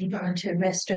Going to rest.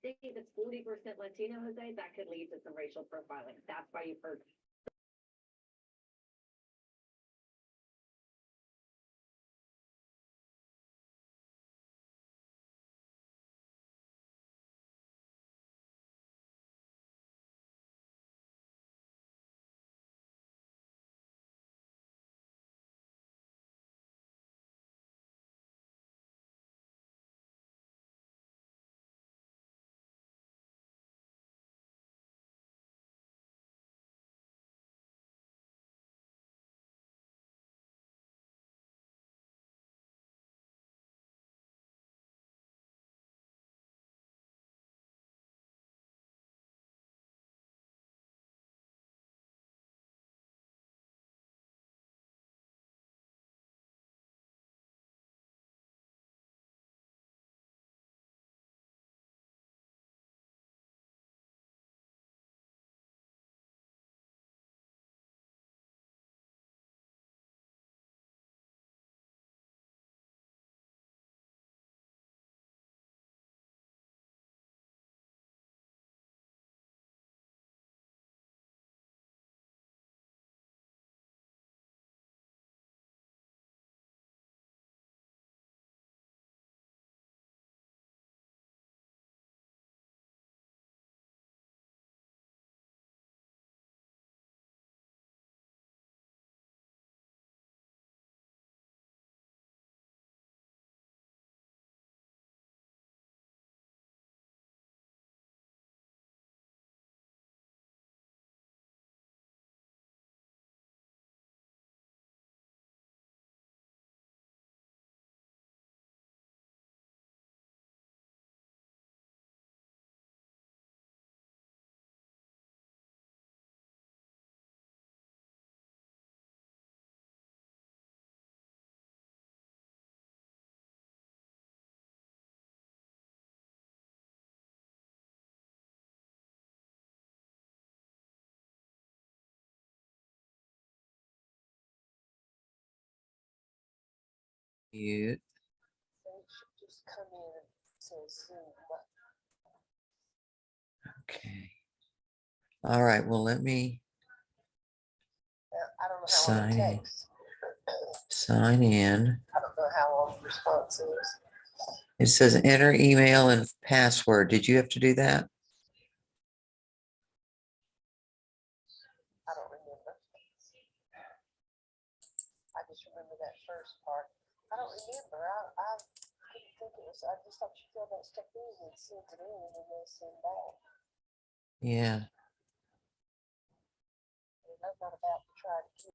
If it's 40% Latino, Jose, that could lead to some racial profiling. That's why you've heard. Mute. Okay. All right. Well, let me sign in. Sign in. I don't know how long the response is. It says enter email and password. Did you have to do that? I don't remember. I just remember that first part. I don't remember. I couldn't think it was. I just thought you fill that stuff in and send it in and then they send back. Yeah. And I'm not about to try to keep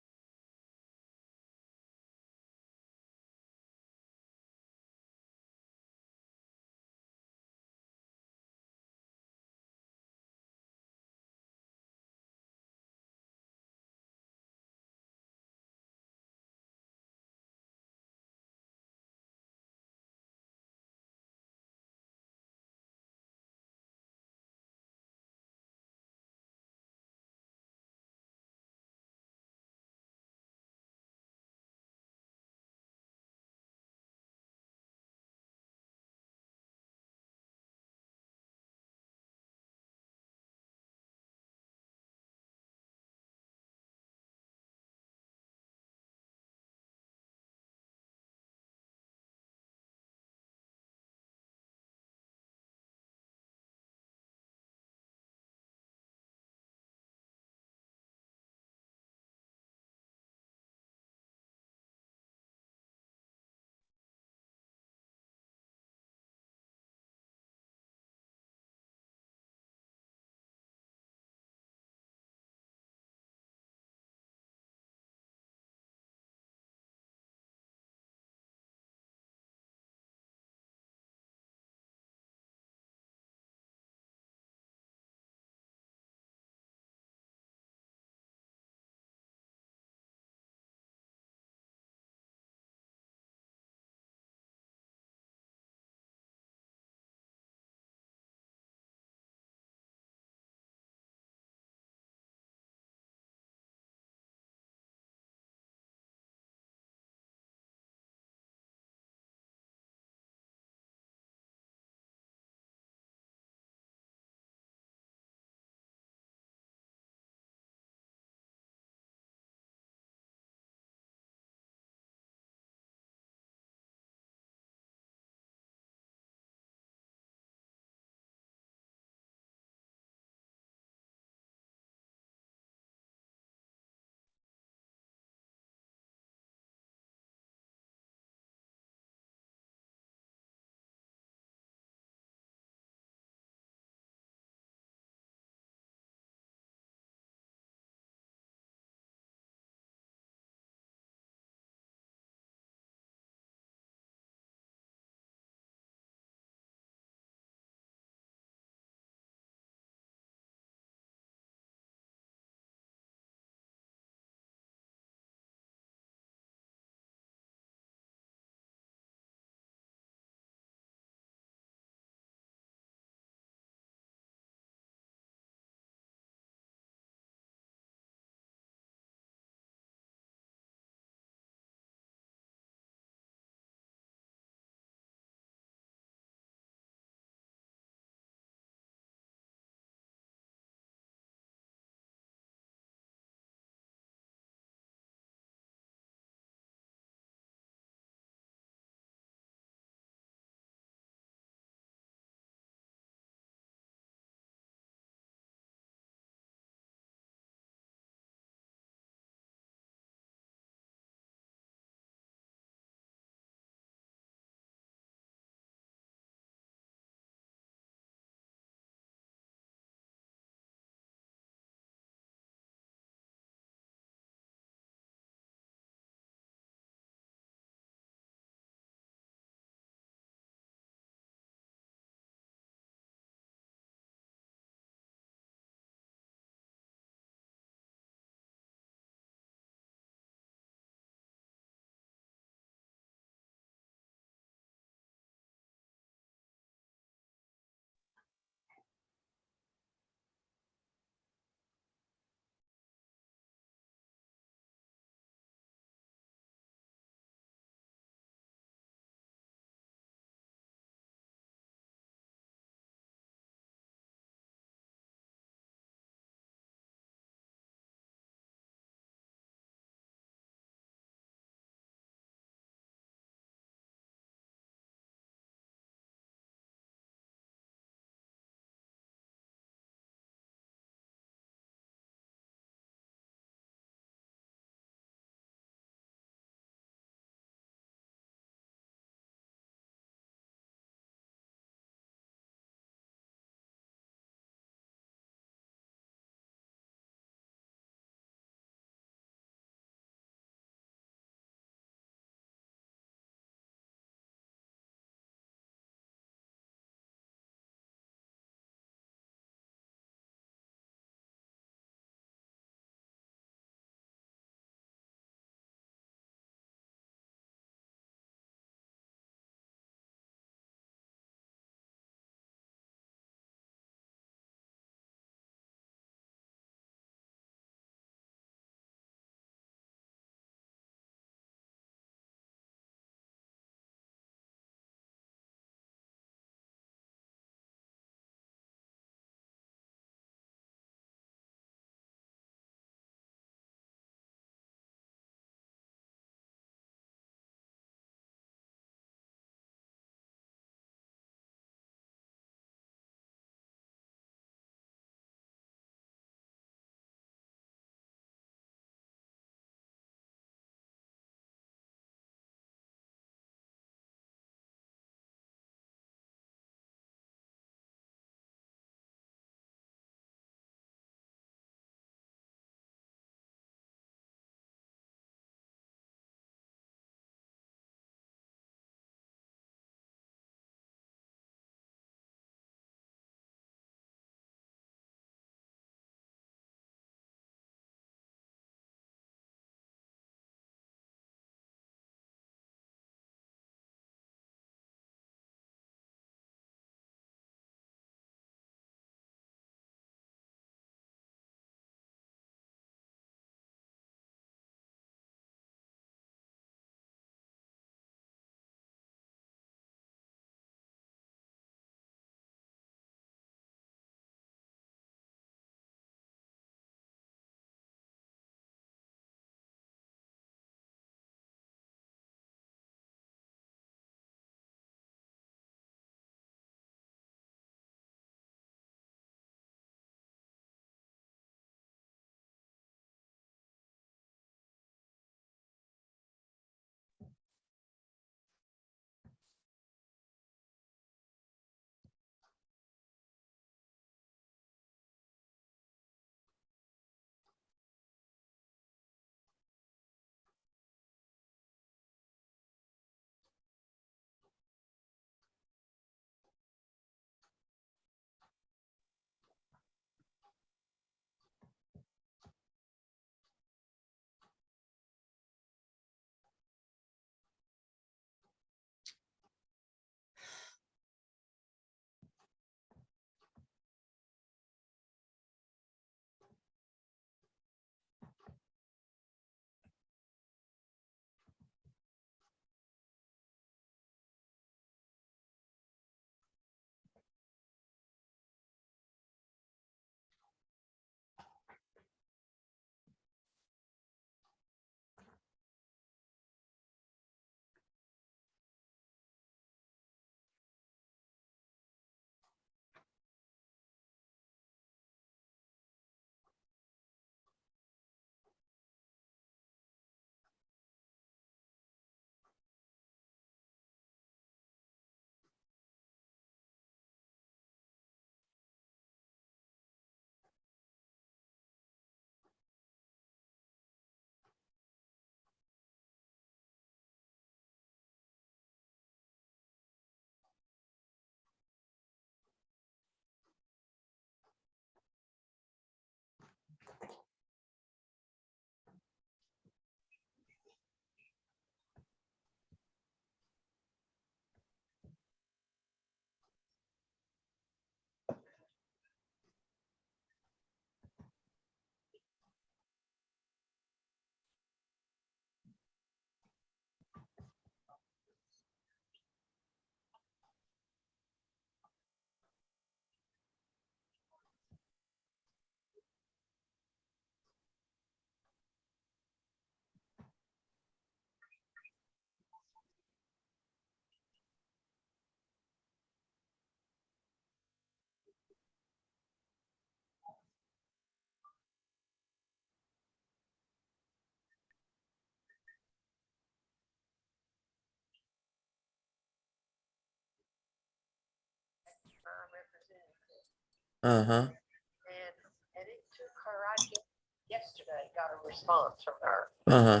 Uh-huh. And it took her, I guess, yesterday, got a response from her. Uh-huh.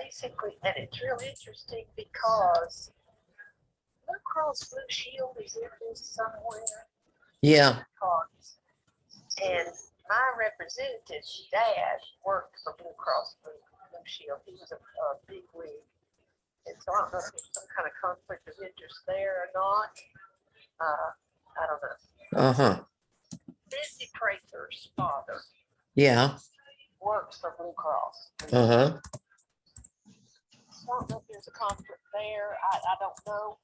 Basically, and it's real interesting because Blue Cross Blue Shield is in this somewhere. Yeah. Cards. And my representative's dad worked for Blue Cross Blue Shield. He was a big wig. And so I don't know if there's some kind of conflict of interest there or not. I don't know. Uh-huh. Busy Prather's father Yeah. works for Blue Cross. Uh-huh. I don't know if there's a conflict there. I don't know.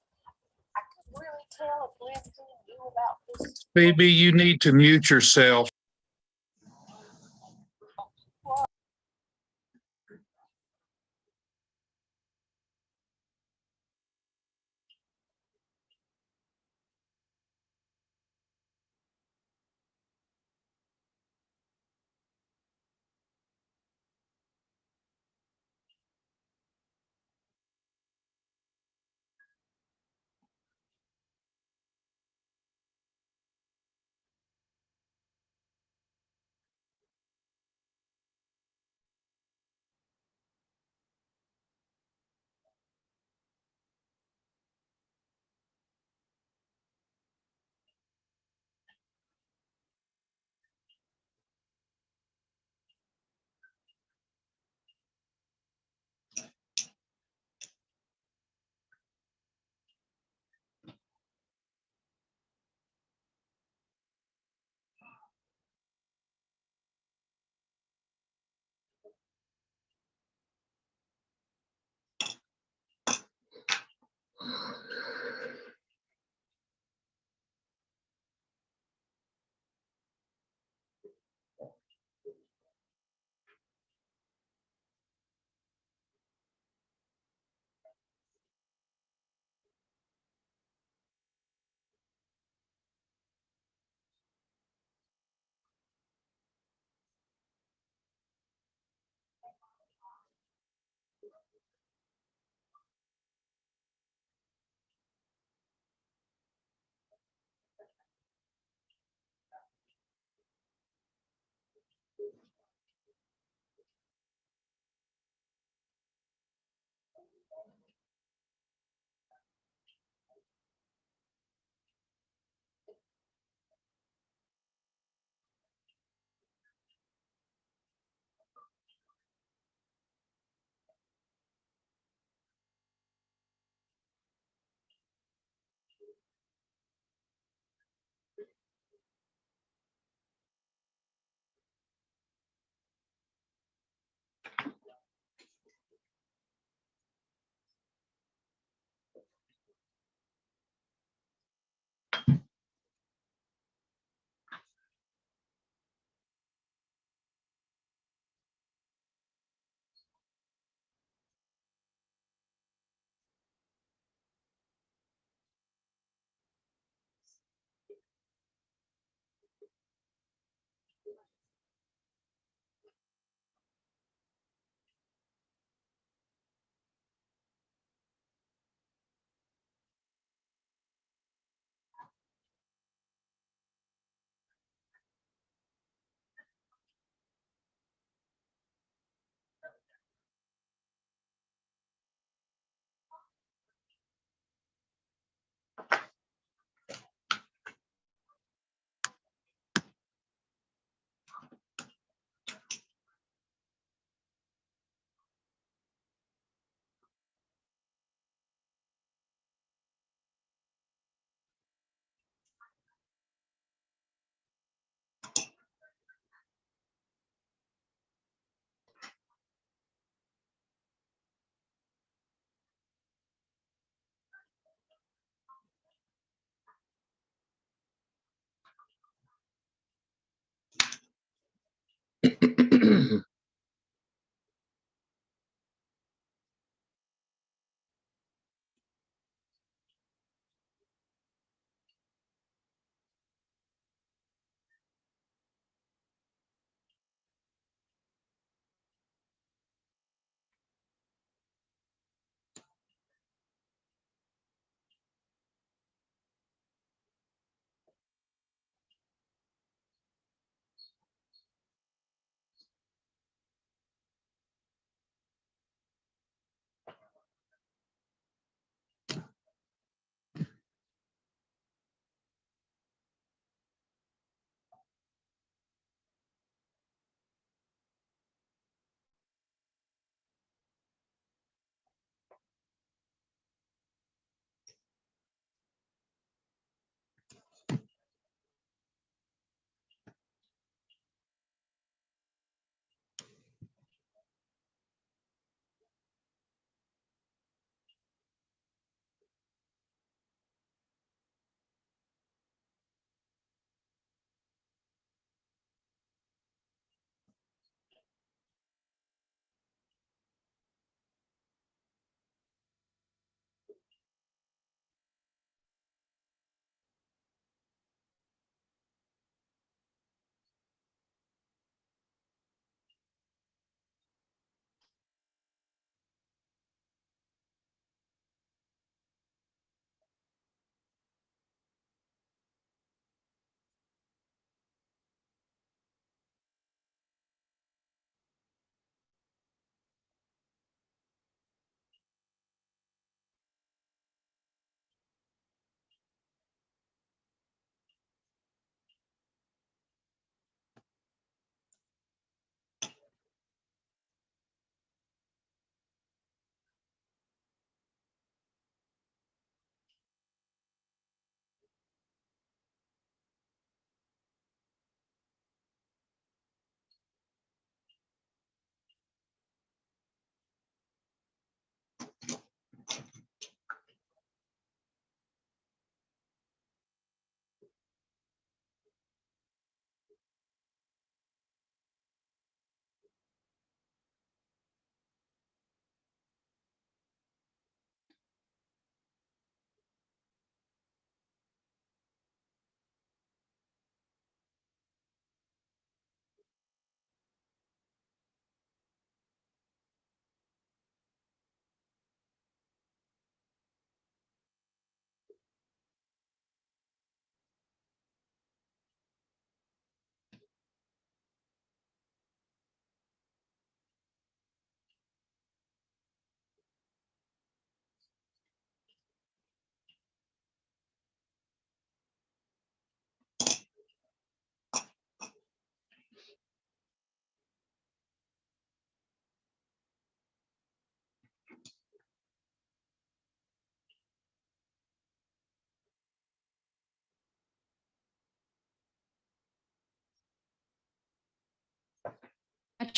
I couldn't really tell if Lindsay knew about this. Maybe you need to mute yourself.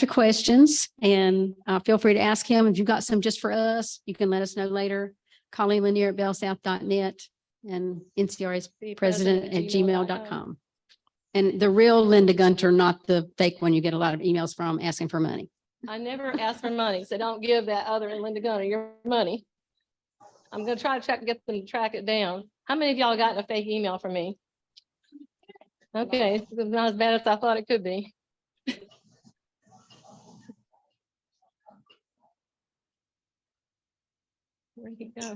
your questions and feel free to ask him. If you've got some just for us, you can let us know later. Colleen Lanier at bellsouth.net and NCRSP president@gmail.com. And the real Linda Gunter, not the fake one you get a lot of emails from asking for money. I never ask for money, so don't give that other Linda Gunner your money. I'm gonna try to get them to track it down. How many of y'all got a fake email from me? Okay, it's not as bad as I thought it could be. Where'd he go?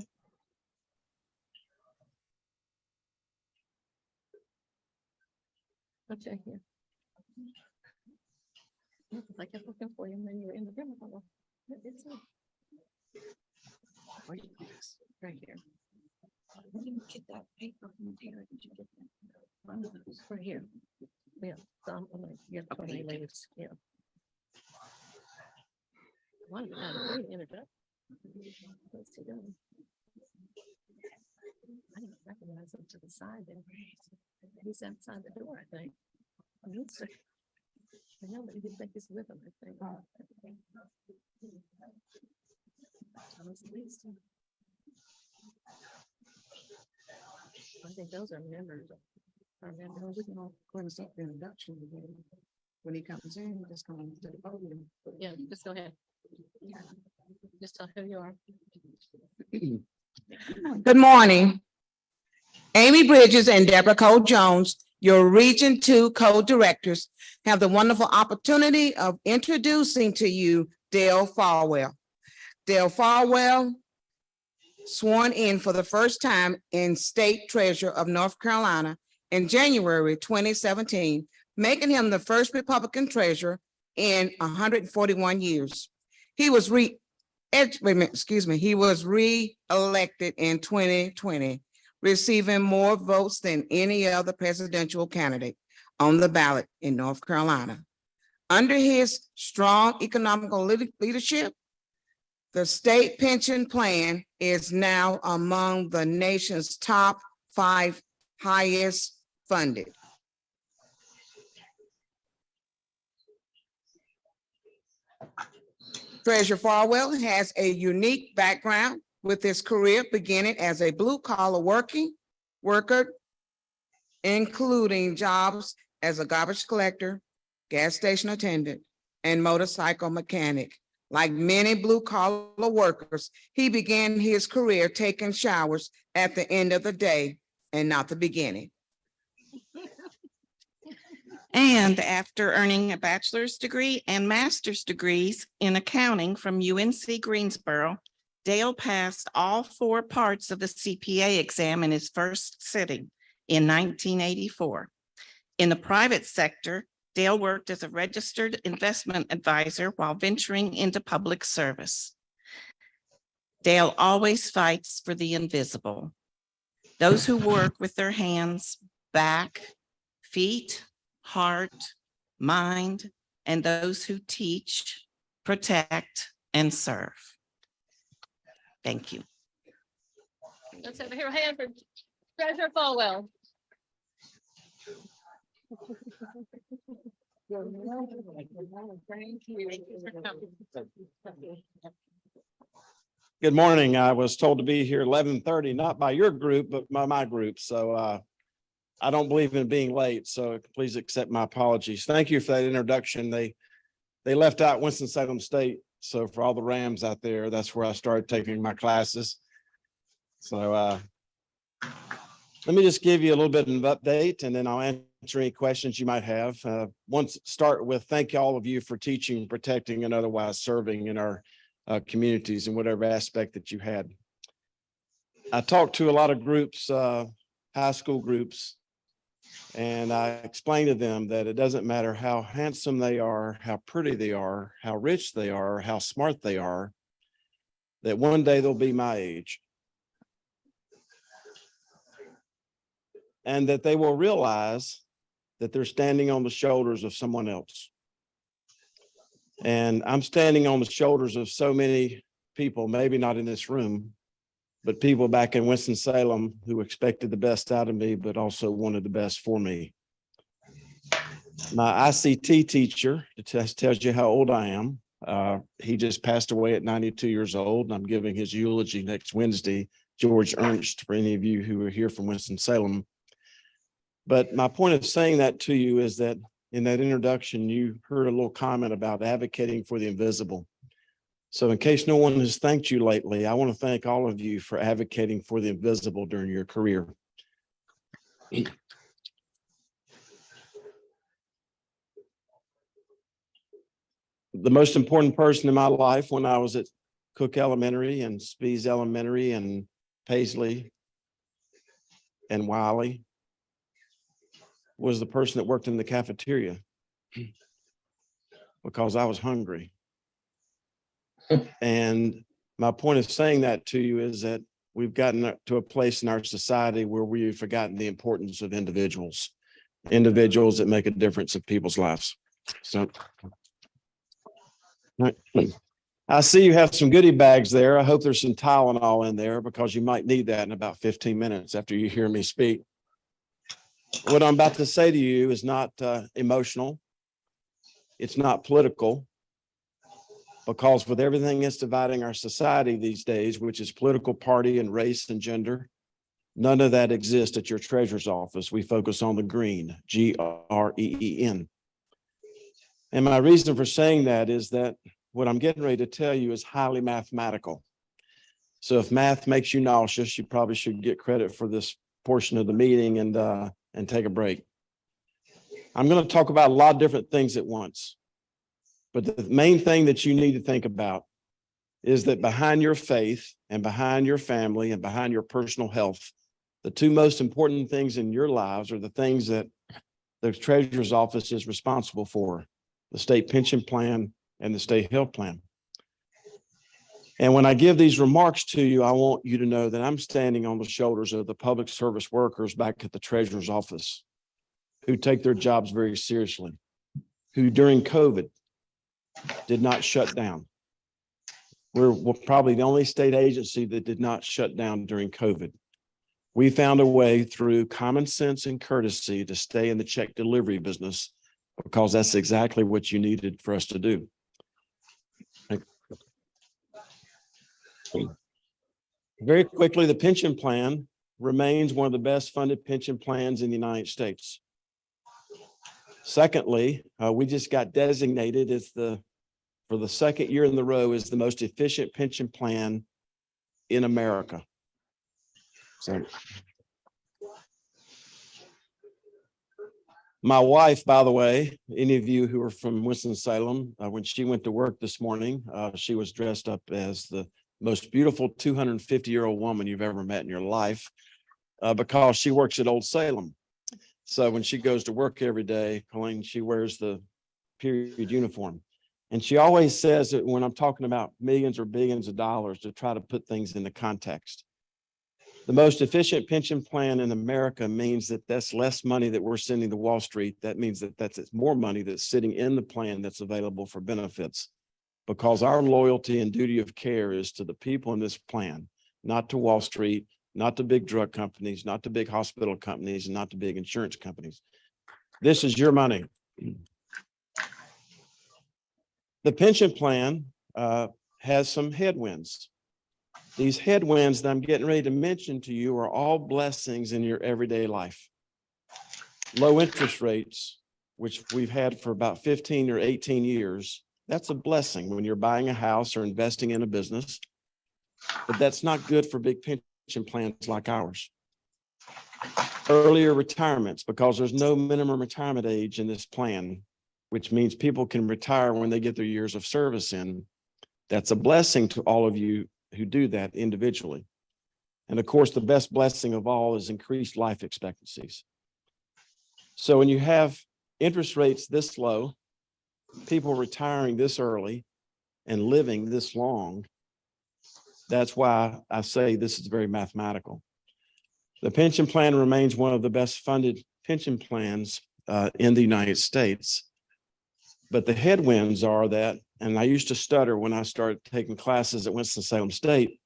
I'll check here. I kept looking for you and then you were in the room. Right here. Where did you get that paper from here? Did you get that? Right here. Yeah. So I'm gonna get 20 latest. Yeah. One introduction. Let's see them. I didn't recognize him to the side there. He's outside the door, I think. I know, but he didn't think he's with him, I think. I think those are members. We can all close up the introduction when he comes in, just come to the podium. Yeah, just go ahead. Just tell who you are. Good morning. Amy Bridges and Deborah Cole Jones, your Region 2 co-directors, have the wonderful opportunity of introducing to you Dale Folwell. Dale Folwell sworn in for the first time in State Treasurer of North Carolina in January 2017, making him the first Republican treasurer in 141 years. He was re-elected in 2020, receiving more votes than any other presidential candidate on the ballot in North Carolina. Under his strong economical leadership, the state pension plan is now among the nation's top 5 highest funded. Treasurer Folwell has a unique background, with his career beginning as a blue-collar worker, including jobs as a garbage collector, gas station attendant, and motorcycle mechanic. Like many blue-collar workers, he began his career taking showers at the end of the day and not the beginning. And after earning a bachelor's degree and master's degrees in accounting from UNC Greensboro, Dale passed all 4 parts of the CPA exam in his first sitting in 1984. In the private sector, Dale worked as a registered investment advisor while venturing into public service. Dale always fights for the invisible, those who work with their hands, back, feet, heart, mind, and those who teach, protect, and serve. Thank you. Let's have a hand for Treasurer Folwell. Good morning. I was told to be here 11:30, not by your group, but by my group. So I don't believe in being late, so please accept my apologies. Thank you for that introduction. They left out Winston-Salem State. So for all the Rams out there, that's where I started taking my classes. So let me just give you a little bit of an update, and then I'll answer any questions you might have. Start with thank all of you for teaching, protecting, and otherwise serving in our communities in whatever aspect that you had. I talked to a lot of groups, high school groups, and I explained to them that it doesn't matter how handsome they are, how pretty they are, how rich they are, how smart they are, that one day they'll be my age. And that they will realize that they're standing on the shoulders of someone else. And I'm standing on the shoulders of so many people, maybe not in this room, but people back in Winston-Salem who expected the best out of me, but also wanted the best for me. My ICT teacher, it tells you how old I am. He just passed away at 92 years old, and I'm giving his eulogy next Wednesday, George Ernst, for any of you who are here from Winston-Salem. But my point of saying that to you is that in that introduction, you heard a little comment about advocating for the invisible. So in case no one has thanked you lately, I want to thank all of you for advocating for the invisible during your career. The most important person in my life when I was at Cook Elementary and Spees Elementary and Paisley and Wiley was the person that worked in the cafeteria because I was hungry. And my point of saying that to you is that we've gotten to a place in our society where we've forgotten the importance of individuals that make a difference in people's lives. So I see you have some goodie bags there. I hope there's some Tylenol in there because you might need that in about 15 minutes after you hear me speak. What I'm about to say to you is not emotional. It's not political, because with everything that's dividing our society these days, which is political party and race and gender, none of that exists at your treasurer's office. We focus on the green, GREEN. And my reason for saying that is that what I'm getting ready to tell you is highly mathematical. So if math makes you nauseous, you probably should get credit for this portion of the meeting and take a break. I'm going to talk about a lot of different things at once. But the main thing that you need to think about is that behind your faith and behind your family and behind your personal health, the two most important things in your lives are the things that the treasurer's office is responsible for: the state pension plan and the state health plan. And when I give these remarks to you, I want you to know that I'm standing on the shoulders of the public service workers back at the treasurer's office who take their jobs very seriously, who during COVID did not shut down. We're probably the only state agency that did not shut down during COVID. We found a way through common sense and courtesy to stay in the check delivery business because that's exactly what you needed for us to do. Very quickly, the pension plan remains one of the best funded pension plans in the United States. Secondly, we just got designated as for the second year in a row, is the most efficient pension plan in America. So my wife, by the way, any of you who are from Winston-Salem, when she went to work this morning, she was dressed up as the most beautiful 250-year-old woman you've ever met in your life, because she works at Old Salem. So when she goes to work every day, Colleen, she wears the period uniform. And she always says that when I'm talking about millions or billions of dollars, to try to put things into context. The most efficient pension plan in America means that that's less money that we're sending to Wall Street. That means that that's more money that's sitting in the plan that's available for benefits, because our loyalty and duty of care is to the people in this plan, not to Wall Street, not to big drug companies, not to big hospital companies, and not to big insurance companies. This is your money. The pension plan has some headwinds. These headwinds that I'm getting ready to mention to you are all blessings in your everyday life. Low interest rates, which we've had for about 15 or 18 years, that's a blessing when you're buying a house or investing in a business, but that's not good for big pension plans like ours. Earlier retirements, because there's no minimum retirement age in this plan, which means people can retire when they get their years of service in. That's a blessing to all of you who do that individually. And of course, the best blessing of all is increased life expectancies. So when you have interest rates this low, people retiring this early and living this long, that's why I say this is very mathematical. The pension plan remains one of the best funded pension plans in the United States. But the headwinds are that, and I used to stutter when I started taking classes at Winston-Salem State,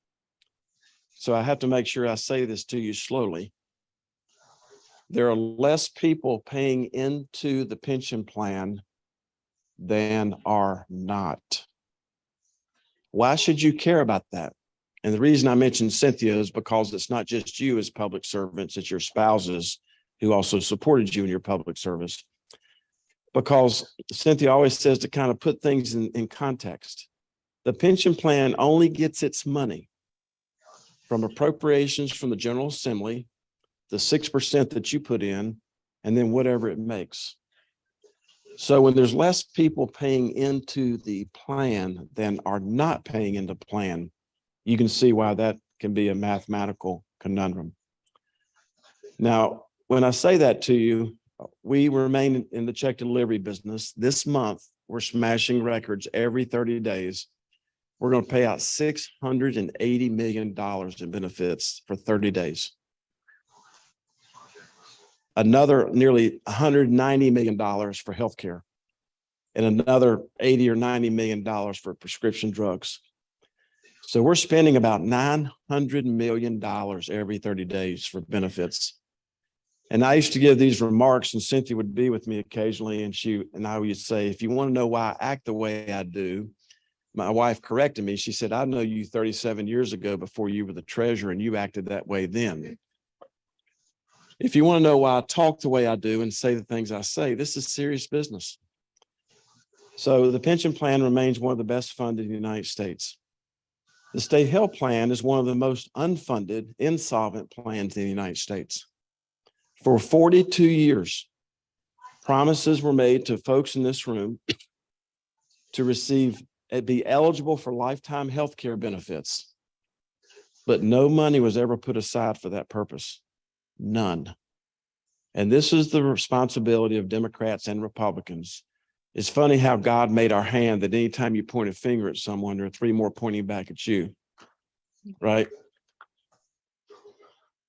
so I have to make sure I say this to you slowly. there are less people paying into the pension plan than are not. Why should you care about that? And the reason I mentioned Cynthia is because it's not just you as public servants, it's your spouses who also supported you in your public service. Because Cynthia always says to kind of put things in context. The pension plan only gets its money from appropriations from the General Assembly, the 6% that you put in, and then whatever it makes. So when there's less people paying into the plan than are not paying into plan, you can see why that can be a mathematical conundrum. Now, when I say that to you, we remain in the check delivery business. This month, we're smashing records every 30 days. We're going to pay out $680 million in benefits for 30 days. Another nearly $190 million for healthcare, and another $80 or $90 million for prescription drugs. So we're spending about $900 million every 30 days for benefits. And I used to give these remarks, and Cynthia would be with me occasionally, and I would say, if you want to know why I act the way I do, my wife corrected me. She said, I know you 37 years ago before you were the treasurer, and you acted that way then. If you want to know why I talk the way I do and say the things I say, this is serious business. So the pension plan remains one of the best funded in the United States. The state health plan is one of the most unfunded, insolvent plans in the United States. For 42 years, promises were made to folks in this room to be eligible for lifetime health care benefits, but no money was ever put aside for that purpose. None. And this is the responsibility of Democrats and Republicans. It's funny how God made our hand that anytime you point a finger at someone, there are three more pointing back at you, right?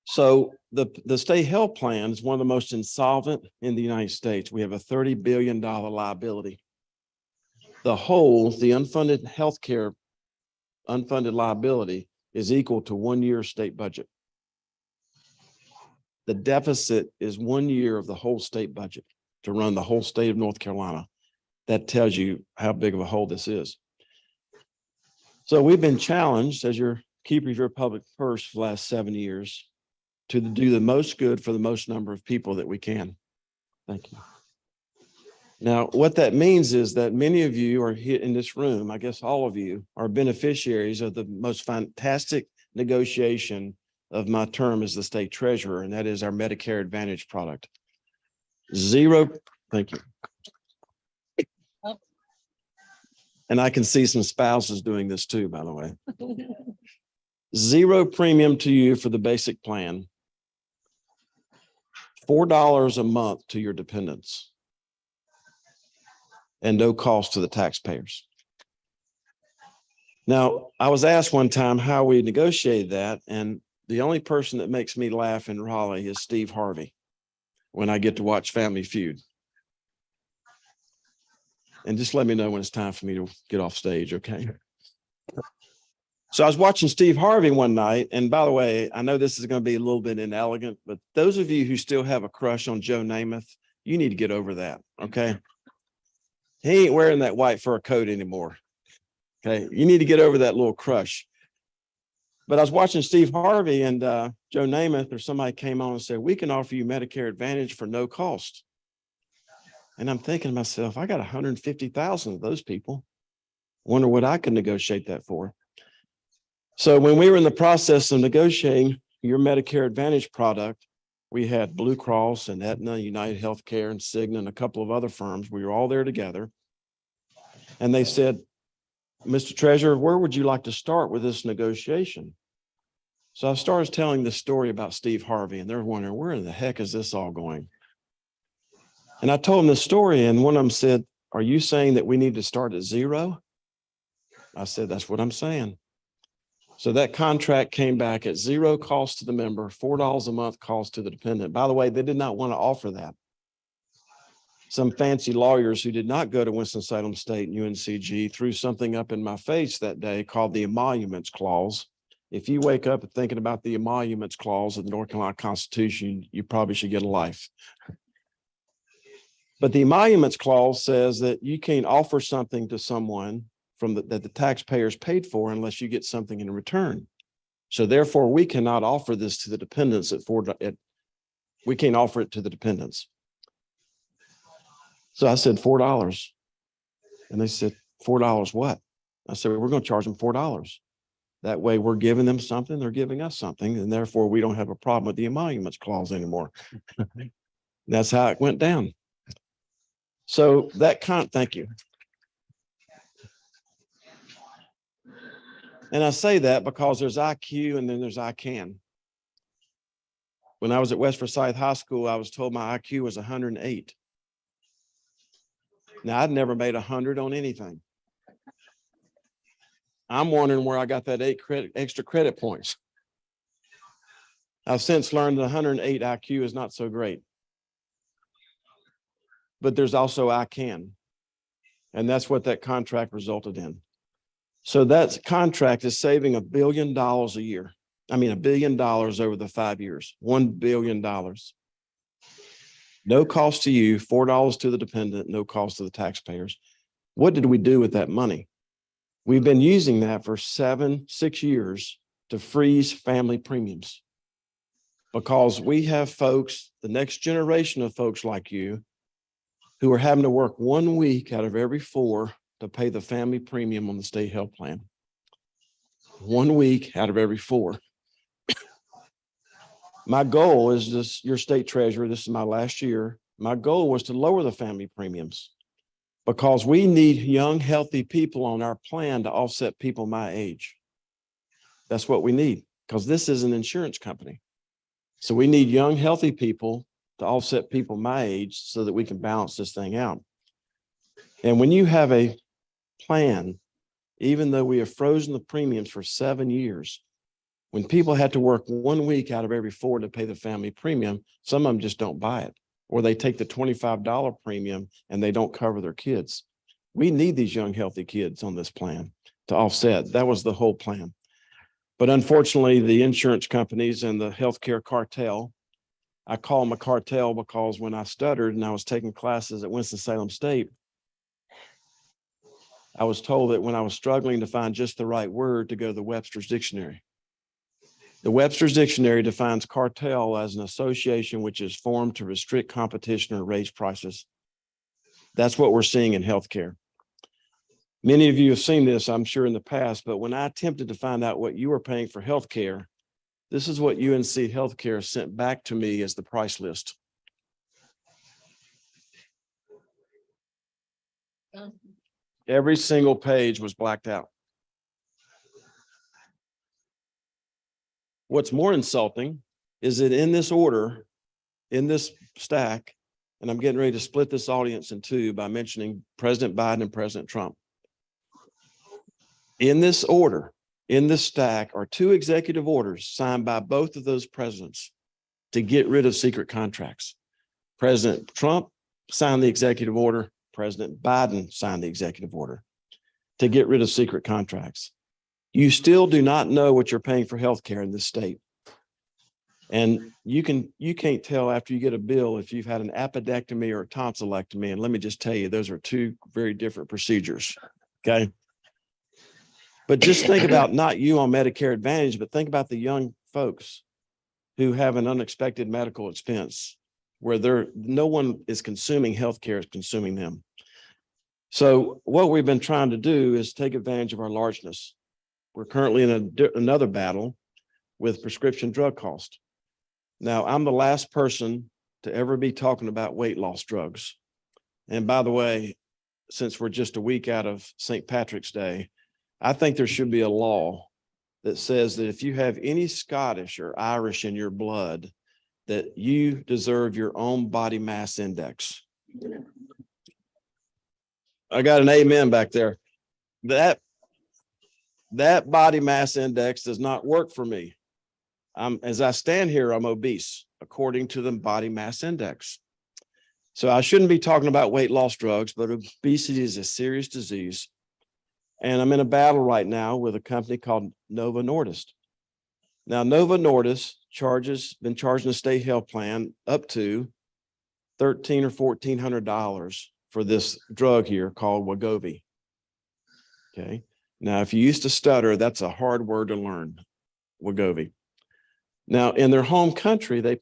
So the state health plan is one of the most insolvent in the United States. We have a $30 billion liability. The unfunded healthcare, unfunded liability is equal to 1 year state budget. The deficit is 1 year of the whole state budget to run the whole state of North Carolina. That tells you how big of a hole this is. So we've been challenged as your keeper of your public purse for the last 7 years to do the most good for the most number of people that we can. Thank you. Now, what that means is that many of you are here in this room, I guess all of you are beneficiaries of the most fantastic negotiation of my term as the state treasurer, and that is our Medicare Advantage product. Thank you. And I can see some spouses doing this too, by the way. Zero premium to you for the basic plan. $4 a month to your dependents. And no cost to the taxpayers. Now, I was asked one time how we negotiated that, and the only person that makes me laugh in Raleigh is Steve Harvey when I get to watch Family Feud. And just let me know when it's time for me to get off stage, okay? So I was watching Steve Harvey one night, and by the way, I know this is going to be a little bit inelegant, but those of you who still have a crush on Joe Namath, you need to get over that, okay? He ain't wearing that white fur coat anymore, okay? You need to get over that little crush. But I was watching Steve Harvey, and Joe Namath or somebody came on and said, we can offer you Medicare Advantage for no cost. And I'm thinking to myself, I got 150,000 of those people. Wonder what I could negotiate that for. So when we were in the process of negotiating your Medicare Advantage product, we had Blue Cross and Aetna, United Healthcare, and Cigna, and a couple of other firms. We were all there together. And they said, Mr. Treasurer, where would you like to start with this negotiation? So I started telling this story about Steve Harvey, and they're wondering, where in the heck is this all going? And I told them this story, and one of them said, are you saying that we need to start at zero? I said, that's what I'm saying. So that contract came back at zero cost to the member, $4 a month cost to the dependent. By the way, they did not want to offer that. Some fancy lawyers who did not go to Winston-Salem State and UNCG threw something up in my face that day called the emoluments clause. If you wake up and thinking about the emoluments clause of the North Carolina Constitution, you probably should get a life. But the emoluments clause says that you can't offer something to someone that the taxpayers paid for unless you get something in return. So therefore, we cannot offer this to the dependents we can't offer it to the dependents. So I said $4. And they said, $4 what? I said, we're going to charge them $4. That way we're giving them something, they're giving us something, and therefore we don't have a problem with the emoluments clause anymore. That's how it went down. So thank you. And I say that because there's IQ and then there's I can. When I was at West Forsyth High School, I was told my IQ was 108. Now, I'd never made 100 on anything. I'm wondering where I got that extra credit points. I've since learned that 108 IQ is not so great. But there's also I can. And that's what that contract resulted in. So that contract is saving $1 billion a year. I mean, $1 billion over the 5 years, $1 billion. No cost to you, $4 to the dependent, no cost to the taxpayers. What did we do with that money? We've been using that for 6 years to freeze family premiums. Because we have folks, the next generation of folks like you, who are having to work 1 week out of every 4 to pay the family premium on the state health plan. 1 week out of every 4. My goal is this, your state treasurer, this is my last year. My goal was to lower the family premiums because we need young, healthy people on our plan to offset people my age. That's what we need because this is an insurance company. So we need young, healthy people to offset people my age so that we can balance this thing out. And when you have a plan, even though we have frozen the premiums for 7 years, when people had to work 1 week out of every 4 to pay the family premium, some of them just don't buy it, or they take the $25 premium and they don't cover their kids. We need these young, healthy kids on this plan to offset. That was the whole plan. But unfortunately, the insurance companies and the healthcare cartel, I call them a cartel because when I stuttered and I was taking classes at Winston-Salem State, I was told that when I was struggling to find just the right word to go to the Webster's Dictionary. The Webster's Dictionary defines cartel as an association which is formed to restrict competition or raise prices. That's what we're seeing in healthcare. Many of you have seen this, I'm sure, in the past, but when I attempted to find out what you were paying for healthcare, this is what UNC Healthcare sent back to me as the price list. Every single page was blacked out. What's more insulting is that in this order, in this stack, and I'm getting ready to split this audience in two by mentioning President Biden and President Trump. In this order, in this stack are 2 executive orders signed by both of those presidents to get rid of secret contracts. President Trump signed the executive order. President Biden signed the executive order to get rid of secret contracts. You still do not know what you're paying for healthcare in this state. And you can't tell after you get a bill if you've had an appendectomy or a tonsillectomy. And let me just tell you, those are 2 very different procedures. Okay. But just think about not you on Medicare Advantage, but think about the young folks who have an unexpected medical expense where no one is consuming healthcare, is consuming them. So what we've been trying to do is take advantage of our largeness. We're currently in another battle with prescription drug cost. Now, I'm the last person to ever be talking about weight loss drugs. And by the way, since we're just a week out of St. Patrick's Day, I think there should be a law that says that if you have any Scottish or Irish in your blood, that you deserve your own body mass index. I got an amen back there. That body mass index does not work for me. As I stand here, I'm obese according to the body mass index. So I shouldn't be talking about weight loss drugs, but obesity is a serious disease. And I'm in a battle right now with a company called Novo Nordisk. Now, Nova Nordis been charging the state health plan up to $1,300 or $1,400 for this drug here called Wegovy. Okay. Now, if you used to stutter, that's a hard word to learn, Wegovy. Now, in their home country, they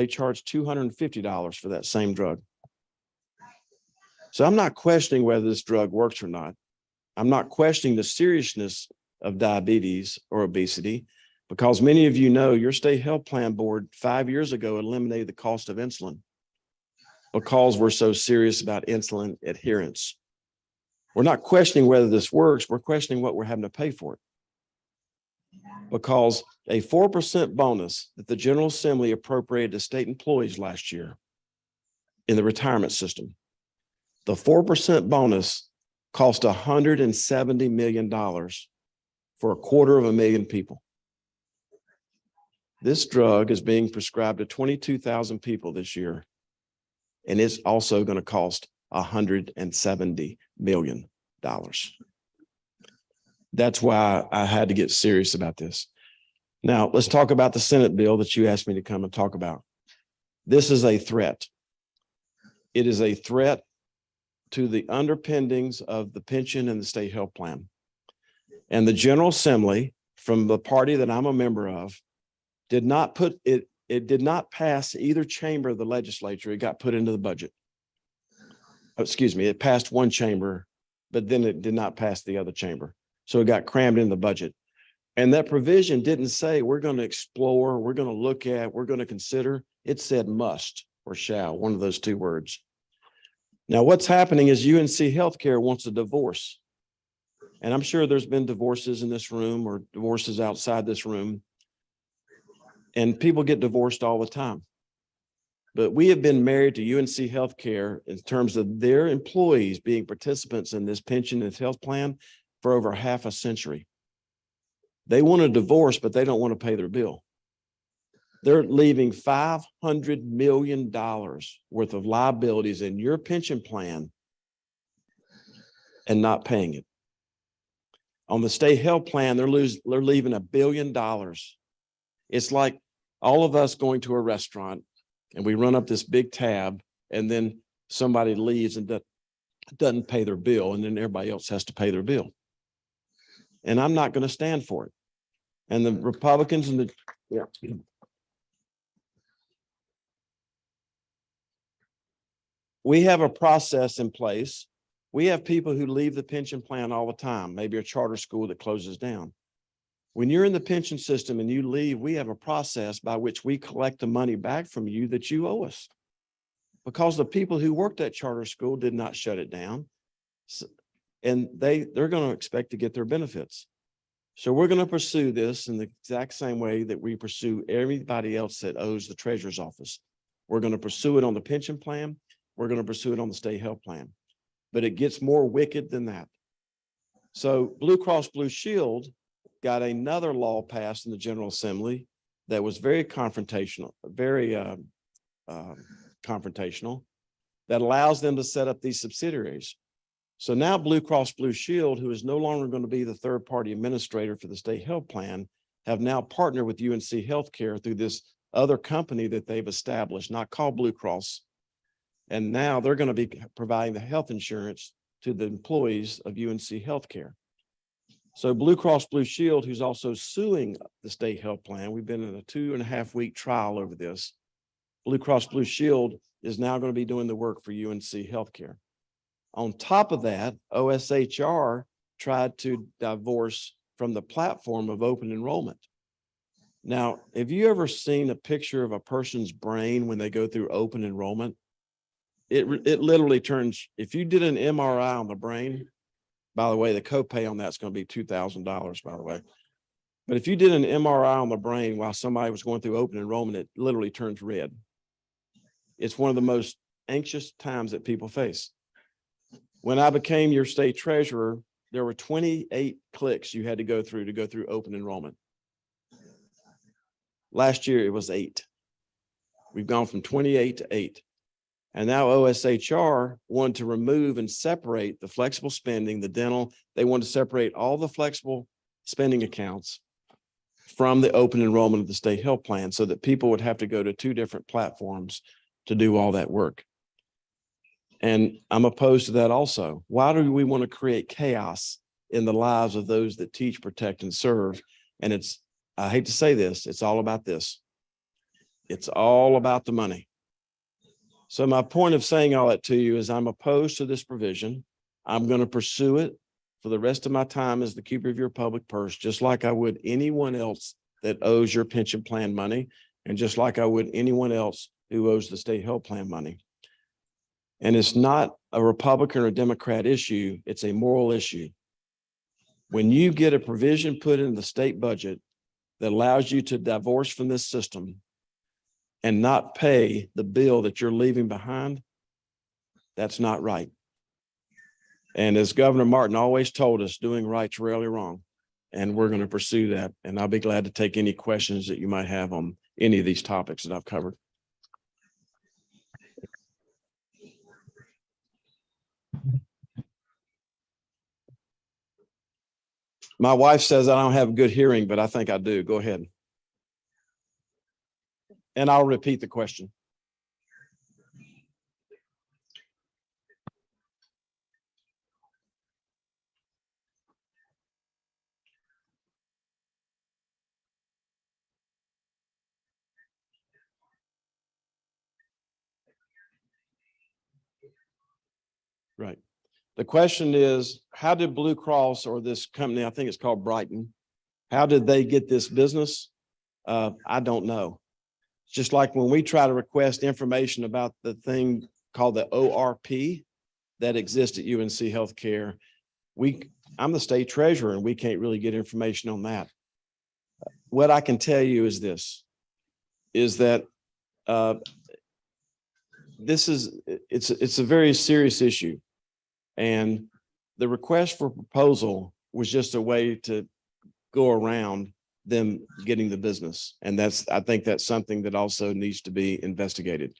charge $250 for that same drug. So I'm not questioning whether this drug works or not. I'm not questioning the seriousness of diabetes or obesity, because many of you know your state health plan board 5 years ago eliminated the cost of insulin because we're so serious about insulin adherence. We're not questioning whether this works. We're questioning what we're having to pay for it. Because a 4% bonus that the General Assembly appropriated to state employees last year in the retirement system, the 4% bonus cost $170 million for 250,000 people. This drug is being prescribed to 22,000 people this year, and it's also going to cost $170 million. That's why I had to get serious about this. Now, let's talk about the Senate bill that you asked me to come and talk about. This is a threat. It is a threat to the underpinnings of the pension and the state health plan. And the General Assembly, from the party that I'm a member of, did not put it, it did not pass either chamber of the legislature. It got put into the budget. Oh, excuse me, it passed one chamber, but then it did not pass the other chamber. So it got crammed in the budget. And that provision didn't say we're going to explore, we're going to look at, we're going to consider. It said must or shall, one of those two words. Now, what's happening is UNC Healthcare wants a divorce. And I'm sure there's been divorces in this room or divorces outside this room. And people get divorced all the time. But we have been married to UNC Healthcare in terms of their employees being participants in this pension and health plan for over half a century. They want a divorce, but they don't want to pay their bill. They're leaving $500 million worth of liabilities in your pension plan and not paying it. On the state health plan, they're leaving $1 billion. It's like all of us going to a restaurant and we run up this big tab and then somebody leaves and doesn't pay their bill, and then everybody else has to pay their bill. And I'm not going to stand for it. And the Republicans and we have a process in place. We have people who leave the pension plan all the time, maybe a charter school that closes down. When you're in the pension system and you leave, we have a process by which we collect the money back from you that you owe us. Because the people who worked at charter school did not shut it down. And they're going to expect to get their benefits. So we're going to pursue this in the exact same way that we pursue everybody else that owes the treasurer's office. We're going to pursue it on the pension plan. We're going to pursue it on the state health plan. But it gets more wicked than that. So Blue Cross Blue Shield got another law passed in the General Assembly that was very confrontational, that allows them to set up these subsidiaries. So now Blue Cross Blue Shield, who is no longer going to be the third-party administrator for the state health plan, have now partnered with UNC Healthcare through this other company that they've established, not called Blue Cross. And now they're going to be providing the health insurance to the employees of UNC Healthcare. So Blue Cross Blue Shield, who's also suing the state health plan, we've been in a 2.5-week trial over this. Blue Cross Blue Shield is now going to be doing the work for UNC Healthcare. On top of that, OSHR tried to divorce from the platform of open enrollment. Now, have you ever seen a picture of a person's brain when they go through open enrollment? It literally turns, if you did an MRI on the brain, by the way, the copay on that's going to be $2,000, by the way. But if you did an MRI on the brain while somebody was going through open enrollment, it literally turns red. It's one of the most anxious times that people face. When I became your state treasurer, there were 28 clicks you had to go through open enrollment. Last year, it was 8. We've gone from 28 to 8. And now OSHR wanted to remove and separate the flexible spending, the dental. They wanted to separate all the flexible spending accounts from the open enrollment of the state health plan so that people would have to go to two different platforms to do all that work. And I'm opposed to that also. Why do we want to create chaos in the lives of those that teach, protect, and serve? And it's, I hate to say this, it's all about this. It's all about the money. So my point of saying all that to you is I'm opposed to this provision. I'm going to pursue it for the rest of my time as the keeper of your public purse, just like I would anyone else that owes your pension plan money, and just like I would anyone else who owes the state health plan money. And it's not a Republican or Democrat issue, it's a moral issue. When you get a provision put in the state budget that allows you to divorce from this system and not pay the bill that you're leaving behind, that's not right. And as Governor Martin always told us, doing right's rarely wrong. And we're going to pursue that. And I'll be glad to take any questions that you might have on any of these topics that I've covered. My wife says I don't have good hearing, but I think I do. Go ahead. And I'll repeat the question. Right. The question is, how did Blue Cross or this company, I think it's called Brighton, how did they get this business? I don't know. Just like when we try to request information about the thing called the ORP that exists at UNC Healthcare, I'm the state treasurer and we can't really get information on that. What I can tell you is this, is that it's a very serious issue. And the request for proposal was just a way to go around them getting the business. And I think that's something that also needs to be investigated.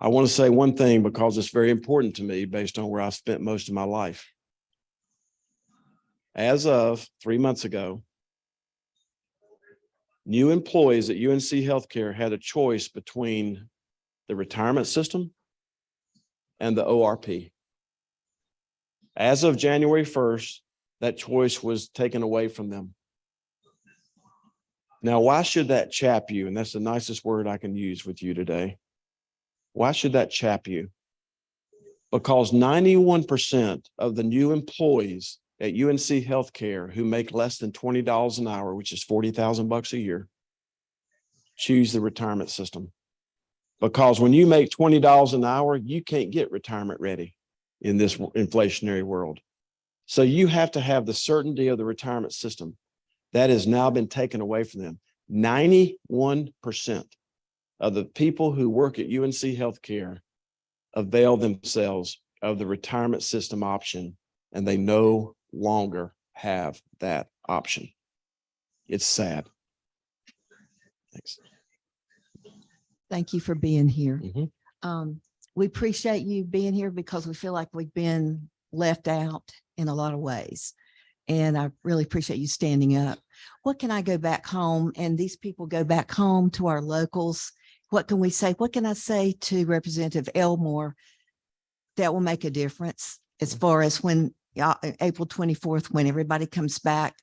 I want to say one thing because it's very important to me based on where I've spent most of my life. As of 3 months ago, new employees at UNC Healthcare had a choice between the retirement system and the ORP. As of January 1st, that choice was taken away from them. Now, why should that chap you? And that's the nicest word I can use with you today. Why should that chap you? Because 91% of the new employees at UNC Healthcare who make less than $20 an hour, which is $40,000 a year, choose the retirement system. Because when you make $20 an hour, you can't get retirement ready in this inflationary world. So you have to have the certainty of the retirement system. That has now been taken away from them. 91% of the people who work at UNC Healthcare avail themselves of the retirement system option, and they no longer have that option. It's sad. Thanks. Thank you for being here. Mm-hmm. We appreciate you being here because we feel like we've been left out in a lot of ways. And I really appreciate you standing up. What can I go back home and these people go back home to our locals? What can we say? What can I say to Representative Elmore that will make a difference as far as when April 24th, when everybody comes back,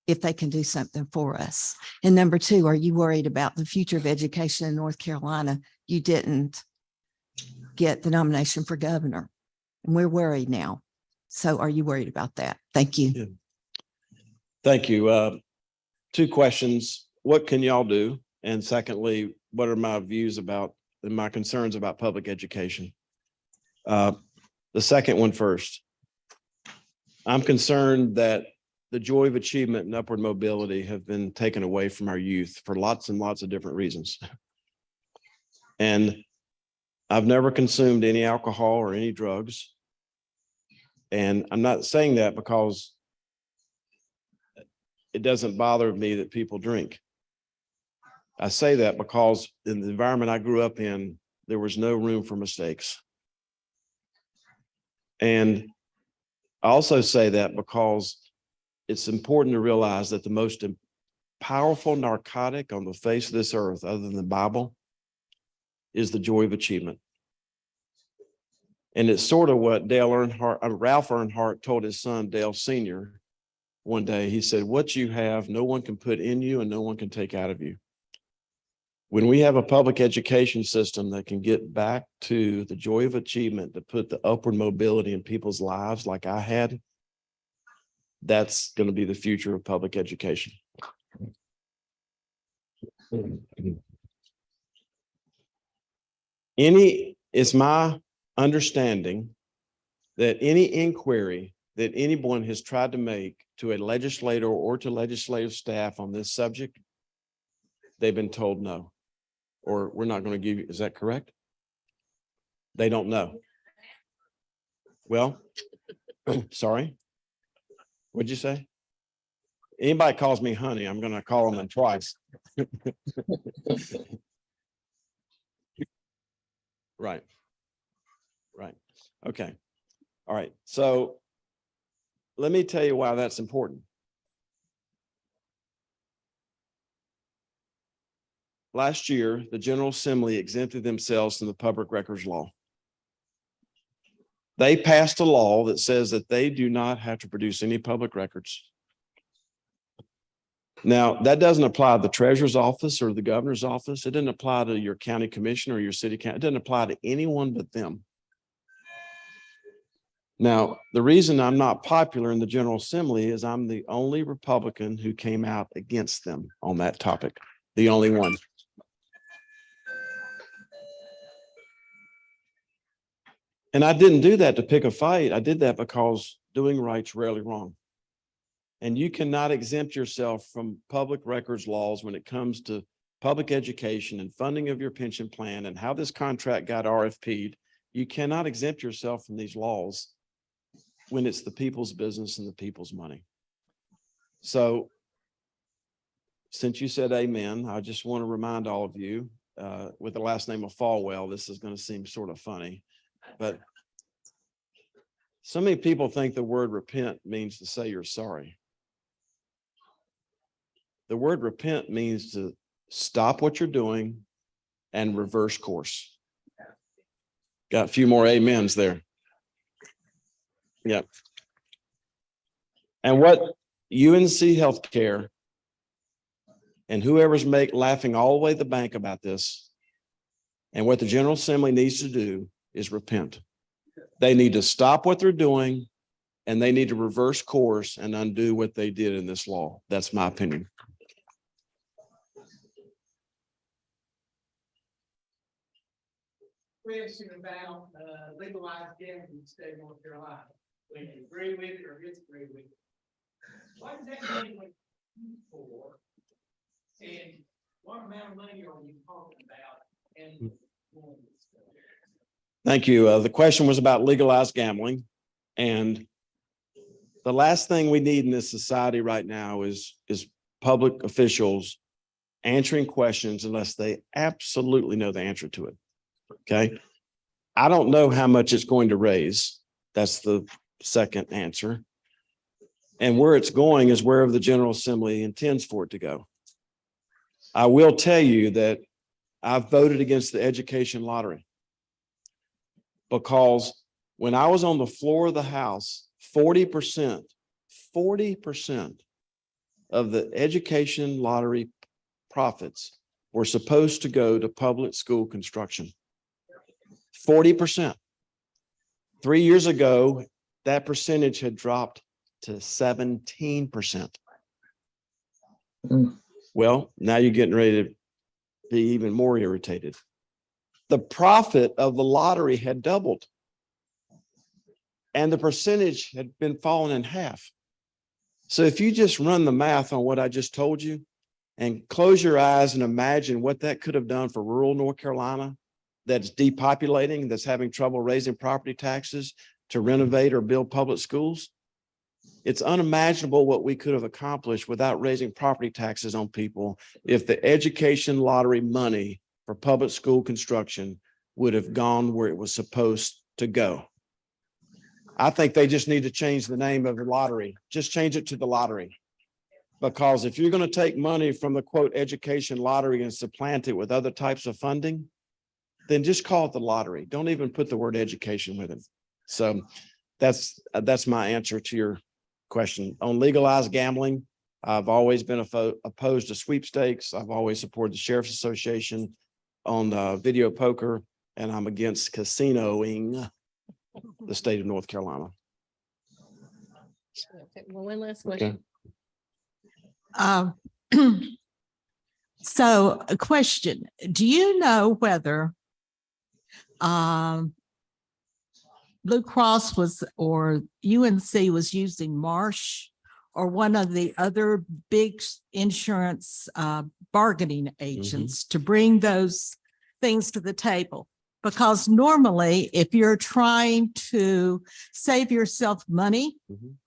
if they can do something for us? And number two, are you worried about the future of education in North Carolina? You didn't get the nomination for governor, and we're worried now. So are you worried about that? Thank you. Yeah. Thank you. Two questions. What can y'all do? And secondly, what are my views about and my concerns about public education? The second one first. I'm concerned that the joy of achievement and upward mobility have been taken away from our youth for lots and lots of different reasons. And I've never consumed any alcohol or any drugs. And I'm not saying that because it doesn't bother me that people drink. I say that because in the environment I grew up in, there was no room for mistakes. And I also say that because it's important to realize that the most powerful narcotic on the face of this earth, other than the Bible, is the joy of achievement. And it's sort of what Ralph Earnhardt told his son, Dale Sr. one day. He said, what you have, no one can put in you and no one can take out of you. When we have a public education system that can get back to the joy of achievement, to put the upward mobility in people's lives like I had, that's going to be the future of public education. It's my understanding that any inquiry that anyone has tried to make to a legislator or to legislative staff on this subject, they've been told no, or we're not going to give you, is that correct? They don't know. Well, sorry. What'd you say? Anybody calls me honey, I'm going to call them twice. Right. Right. Okay. All right. So let me tell you why that's important. Last year, the General Assembly exempted themselves from the public records law. They passed a law that says that they do not have to produce any public records. Now, that doesn't apply to the treasurer's office or the governor's office. It doesn't apply to your county commissioner or your city council. It doesn't apply to anyone but them. Now, the reason I'm not popular in the General Assembly is I'm the only Republican who came out against them on that topic. The only one. And I didn't do that to pick a fight. I did that because doing right's rarely wrong. And you cannot exempt yourself from public records laws when it comes to public education and funding of your pension plan and how this contract got RFP'd. You cannot exempt yourself from these laws when it's the people's business and the people's money. So since you said amen, I just want to remind all of you with the last name of Folwell, this is going to seem sort of funny, but so many people think the word repent means to say you're sorry. The word repent means to stop what you're doing and reverse course. Got a few more amens there. Yep. And what UNC Healthcare and whoever's laughing all the way to the bank about this, and what the General Assembly needs to do is repent. They need to stop what they're doing and they need to reverse course and undo what they did in this law. That's my opinion. Question about legalized gambling in the state of North Carolina. When you agree with it or disagree with it. What does that gambling for? And what amount of money are we talking about? And thank you. The question was about legalized gambling. And the last thing we need in this society right now is public officials answering questions unless they absolutely know the answer to it. Okay. I don't know how much it's going to raise. That's the second answer. And where it's going is wherever the General Assembly intends for it to go. I will tell you that I voted against the education lottery because when I was on the floor of the House, 40% of the education lottery profits were supposed to go to public school construction. 40%. 3 years ago, that percentage had dropped to 17%. Well, now you're getting ready to be even more irritated. The profit of the lottery had doubled and the percentage had been fallen in half. So if you just run the math on what I just told you and close your eyes and imagine what that could have done for rural North Carolina that's depopulating, that's having trouble raising property taxes to renovate or build public schools, it's unimaginable what we could have accomplished without raising property taxes on people if the education lottery money for public school construction would have gone where it was supposed to go. I think they just need to change the name of the lottery. Just change it to the lottery. Because if you're going to take money from the quote education lottery and supplant it with other types of funding, then just call it the lottery. Don't even put the word education with it. So that's my answer to your question. On legalized gambling, I've always been opposed to sweepstakes. I've always supported the Sheriff's Association on video poker, and I'm against casinoing the state of North Carolina. Okay, well, one last question. So a question, do you know whether Blue Cross was or UNC was using Marsh or one of the other big insurance bargaining agents to bring those things to the table? Because normally, if you're trying to save yourself money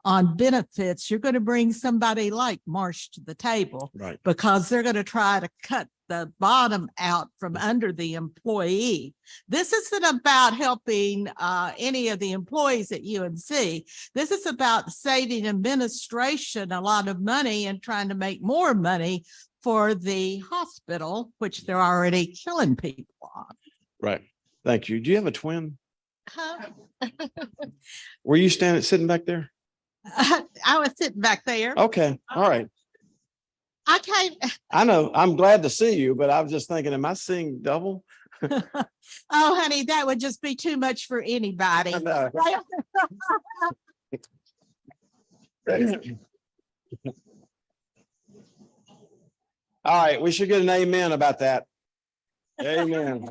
on benefits, you're going to bring somebody like Marsh to the table, Right. because they're going to try to cut the bottom out from under the employee. This isn't about helping any of the employees at UNC. This is about saving administration a lot of money and trying to make more money for the hospital, which they're already killing people on. Right. Thank you. Do you have a twin? Huh? Were you sitting back there? I was sitting back there. Okay. All right. I came. I know. I'm glad to see you, but I was just thinking, am I seeing double? Oh, honey, that would just be too much for anybody. I know. All right. We should get an amen about that. Amen.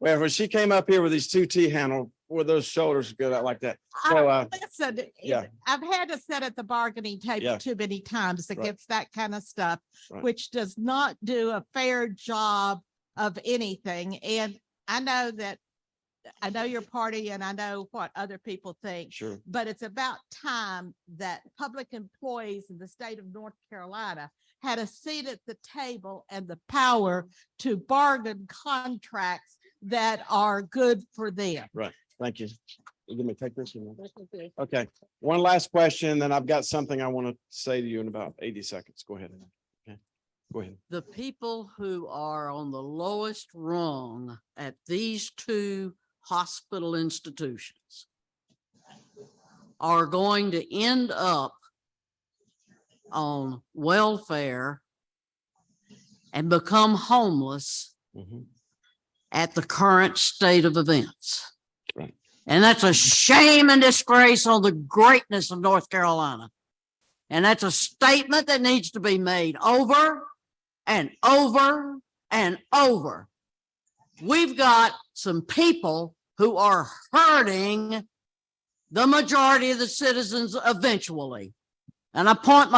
Well, when she came up here with these 2T handle, with those shoulders go out like that. So, Listen, yeah. I've had to sit at the bargaining table Yeah. too many times Right. against that kind of stuff, Right. which does not do a fair job of anything. And I know your party and I know what other people think, Sure. but it's about time that public employees in the state of North Carolina had a seat at the table and the power to bargain contracts that are good for them. Right. Thank you. Let me take this one. Okay. One last question, then I've got something I want to say to you in about 80 seconds. Go ahead. Okay. Go ahead. The people who are on the lowest rung at these two hospital institutions are going to end up on welfare and become homeless Mhm. at the current state of events. Right. And that's a shame and disgrace on the greatness of North Carolina. And that's a statement that needs to be made over and over and over. We've got some people who are hurting the majority of the citizens eventually. And I pointed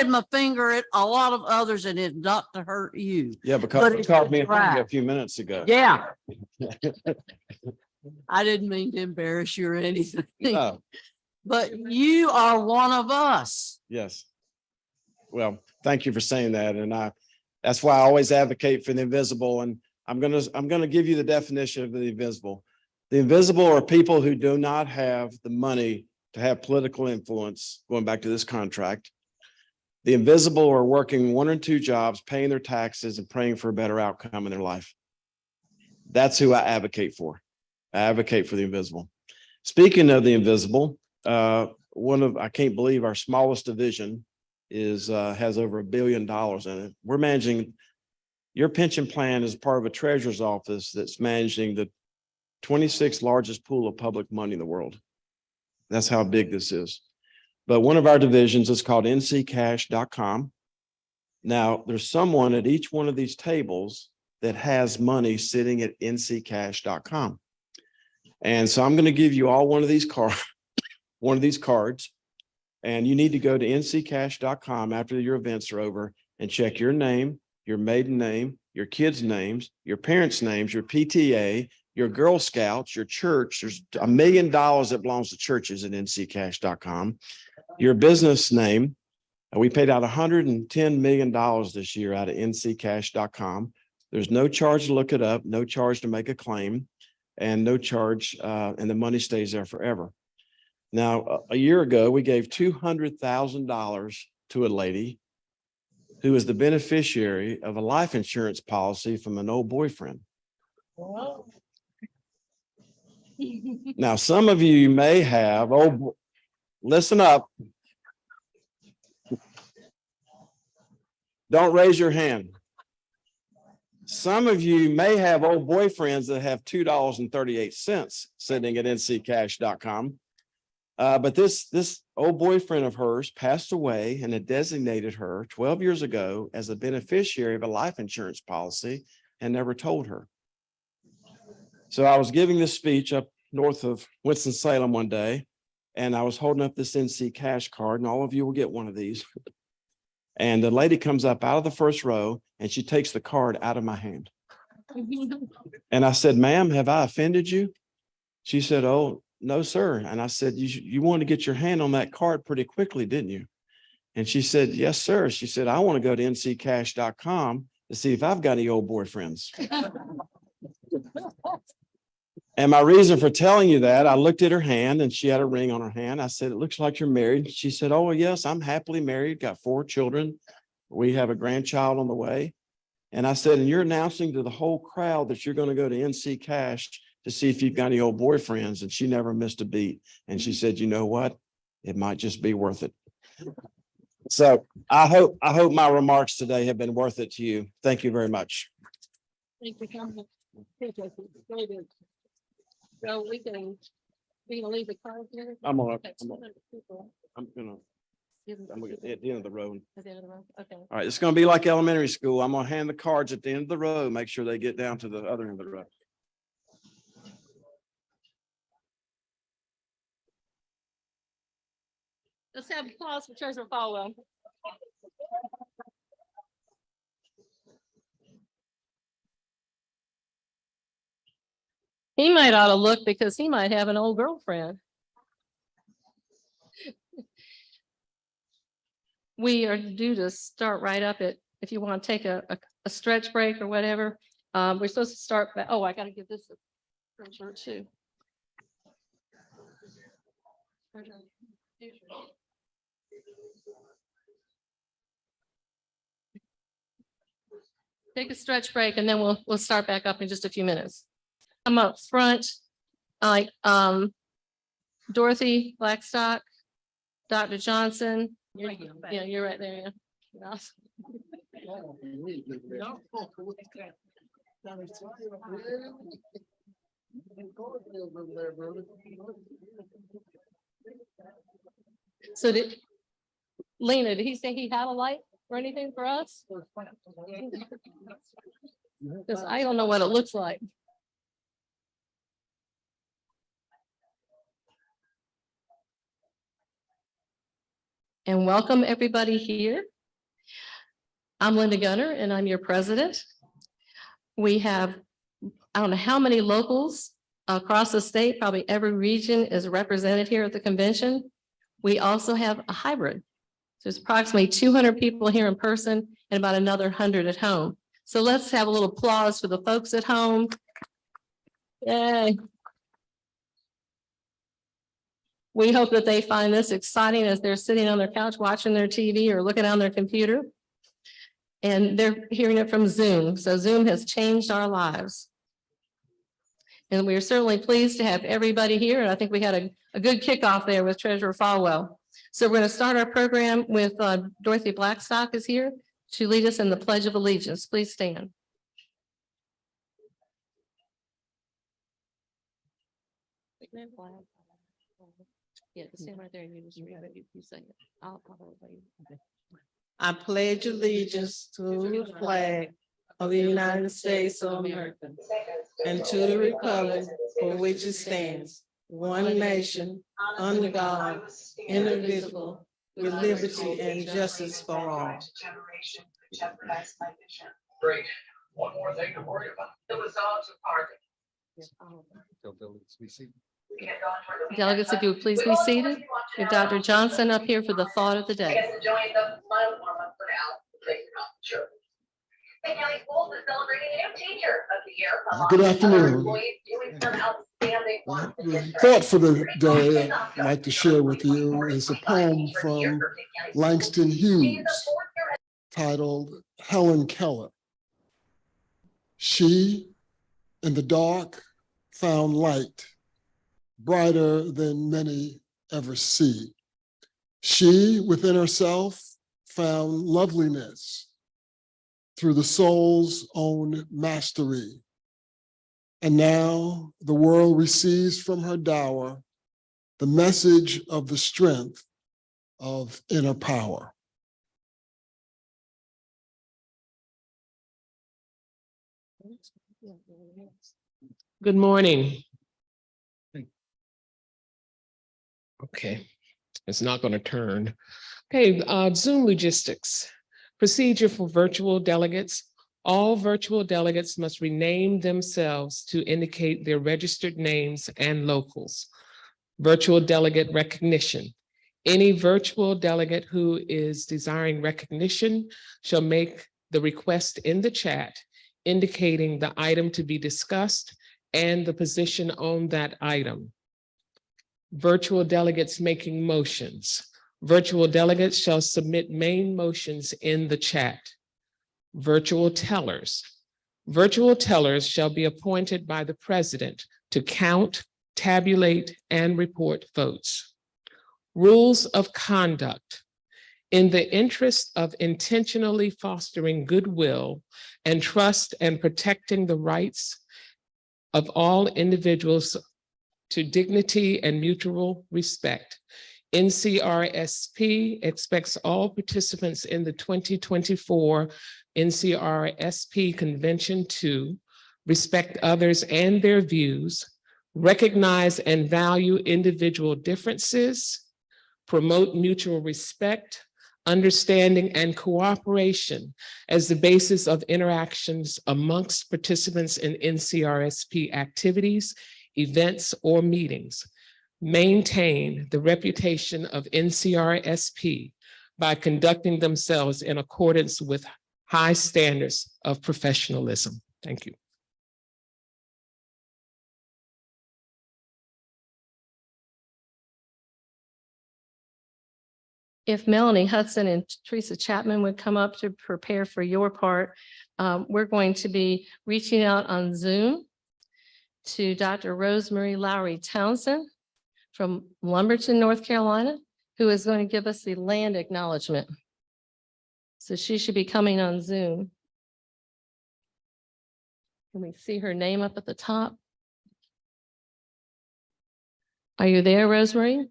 my finger at a lot of others, and it's not to hurt you. Yeah, because But you it's called me right. a few minutes ago. Yeah. I didn't mean to embarrass you or anything, No. but you are one of us. Yes. Well, thank you for saying that. And that's why I always advocate for the invisible. And I'm going to give you the definition of the invisible. The invisible are people who do not have the money to have political influence, going back to this contract. The invisible are working 1 or 2 jobs, paying their taxes and praying for a better outcome in their life. That's who I advocate for. I advocate for the invisible. Speaking of the invisible, I can't believe our smallest division has over $1 billion in it. We're managing, your pension plan is part of a treasurer's office that's managing the 26th largest pool of public money in the world. That's how big this is. But one of our divisions is called NCCash.com. Now, there's someone at each one of these tables that has money sitting at NCCash.com. And so I'm going to give you all one of these cards, and you need to go to NCCash.com after your events are over and check your name, your maiden name, your kids' names, your parents' names, your PTA, your Girl Scouts, your church. There's $1 million that belongs to churches at NCCash.com. Your business name. We paid out $110 million this year out of NCCash.com. There's no charge to look it up, no charge to make a claim, and no charge, and the money stays there forever. Now, a year ago, we gave $200,000 to a lady who is the beneficiary of a life insurance policy from an old boyfriend. Now, some of you may have, listen up. Don't raise your hand. Some of you may have old boyfriends that have $2.38 sitting at nccash.com. But this old boyfriend of hers passed away and had designated her 12 years ago as a beneficiary of a life insurance policy and never told her. So I was giving this speech up north of Winston-Salem one day, and I was holding up this NC Cash card, and all of you will get one of these. And the lady comes up out of the first row and she takes the card out of my hand. And I said, "Ma'am, have I offended you?" She said, "Oh, no, sir." And I said, you wanted to get your hand on that card pretty quickly, didn't you?" And she said, "Yes, sir." She said, "I want to go to nccash.com to see if I've got any old boyfriends." And my reason for telling you that, I looked at her hand and she had a ring on her hand. I said, "It looks like you're married." She said, "Oh, yes, I'm happily married, got 4 children. We have a grandchild on the way." And I said, "And you're announcing to the whole crowd that you're going to go to NC Cash to see if you've got any old boyfriends?" And she never missed a beat. And she said, "You know what? It might just be worth it." So I hope my remarks today have been worth it to you. Thank you very much. Thank you. So we can leave the card here. I'm gonna Okay. at the end of the road. At the end of the row? Okay. All right, it's gonna be like elementary school. I'm gonna hand the cards at the end of the row, make sure they get down to the other end of the row. Let's have applause for Treasurer Folwell. He might ought to look because he might have an old girlfriend. We are due to start right up at, if you want to take a stretch break or whatever. We're supposed to start, oh, I gotta give this a treasurer too. Take a stretch break and then we'll start back up in just a few minutes. I'm up front, like Dorothy Blackstock, Dr. Johnson. Yeah, you're right there. Yeah. So Lena, did he say he had a light or anything for us? Because I don't know what it looks like. And welcome everybody here. I'm Linda Gunner and I'm your president. We have, I don't know how many locals across the state, probably every region is represented here at the convention. We also have a hybrid. So there's approximately 200 people here in person and about another 100 at home. So let's have a little applause for the folks at home. Yay. We hope that they find this exciting as they're sitting on their couch watching their TV or looking on their computer. And they're hearing it from Zoom. So Zoom has changed our lives. And we are certainly pleased to have everybody here. And I think we had a good kickoff there with Treasurer Folwell. So we're going to start our program with Dorothy Blackstock is here to lead us in the Pledge of Allegiance. Please stand. Yeah, stand right there and you just read it. You say it. I'll okay. I pledge allegiance to the flag of the United States of America and to the republic for which it stands, one nation, under God, indivisible, with liberty and justice for all. Great. One more thing to worry about. It was dogs and parking. Delegates, if you would please be seated. We have Dr. Johnson up here for the thought of the day. Enjoying the mild warm up for now. Sure. St. County Schools is celebrating a new teacher of the year. Good afternoon. Employees doing some outstanding The thought for the day I'd like to share with you is a poem from Langston Hughes titled Helen Keller. She, in the dark, found light, brighter than many ever see. She, within herself, found loveliness through the soul's own mastery. And now the world receives from her dower the message of the strength of inner power. Good morning. Okay, it's not going to turn. Okay, Zoom logistics. Procedure for virtual delegates. All virtual delegates must rename themselves to indicate their registered names and locals. Virtual delegate recognition. Any virtual delegate who is desiring recognition shall make the request in the chat, indicating the item to be discussed and the position on that item. Virtual delegates making motions. Virtual delegates shall submit main motions in the chat. Virtual tellers. Virtual tellers shall be appointed by the president to count, tabulate, and report votes. Rules of conduct. In the interest of intentionally fostering goodwill and trust and protecting the rights of all individuals to dignity and mutual respect, NCRSP expects all participants in the 2024 NCRSP Convention to respect others and their views, recognize and value individual differences, promote mutual respect, understanding, and cooperation as the basis of interactions amongst participants in NCRSP activities, events, or meetings. Maintain the reputation of NCRSP by conducting themselves in accordance with high standards of professionalism. Thank you. If Melanie Hudson and Teresa Chapman would come up to prepare for your part, we're going to be reaching out on Zoom to Dr. Rosemary Lowry Townsend from Lumberton, North Carolina, who is going to give us the land acknowledgement. So she should be coming on Zoom. Can we see her name up at the top? Are you there, Rosemary?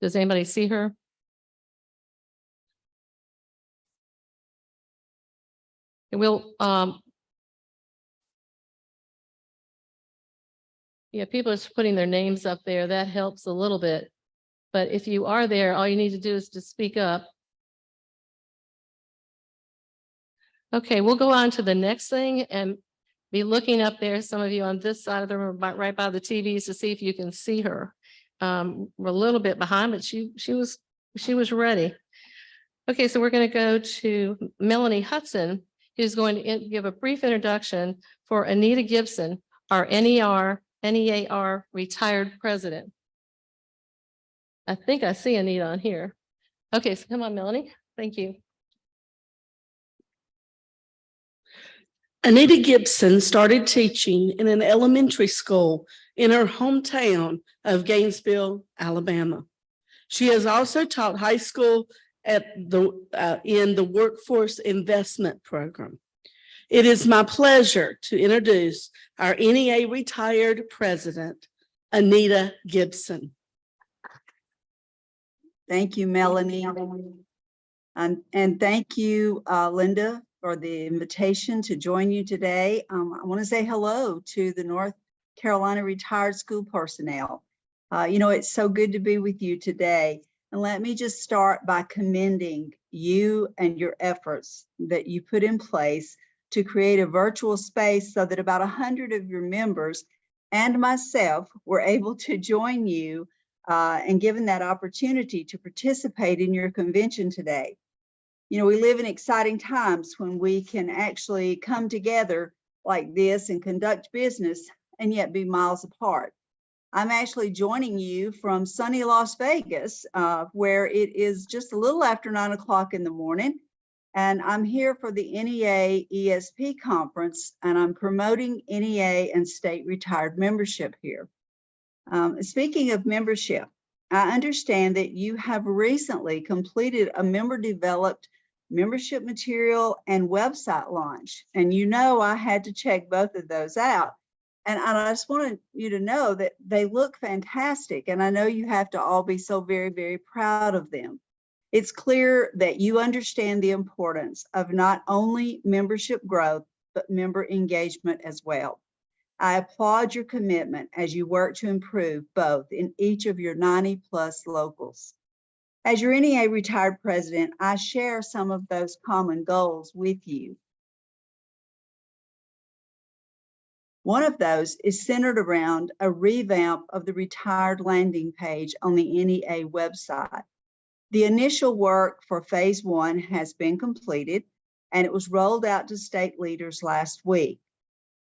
Does anybody see her? And we'll, yeah, people are putting their names up there. That helps a little bit. But if you are there, all you need to do is to speak up. Okay, we'll go on to the next thing and be looking up there. Some of you on this side of the room, right by the TVs, to see if you can see her. We're a little bit behind, but she was ready. Okay, so we're going to go to Melanie Hudson, who's going to give a brief introduction for Anita Gibson, our NEAR retired president. I think I see Anita on here. Okay, so come on, Melanie. Thank you. Anita Gibson started teaching in an elementary school in her hometown of Gainesville, Alabama. She has also taught high school at in the Workforce Investment Program. It is my pleasure to introduce our NEA retired president, Anita Gibson. Thank you, Melanie. And thank you, Linda, for the invitation to join you today. I want to say hello to the North Carolina retired school personnel. It's so good to be with you today. And let me just start by commending you and your efforts that you put in place to create a virtual space so that about 100 of your members and myself were able to join you and given that opportunity to participate in your convention today. You know, we live in exciting times when we can actually come together like this and conduct business and yet be miles apart. I'm actually joining you from sunny Las Vegas, where it is just a little after 9 o'clock in the morning. And I'm here for the NEA ESP conference, and I'm promoting NEA and state retired membership here. Speaking of membership, I understand that you have recently completed a member-developed membership material and website launch. And you know I had to check both of those out. And I just wanted you to know that they look fantastic. And I know you have to all be so very, very proud of them. It's clear that you understand the importance of not only membership growth, but member engagement as well. I applaud your commitment as you work to improve both in each of your 90+ locals. As your NEA retired president, I share some of those common goals with you. One of those is centered around a revamp of the retired landing page on the NEA website. The initial work for phase 1 has been completed, and it was rolled out to state leaders last week.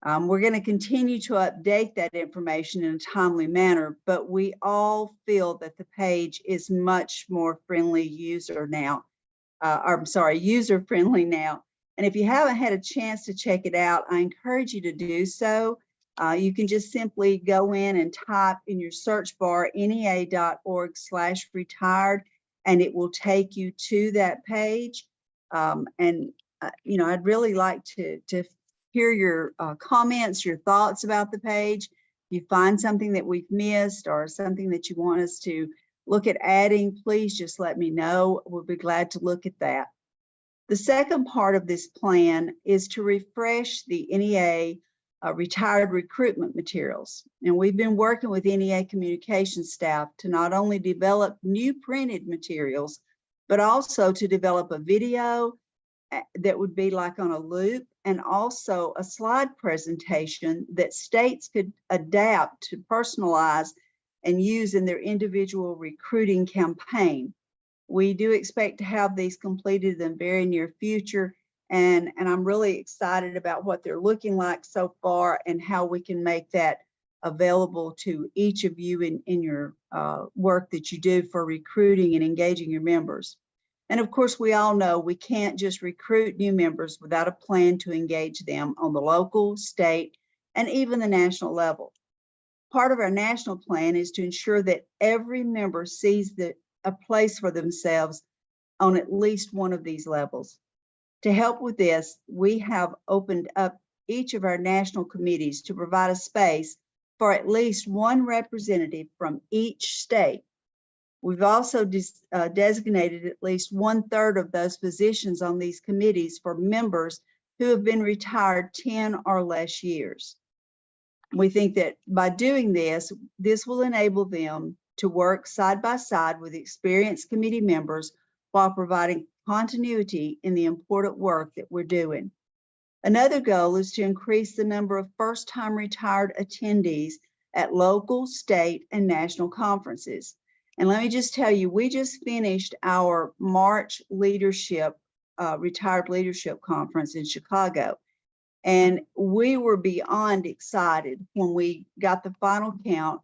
We're going to continue to update that information in a timely manner, but we all feel that the page is much more user-friendly now. And if you haven't had a chance to check it out, I encourage you to do so. You can just simply go in and type in your search bar nea.org/retired, and it will take you to that page. You know, I'd really like to hear your comments, your thoughts about the page. If you find something that we've missed or something that you want us to look at adding, please just let me know. We'll be glad to look at that. The second part of this plan is to refresh the NEA retired recruitment materials. And we've been working with NEA communications staff to not only develop new printed materials, but also to develop a video that would be like on a loop, and also a slide presentation that states could adapt to personalize and use in their individual recruiting campaign. We do expect to have these completed in the very near future, and I'm really excited about what they're looking like so far and how we can make that available to each of you in your work that you do for recruiting and engaging your members. And of course, we all know we can't just recruit new members without a plan to engage them on the local, state, and even the national level. Part of our national plan is to ensure that every member sees a place for themselves on at least one of these levels. To help with this, we have opened up each of our national committees to provide a space for at least one representative from each state. We've also designated at least 1/3 of those positions on these committees for members who have been retired 10 or less years. We think that by doing this, this will enable them to work side by side with experienced committee members while providing continuity in the important work that we're doing. Another goal is to increase the number of first-time retired attendees at local, state, and national conferences. And let me just tell you, we just finished our March leadership, retired leadership conference in Chicago. And we were beyond excited when we got the final count,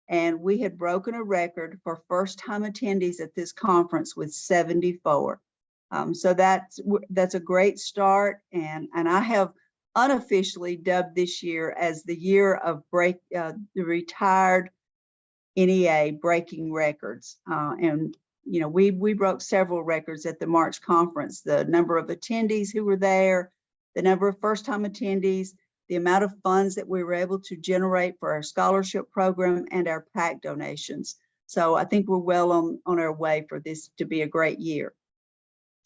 and we had broken a record for first-time attendees at this conference with 74. So that's a great start. And I have unofficially dubbed this year as the year of the retired NEA breaking records. And you know, we broke several records at the March conference, the number of attendees who were there, the number of first-time attendees, the amount of funds that we were able to generate for our scholarship program and our PAC donations. So I think we're well on our way for this to be a great year.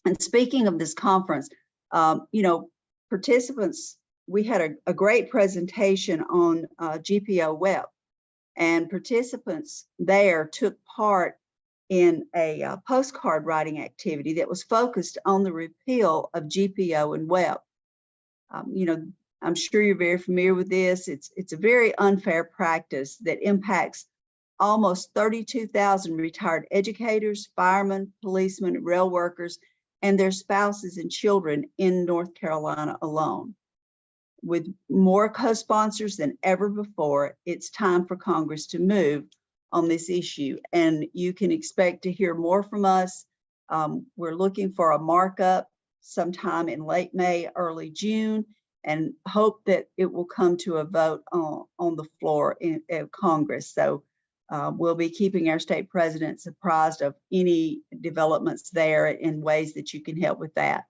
And speaking of this conference, you know, participants, we had a great presentation on GPO Web, and participants there took part in a postcard writing activity that was focused on the repeal of GPO and Web. I'm sure you're very familiar with this. It's a very unfair practice that impacts almost 32,000 retired educators, firemen, policemen, rail workers, and their spouses and children in North Carolina alone. With more co-sponsors than ever before, it's time for Congress to move on this issue, and you can expect to hear more from us. We're looking for a markup sometime in late May, early June, and hope that it will come to a vote on the floor in Congress. So we'll be keeping our state president apprised of any developments there in ways that you can help with that.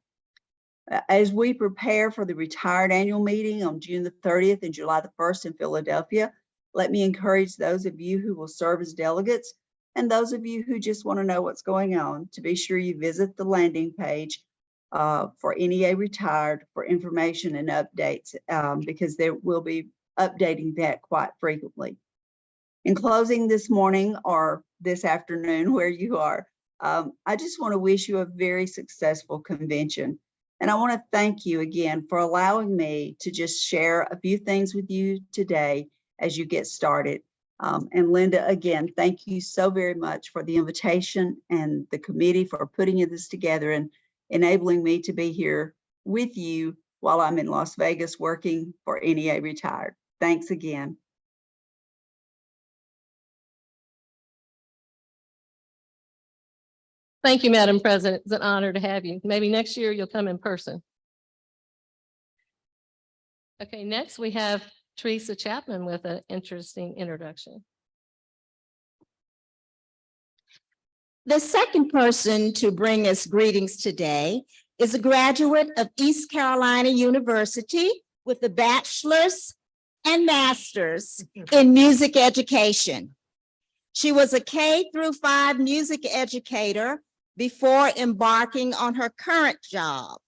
As we prepare for the retired annual meeting on June the 30th and July the 1st in Philadelphia, let me encourage those of you who will serve as delegates and those of you who just want to know what's going on to be sure you visit the landing page for NEA Retired for information and updates, because they will be updating that quite frequently. In closing this morning or this afternoon, where you are, I just want to wish you a very successful convention. And I want to thank you again for allowing me to just share a few things with you today as you get started. And Linda, again, thank you so very much for the invitation and the committee for putting this together and enabling me to be here with you while I'm in Las Vegas working for NEA Retired. Thanks again. Thank you, Madam President. It's an honor to have you. Maybe next year you'll come in person. Okay, next we have Teresa Chapman with an interesting introduction. The second person to bring us greetings today is a graduate of East Carolina University with a bachelor's and master's in music education. She was a K-5 music educator before embarking on her current job.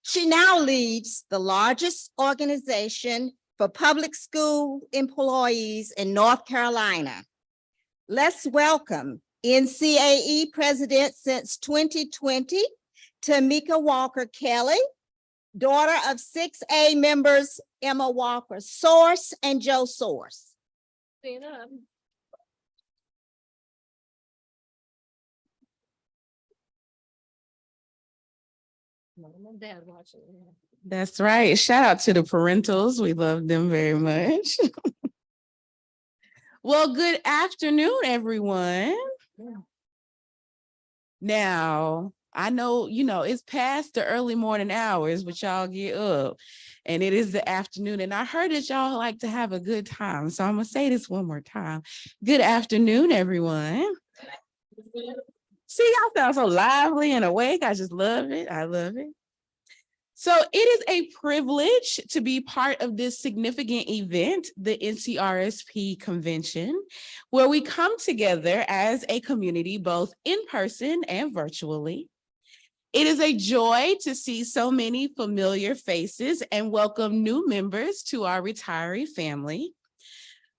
She now leads the largest organization for public school employees in North Carolina. Let's welcome NCAE president since 2020, Tamika Walker Kelly, daughter of 6A members Emma Walker Source and Joe Source. Stand up. Mom and Dad watching. That's right. Shout out to the parentals. We love them very much. Well, good afternoon, everyone. Now, I know, it's past the early morning hours, but y'all get up and it is the afternoon. And I heard that y'all like to have a good time. So I'm going to say this one more time. Good afternoon, everyone. See, y'all sound so lively and awake. I just love it. I love it. So it is a privilege to be part of this significant event, the NCRSP convention, where we come together as a community, both in person and virtually. It is a joy to see so many familiar faces and welcome new members to our retiree family.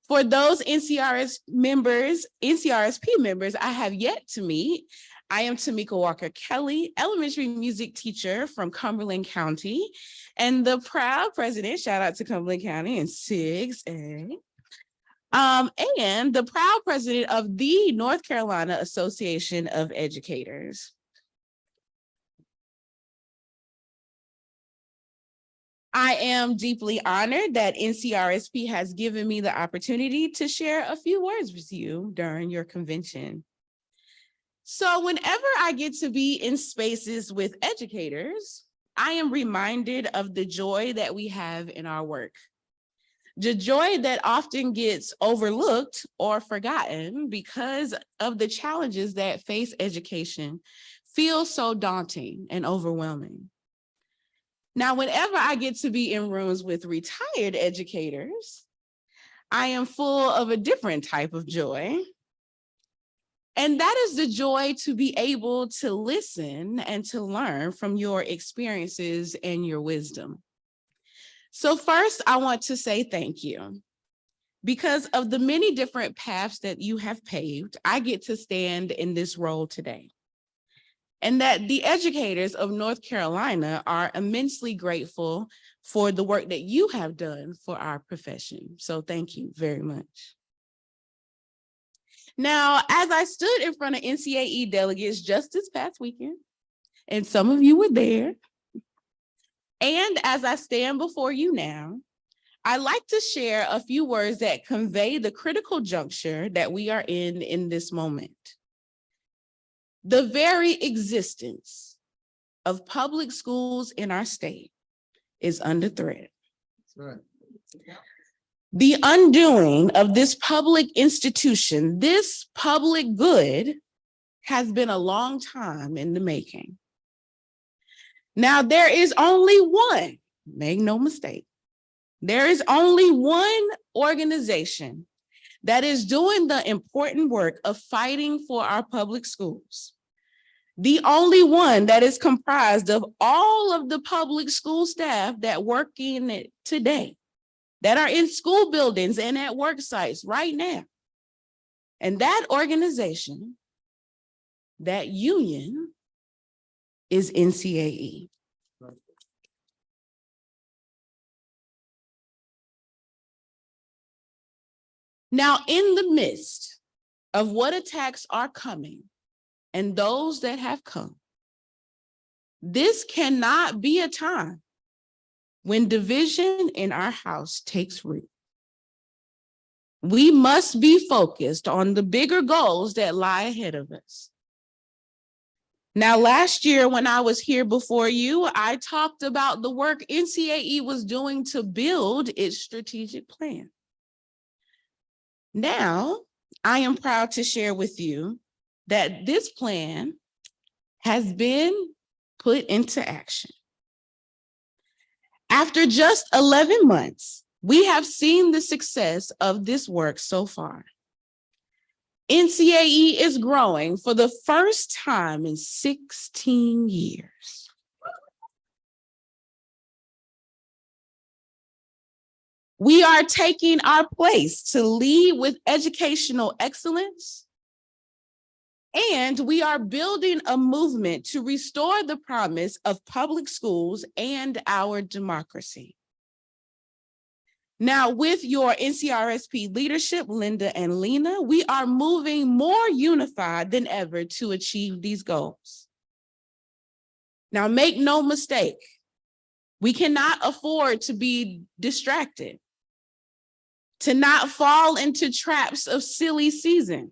For those NCRSP members I have yet to meet, I am Tamika Walker Kelly, elementary music teacher from Cumberland County, and the proud president, shout out to Cumberland County and 6A, and the proud president of the North Carolina Association of Educators. I am deeply honored that NCRSP has given me the opportunity to share a few words with you during your convention. So whenever I get to be in spaces with educators, I am reminded of the joy that we have in our work. The joy that often gets overlooked or forgotten because of the challenges that face education feels so daunting and overwhelming. Now, whenever I get to be in rooms with retired educators, I am full of a different type of joy. And that is the joy to be able to listen and to learn from your experiences and your wisdom. So first, I want to say thank you. Because of the many different paths that you have paved, I get to stand in this role today. and that the educators of North Carolina are immensely grateful for the work that you have done for our profession. So thank you very much. Now, as I stood in front of NCAE delegates just this past weekend, and some of you were there, and as I stand before you now, I'd like to share a few words that convey the critical juncture that we are in this moment. The very existence of public schools in our state is under threat. That's right. The undoing of this public institution, this public good, has been a long time in the making. Now, there is only one, make no mistake, there is only one organization that is doing the important work of fighting for our public schools. The only one that is comprised of all of the public school staff that work in it today, that are in school buildings and at work sites right now. And that organization, that union, is NCAE. Now, in the midst of what attacks are coming and those that have come, this cannot be a time when division in our house takes root. We must be focused on the bigger goals that lie ahead of us. Now, last year when I was here before you, I talked about the work NCAE was doing to build its strategic plan. Now, I am proud to share with you that this plan has been put into action. After just 11 months, we have seen the success of this work so far. NCAE is growing for the first time in 16 years. We are taking our place to lead with educational excellence, and we are building a movement to restore the promise of public schools and our democracy. Now, with your NCRSP leadership, Linda and Lena, we are moving more unified than ever to achieve these goals. Now, make no mistake, we cannot afford to be distracted, to not fall into traps of silly season,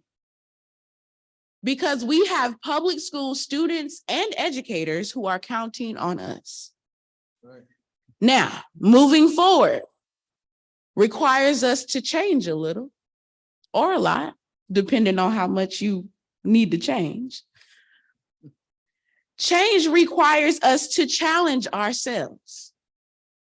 because we have public school students and educators who are counting on us. Right. Now, moving forward requires us to change a little or a lot, depending on how much you need to change. Change requires us to challenge ourselves,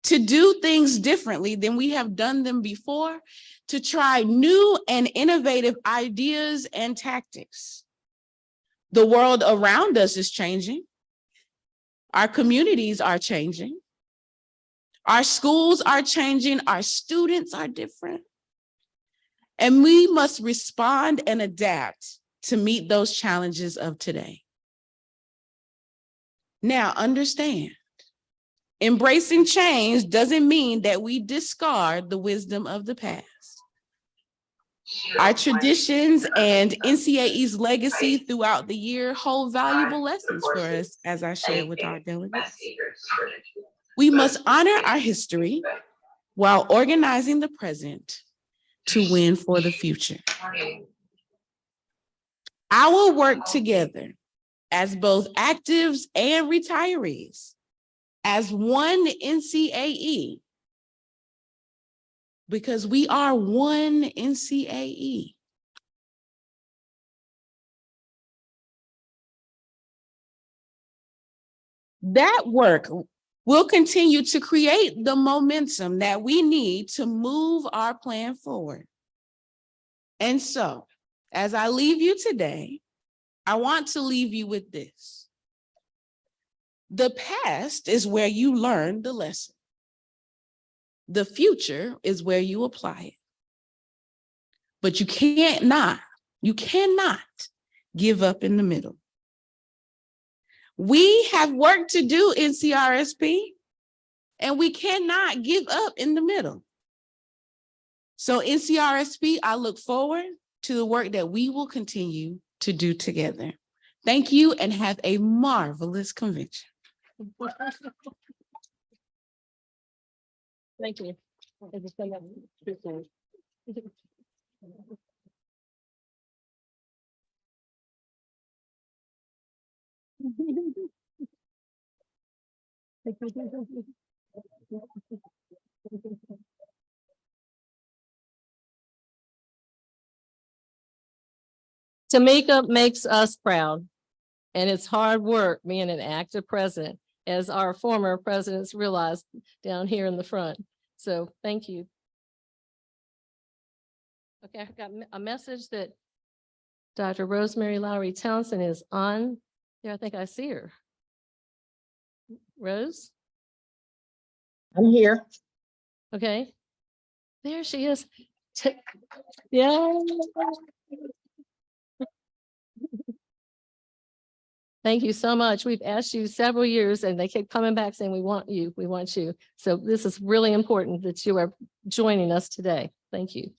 to do things differently than we have done them before, to try new and innovative ideas and tactics. The world around us is changing. Our communities are changing. Our schools are changing. Our students are different. And we must respond and adapt to meet those challenges of today. Now, understand, embracing change doesn't mean that we discard the wisdom of the past. Our traditions and NCAE's legacy throughout the year hold valuable lessons for us, as I shared with our delegates. We must honor our history while organizing the present to win for the future. Our work together as both actives and retirees, as one NCAE, because we are one NCAE. That work will continue to create the momentum that we need to move our plan forward. And so, as I leave you today, I want to leave you with this. The past is where you learn the lesson. The future is where you apply it. But you cannot give up in the middle. We have work to do, NCRSP, and we cannot give up in the middle. So NCRSP, I look forward to the work that we will continue to do together. Thank you and have a marvelous convention. Thank you. Tamika makes us proud, and it's hard work being an active president, as our former presidents realized down here in the front. So thank you. Okay, I got a message that Dr. Rosemary Lowry Townsend is on there. I think I see her. Rose? I'm here. Okay. There she is. Yeah. Thank you so much. We've asked you several years and they keep coming back saying, we want you, we want you. So this is really important that you are joining us today. Thank you.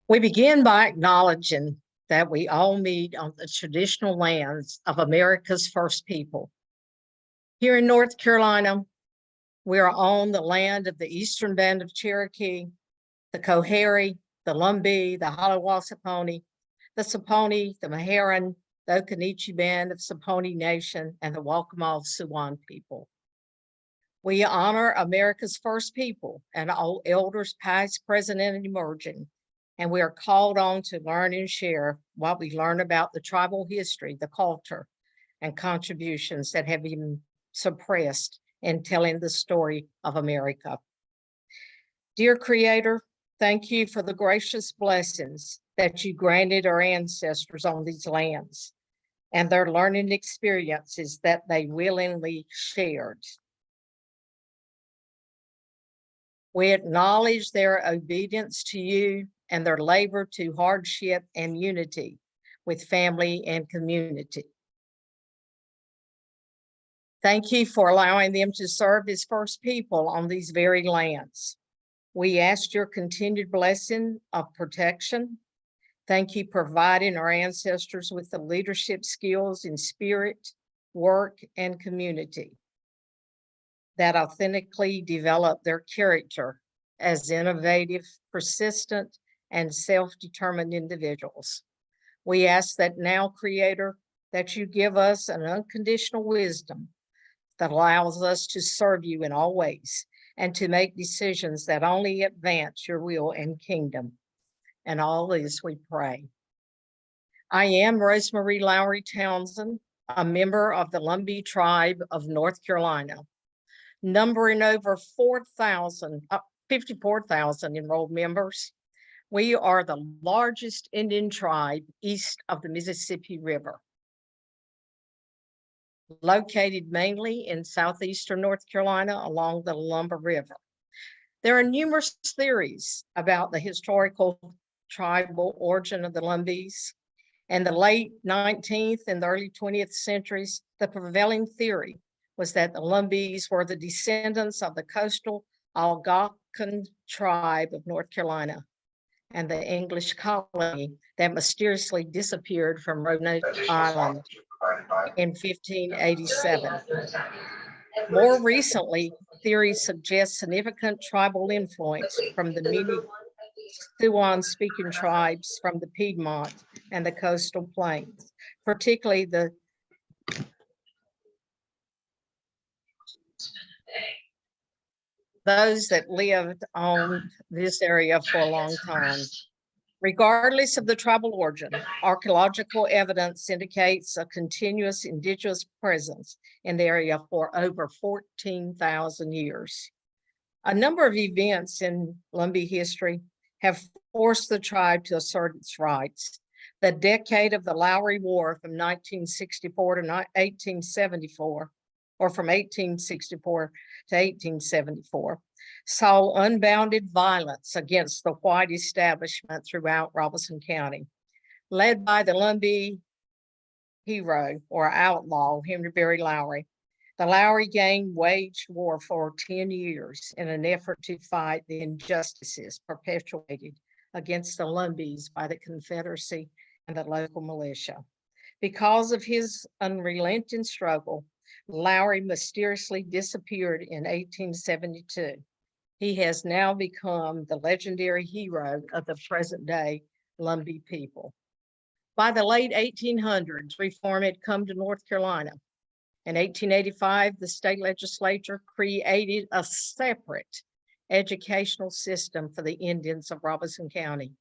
We begin by acknowledging that we all meet on the traditional lands of America's first people. Here in North Carolina, we are on the land of the Eastern Band of Cherokee, the Cary, the Lumbee, the Hollowassaponi, the Saponi, the Meherrin, the Occaneechi Band of Saponi Nation, and the Waccamaw Siouan people. We honor America's first people and all elders past, present, and emerging, and we are called on to learn and share what we learn about the tribal history, the culture, and contributions that have been suppressed in telling the story of America. Dear Creator, thank you for the gracious blessings that you granted our ancestors on these lands and their learning experiences that they willingly shared. We acknowledge their obedience to you and their labor to hardship and unity with family and community. Thank you for allowing them to serve as first people on these very lands. We ask your continued blessing of protection. Thank you for providing our ancestors with the leadership skills in spirit, work, and community that authentically develop their character as innovative, persistent, and self-determined individuals. We ask that now, Creator, that you give us an unconditional wisdom that allows us to serve you in all ways and to make decisions that only advance your will and kingdom. And all this we pray. I am Rosemary Lowry Townsend, a member of the Lumbee tribe of North Carolina, numbering over 54,000 enrolled members. We are the largest Indian tribe east of the Mississippi River, located mainly in southeastern North Carolina along the Lumber River. There are numerous theories about the historical tribal origin of the Lumbees. In the late 19th and the early 20th centuries, the prevailing theory was that the Lumbees were the descendants of the coastal Algonquin tribe of North Carolina and the English colony that mysteriously disappeared from Roanoke Island in 1587. More recently, theories suggest significant tribal influence from the many Siouan-speaking tribes from the Piedmont and the coastal plains, particularly those that lived on this area for a long time. Regardless of the tribal origin, archaeological evidence indicates a continuous indigenous presence in the area for over 14,000 years. A number of events in Lumbee history have forced the tribe to assert its rights. The decade of the Lowry War from 1964 to 1874, or from 1864 to 1874, saw unbounded violence against the white establishment throughout Robeson County. Led by the Lumbee hero or outlaw, Henry Berry Lowry. The Lowry gang waged war for 10 years in an effort to fight the injustices perpetuated against the Lumbees by the Confederacy and the local militia. Because of his unrelenting struggle, Lowry mysteriously disappeared in 1872. He has now become the legendary hero of the present day Lumbee people. By the late 1800s, reform had come to North Carolina. In 1885, the state legislature created a separate educational system for the Indians of Robeson County.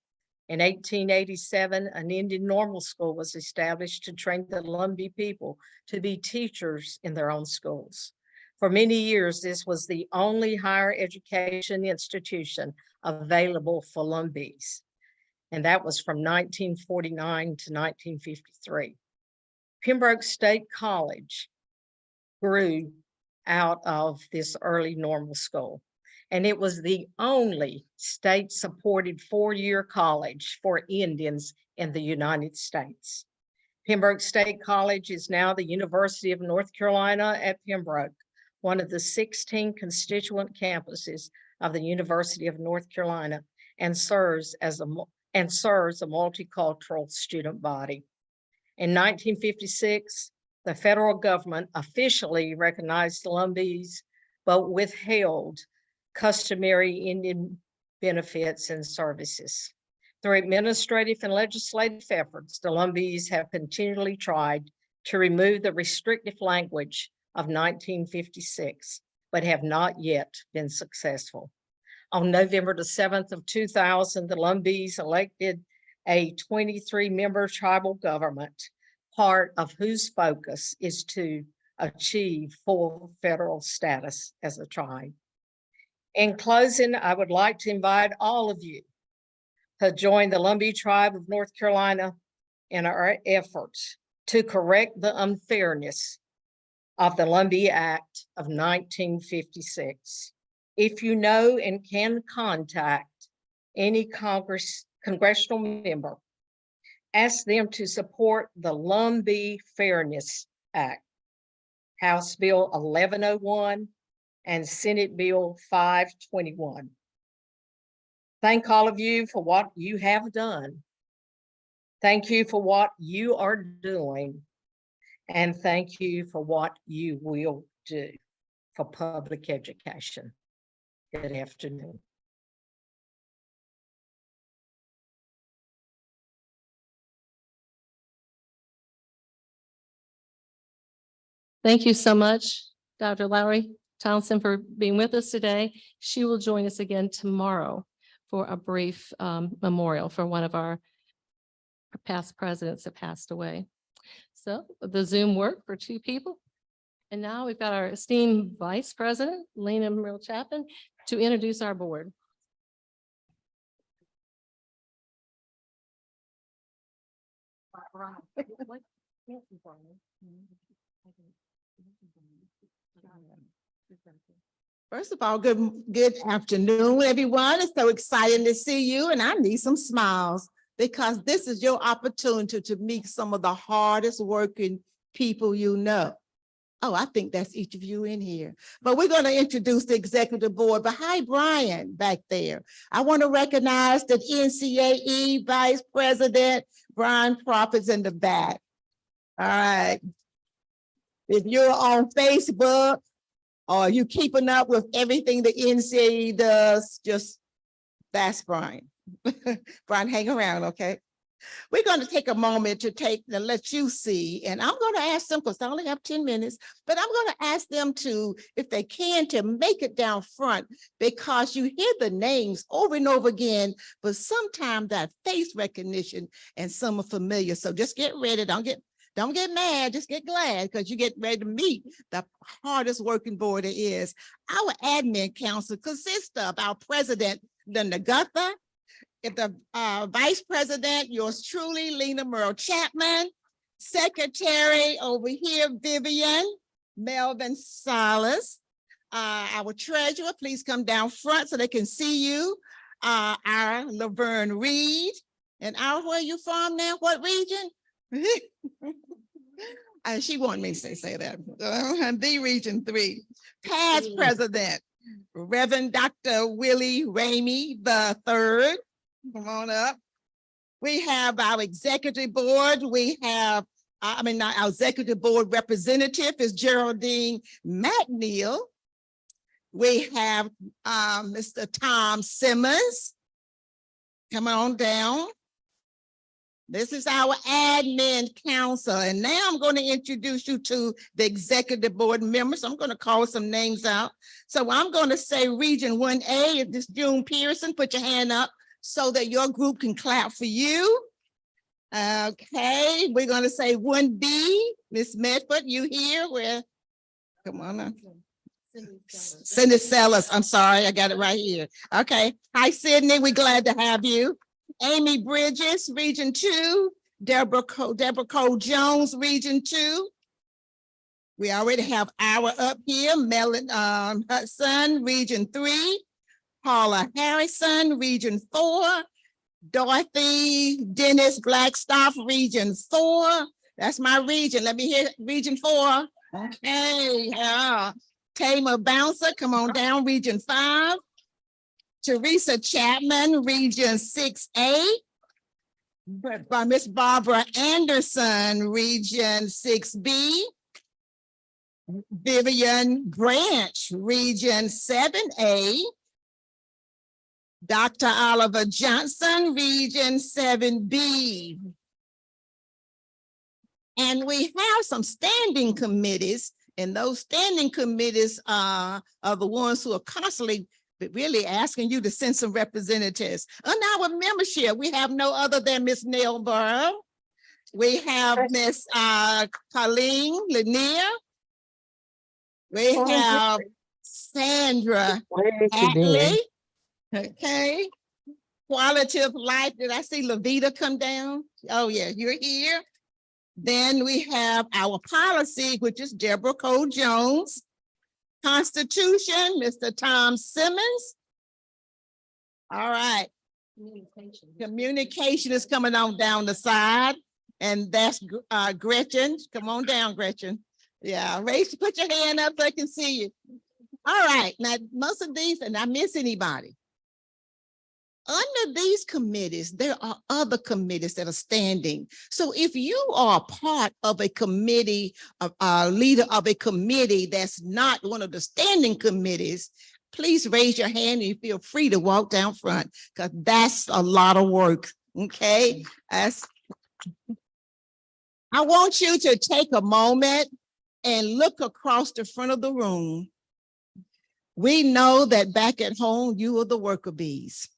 In 1887, an Indian normal school was established to train the Lumbee people to be teachers in their own schools. For many years, this was the only higher education institution available for Lumbees, and that was from 1949 to 1953. Pembroke State College grew out of this early normal school, and it was the only state-supported four-year college for Indians in the United States. Pembroke State College is now the University of North Carolina at Pembroke, one of the 16 constituent campuses of the University of North Carolina, and serves a multicultural student body. In 1956, the federal government officially recognized the Lumbees, but withheld customary Indian benefits and services. Through administrative and legislative efforts, the Lumbees have continually tried to remove the restrictive language of 1956, but have not yet been successful. On November the 7th of 2000, the Lumbees elected a 23-member tribal government, part of whose focus is to achieve full federal status as a tribe. In closing, I would like to invite all of you to join the Lumbee tribe of North Carolina in our efforts to correct the unfairness of the Lumbee Act of 1956. If you know and can contact any congressional member, ask them to support the Lumbee Fairness Act, House Bill 1101 and Senate Bill 521. Thank all of you for what you have done. Thank you for what you are doing. And thank you for what you will do for public education. Good afternoon. Thank you so much, Dr. Lowry Townsend, for being with us today. She will join us again tomorrow for a brief memorial for one of our past presidents that passed away. So the Zoom worked for two people. And now we've got our esteemed Vice President, Lena Merrill Chapman, to introduce our board. First of all, good afternoon, everyone. It's so exciting to see you, and I need some smiles because this is your opportunity to meet some of the hardest working people you know. Oh, I think that's each of you in here. But we're going to introduce the executive board. But hi, Brian, back there. I want to recognize the NCAE Vice President, Brian Prophet's in the back. All right. If you're on Facebook or you keeping up with everything the NCAE does, that's Brian. Brian, hang around, okay? We're going to take a moment to let you see, and I'm going to ask them, because I only have 10 minutes, but I'm going to ask them to, if they can, to make it down front, because you hear the names over and over again, but sometimes that face recognition and some are familiar. So just get ready. Don't get mad, just get glad, because you get ready to meet the hardest working board there is. Our admin council consists of our president, Linda Gutha, the vice president, yours truly, Lena Merle Chapman, secretary over here, Vivian Melvin Salas, our treasurer, please come down front so they can see you, our Laverne Reed, and where are you from now? What region? And she wanted me to say that. The Region 3, past president, Reverend Dr. Willie Ramey the third. Come on up. We have our executive board. We have, our executive board representative is Geraldine McNeil. We have Mr. Tom Simmons. Come on down. This is our admin council. And now I'm going to introduce you to the executive board members. I'm going to call some names out. So I'm going to say Region 1A, this June Pearson, put your hand up so that your group can clap for you. Okay, we're going to say 1B, Miss Medford, you here? Where? Come on now. Cindy Sellers, I'm sorry, I got it right here. Okay, hi Sydney, we're glad to have you. Amy Bridges, Region 2, Deborah Cole Jones, Region 2. We already have our up here, Melon Hudson, Region 3, Paula Harrison, Region 4, Dorothy Dennis Blackstoff, Region 4. That's my region. Let me hear Region 4. Okay, yeah. Tamer Bouncer, come on down, Region 5. Teresa Chapman, Region 6A. By Miss Barbara Anderson, Region 6B. Vivian Branch, Region 7A. Dr. Oliver Johnson, Region 7B. And we have some standing committees, and those standing committees are the ones who are constantly really asking you to send some representatives. On our membership, we have no other than Miss Nell Burrow. We have Miss Colleen Lanier. We have Sandra Ackley. Okay. Quality of life. Did I see Levita come down? Oh yeah, you're here. Then we have our policy, which is Deborah Cole Jones. Constitution, Mr. Tom Simmons. All right. Communication is coming on down the side. And that's Gretchen. Come on down, Gretchen. Yeah, raise, put your hand up so I can see you. All right. Now, most of these, and I miss anybody. Under these committees, there are other committees that are standing. So if you are part of a committee, a leader of a committee that's not one of the standing committees, please raise your hand and you feel free to walk down front because that's a lot of work. Okay. I want you to take a moment and look across the front of the room. We know that back at home, you are the worker bees.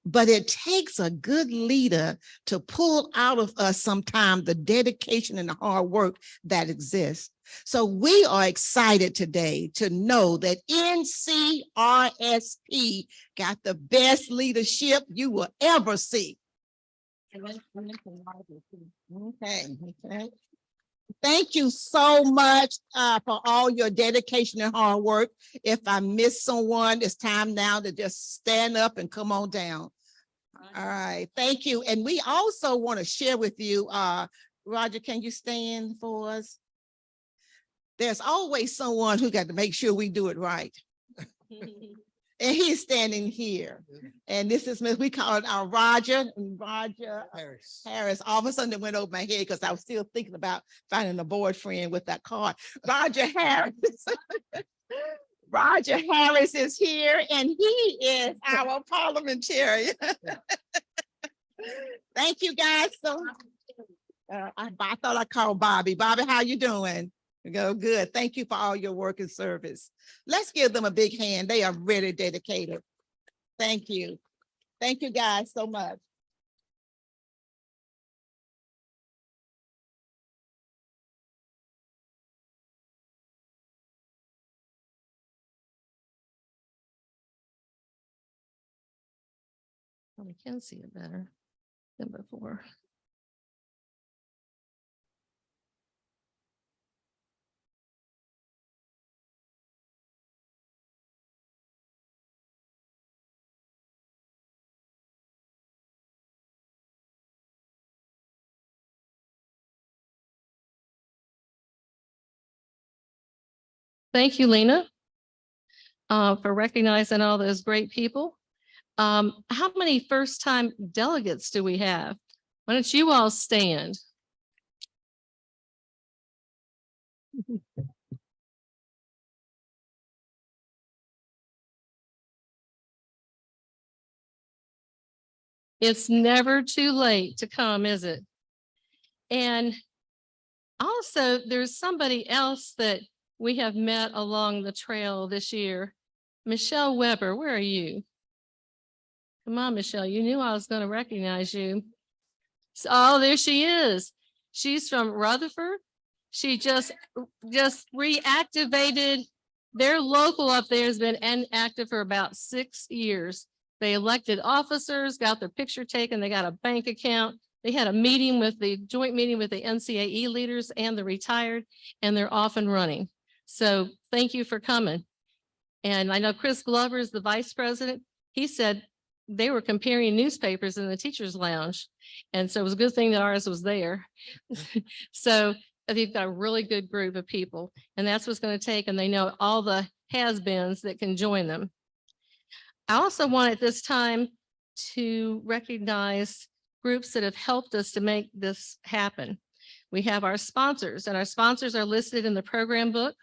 But it takes a good leader to pull out of us sometimes the dedication and the hard work that exists. So we are excited today to know that NCRSP got the best leadership you will ever see. Okay. Thank you so much for all your dedication and hard work. If I miss someone, it's time now to just stand up and come on down. All right, thank you. And we also want to share with you, Roger, can you stand for us? There's always someone who got to make sure we do it right. And he's standing here. And this is, we call it our Roger Harris. All of a sudden it went over my head because I was still thinking about finding a boyfriend with that card. Roger Harris. Roger Harris is here and he is our parliamentarian. Thank you guys so much. I thought I called Bobby. Bobby, how you doing? Go good. Thank you for all your work and service. Let's give them a big hand. They are really dedicated. Thank you. Thank you guys so much. I can see it better than before. Thank you, Lena, for recognizing all those great people. How many first-time delegates do we have? Why don't you all stand? It's never too late to come, is it? And also, there's somebody else that we have met along the trail this year. Michelle Weber, where are you? Come on, Michelle, you knew I was going to recognize you. Oh, there she is. She's from Rutherford. She just reactivated. Their local up there has been inactive for about 6 years. They elected officers, got their picture taken. They got a bank account. They had a meeting with the joint meeting with the NCAE leaders and the retired, and they're off and running. So thank you for coming. And I know Chris Glover is the vice president. He said they were comparing newspapers in the teacher's lounge. And so it was a good thing that ours was there. So I think got a really good group of people, and that's what's going to take. And they know all the has-beens that can join them. I also want at this time to recognize groups that have helped us to make this happen. We have our sponsors, and our sponsors are listed in the program book.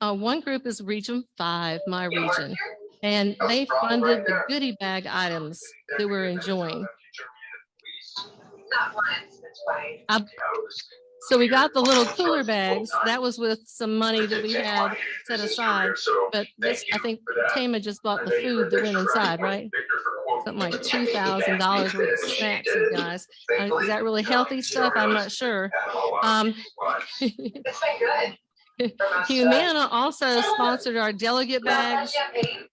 One group is Region 5, my region, and they funded the goodie bag items that we're enjoying. So we got the little cooler bags. That was with some money that we had set aside. But this, I think Tama just bought the food that went inside, right? Something like $2,000 worth of snacks, you guys. Is that really healthy stuff? I'm not sure. Humana also sponsored our delegate bags.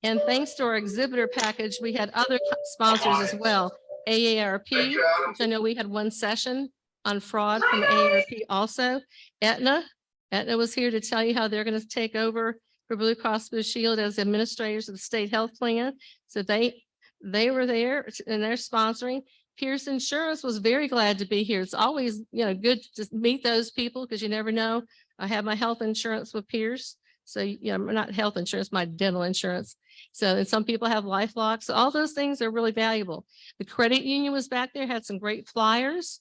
And thanks to our exhibitor package, we had other sponsors as well. AARP, which I know we had one session on fraud from AARP also. Aetna was here to tell you how they're going to take over for Blue Cross Blue Shield as administrators of the state health plan. So they were there and they're sponsoring. Pierce Insurance was very glad to be here. It's always, good to meet those people because you never know. I have my health insurance with Pierce. So, not health insurance, my dental insurance. So, and some people have LifeLock. So all those things are really valuable. The credit union was back there, had some great flyers.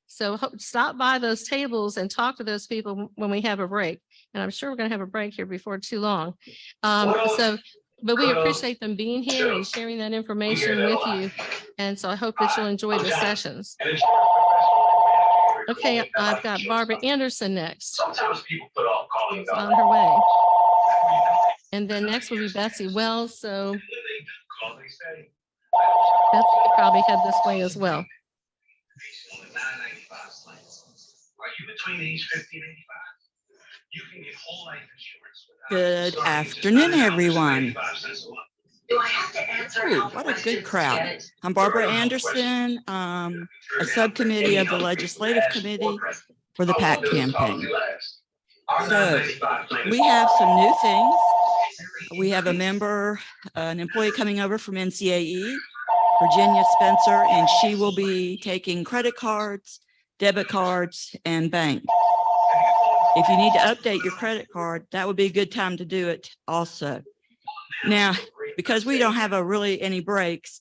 So stop by those tables and talk to those people when we have a break. And I'm sure we're going to have a break here before too long. But we appreciate them being here and sharing that information with you. And so I hope that you'll enjoy the sessions. Okay, I've got Barbara Anderson next. She's on her way. And then next will be Betsy Wells. So Betsy could probably head this way as well. Good afternoon, everyone. Ooh, what a good crowd. I'm Barbara Anderson, a subcommittee of the Legislative Committee for the PAC campaign. So we have some new things. We have a member, an employee coming over from NCAE, Virginia Spencer, and she will be taking credit cards, debit cards, and bank. If you need to update your credit card, that would be a good time to do it also. Now, because we don't have really any breaks,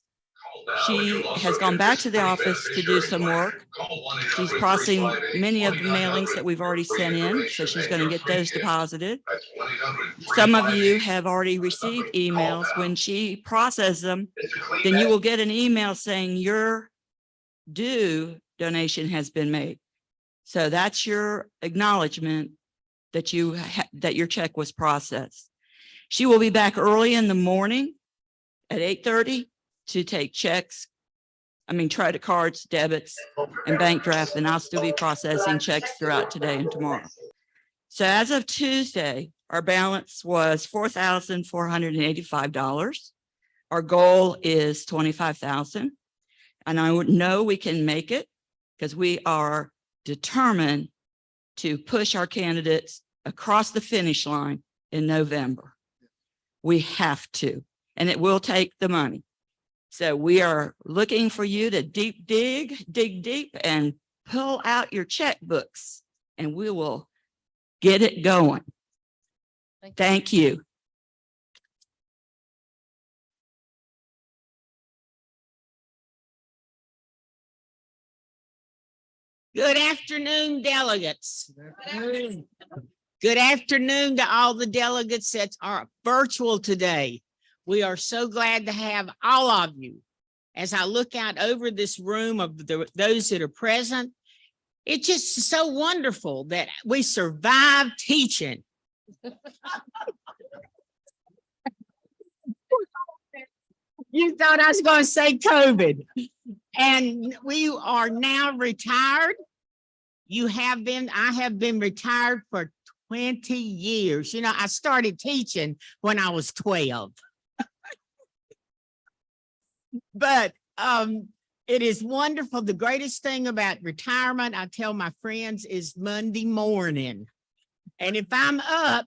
she has gone back to the office to do some work. She's processing many of the mailings that we've already sent in, so she's going to get those deposited. Some of you have already received emails. When she processes them, then you will get an email saying your due donation has been made. So that's your acknowledgement that that your check was processed. She will be back early in the morning at 8:30 to take checks, credit cards, debits, and bank drafts, and I'll still be processing checks throughout today and tomorrow. So as of Tuesday, our balance was $4,485. Our goal is $25,000, and I would know we can make it because we are determined to push our candidates across the finish line in November. We have to, and it will take the money. So we are looking for you to dig deep and pull out your checkbooks, and we will get it going. Thank you. Good afternoon, delegates. Good afternoon to all the delegates that are virtual today. We are so glad to have all of you. As I look out over this room of those that are present, it's just so wonderful that we survived teaching. You thought I was going to say COVID. And we are now retired. I have been retired for 20 years. You know, I started teaching when I was 12. But it is wonderful. The greatest thing about retirement, I tell my friends, is Monday morning. And if I'm up,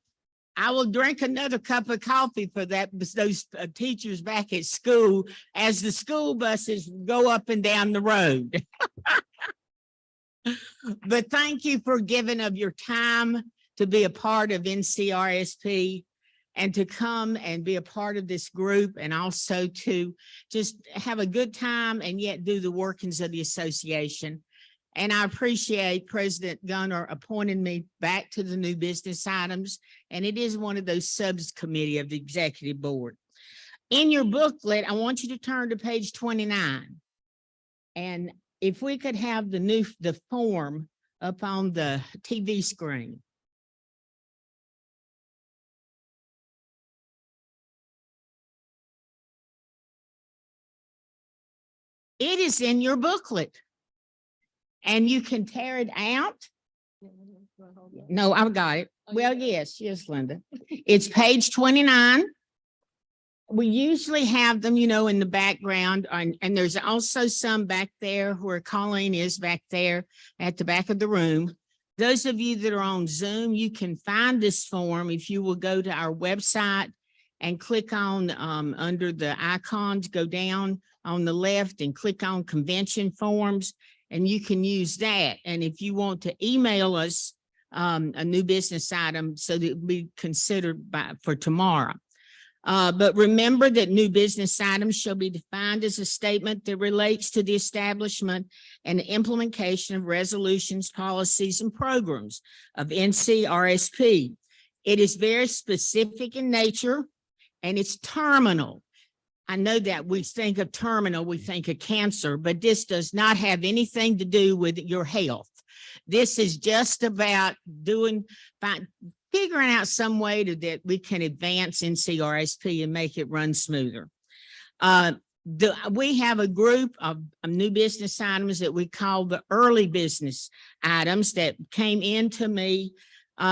I will drink another cup of coffee for those teachers back at school as the school buses go up and down the road. But thank you for giving of your time to be a part of NCRSP and to come and be a part of this group, and also to just have a good time and yet do the workings of the association. And I appreciate President Gunner appointing me back to the new business items. And it is one of those subcommittee of the executive board. In your booklet, I want you to turn to page 29. And if we could have the form up on the TV screen. It is in your booklet. And you can tear it out. No, I've got it. Well, yes, Linda. It's page 29. We usually have them, in the background, and there's also some back there where Colleen is back there at the back of the room. Those of you that are on Zoom, you can find this form if you will go to our website and click on under the icons, go down on the left and click on convention forms. And you can use that. And if you want to email us a new business item so that it'll be considered for tomorrow. But remember that new business items shall be defined as a statement that relates to the establishment and the implementation of resolutions, policies, and programs of NCRSP. It is very specific in nature and it's terminal. I know that we think of terminal, we think of cancer, but this does not have anything to do with your health. This is just about figuring out some way that we can advance NCRSP and make it run smoother. We have a group of new business items that we call the early business items that came into me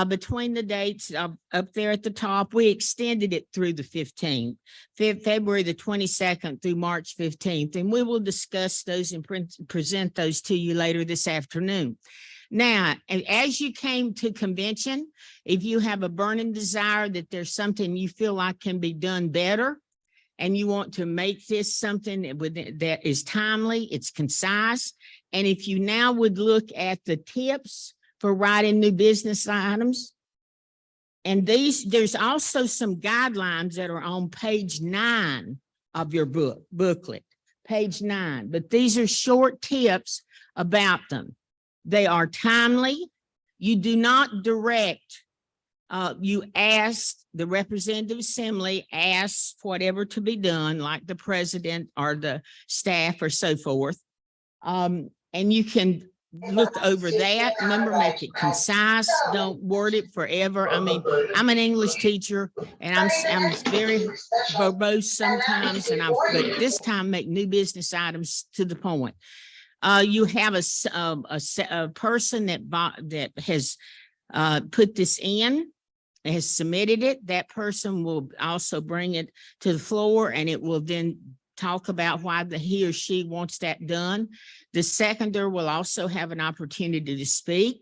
between the dates up there at the top. We extended it through the 15th, February the 22nd through March 15th, and we will discuss those and present those to you later this afternoon. Now, as you came to convention, if you have a burning desire that there's something you feel like can be done better, and you want to make this something that is timely, it's concise, and if you now would look at the tips for writing new business items, and there's also some guidelines that are on page 9 of your booklet, page 9, but these are short tips about them. They are timely. You do not direct, you ask the representative assembly, asks whatever to be done, like the president or the staff or so forth. And you can look over that. Remember, make it concise. Don't word it forever. I mean, I'm an English teacher and I'm very verbose sometimes, but this time make new business items to the point. You have a person that has put this in, has submitted it. That person will also bring it to the floor, and it will then talk about why he or she wants that done. The seconder will also have an opportunity to speak,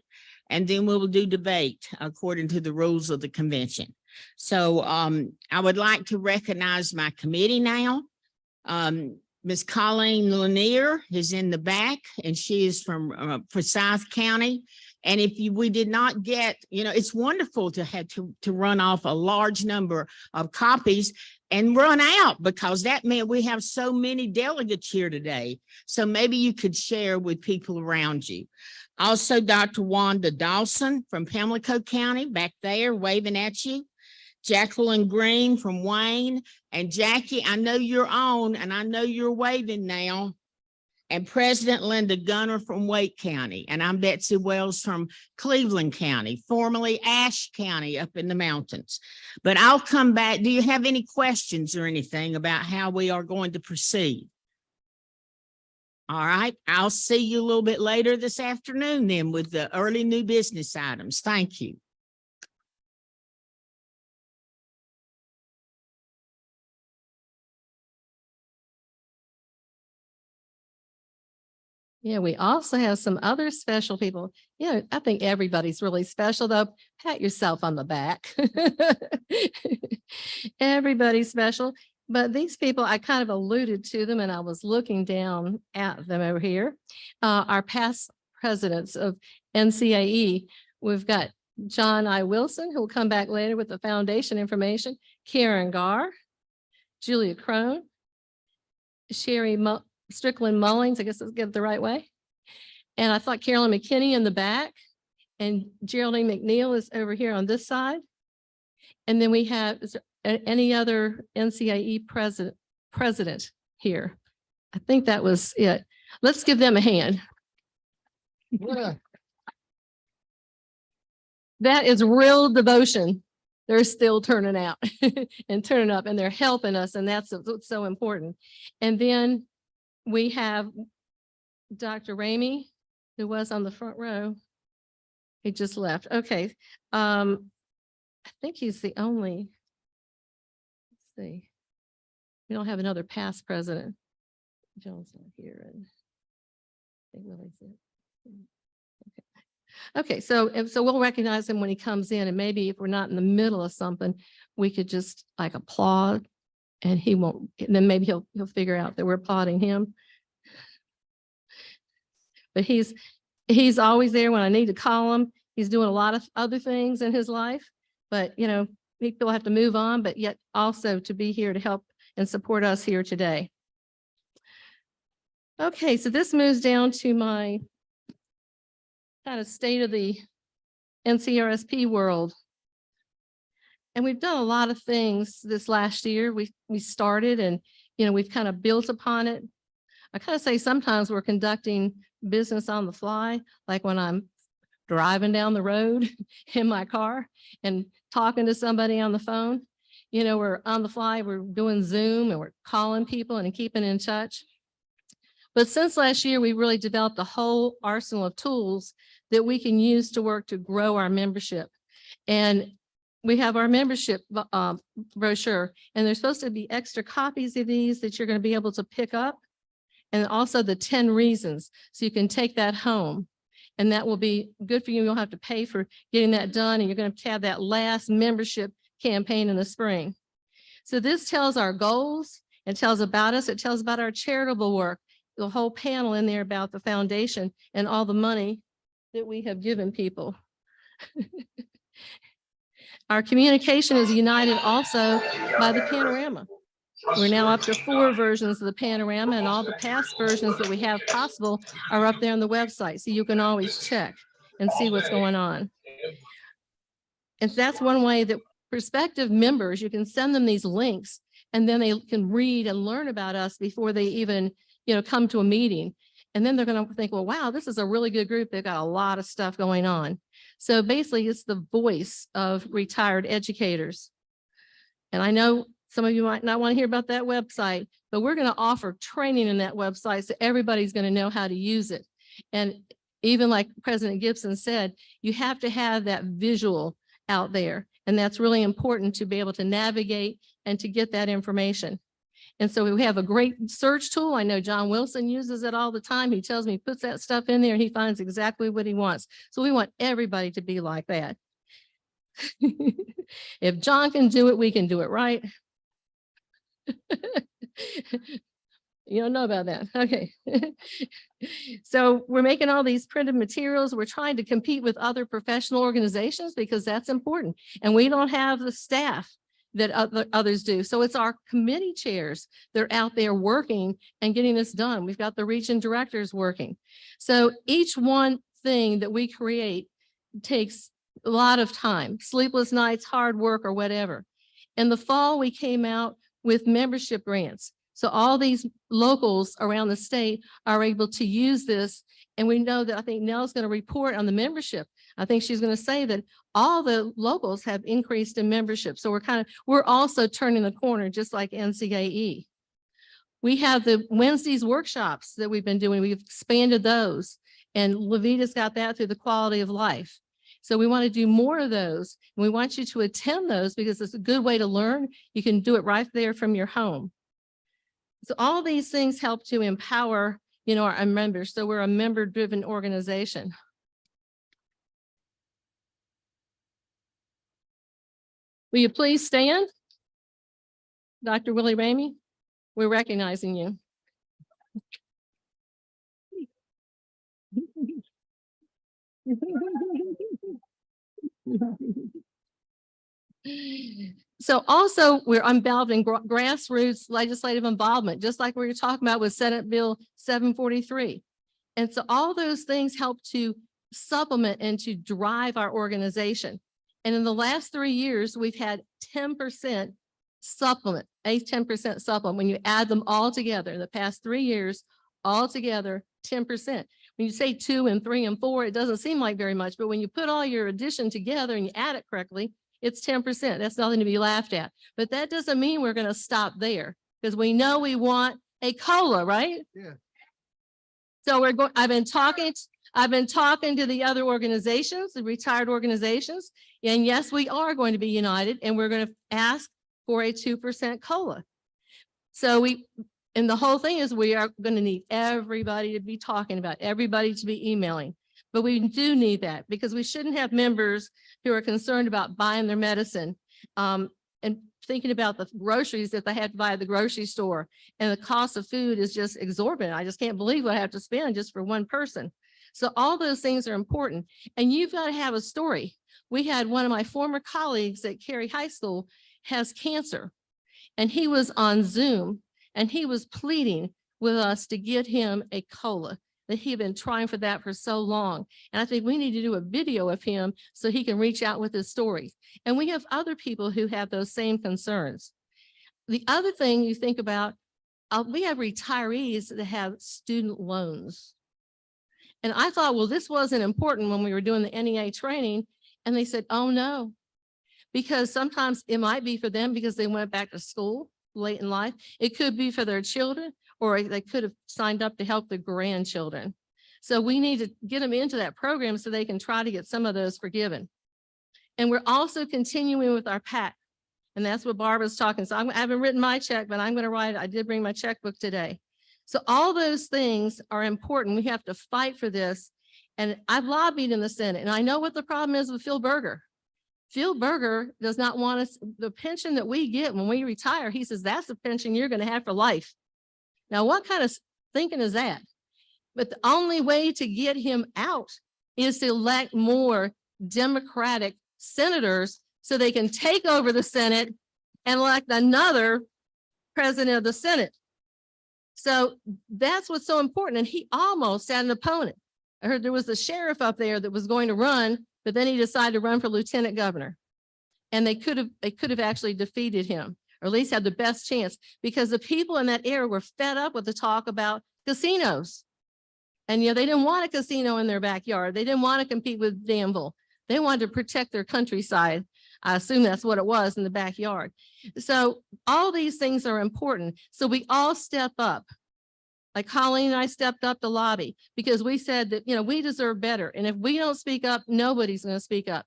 and then we will do debate according to the rules of the convention. So I would like to recognize my committee now. Ms. Colleen Lanier is in the back, and she is from Forsyth County, And if we did not get, it's wonderful to have to run off a large number of copies and run out, because that meant we have so many delegates here today. So maybe you could share with people around you. Also, Dr. Wanda Dawson from Pamlico County back there waving at you. Jacqueline Green from Wayne, and Jackie, I know you're on and I know you're waving now. And President Linda Gunner from Wake County. And I'm Betsy Wells from Cleveland County, formerly Ashe County up in the mountains. But I'll come back. Do you have any questions or anything about how we are going to proceed? All right, I'll see you a little bit later this afternoon then with the early new business items. Thank you. Yeah, we also have some other special people. I think everybody's really special though. Pat yourself on the back. Everybody's special. But these people, I kind of alluded to them and I was looking down at them over here. Our past presidents of NCAE, we've got John I. Wilson, who will come back later with the foundation information, Karen Garr, Julia Crone, Sherry Strickland Mullings, I guess let's get it the right way. And I thought Carolyn McKinney in the back, and Geraldine McNeil is over here on this side. And then we have, is there any other NCIE president here? I think that was it. Let's give them a hand. Yeah. That is real devotion. They're still turning out and turning up, and they're helping us, and that's what's so important. And then we have Dr. Ramey, who was on the front row. He just left. Okay. I think he's the only, let's see. We don't have another past president. John's not here. And I think Willie's it. Okay, so we'll recognize him when he comes in, and maybe if we're not in the middle of something, we could just like applaud, and he won't, and then maybe he'll figure out that we're applauding him. But he's always there when I need to call him. He's doing a lot of other things in his life, but people have to move on, but yet also to be here to help and support us here today. Okay, so this moves down to my kind of state of the NCRSP world. And we've done a lot of things this last year. We started and, we've kind of built upon it. I kind of say sometimes we're conducting business on the fly, like when I'm driving down the road in my car and talking to somebody on the phone. We're on the fly, we're doing Zoom and we're calling people and keeping in touch. But since last year, we really developed a whole arsenal of tools that we can use to work to grow our membership. And we have our membership brochure, and there's supposed to be extra copies of these that you're going to be able to pick up. And also the 10 reasons. So you can take that home, and that will be good for you. You'll have to pay for getting that done, and you're going to have that last membership campaign in the spring. So this tells our goals. It tells about us. It tells about our charitable work. The whole panel in there about the foundation and all the money that we have given people. Our communication is united also by the panorama. We're now up to 4 versions of the panorama, and all the past versions that we have possible are up there on the website. So you can always check and see what's going on. And that's one way that prospective members, you can send them these links, and then they can read and learn about us before they even come to a meeting. And then they're going to think, well, wow, this is a really good group. They've got a lot of stuff going on. So basically it's the voice of retired educators. And I know some of you might not want to hear about that website, but we're going to offer training in that website so everybody's going to know how to use it. And even like President Gibson said, you have to have that visual out there. And that's really important to be able to navigate and to get that information. And so we have a great search tool. I know John Wilson uses it all the time. He tells me, he puts that stuff in there and he finds exactly what he wants. So we want everybody to be like that. If John can do it, we can do it, right? You don't know about that. Okay. So we're making all these printed materials. We're trying to compete with other professional organizations because that's important. And we don't have the staff that others do. So it's our committee chairs. They're out there working and getting this done. We've got the region directors working. So each one thing that we create takes a lot of time, sleepless nights, hard work, or whatever. In the fall, we came out with membership grants. So all these locals around the state are able to use this. And we know that I think Nell's going to report on the membership. I think she's going to say that all the locals have increased in membership. So we're also turning the corner, just like NCAE. We have the Wednesdays workshops that we've been doing. We've expanded those, and Levita's got that through the quality of life. So we want to do more of those. And we want you to attend those because it's a good way to learn. You can do it right there from your home. So all these things help to empower, our members. So we're a member-driven organization. Will you please stand? Dr. Willie Ramey, we're recognizing you. So also we're involved in grassroots legislative involvement, just like we were talking about with Senate Bill 743. And so all those things help to supplement and to drive our organization. And in the last 3 years, we've had 10% supplement, a 10% supplement. When you add them all together, in the past 3 years, all together, 10%. When you say 2 and 3 and 4, it doesn't seem like very much, but when you put all your addition together and you add it correctly, it's 10%. That's nothing to be laughed at. But that doesn't mean we're going to stop there because we know we want a COLA, right? Yeah. So I've been talking to the other organizations, the retired organizations, and yes, we are going to be united and we're going to ask for a 2% COLA. So and the whole thing is we are going to need everybody to be talking about, everybody to be emailing. But we do need that because we shouldn't have members who are concerned about buying their medicine and thinking about the groceries that they have to buy at the grocery store. And the cost of food is just exorbitant. I just can't believe what I have to spend just for one person. So all those things are important. And you've got to have a story. We had one of my former colleagues at Cary High School has cancer. And he was on Zoom and he was pleading with us to get him a COLA. That he had been trying for that for so long. And I think we need to do a video of him so he can reach out with his story. And we have other people who have those same concerns. The other thing you think about, we have retirees that have student loans. And I thought, well, this wasn't important when we were doing the NEA training. And they said, oh no, because sometimes it might be for them because they went back to school late in life. It could be for their children, or they could have signed up to help their grandchildren. So we need to get them into that program so they can try to get some of those forgiven. And we're also continuing with our PAC. And that's what Barbara's talking. So I haven't written my check, but I'm going to write it. I did bring my checkbook today. So all those things are important. We have to fight for this. And I've lobbied in the Senate. And I know what the problem is with Phil Berger. Phil Berger does not want us, the pension that we get when we retire, he says, that's the pension you're going to have for life. Now, what kind of thinking is that? But the only way to get him out is to elect more Democratic senators so they can take over the Senate and elect another president of the Senate. So that's what's so important. And he almost had an opponent. I heard there was a sheriff up there that was going to run, but then he decided to run for lieutenant governor. And they could have actually defeated him, or at least had the best chance, because the people in that area were fed up with the talk about casinos. And they didn't want a casino in their backyard. They didn't want to compete with Danville. They wanted to protect their countryside. I assume that's what it was in the backyard. So all these things are important. So we all step up. Like Colleen and I stepped up to lobby because we said that, we deserve better. And if we don't speak up, nobody's going to speak up.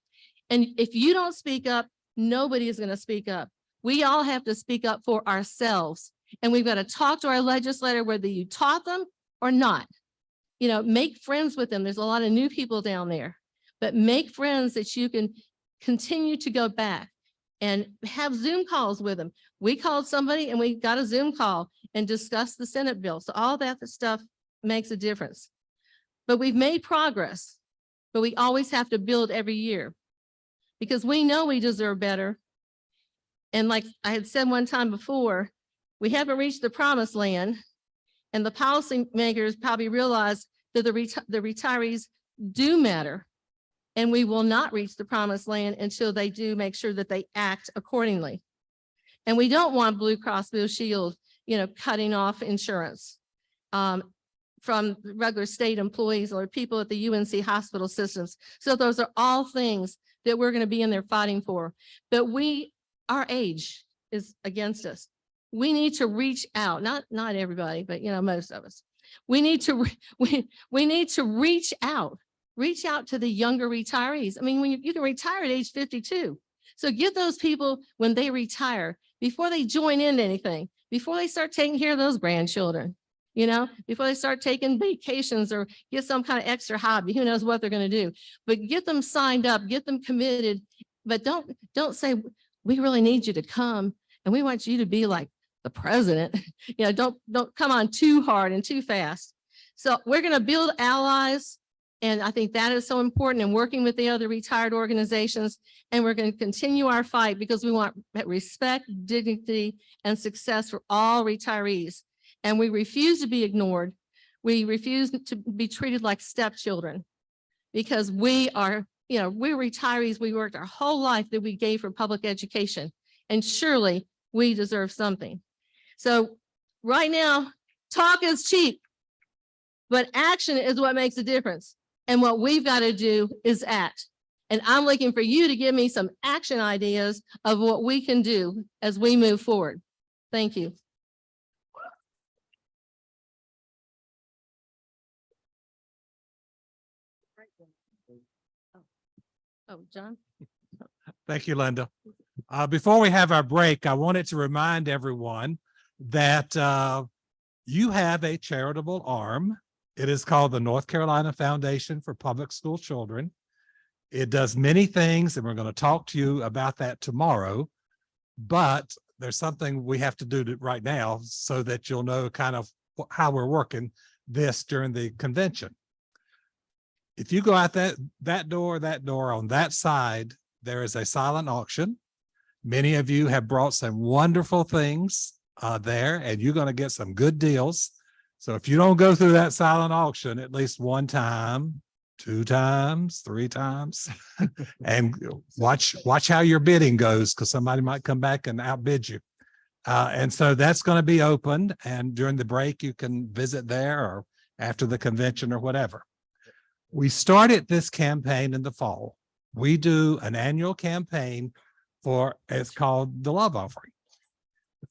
And if you don't speak up, nobody is going to speak up. We all have to speak up for ourselves. And we've got to talk to our legislator, whether you taught them or not. Make friends with them. There's a lot of new people down there, but make friends that you can continue to go back. and have Zoom calls with them. We called somebody and we got a Zoom call and discussed the Senate bill. So all that stuff makes a difference. But we've made progress, but we always have to build every year because we know we deserve better. And like I had said one time before, we haven't reached the promised land, and the policymakers probably realize that the retirees do matter, and we will not reach the promised land until they do make sure that they act accordingly. And we don't want Blue Cross Blue Shield, cutting off insurance from regular state employees or people at the UNC hospital systems. So those are all things that we're going to be in there fighting for. But our age is against us. We need to reach out, not everybody, but most of us. We need to reach out to the younger retirees. I mean, when you can retire at age 52. So get those people when they retire, before they join into anything, before they start taking care of those grandchildren, before they start taking vacations or get some kind of extra hobby, who knows what they're going to do, but get them signed up, get them committed, but don't say, we really need you to come and we want you to be like the president. Don't come on too hard and too fast. So we're going to build allies. And I think that is so important in working with the other retired organizations. And we're going to continue our fight because we want respect, dignity, and success for all retirees. And we refuse to be ignored. We refuse to be treated like stepchildren because we're retirees. We worked our whole life that we gave for public education, and surely we deserve something. So right now, talk is cheap, but action is what makes a difference. And what we've got to do is act. And I'm looking for you to give me some action ideas of what we can do as we move forward. Thank you. Oh, John. Thank you, Linda. Before we have our break, I wanted to remind everyone that you have a charitable arm. It is called the North Carolina Foundation for Public School Children. It does many things, and we're going to talk to you about that tomorrow. But there's something we have to do right now so that you'll know kind of how we're working this during the convention. If you go out that door on that side, there is a silent auction. Many of you have brought some wonderful things there, and you're going to get some good deals. So if you don't go through that silent auction at least one time, 2 times, 3 times, and watch how your bidding goes, because somebody might come back and outbid you. And so that's going to be opened, and during the break, you can visit there or after the convention or whatever. We started this campaign in the fall. We do an annual campaign it's called the Love Offering.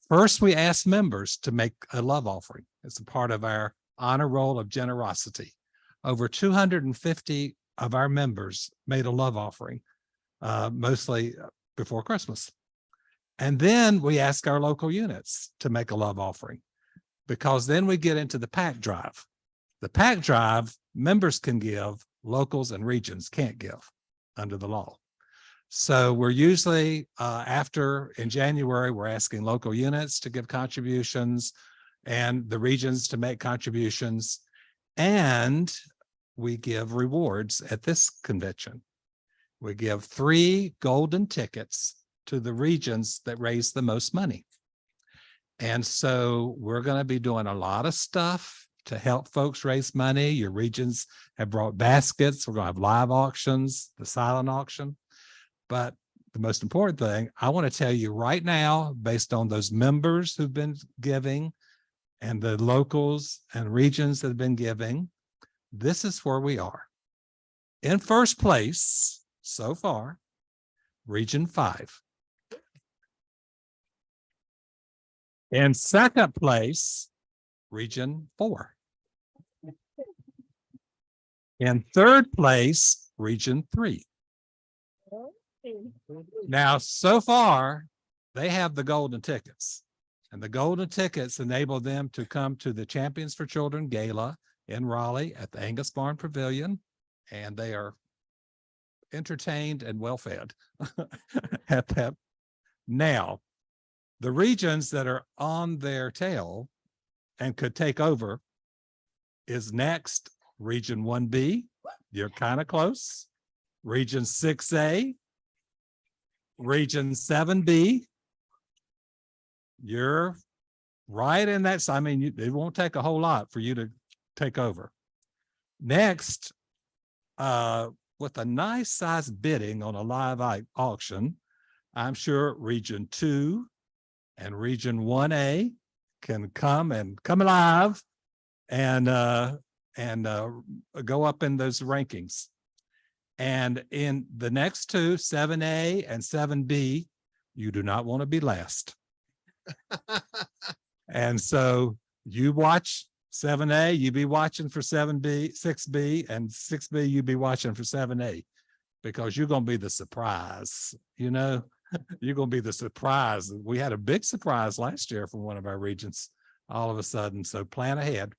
First, we ask members to make a love offering. It's a part of our honor roll of generosity. Over 250 of our members made a love offering, mostly before Christmas. And then we ask our local units to make a love offering, because then we get into the pack drive. The pack drive, members can give, locals and regions can't give under the law. So we're usually in January, we're asking local units to give contributions and the regions to make contributions. And we give rewards at this convention. We give 3 golden tickets to the regions that raise the most money. And so we're going to be doing a lot of stuff to help folks raise money. Your regions have brought baskets. We're going to have live auctions, the silent auction. But the most important thing, I want to tell you right now, based on those members who've been giving and the locals and regions that have been giving, this is where we are. In first place so far, Region 5. In second place, Region 4. In third place, Region 3. Now, so far, they have the golden tickets, and the golden tickets enable them to come to the Champions for Children Gala in Raleigh at the Angus Barn Pavilion, and they are entertained and well fed at that Now, the regions that are on their tail and could take over is next, Region 1B. You're kind of close. Region 6A, Region 7B. You're right in that. I mean, it won't take a whole lot for you to take over. Next, with a nice size bidding on a live auction, I'm sure Region 2 and Region 1A can come alive and go up in those rankings. And in the next two, 7A and 7B, you do not want to be last. And so you watch 7A, you be watching for 7B, 6B, and 6B, you be watching for 7A, because you're going to be the surprise, you know, you're going to be the surprise. We had a big surprise last year from one of our regions all of a sudden. So plan ahead.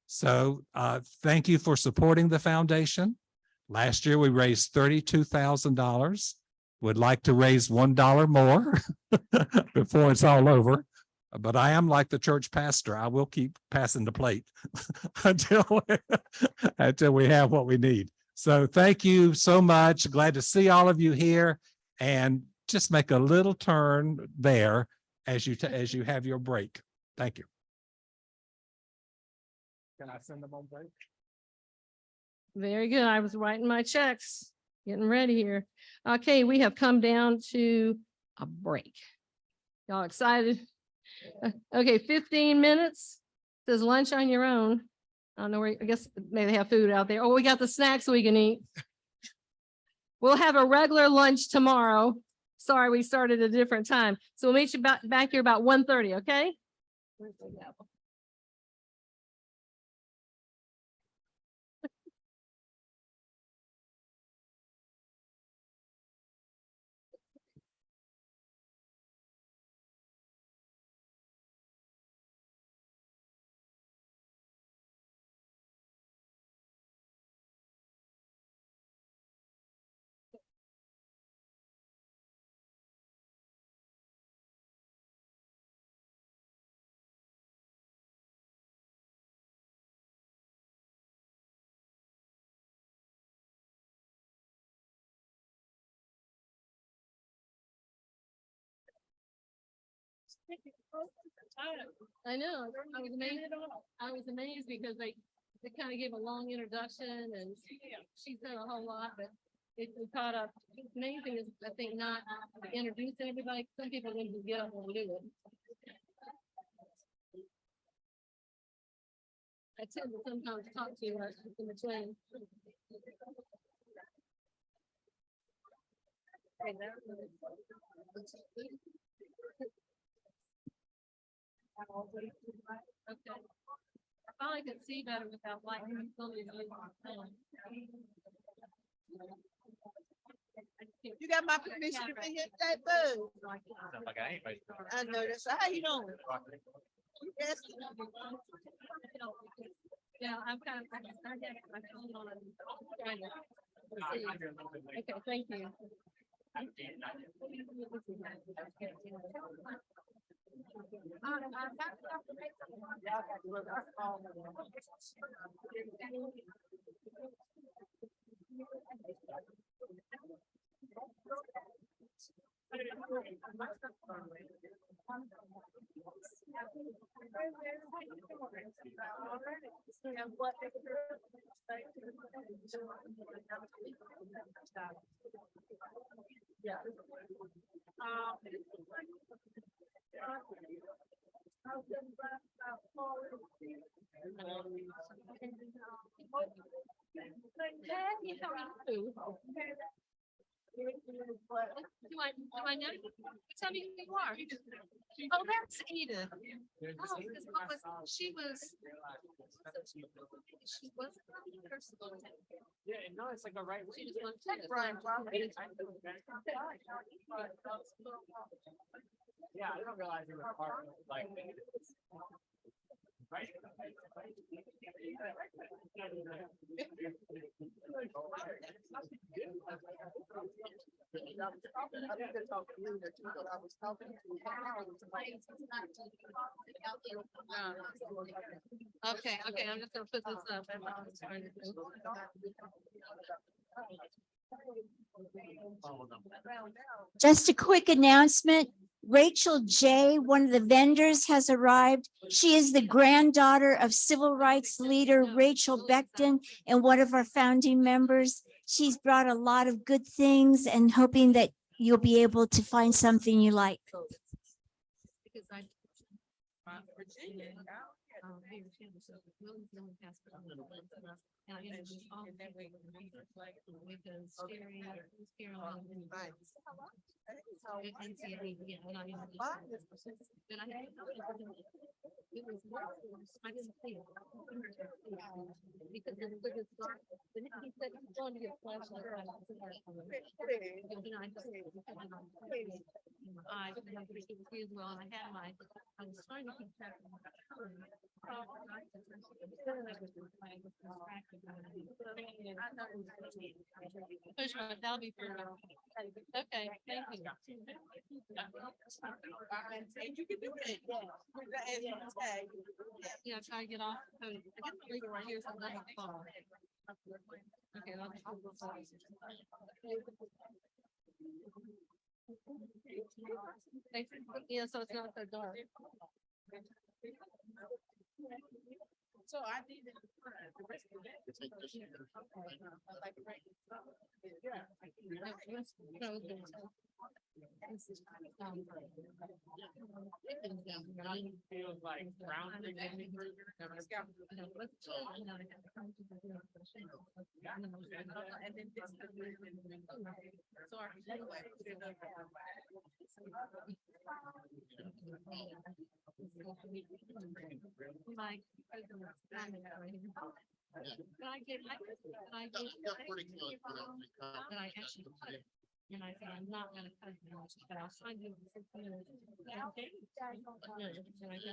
So thank you for supporting the foundation. Last year, we raised $32,000. Would like to raise $1 more before it's all over. But I am like the church pastor. I will keep passing the plate until we have what we need. So thank you so much. Glad to see all of you here, and just make a little turn there as you have your break. Thank you. Can I send them on break? Very good. I was writing my checks, getting ready here. Okay, we have come down to a break. Y'all excited? Okay, 15 minutes. Says lunch on your own. I don't know where, I guess maybe they have food out there. Oh, we got the snacks we can eat. We'll have a regular lunch tomorrow. Sorry, we started at a different time. So we'll meet you back here about 1:30, okay? Where's the gavel? I know. I was amazed because they kind of gave a long introduction and she said a whole lot, but it caught up. The main thing is, I think, not introducing everybody. Some people need to get up and do it. I tend to sometimes talk too much in between. Okay. I finally could see better without light. You got my permission to be here today, boo. I noticed. How you doing? Yes. Yeah, I'm kind of, I have my phone on. Trying to see. Okay, thank you. Yeah. Do I know? Tell me who you are. Oh, that's Edith. Oh, because she was. She was. Yeah, no, it's like a right. She just wanted to. Yeah, I didn't realize it was part of like. Okay, I'm just gonna put this up. Just a quick announcement. Rachel J., one of the vendors, has arrived. She is the granddaughter of civil rights leader Rachel Becton and one of our founding members. She's brought a lot of good things and hoping that you'll be able to find something you like. Because I. Virginia. And I introduced all of that way because Cary, Carolyn, and NCRSP, yeah, and I introduced. Then I had. It was I didn't see it. Because it was dark. Then he said he's going to get flashlight. I well, and I had my, I was trying to keep track of my that'll be for okay, thank you. You can do it. Yeah, try to get off. I guess the legal right here is another phone. Okay, yeah, so it's not so dark. So I did it. The rest of it. Feels like brown. Like, I actually cut it. And I said, I'm not gonna cut it, but I'll sign you. And I got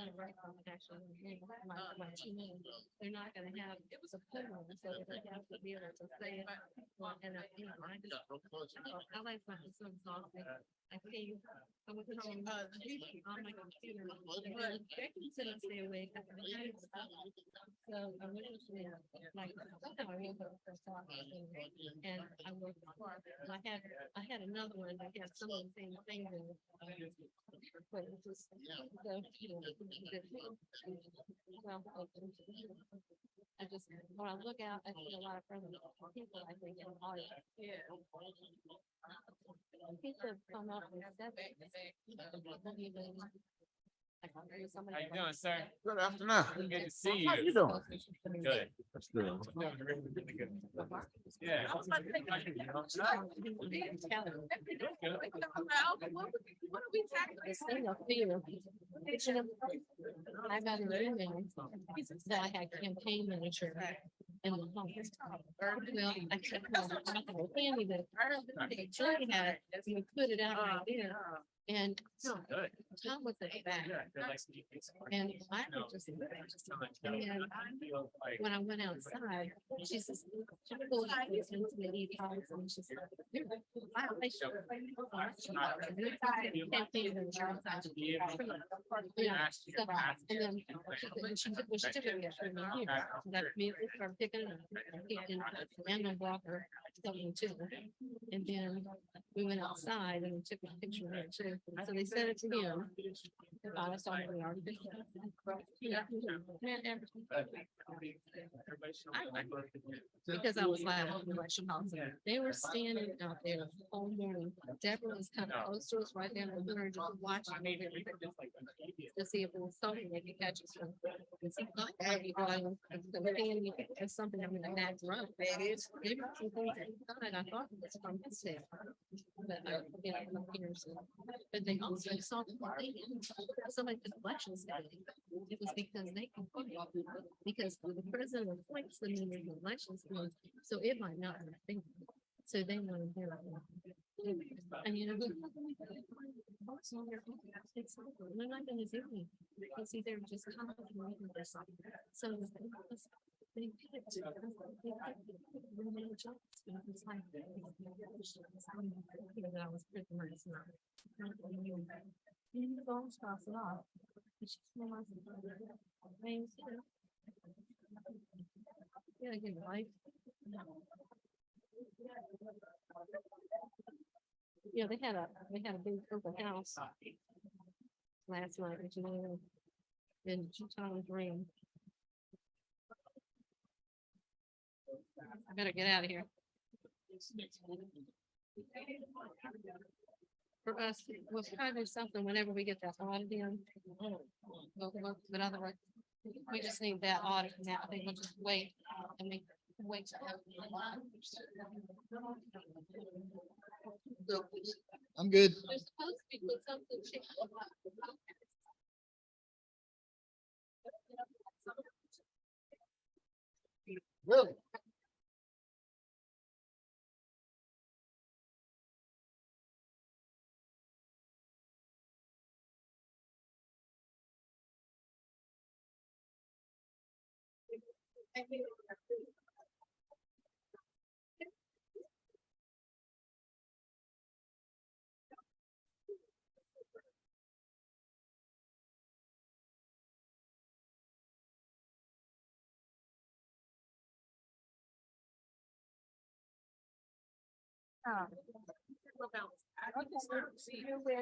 it right from actually, my team, they're not gonna have, it was a poem, so they have to be able to say it. And I, you know, I just, I like my, it's so exhausting. I think, I was on my computer, but sit and stay awake. So I went to sleep, like, somehow I woke up first off, and I woke up, and I had another one that had some of the same things in it. But it was, so, you know, well, I just, when I look out, I see a lot of friendly people, I think, in the audience. Yeah. People have come up with that. How you doing, sir? Good afternoon. Good to see you. How you doing? Good. That's good. Really good. Yeah. What are we I got an email that I had campaign manager in the home. Well, I checked my handy that Jerry had, we put it out right there. And Tom was at the back. And I was just, and when I went outside, she says, she pulled out this into the e-pods and she said, yeah, so, and then she took what she took it from me here. That me from picking it up and my blocker something too. And then we went outside and we took a picture there too. So they sent it to him. I saw it already. Because I was like, they were standing out there all morning. Deborah was kind of close to us right there with her, just watching to see if it was something they could catch us from. And she thought maybe going or something in the back row. Maybe some things inside. I thought it was from his step. But I forget it from here. But they also saw somebody could elections. It was because they can because the president appoints the members of elections, so it might not have been. So they want to do it. And you know. They're not gonna do it. You see, they're just coming and reading this. So. They picked. It's like. That was pretty much not. You don't stop it off. Yeah, good life. Yeah, they had a big open house last night, which you know, in Tom's room. I better get out of here. For us, we'll try to do something whenever we get that audit in. But otherwise, we just need that audit and that, I think we'll just wait and we wait. I'm good. There's supposed to be something. Really?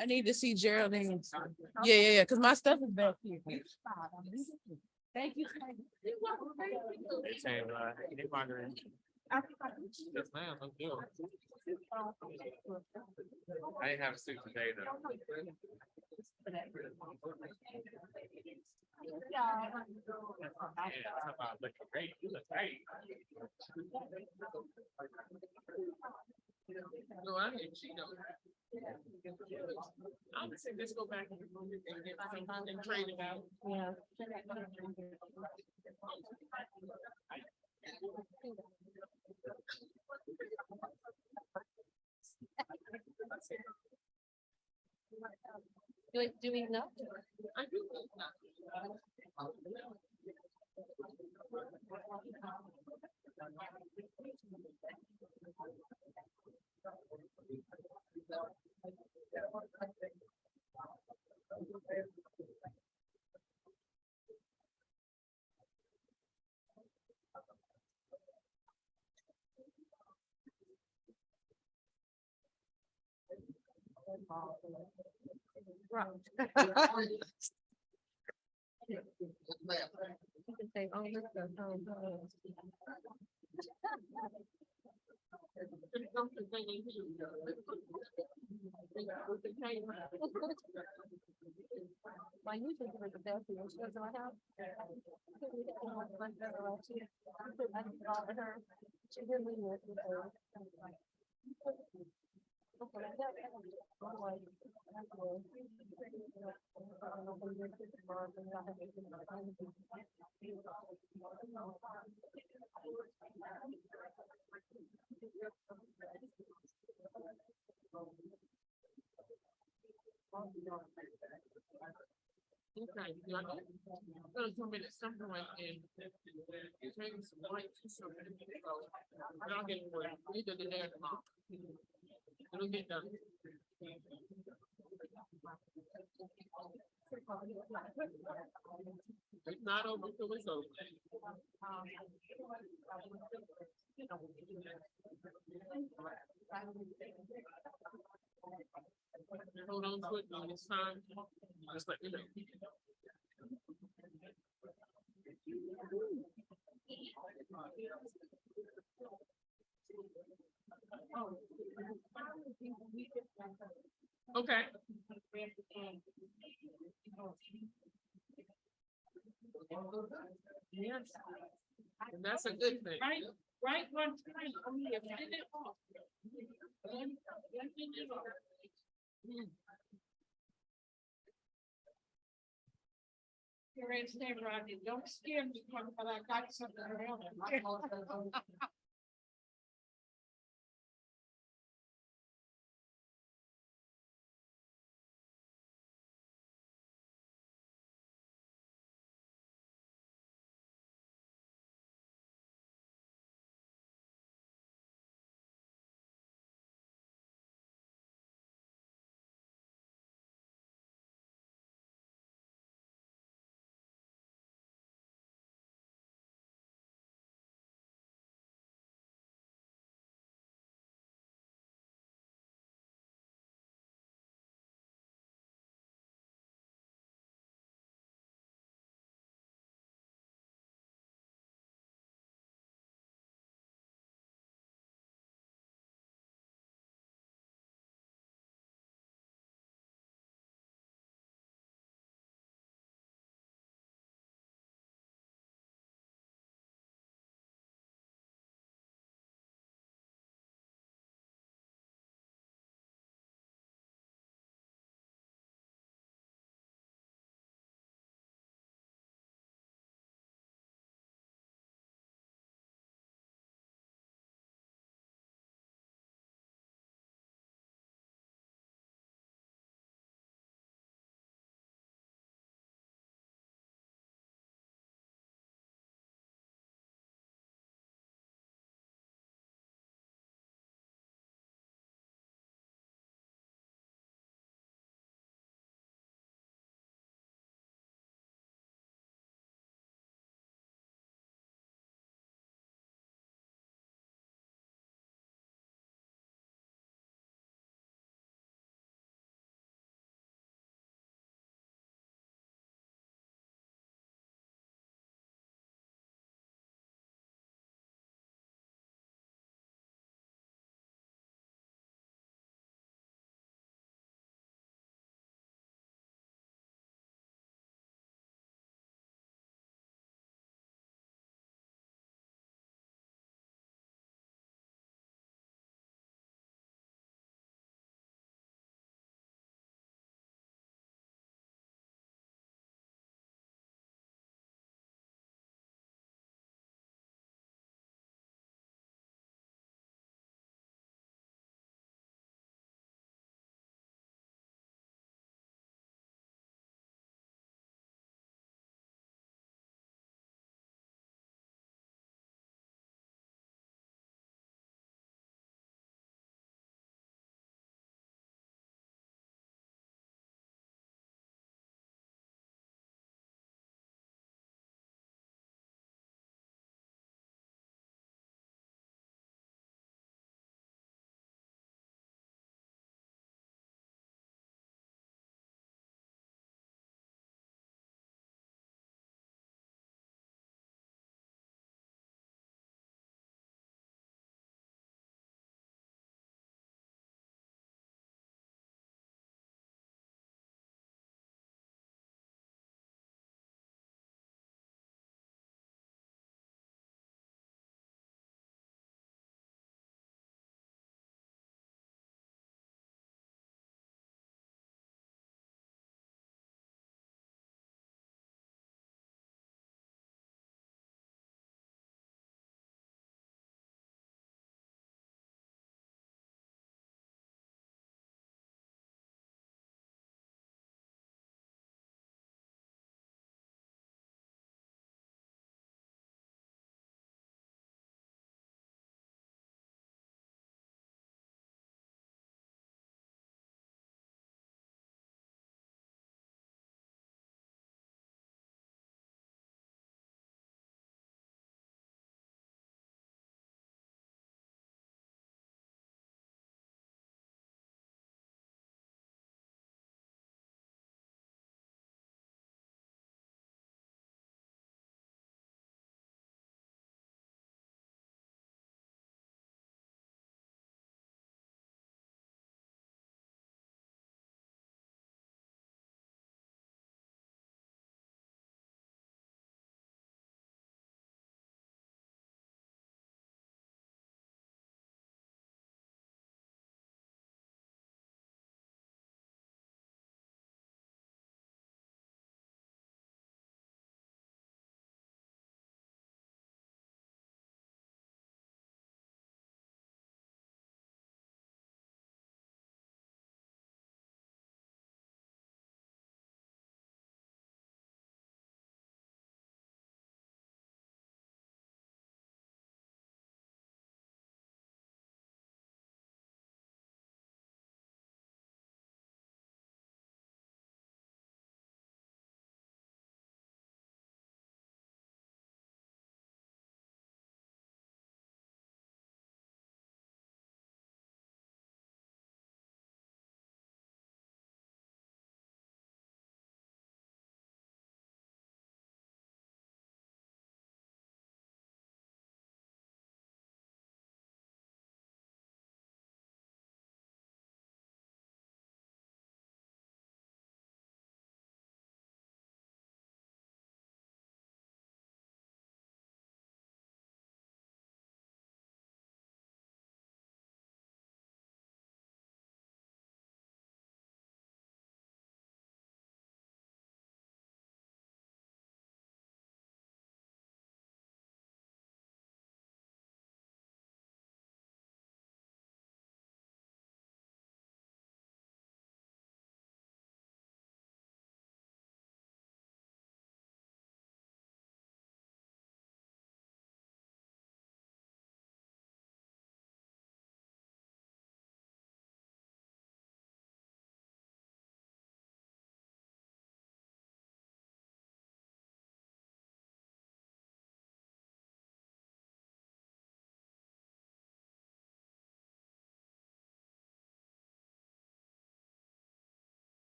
I need to see Geraldine. Yeah, because my stuff is back here. Thank you. Hey, Margaret. Yes, ma'am, I'm good. I didn't have a suit today, though. Yeah, talk about looking great. You look great. No, I didn't cheat on her. I'm gonna say, let's go back and get some and trade it out. Yeah. Do we know? I do. Right. You can say, oh, this goes home. Why you think of the best thing she doesn't have? She didn't leave it with her. Okay, like, tell me that something like in taking some white t-shirt and I'll get it for you. Either today or tomorrow. It'll get done. It's not over till it's over. Hold on to it when it's time. Just let me know. Okay. Yes. And that's a good thing. Right one time. You're in stand right, don't scare me, but I got something around it.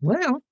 Well.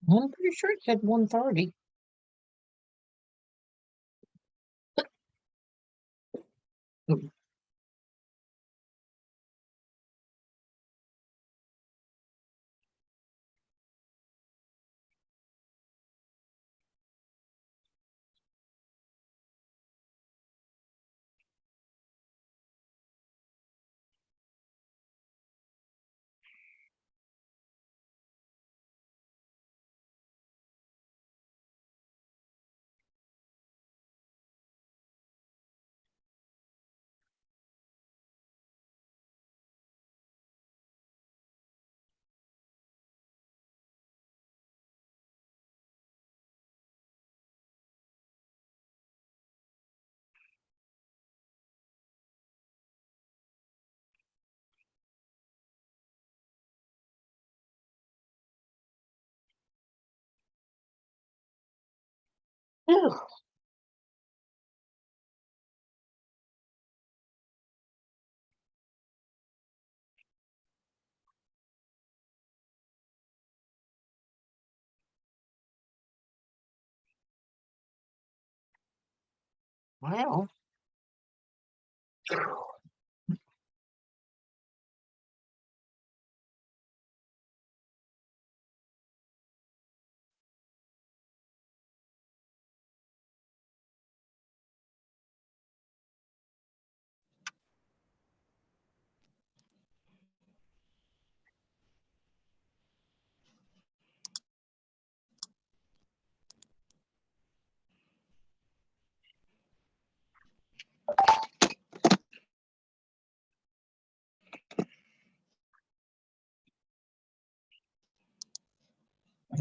I'm pretty sure it said 1:30. Wow.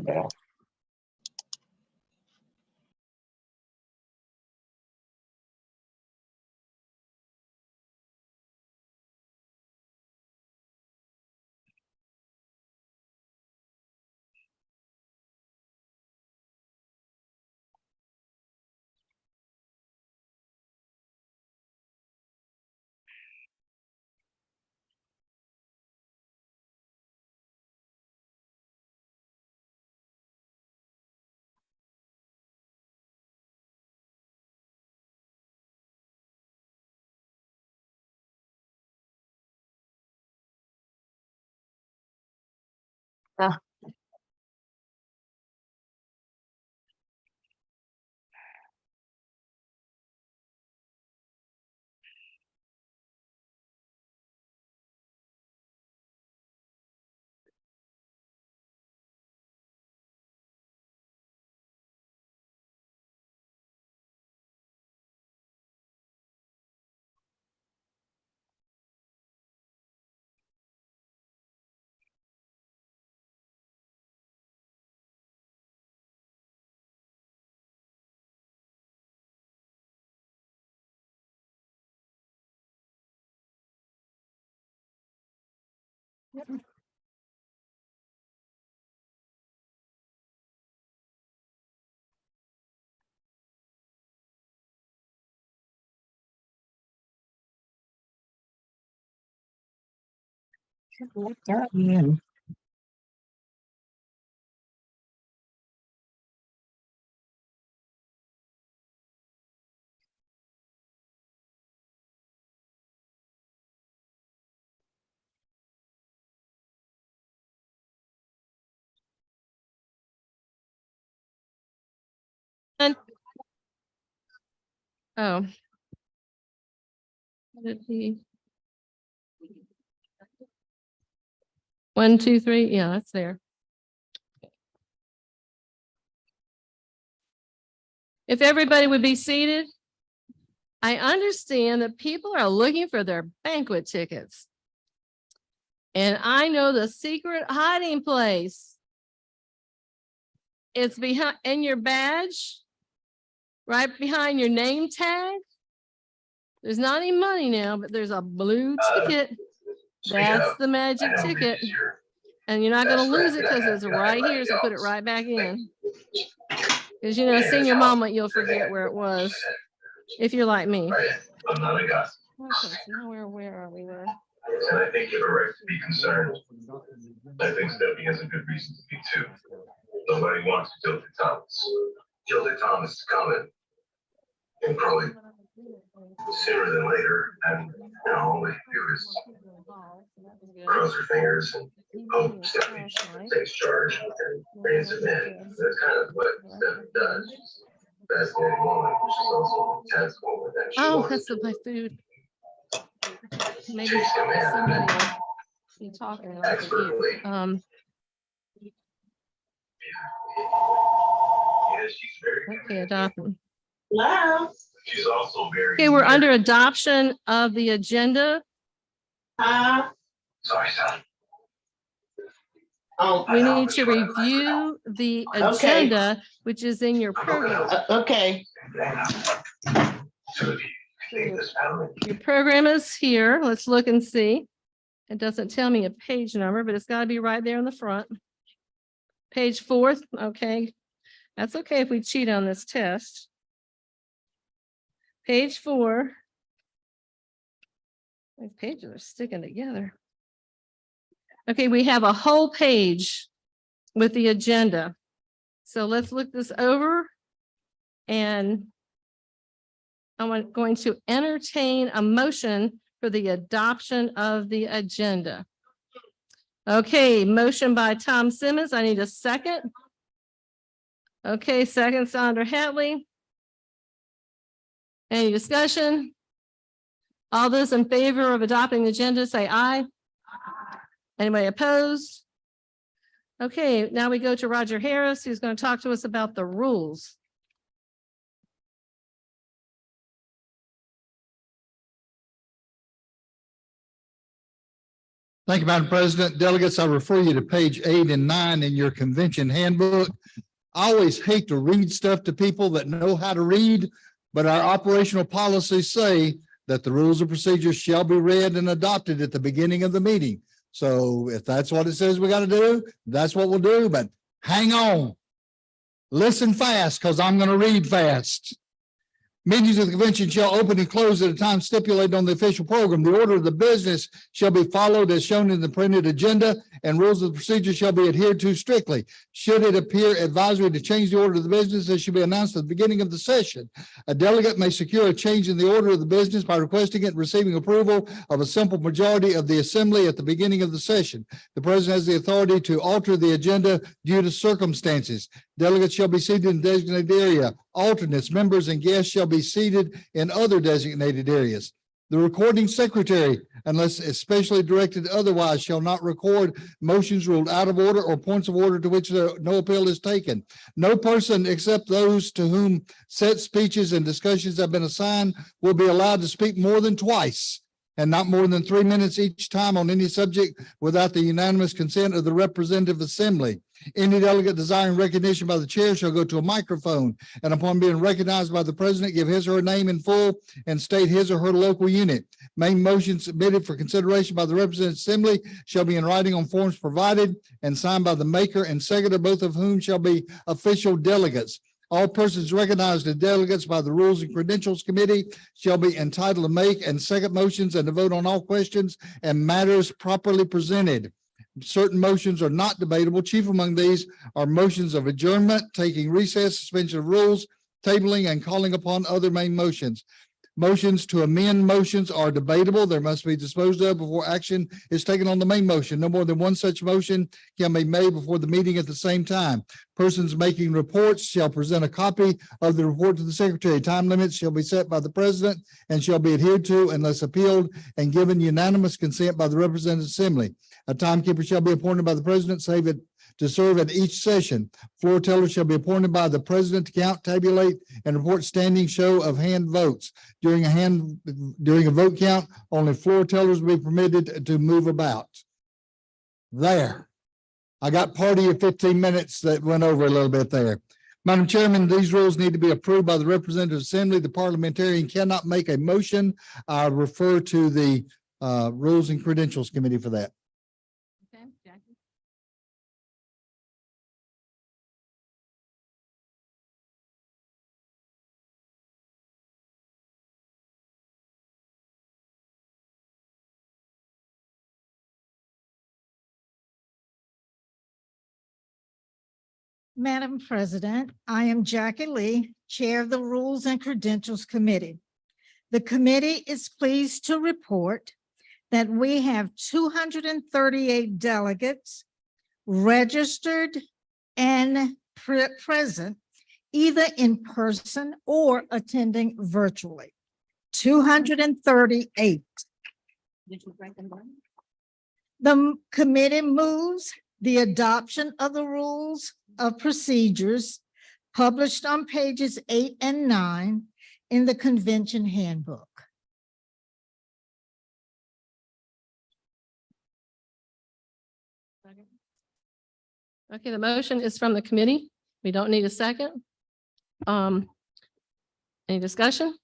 Yeah. Oh. What did he- 1, 2, 3, yeah, it's there. If everybody would be seated. I understand that people are looking for their banquet tickets. And I know the secret hiding place. It's behind in your badge, right behind your name tag. There's not any money now, but there's a blue ticket. That's the magic ticket. And you're not going to lose it because it's right here. So put it right back in. Because, you know, senior moment, you'll forget where it was. If you're like me. I'm not a gossip. Okay, so now where are we there? And I think you have a right to be concerned. I think Stephanie has a good reason to be too. Nobody wants Gilded Thomas. Gilded Thomas is coming. And probably sooner than later. And you know, all we can do is cross our fingers and hope Stephanie takes charge and reins it in. That's kind of what Stephanie does. She's a fascinating woman, but she's also an intense woman. And she Oh, wants that's my food. Maybe chase him in. somebody will be talking. And I can eat. Yeah, she's very Okay, adoption. loud. She's also very. Okay, we're under adoption of the agenda. Sorry, son. Oh, We need to review the agenda, which is in your program. Okay. Your program is here. Let's look and see. It doesn't tell me a page number, but it's got to be right there in the front. Page 4. Okay. That's okay if we cheat on this test. Page 4. These pages are sticking together. Okay, we have a whole page with the agenda. So let's look this over. And I'm going to entertain a motion for the adoption of the agenda. Okay, motion by Tom Simmons. I need a second. Okay, second, Sandra Hatley. Any discussion? All those in favor of adopting the agenda, say aye. Anybody opposed? Okay, now we go to Roger Harris, who's going to talk to us about the rules. Thank you, Madam President. Delegates, I refer you to page 8 and 9 in your convention handbook. I always hate to read stuff to people that know how to read, but our operational policies say that the rules of procedure shall be read and adopted at the beginning of the meeting. So if that's what it says we got to do, that's what we'll do, but hang on. Listen fast, because I'm going to read fast. Meetings of the convention shall open and close at a time stipulated on the official program. The order of the business shall be followed as shown in the printed agenda, and rules of procedure shall be adhered to strictly. Should it appear advisory to change the order of the business, it should be announced at the beginning of the session. A delegate may secure a change in the order of the business by requesting it and receiving approval of a simple majority of the assembly at the beginning of the session. The president has the authority to alter the agenda due to circumstances. Delegates shall be seated in designated area. Alternates, members, and guests shall be seated in other designated areas. The recording secretary, unless especially directed otherwise, shall not record motions ruled out of order or points of order to which no appeal is taken. No person except those to whom set speeches and discussions have been assigned will be allowed to speak more than twice and not more than 3 minutes each time on any subject without the unanimous consent of the representative assembly. Any delegate desiring recognition by the chair shall go to a microphone and upon being recognized by the president, give his or her name in full and state his or her local unit. Main motion submitted for consideration by the representative assembly shall be in writing on forms provided and signed by the maker and seconder, both of whom shall be official delegates. All persons recognized as delegates by the Rules and Credentials Committee shall be entitled to make and second motions and to vote on all questions and matters properly presented. Certain motions are not debatable. Chief among these are motions of adjournment, taking recess, suspension of rules, tabling, and calling upon other main motions. Motions to amend motions are debatable. They must be disposed of before action is taken on the main motion. No more than one such motion can be made before the meeting at the same time. Persons making reports shall present a copy of the report to the secretary. Time limits shall be set by the president and shall be adhered to unless appealed and given unanimous consent by the representative assembly. A timekeeper shall be appointed by the president, save it to serve at each session. Floor tellers shall be appointed by the president to count, tabulate, and report standing show of hand votes. During a vote count, only floor tellers will be permitted to move about. There. I got party of 15 minutes that went over a little bit there. Madam Chairman, these rules need to be approved by the representative assembly. The parliamentarian cannot make a motion. I refer to the Rules and Credentials Committee for that. Okay, Jackie. Madam President, I am Jackie Lee, Chair of the Rules and Credentials Committee. The committee is pleased to report that we have 238 delegates registered and present, either in person or attending virtually. 238. The committee moves the adoption of the rules of procedures published on pages 8 and 9 in the convention handbook. Okay, the motion is from the committee. We don't need a second. Any discussion?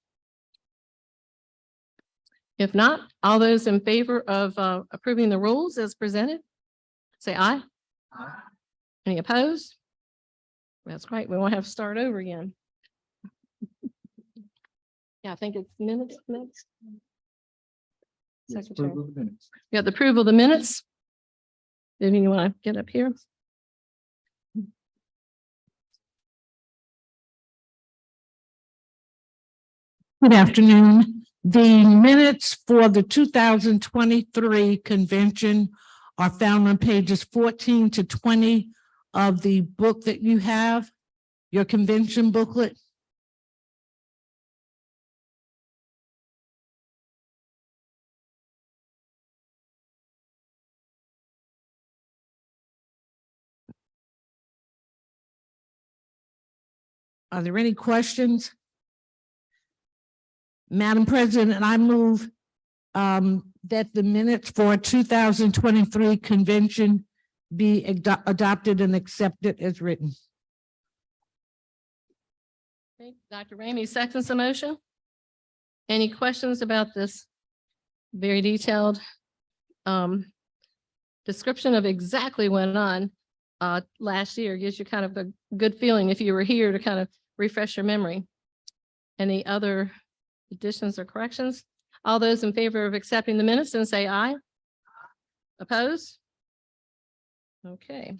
If not, all those in favor of approving the rules as presented, say aye. Aye. Any opposed? That's great. We won't have to start over again. Yeah, I think it's minutes next. Secretary. You got the approval of the minutes. Maybe you want to get up here? Good afternoon. The minutes for the 2023 convention are found on pages 14 to 20 of the book that you have, your convention booklet. Are there any questions? Madam President, I move that the minutes for 2023 convention be adopted and accepted as written. Okay, Dr. Ramey seconds the motion. Any questions about this very detailed description of exactly what went on last year? Gives you kind of a good feeling if you were here to kind of refresh your memory. Any other additions or corrections? All those in favor of accepting the minutes and say aye. Opposed? Okay.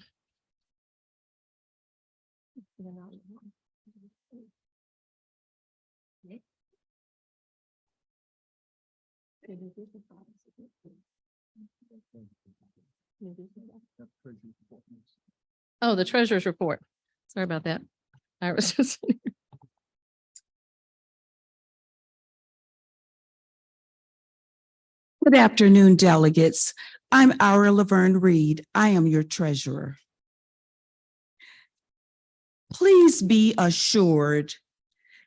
Oh, the treasurer's report. Sorry about that. I was just. Good afternoon, delegates. I'm Ira Laverne Reed. I am your treasurer. Please be assured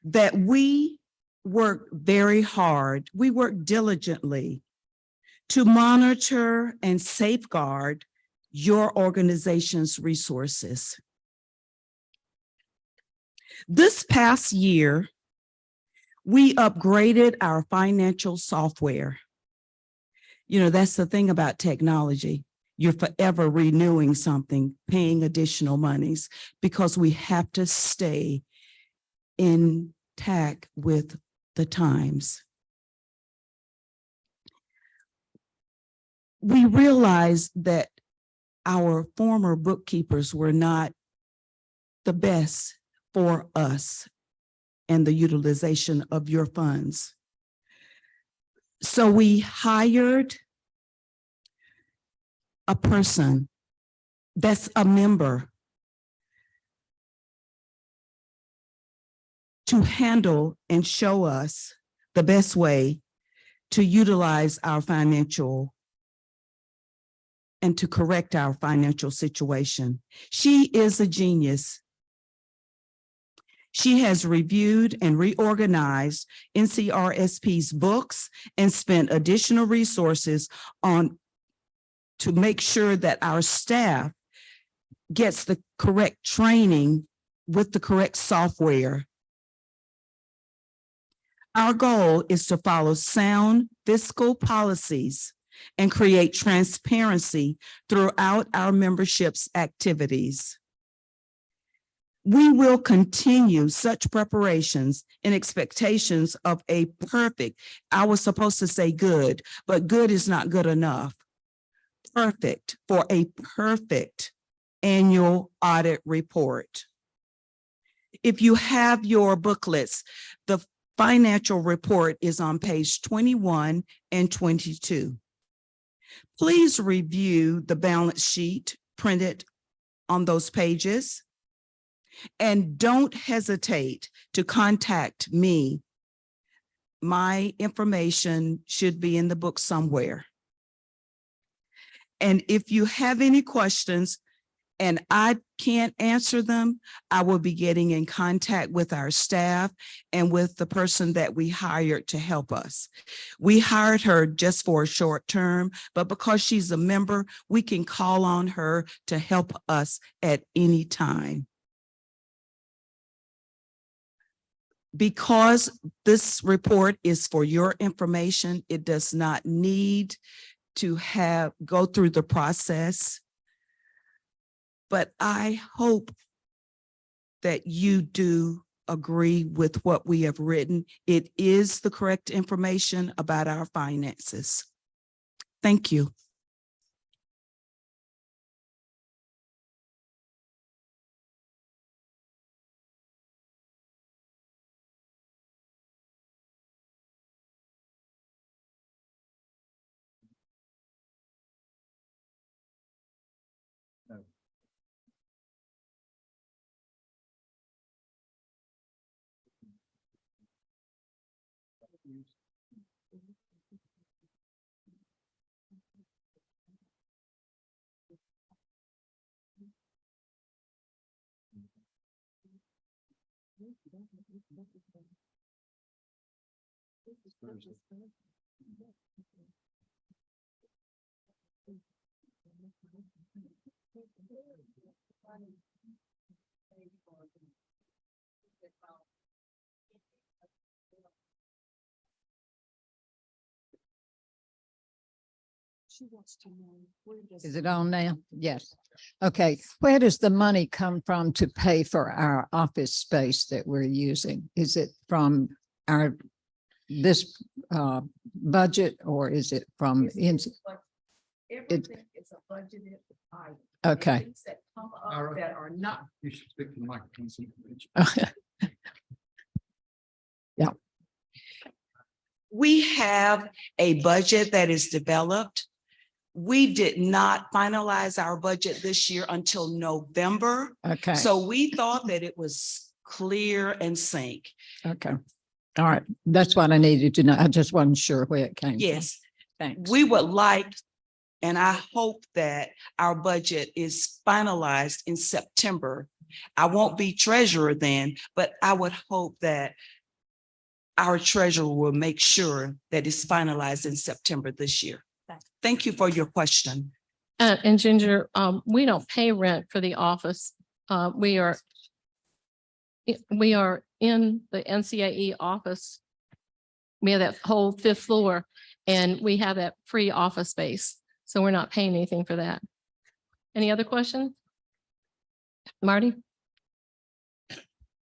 that we work very hard. We work diligently to monitor and safeguard your organization's resources. This past year, we upgraded our financial software. You know, that's the thing about technology. You're forever renewing something, paying additional monies, because we have to stay intact with the times. We realized that our former bookkeepers were not the best for us and the utilization of your funds. So we hired a person that's a member to handle and show us the best way to utilize our financial and to correct our financial situation. She is a genius. She has reviewed and reorganized NCRSP's books and spent additional resources on to make sure that our staff gets the correct training with the correct software. Our goal is to follow sound fiscal policies and create transparency throughout our membership's activities. We will continue such preparations in expectations of a perfect, I was supposed to say good, but good is not good enough. Perfect, for a perfect annual audit report. If you have your booklets, the financial report is on page 21 and 22. Please review the balance sheet printed on those pages. And don't hesitate to contact me. My information should be in the book somewhere. And if you have any questions and I can't answer them, I will be getting in contact with our staff and with the person that we hired to help us. We hired her just for a short term, but because she's a member, we can call on her to help us at any time. Because this report is for your information, it does not need to go through the process. But I hope that you do agree with what we have written. It is the correct information about our finances. Thank you. Is it on now? Yes. Okay, where does the money come from to pay for our office space that we're using? Is it from our, this budget, or is it from? Everything is a budgeted item. Okay. Things that come up that are not. You should speak to the microphone. Yeah. We have a budget that is developed. We did not finalize our budget this year until November. Okay. So we thought that it was clear and sync. Okay. All right. That's what I needed to know. I just wasn't sure where it came from. Yes. Thanks. We would like, and I hope that our budget is finalized in September. I won't be treasurer then, but I would hope that our treasurer will make sure that it's finalized in September this year. Thank you for your question. And Ginger, we don't pay rent for the office. We are in the NCAE office. We have that whole 5th floor and we have that free office space. So we're not paying anything for that. Any other questions? Marty?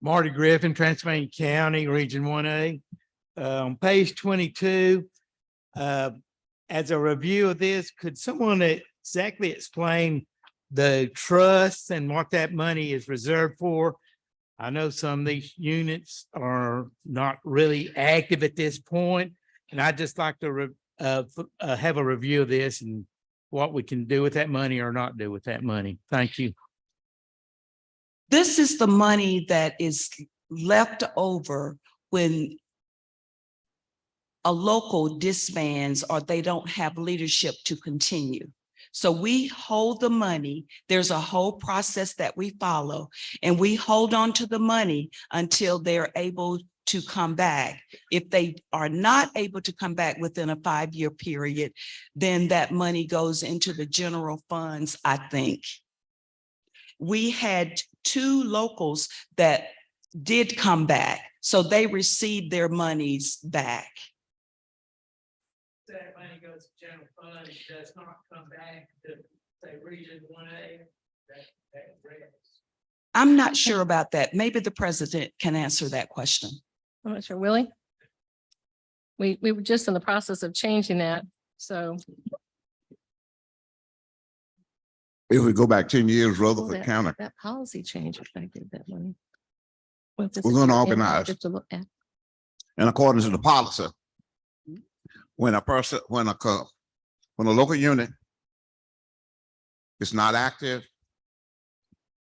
Marty Griffin, Transylvania County, Region 1A. On page 22, as a review of this, could someone exactly explain the trust and what that money is reserved for? I know some of these units are not really active at this point, and I'd just like to have a review of this and what we can do with that money or not do with that money. Thank you. This is the money that is left over when a local disbands or they don't have leadership to continue. So we hold the money. There's a whole process that we follow, and we hold on to the money until they're able to come back. If they are not able to come back within a 5-year period, then that money goes into the general funds, I think. We had 2 locals that did come back, so they received their monies back. That money goes to general fund, it does not come back to, say, Region 1A. That rest. I'm not sure about that. Maybe the president can answer that question. I'm not sure. Willie? We were just in the process of changing that. So If we go back 10 years, Rutherford County, that policy change affected that money. we're going to organize. Just to look at. And according to the policy, when a local unit is not active,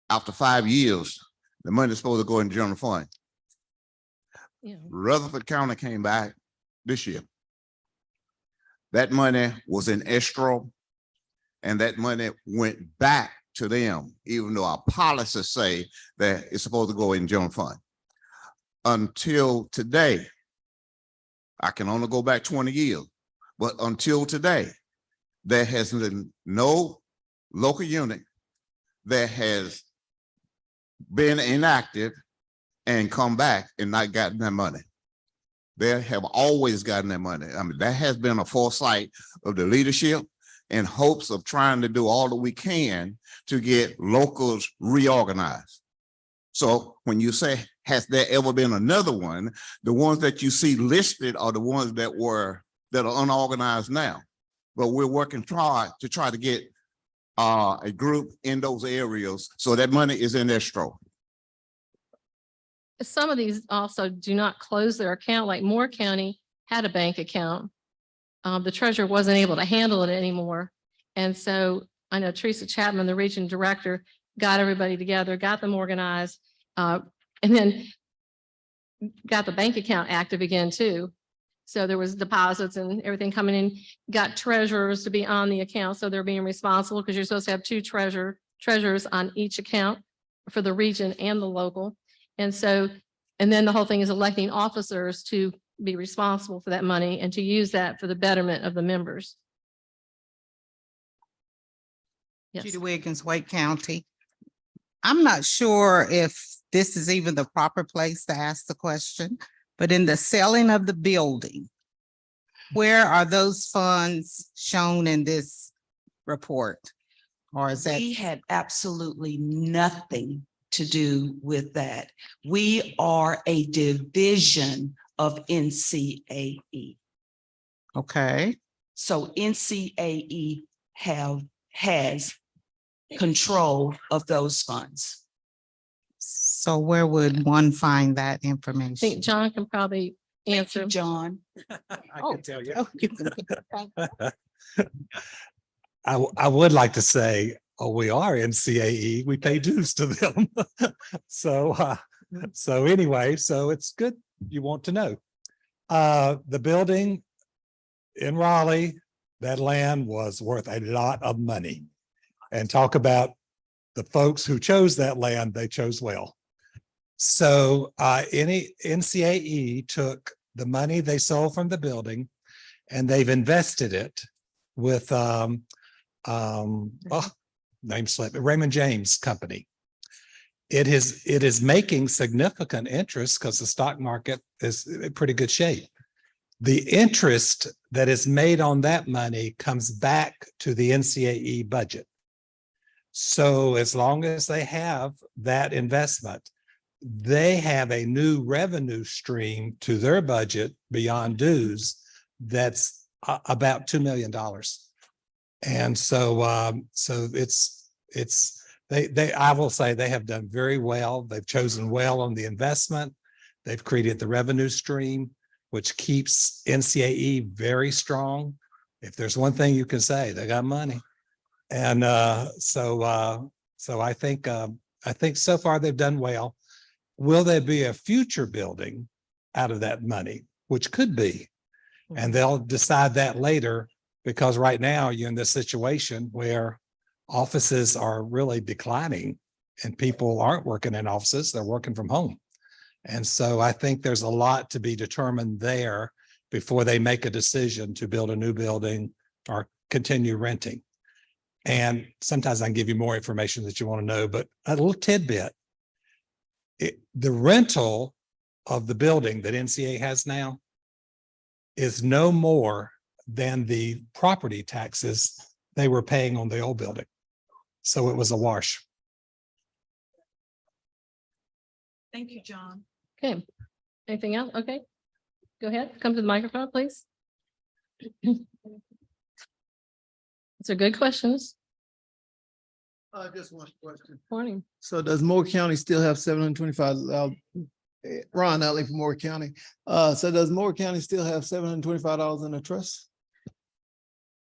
after 5 years, the money is supposed to go in the general fund. Yeah. Rutherford County came back this year. That money was in escrow, and that money went back to them, even though our policies say that it's supposed to go in general fund. Until today, I can only go back 20 years, but until today, there has been no local unit that has been inactive and come back and not gotten that money. They have always gotten that money. I mean, that has been a foresight of the leadership in hopes of trying to do all that we can to get locals reorganized. So when you say, has there ever been another one? The ones that you see listed are the ones that are unorganized now. But we're working hard to try to get a group in those areas so that money is in escrow. Some of these also do not close their account, like Moore County had a bank account. The treasurer wasn't able to handle it anymore. And so I know Teresa Chapman, the region director, got everybody together, got them organized, and then got the bank account active again too. So there was deposits and everything coming in, got treasurers to be on the account. So they're being responsible because you're supposed to have 2 treasurers on each account for the region and the local. And so, and then the whole thing is electing officers to be responsible for that money and to use that for the betterment of the members. Yes. Judy Wiggins, Wake County. I'm not sure if this is even the proper place to ask the question, but in the selling of the building, where are those funds shown in this report? Or is that? We had absolutely nothing to do with that. We are a division of NCAE. Okay, So NCAE has control of those funds. so where would one find that I information? think John can probably answer. John. I can tell you. Oh, you can- I would like to say, oh, we are NCAE, we pay dues to them. So anyway, so it's good, you want to know. The building in Raleigh, that land was worth a lot of money. And talk about the folks who chose that land, they chose well. So any NCAE took the money they sold from the building and they've invested it with name slip, Raymond James Company. It is making significant interest because the stock market is in pretty good shape. The interest that is made on that money comes back to the NCAE budget. So as long as they have that investment, they have a new revenue stream to their budget beyond dues that's about $2 million. And so I will say they have done very well. They've chosen well on the investment. They've created the revenue stream, which keeps NCAE very strong. If there's one thing you can say, they got money. And so I think so far they've done well. Will there be a future building out of that money? Which could be. And they'll decide that later, because right now you're in this situation where offices are really declining and people aren't working in offices, they're working from home. And so I think there's a lot to be determined there before they make a decision to build a new building or continue renting. And sometimes I can give you more information that you want to know, but a little tidbit. The rental of the building that NCA has now is no more than the property taxes they were paying on the old building. So it was a wash. Thank you, John. Okay. Anything else? Okay. Go ahead. Come to the microphone, please. These are good questions. Just one question. Morning. So does Moore County still have 725? Ron Utley from Moore County. So does Moore County still have $725 in a trust?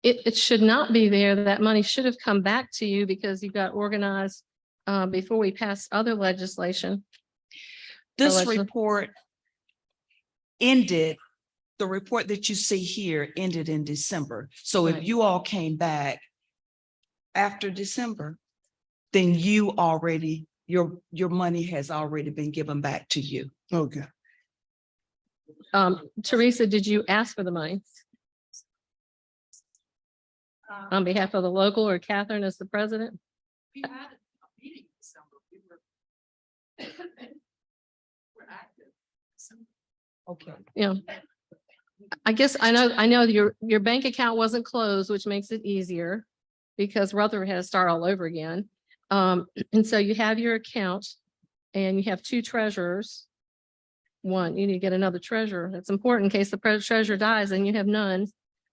It should not be there. That money should have come back to you because you got organized before we passed other legislation. This report ended, the report that you see here ended in December. So if you all came back after December, then you already, your money has already been given back to you. Okay. Teresa, did you ask for the money? On behalf of the local, or Catherine as the president? We had a meeting in December. We're active. Okay. Yeah. I guess I know your bank account wasn't closed, which makes it easier because Rutherford had to start all over again. And so you have your account and you have two treasurers. One, you need to get another treasurer. That's important in case the treasurer dies and you have none.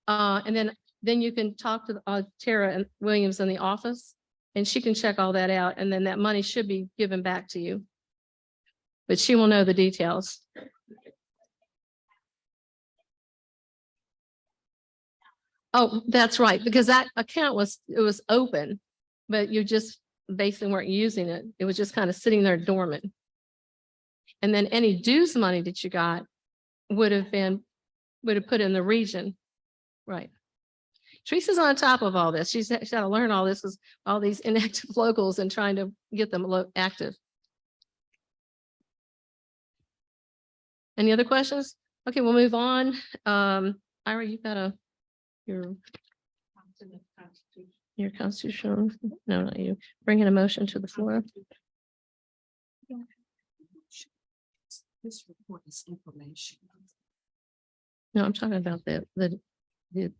And then you can talk to Tara and Williams in the office and she can check all that out. And then that money should be given back to you. But she will know the details. Oh, that's right, because that account was open, but you just basically weren't using it. It was just kind of sitting there dormant. And then any dues money that you got would have put in the region. Right. Teresa's on top of all this. She's got to learn all this, with all these inactive locals and trying to get them active. Any other questions? Okay, we'll move on. Ira, you've got your constitutional, no, not you. Bringing a motion to the floor. This report is information. No, I'm talking about the new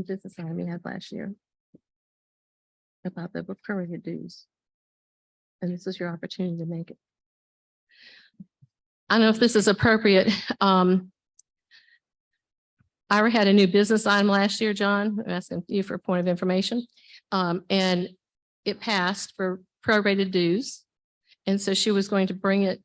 business item we had last year about the prorated dues. And this is your opportunity to make it. I don't know if this is appropriate. Ira had a new business item last year, John. I'm asking you for a point of information. And it passed for prorated dues. And so she was going to bring it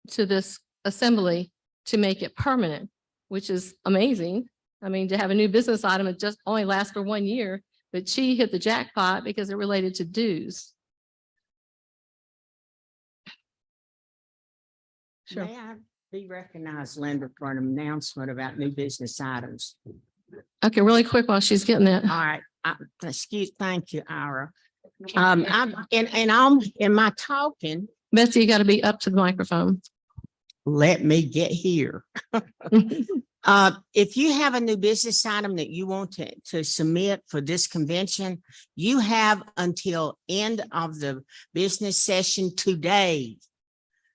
to this assembly to make it permanent, which is amazing. I mean, to have a new business item, it just only lasts for 1 year, but she hit the jackpot because it related to dues. Sure. May I be recognized, Linda, for an announcement about new business items? Okay, really quick while she's getting that. All right, thank you, Ira. I'm in my talking, Betsy, you got to be up to the microphone. let me get here. If you have a new business item that you want to submit for this convention, you have until end of the business session today,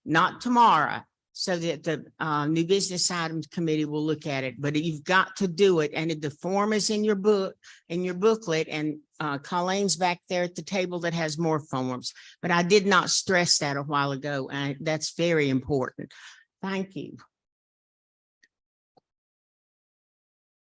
not tomorrow, so that the new business items committee will look at it. But you've got to do it, and the form is in your book, in your booklet, and Colleen's back there at the table that has more forms. But I did not stress that a while ago, and that's very important. Thank you.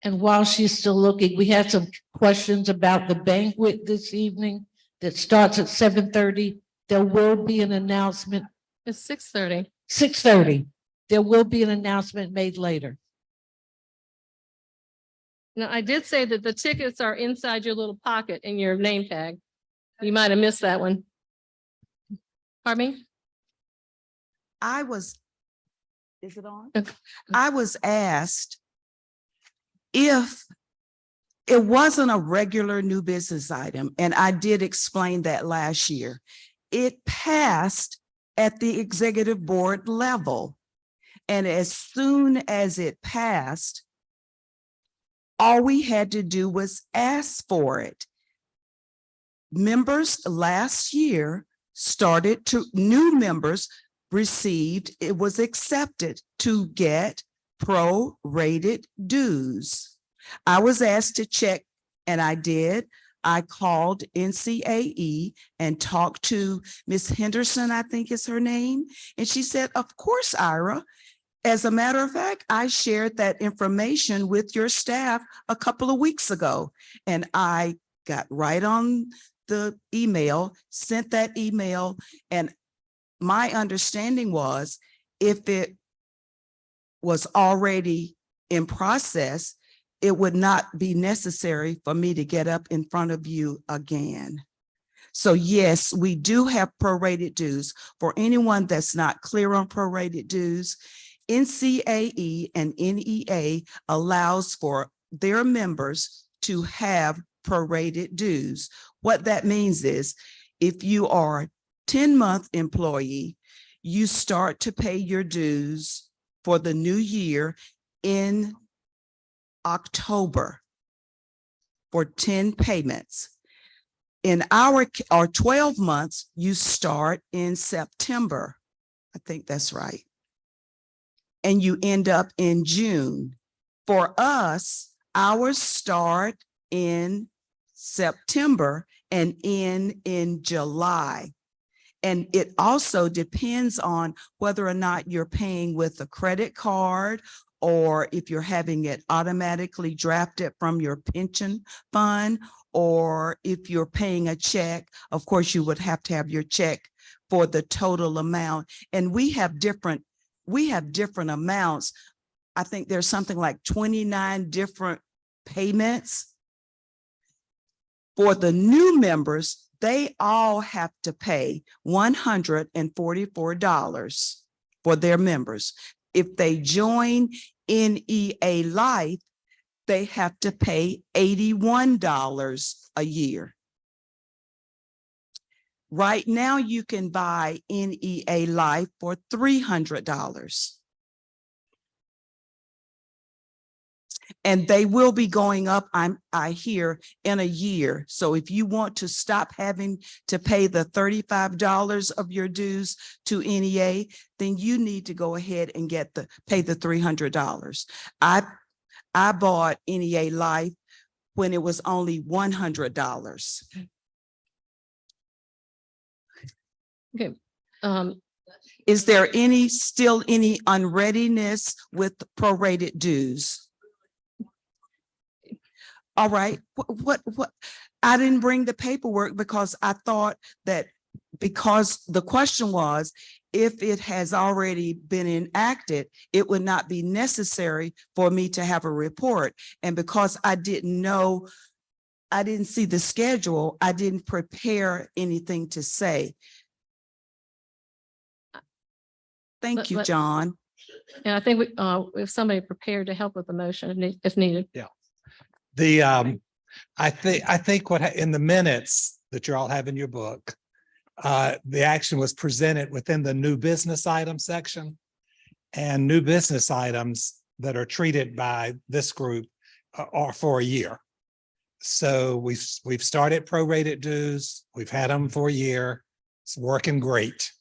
And while she's still looking, we had some questions about the banquet this evening that starts at 7:30. There will be an announcement. It's 6:30. 6:30. There will be an announcement made later. Now, I did say that the tickets are inside your little pocket in your name tag. You might have missed that one. Pardon me? Is it on? I was asked if it wasn't a regular new business item, and I did explain that last year. It passed at the executive board level. And as soon as it passed, all we had to do was ask for it. Members last year new members received, it was accepted to get prorated dues. I was asked to check, and I did. I called NCAE and talked to Miss Henderson, I think is her name. And she said, of course, Ira. As a matter of fact, I shared that information with your staff a couple of weeks ago, and I got right on the email, sent that email, and my understanding was if it was already in process, it would not be necessary for me to get up in front of you again. So yes, we do have prorated dues. For anyone that's not clear on prorated dues, NCAE and NEA allows for their members to have prorated dues. What that means is if you are a 10-month employee, you start to pay your dues for the new year in October for 10 payments. In our 12 months, you start in September. I think that's right. And you end up in June. For us, ours start in September and end in July. And it also depends on whether or not you're paying with a credit card or if you're having it automatically drafted from your pension fund, or if you're paying a check. Of course, you would have to have your check for the total amount. And we have different amounts. I think there's something like 29 different payments. For the new members, they all have to pay $144 for their members. If they join NEA Life, they have to pay $81 a year. Right now, you can buy NEA Life for $300. And they will be going up, I hear, in a year. So if you want to stop having to pay the $35 of your dues to NEA, then you need to go ahead and pay the $300. I bought NEA Life when it was only $100. Okay. Is there still any unreadiness with prorated dues? All right, what, I didn't bring the paperwork because I thought that because the question was, if it has already been enacted, it would not be necessary for me to have a report. And because I didn't know, I didn't see the schedule, I didn't prepare anything to say. Thank you, John. And I think if somebody prepared to help with the motion if needed. Yeah. I think in the minutes that you all have in your book, the action was presented within the new business item section, and new business items that are treated by this group are for a year. So we've started prorated dues. We've had them for a year. It's working great.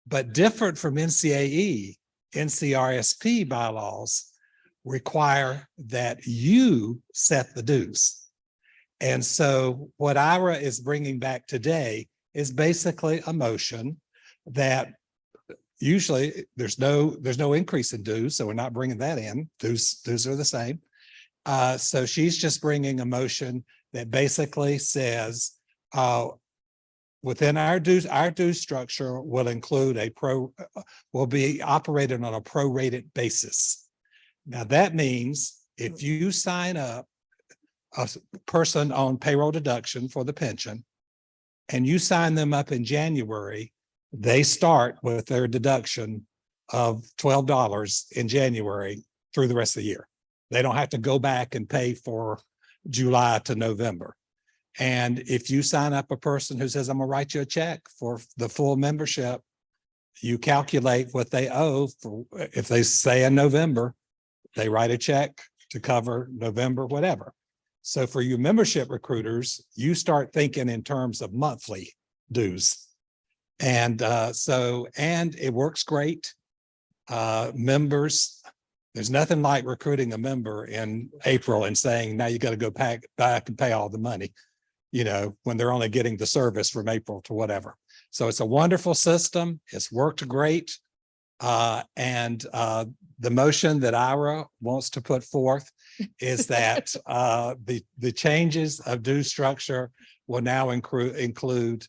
But different from NCAE, NCRSP bylaws require that you set the dues. And so what Ira is bringing back today is basically a motion that usually there's no increase in dues, so we're not bringing that in. Dues are the same. So she's just bringing a motion that basically says within our dues structure will include will be operated on a prorated basis. Now that means if you sign up a person on payroll deduction for the pension and you sign them up in January, they start with their deduction of $12 in January through the rest of the year. They don't have to go back and pay for July to November. And if you sign up a person who says, I'm gonna write you a check for the full membership, you calculate what they owe for, if they say in November, they write a check to cover November, whatever. So for you membership recruiters, you start thinking in terms of monthly dues. And and it works great. Members, there's nothing like recruiting a member in April and saying, now you got to go back and pay all the money, when they're only getting the service from April to whatever. So it's a wonderful system. It's worked great. The motion that Ira wants to put forth is that the changes of due structure will now include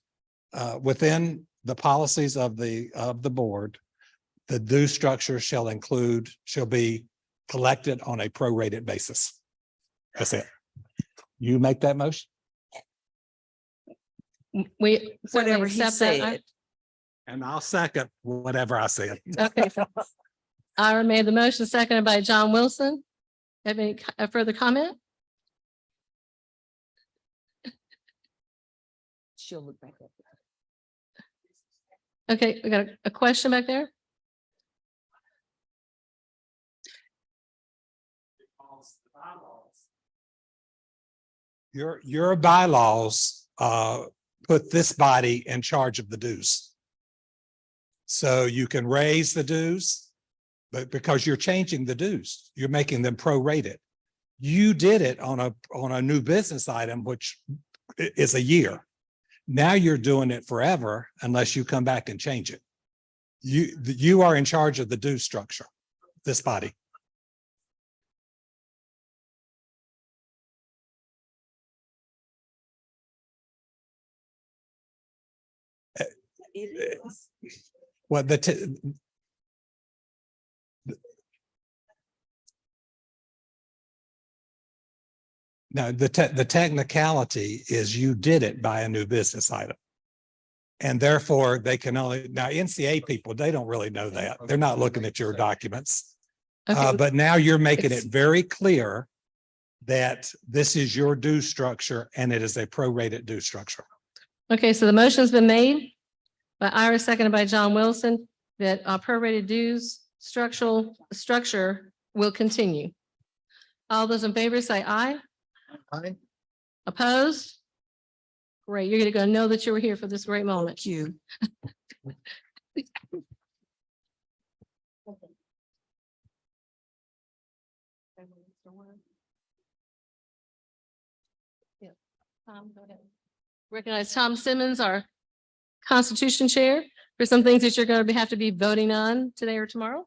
within the policies of the board, the due structure shall be collected on a prorated basis. That's it. You make that motion? We Whatever he accept that. said. And I'll second whatever I said. Okay. Ira made the motion, seconded by John Wilson. Have any further comment? She'll look back up. Okay, we got a question back there. Your bylaws put this body in charge of the dues. So you can raise the dues, but because you're changing the dues, you're making them prorated. You did it on a new business item, which is a year. Now you're doing it forever unless you come back and change it. You are in charge of the due structure, this body. Well, now the technicality is you did it by a new business item. And therefore they can only, now NCA people, they don't really know that. They're not looking at your documents. Okay. But now you're making it very clear that this is your due structure and it is a prorated due structure. Okay, so the motion's been made by Ira, seconded by John Wilson, that prorated dues structure will continue. All those in favor say aye. Aye. Opposed? Great, you're gonna know that you were here for this great moment. Thank you. Tom, go ahead. Recognize Tom Simmons, our Constitution Chair, for some things that you're going to have to be voting on today or tomorrow.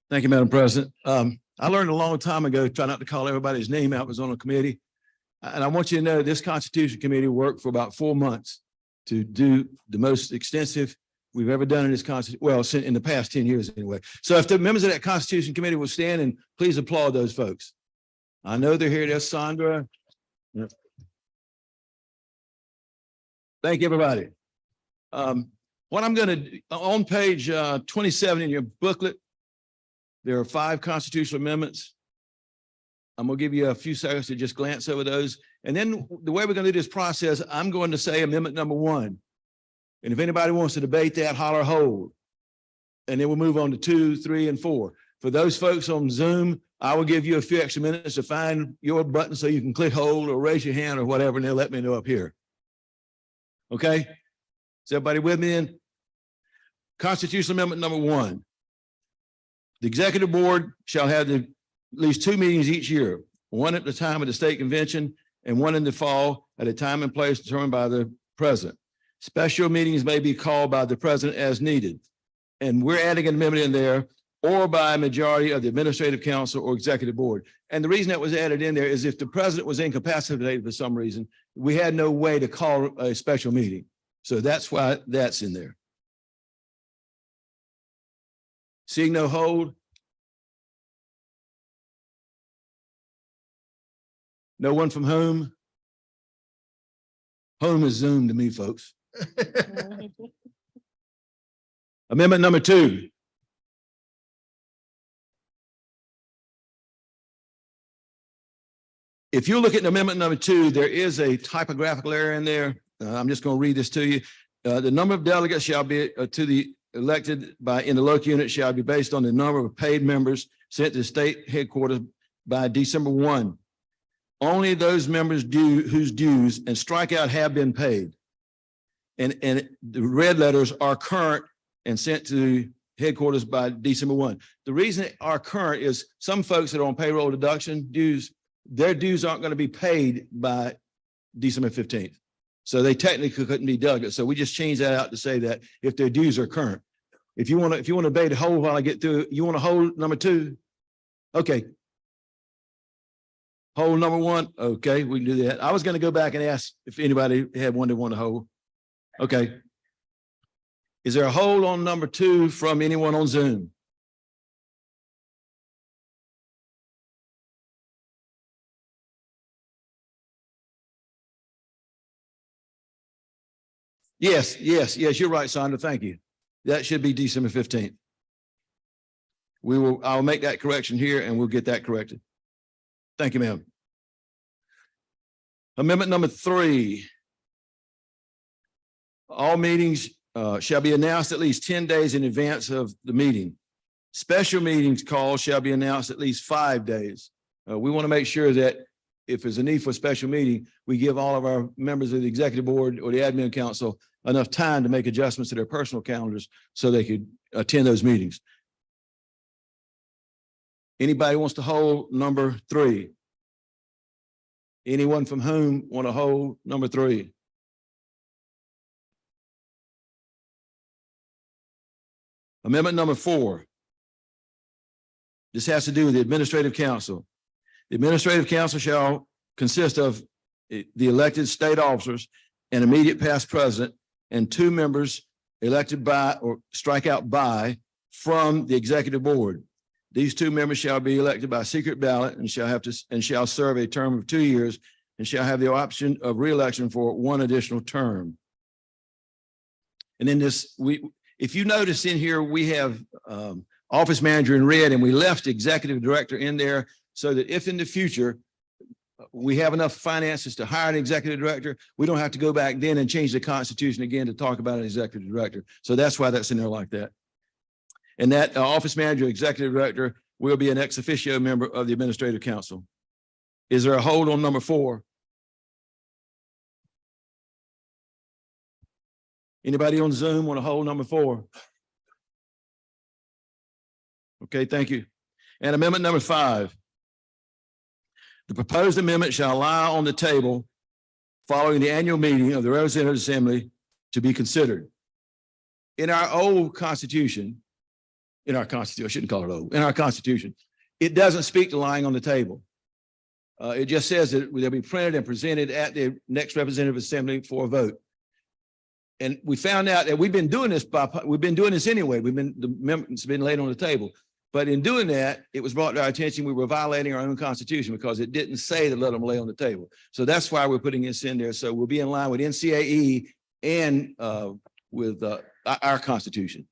Thank you, Madam President. I learned a long time ago, try not to call everybody's name out, was on a committee. And I want you to know this Constitution Committee worked for about 4 months to do the most extensive we've ever done in this Constitution, well, in the past 10 years anyway. So if the members of that Constitution Committee will stand and please applaud those folks. I know they're here. There's Sandra. Yep. Thank you, everybody. What I'm going to, on page 27 in your booklet, there are 5 constitutional amendments. I'm going to give you a few seconds to just glance over those. And then the way we're going to do this process, I'm going to say amendment number 1. And if anybody wants to debate that, holler hold. And then we'll move on to 2, 3, and 4. For those folks on Zoom, I will give you a few extra minutes to find your button so you can click hold or raise your hand or whatever, and they'll let me know up here. Okay? Is everybody with me in? Constitutional Amendment number 1. The Executive Board shall have at least 2 meetings each year, one at the time of the state convention and one in the fall at a time and place determined by the president. Special meetings may be called by the president as needed. And we're adding an amendment in there, or by a majority of the administrative council or executive board. And the reason that was added in there is if the president was incapacitated for some reason, we had no way to call a special meeting. So that's why that's in there. Seeing no hold. No one from home. Home is Zoom to me, folks. Amendment number 2. If you look at amendment number 2, there is a typographical error in there. I'm just going to read this to you. The number of delegates shall be to the elected by in the local unit shall be based on the number of paid members sent to the state headquarters by December 1. Only those members whose dues and strikeout have been paid. And the red letters are current and sent to headquarters by December 1. The reason they are current is some folks that are on payroll deduction dues, their dues aren't going to be paid by December 15th. So they technically couldn't be delegates. So we just changed that out to say that if their dues are current. If you want to debate a hold while I get through, you want to hold number 2? Okay. Hold number 1. Okay, we can do that. I was going to go back and ask if anybody had one they want to hold. Okay. Is there a hold on number 2 from anyone on Zoom? Yes, you're right, Sandra. Thank you. That should be December 15th. I'll make that correction here and we'll get that corrected. Thank you, ma'am. Amendment number 3. All meetings shall be announced at least 10 days in advance of the meeting. Special meetings called shall be announced at least 5 days. We want to make sure that if there's a need for a special meeting, we give all of our members of the executive board or the admin council enough time to make adjustments to their personal calendars so they could attend those meetings. Anybody wants to hold number 3? Anyone from whom want to hold number 3? Amendment number 4. This has to do with the administrative council. The administrative council shall consist of the elected state officers, an immediate past president, and 2 members elected by or strike out by from the executive board. These 2 members shall be elected by secret ballot and shall serve a term of 2 years and shall have the option of re-election for 1 additional term. And in this, if you notice in here, we have office manager in red, and we left executive director in there so that if in the future we have enough finances to hire an executive director, we don't have to go back then and change the Constitution again to talk about an executive director. So that's why that's in there like that. And that office manager, executive director will be an ex officio member of the Administrative Council. Is there a hold on number 4? Anybody on Zoom want to hold number 4? Okay, thank you. And amendment number 5. The proposed amendment shall lie on the table following the annual meeting of the Representative Assembly to be considered. In our old constitution, I shouldn't call it old, in our constitution, it doesn't speak to lying on the table. It just says that they'll be printed and presented at the next Representative Assembly for a vote. And we found out that we've been doing this anyway. The amendment's been laid on the table. But in doing that, it was brought to our attention, we were violating our own constitution because it didn't say to let them lay on the table. So that's why we're putting this in there. So we'll be in line with NCAE and with our constitution.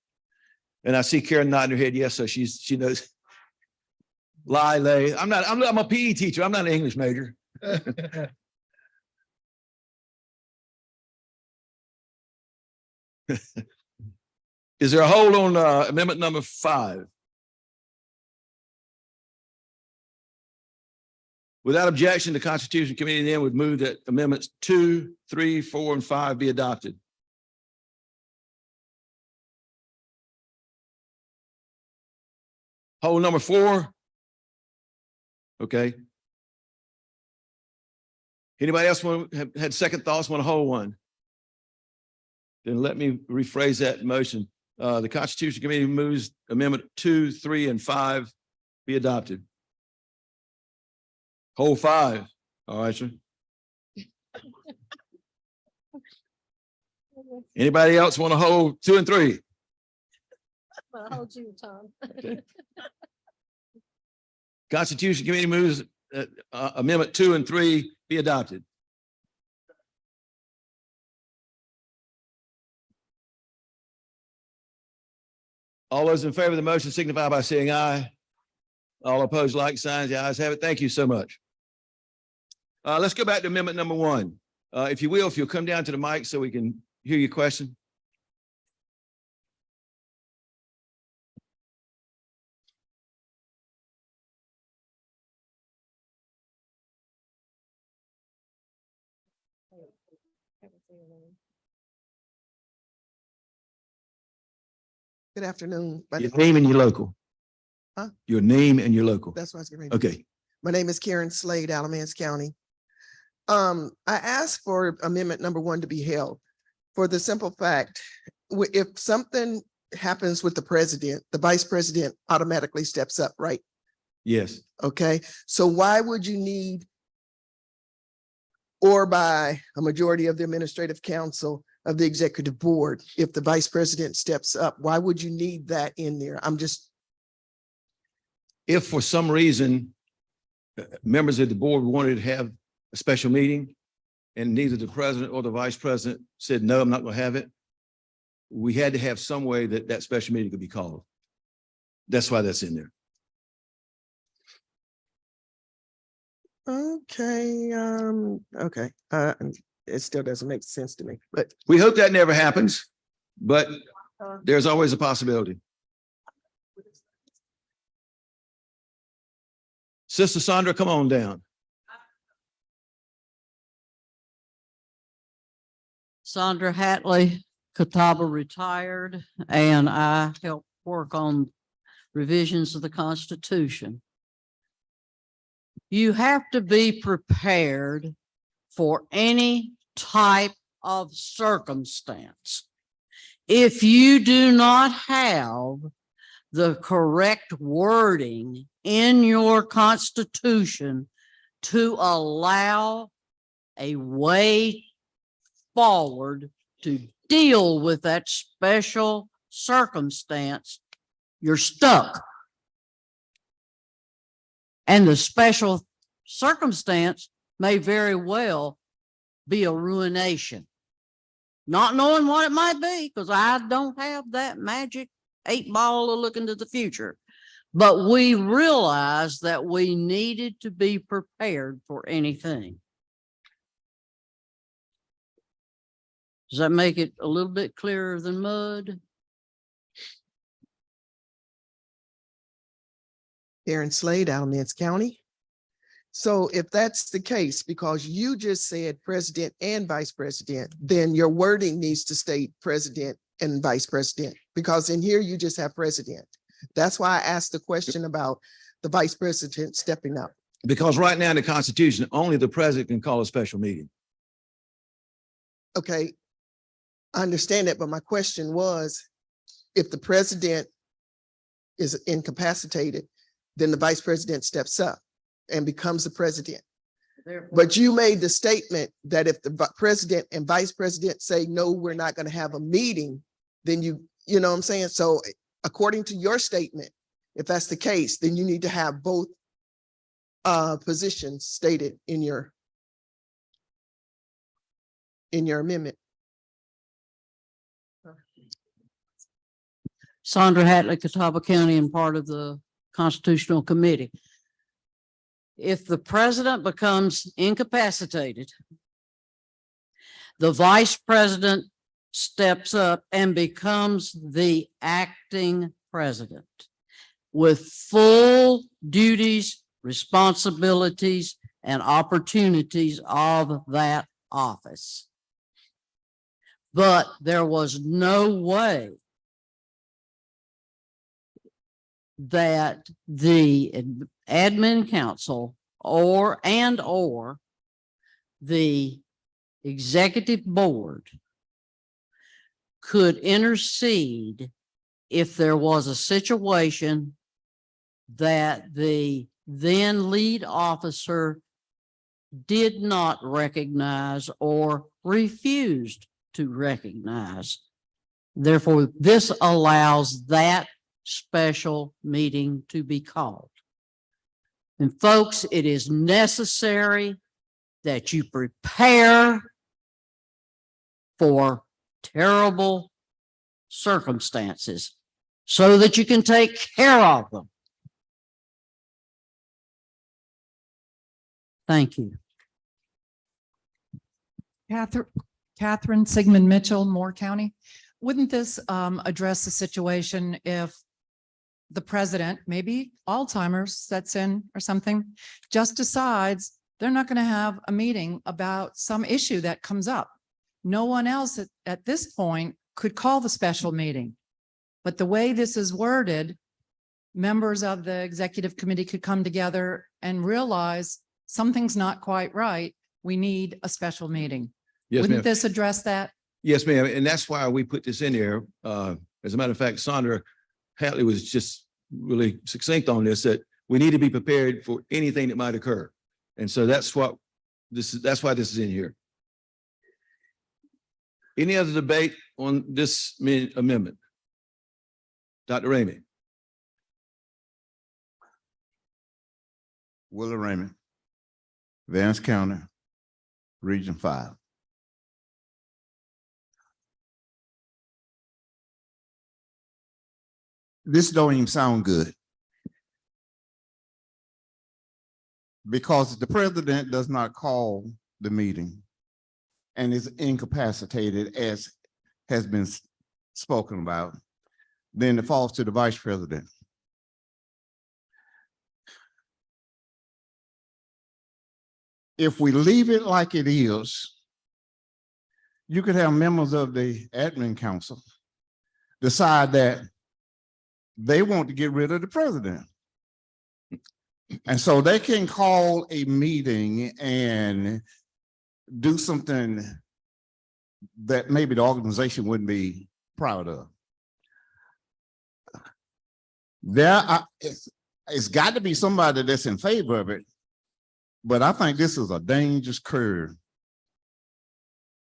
And I see Karen nodding her head yes, so she knows. Lie, lay. I'm a PE teacher. I'm not an English major. Is there a hold on amendment number 5? Without objection, the Constitution Committee then would move that amendments 2, 3, 4, and 5 be adopted. Hold number 4. Okay. Anybody else had second thoughts, want to hold one? Then let me rephrase that motion. The Constitution Committee moves amendment 2, 3, and 5 be adopted. Hold 5. All right, sir. Anybody else want to hold 2 and 3? I'll hold you, Tom. Okay. Constitution Committee moves amendment 2 and 3 be adopted. All those in favor of the motion signify by saying aye. All opposed, like signs. The ayes have it. Thank you so much. Let's go back to amendment number 1. If you'll come down to the mic so we can hear your question. Good afternoon. Your name and your local. Huh? Your name and your local. That's what I was getting ready to do. Okay. My name is Karen Slade, Alamance County. I asked for amendment number 1 to be held for the simple fact, if something happens with the president, the vice president automatically steps up, right? Yes. Okay, so why would you need, or by a majority of the administrative council of the executive board, if the vice president steps up, why would you need that in there? If for some reason members of the board wanted to have a special meeting and neither the president or the vice president said, no, I'm not going to have it, we had to have some way that that special meeting could be called. That's why that's in there. Okay, okay. It still doesn't make sense to me, but We hope that never happens, but there's always a possibility. Sister Sandra, come on down. Sandra Hatley, Catawba retired, and I help work on revisions of the Constitution. You have to be prepared for any type of circumstance. If you do not have the correct wording in your Constitution to allow a way forward to deal with that special circumstance, you're stuck. And the special circumstance may very well be a ruination. Not knowing what it might be, because I don't have that magic 8-ball to look into the future. But we realized that we needed to be prepared for anything. Does that make it a little bit clearer than mud? Aaron Slade, Alamance County. So if that's the case, because you just said president and vice president, then your wording needs to state president and vice president, because in here you just have president. That's why I asked the question about the vice president stepping up. Because right now in the Constitution, only the president can call a special meeting. Okay, I understand that, but my question was, if the president is incapacitated, then the vice president steps up and becomes the president. But you made the statement that if the president and vice president say, no, we're not going to have a meeting, then you know what I'm saying? So according to your statement, if that's the case, then you need to have both positions stated in your amendment. Sandra Hatley, Catawba County, and part of the Constitutional Committee. If the president becomes incapacitated, the vice president steps up and becomes the acting president with full duties, responsibilities, and opportunities of that office. But there was no way that the admin council or the executive board could intercede if there was a situation that the then lead officer did not recognize or refused to recognize. Therefore, this allows that special meeting to be called. And folks, it is necessary that you prepare for terrible circumstances so that you can take care of them. Thank you. Catherine Sigmund Mitchell, Moore County. Wouldn't this address the situation if the president, maybe Alzheimer's sets in or something, just decides they're not going to have a meeting about some issue that comes up? No one else at this point could call the special meeting. But the way this is worded, members of the executive committee could come together and realize something's not quite right. We need a special meeting. Yes, Wouldn't ma'am. this address that? Yes, ma'am. And that's why we put this in there. As a matter of fact, Sandra Hatley was just really succinct on this, that we need to be prepared for anything that might occur. And so that's what this is. That's why this is in here. Any other debate on this amendment? Dr. Ramey. Willie Raymond, Vance County, Region 5. This don't even sound good, because the president does not call the meeting and is incapacitated, as has been spoken about, then it falls to the vice president. If we leave it like it is, you could have members of the admin council decide that they want to get rid of the president. And so they can call a meeting and do something that maybe the organization wouldn't be proud of. It's got to be somebody that's in favor of it, but I think this is a dangerous curve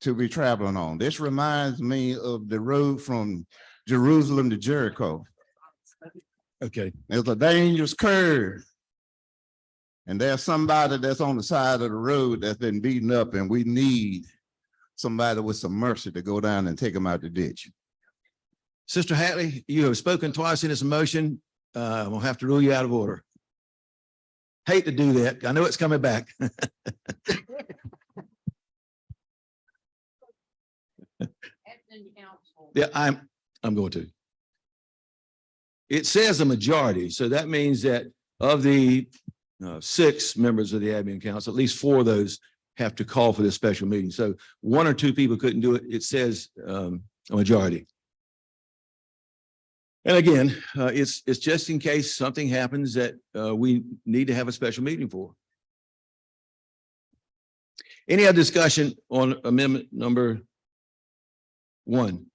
to be traveling on. This reminds me of the road from Jerusalem to Jericho. Okay. It's a dangerous curve. And there's somebody that's on the side of the road that's been beaten up, and we need somebody with some mercy to go down and take them out the ditch. Sister Hatley, you have spoken twice in this motion. We'll have to rule you out of order. Hate to do that. I know it's coming back. Yeah, I'm going to. It says a majority, so that means that Of the 6 members of the admin council, at least 4 of those have to call for this special meeting. So 1 or 2 people couldn't do it. It says a majority. And again, it's just in case something happens that we need to have a special meeting for. Any other discussion on amendment number 1?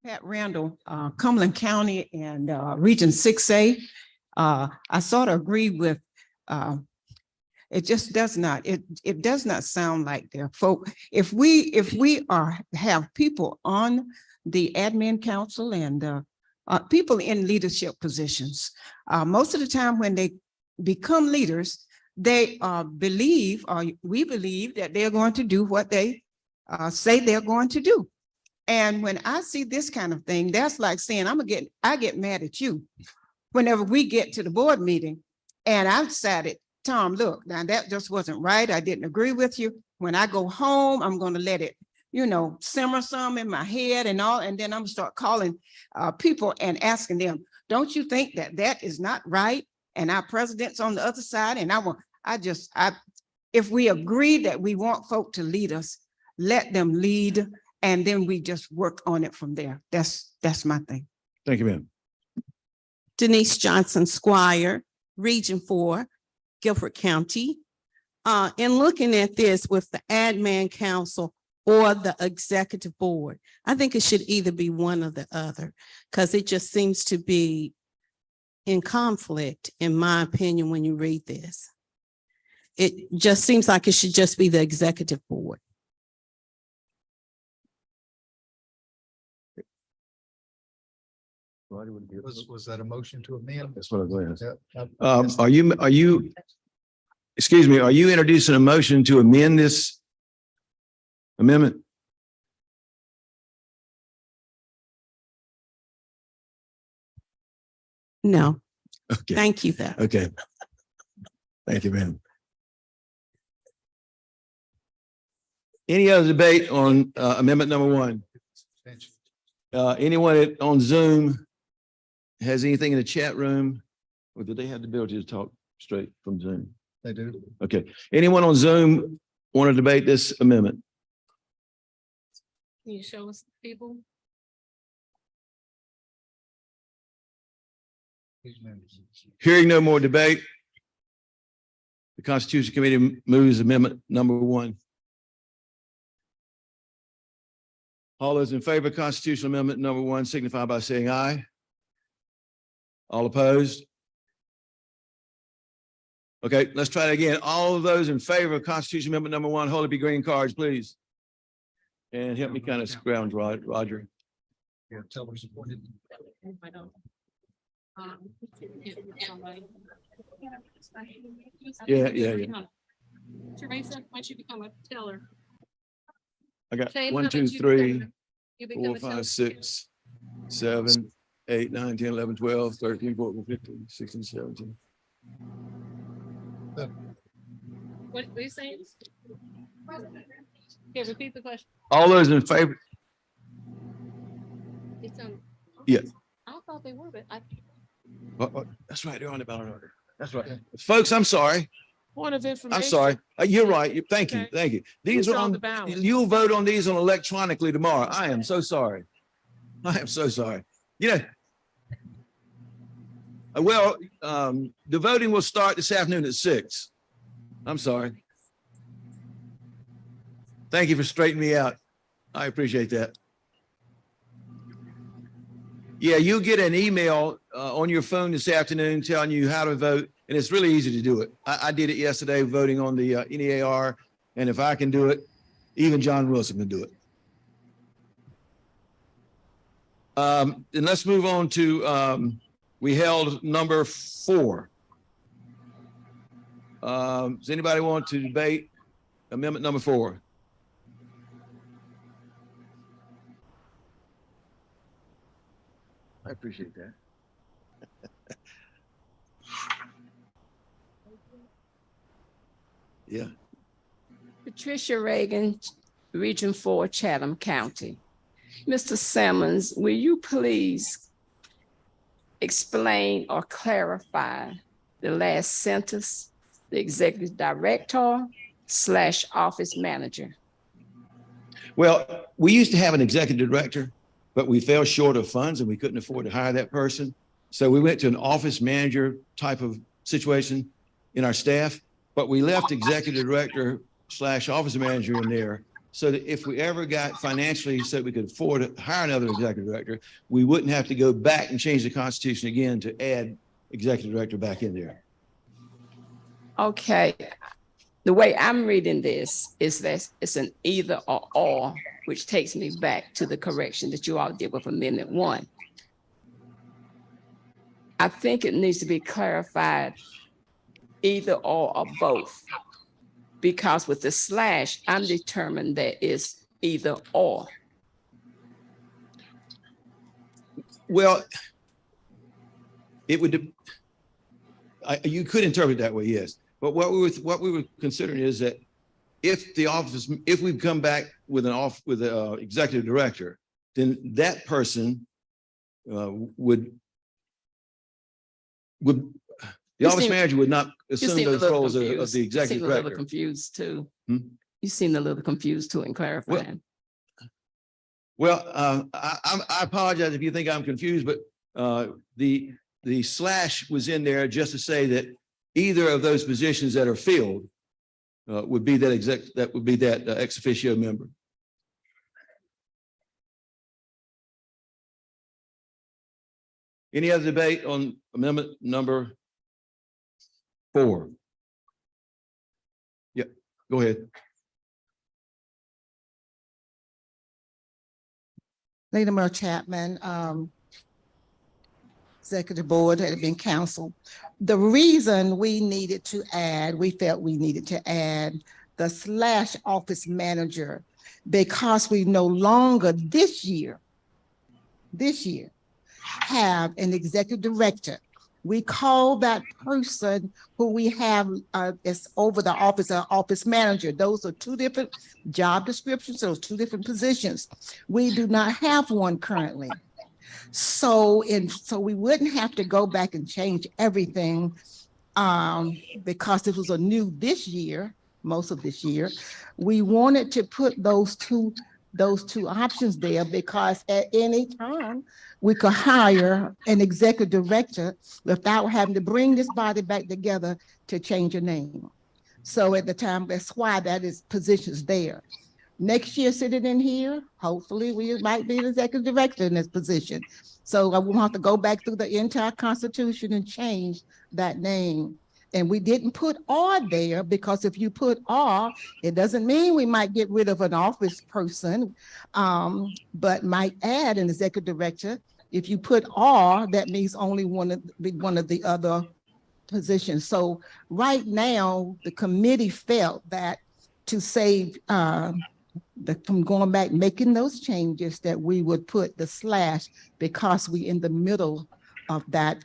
Pat Randall, Cumberland County and Region 6A. I sort of agree with, it just does not, it does not sound like there, folk. If we have people on the admin council and people in leadership positions, most of the time when they become leaders, they believe, or we believe that they're going to do what they say they're going to do. And when I see this kind of thing, that's like saying, I get mad at you whenever we get to the board meeting. And I decided, Tom, look, now that just wasn't right. I didn't agree with you. When I go home, I'm going to let it, simmer some in my head and all. And then I'm gonna start calling people and asking them, don't you think that that is not right? And our president's on the other side. And if we agree that we want folk to lead us, let them lead. And then we just work on it from there. That's my thing. Thank you, ma'am. Denise Johnson Squire, Region 4, Guilford County. In looking at this with the admin council or the executive board, I think it should either be one or the other, because it just seems to be in conflict, in my opinion, when you read this. It just seems like it should just be the executive board. Was that a motion to amend? That's what I was going Yep. Are you, excuse me, are you introducing a motion to amend this amendment? No. Okay. Thank you, though. Okay. Thank you, ma'am. Any other debate on amendment number 1? Anyone on Zoom has anything in the chat room, or do they have the ability to talk straight from Zoom? They do. Okay. Anyone on Zoom want to debate this amendment? Can you show us people? Hearing no more debate, the Constitution Committee moves amendment number 1. All those in favor of constitutional amendment number 1 signify by saying aye. All opposed? Okay, let's try it again. All of those in favor of constitutional amendment number 1, hold up your green cards, please. And help me kind of scrounge, Roger. Yeah, tell them supported. Yeah. Teresa, once you become a teller. I got Shane, 1, how 2, about you 3, become- you become 4, a teller? 5, 6, 7, 8, 9, 10, 11, 12, 13, 14, 15, 16, 17. What are you saying? Okay, repeat the question. All those in favor? It's, Yes. I thought they were, but That's right. They're on the ballot order. That's right. Folks, I'm sorry. Point of information. I'm sorry. You're right. Thank you. Okay. Thank you. These Who's are on the on, ballot? you'll vote on these on electronically tomorrow. I am so sorry. I am so sorry. Well, the voting will start this afternoon at 6. I'm sorry. Thank you for straightening me out. I appreciate that. Yeah, you'll get an email on your phone this afternoon telling you how to vote, and it's really easy to do it. I did it yesterday, voting on the NEAR, and if I can do it, even John Wilson can do it. Then let's move on to, we held number 4. Does anybody want to debate amendment number 4? I appreciate that. Yeah. Patricia Reagan, Region 4, Chatham County. Mr. Simmons, will you please explain or clarify the last sentence, the executive director / office manager? Well, we used to have an executive director, but we fell short of funds and we couldn't afford to hire that person. So we went to an office manager type of situation in our staff, but we left executive director / office manager in there so that if we ever got financially so we could afford to hire another executive director, we wouldn't have to go back and change the Constitution again to add executive director back in there. Okay, the way I'm reading this is that it's an either or, which takes me back to the correction that you all did with Amendment 1. I think it needs to be clarified either or both, because with the / I'm determined that it's either or. Well, it would, you could interpret it that way, yes. But what we were considering is that if we come back with an executive director, then that person would the office manager would not assume those roles of the executive director. You seem a little confused too. Hmm? You seem a little confused too in clarifying. Well, I apologize if you think I'm confused, but the / was in there just to say that either of those positions that are filled would be that ex officio member. Any other debate on amendment number 4? Yeah, go ahead. Lady Merle Chapman, Executive Board had been counsel. The reason we felt we needed to add the / office manager, because we no longer this year have an executive director. We call that person who we have is over the office manager. Those are two different job descriptions, those two different positions. We do not have one currently. So we wouldn't have to go back and change everything because this was a new this year, most of this year. We wanted to put those two options there because at any time we could hire an executive director without having to bring this body back together to change a name. So at the time, that's why that is positions there. Next year, sitting in here, hopefully we might be the executive director in this position. So I won't have to go back through the entire Constitution and change that name. And we didn't put R there because if you put R, it doesn't mean we might get rid of an office person, but might add an executive director. If you put R, that means only one of the other positions. So right now, the committee felt that to save from going back, making those changes, that we would put the / because we in the middle of that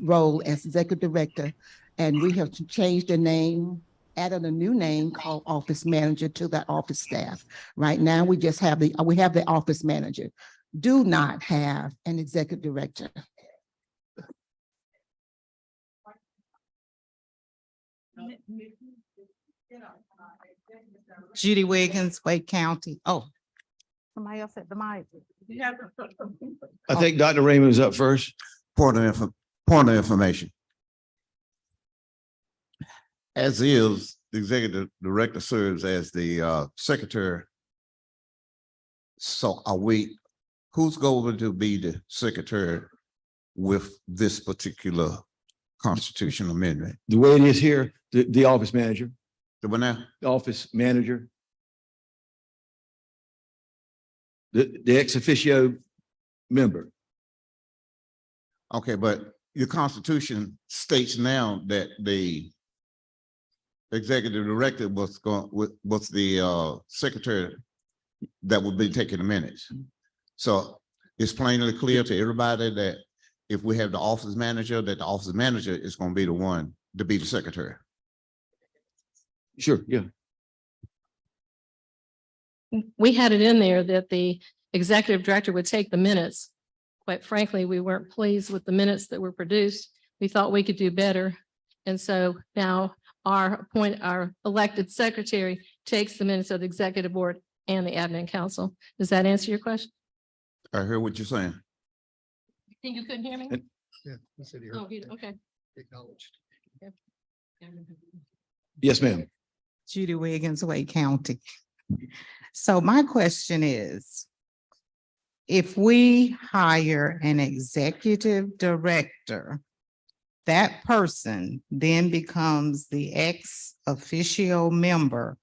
role as executive director. And we have to change the name, added a new name called office manager to that office staff. Right now, we just have the office manager. Do not have an executive director. Judy Wiggins, Wake County. Oh, Somebody else at the mic. I think Dr. Raymond was up first. Point of information. As is, the executive director serves as the secretary. So who's going to be the secretary with this particular constitutional amendment? The way it is here, the office manager. The one now? The office manager. The ex officio member. Okay, but your Constitution states now that the executive director was the secretary that would be taking the minutes. So it's plainly clear to everybody that if we have the office manager, that the office manager is going to be the one to be the secretary. Sure, yeah. We had it in there that the executive director would take the minutes quite frankly, we weren't pleased with the minutes that were produced. We thought we could do better. And so now our elected secretary takes the minutes of the executive board and the admin council. Does that answer your question? I heard what you're saying. Think you couldn't hear me? Yeah, he said he Oh, okay. acknowledged. Yes, ma'am. Judy Wiggins, Wake County. So my question is, if we hire an executive director, that person then becomes the ex officio member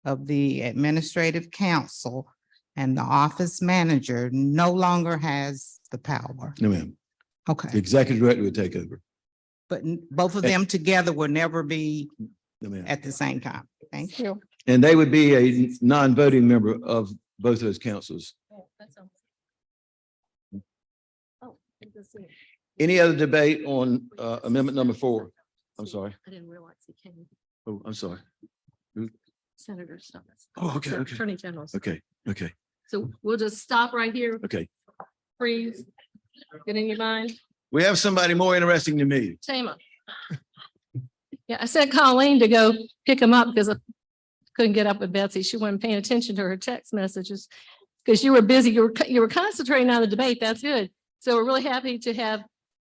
of the administrative council, and the office manager no longer has the power. No, ma'am. The Okay, executive director would take over. but both of them together will never be No, ma'am. at the same time. Thank you. And they would be a non-voting member of both of those councils. Any other debate on amendment number 4? I'm sorry. I didn't realize he came. Oh, I'm sorry. Senator Stein. Oh, okay, okay. Attorney General. Okay, okay, So we'll just stop right here, okay. freeze, get in your mind. We have somebody more interesting than me. Tama. Yeah, I sent Colleen to go pick him up because I couldn't get up with Betsy. She wasn't paying attention to her text messages because you were busy. You were concentrating on the debate. That's good. So we're really happy to have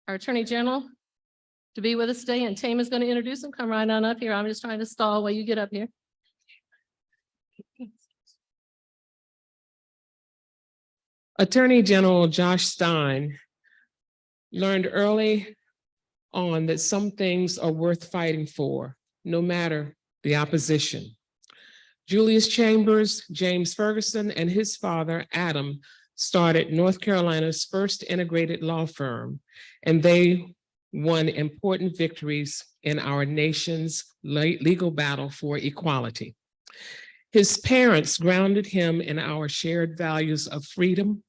our Attorney General to be with us today, and Tama's going to introduce him. Come right on up here. I'm just trying to stall while you get up here. Attorney General Josh Stein learned early on that some things are worth fighting for, no matter the opposition. Julius Chambers, James Ferguson, and his father, Adam, started North Carolina's first integrated law firm, and they won important victories in our nation's legal battle for equality. His parents grounded him in our shared values of freedom,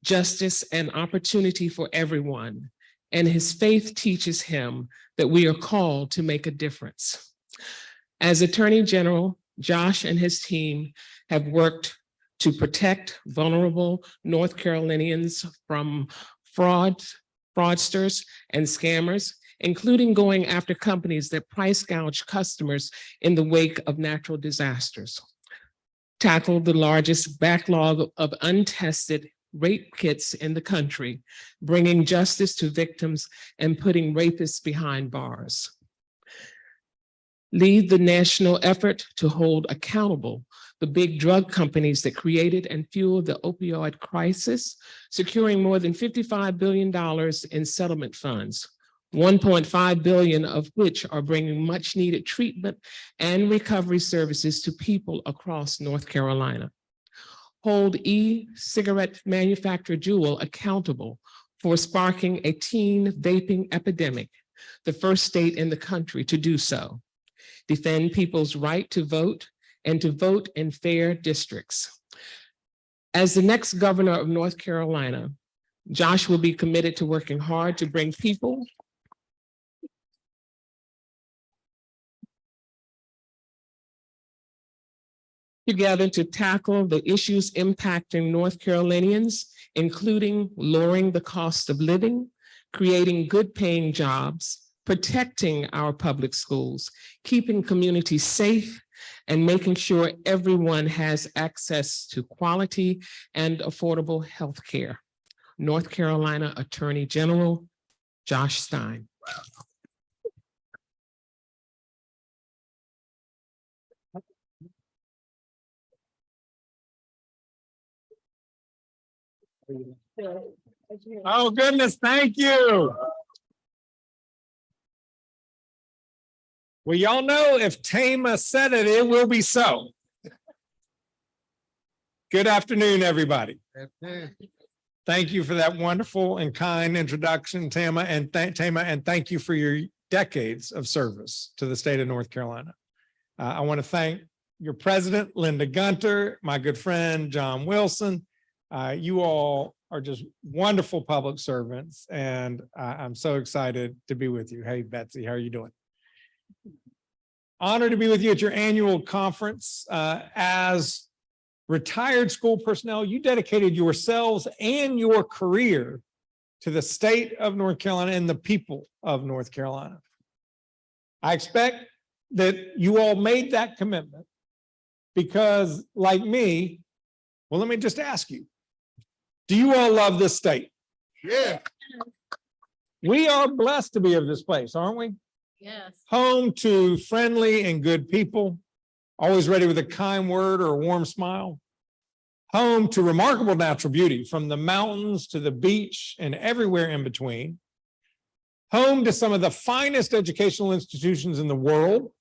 justice, and opportunity for everyone. And his faith teaches him that we are called to make a difference. As Attorney General, Josh and his team have worked to protect vulnerable North Carolinians from fraudsters and scammers, including going after companies that price gouge customers in the wake of natural disasters, tackle the largest backlog of untested rape kits in the country, bringing justice to victims and putting rapists behind bars. Lead the national effort to hold accountable the big drug companies that created and fueled the opioid crisis, securing more than $55 billion in settlement funds, 1.5 billion of which are bringing much needed treatment and recovery services to people across North Carolina. Hold e-cigarette manufacturer Juul accountable for sparking a teen vaping epidemic, the first state in the country to do so. Defend people's right to vote and to vote in fair districts. As the next governor of North Carolina, Josh will be committed to working hard to bring people together to tackle the issues impacting North Carolinians, including lowering the cost of living, creating good paying jobs, protecting our public schools, keeping communities safe, and making sure everyone has access to quality and affordable health care. North Carolina Attorney General Josh Stein. Oh, goodness, thank you. Well, y'all know if Tama said it, it will be so. Good afternoon, everybody. Thank you for that wonderful and kind introduction, Tama, and thank you for your decades of service to the state of North Carolina. I want to thank your president, Linda Gunter, my good friend, John Wilson. You all are just wonderful public servants, and I'm so excited to be with you. Hey, Betsy, how are you doing? Honored to be with you at your annual conference. As retired school personnel, you dedicated yourselves and your career to the state of North Carolina and the people of North Carolina. I expect that you all made that commitment because, like me, well, let me just ask you, do you all love this state? Yeah. We are blessed to be of this place, aren't we? Yes. Home to friendly and good people, always ready with a kind word or a warm smile. Home to remarkable natural beauty, from the mountains to the beach and everywhere in between. Home to some of the finest educational institutions in the world.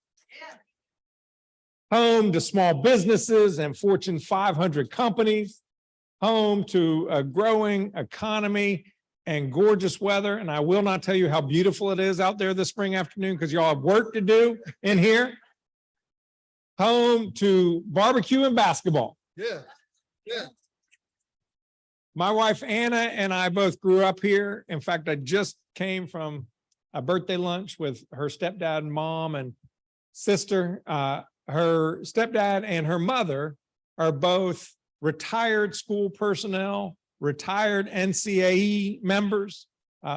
Home to small businesses and Fortune 500 companies. Home to a growing economy and gorgeous weather. And I will not tell you how beautiful it is out there this spring afternoon because y'all have work to do in here. Home to barbecue and basketball. Yeah. Yeah. My wife Anna and I both grew up here. In fact, I just came from a birthday lunch with her stepdad and mom and sister. Her stepdad and her mother are both retired school personnel, retired NCAE members,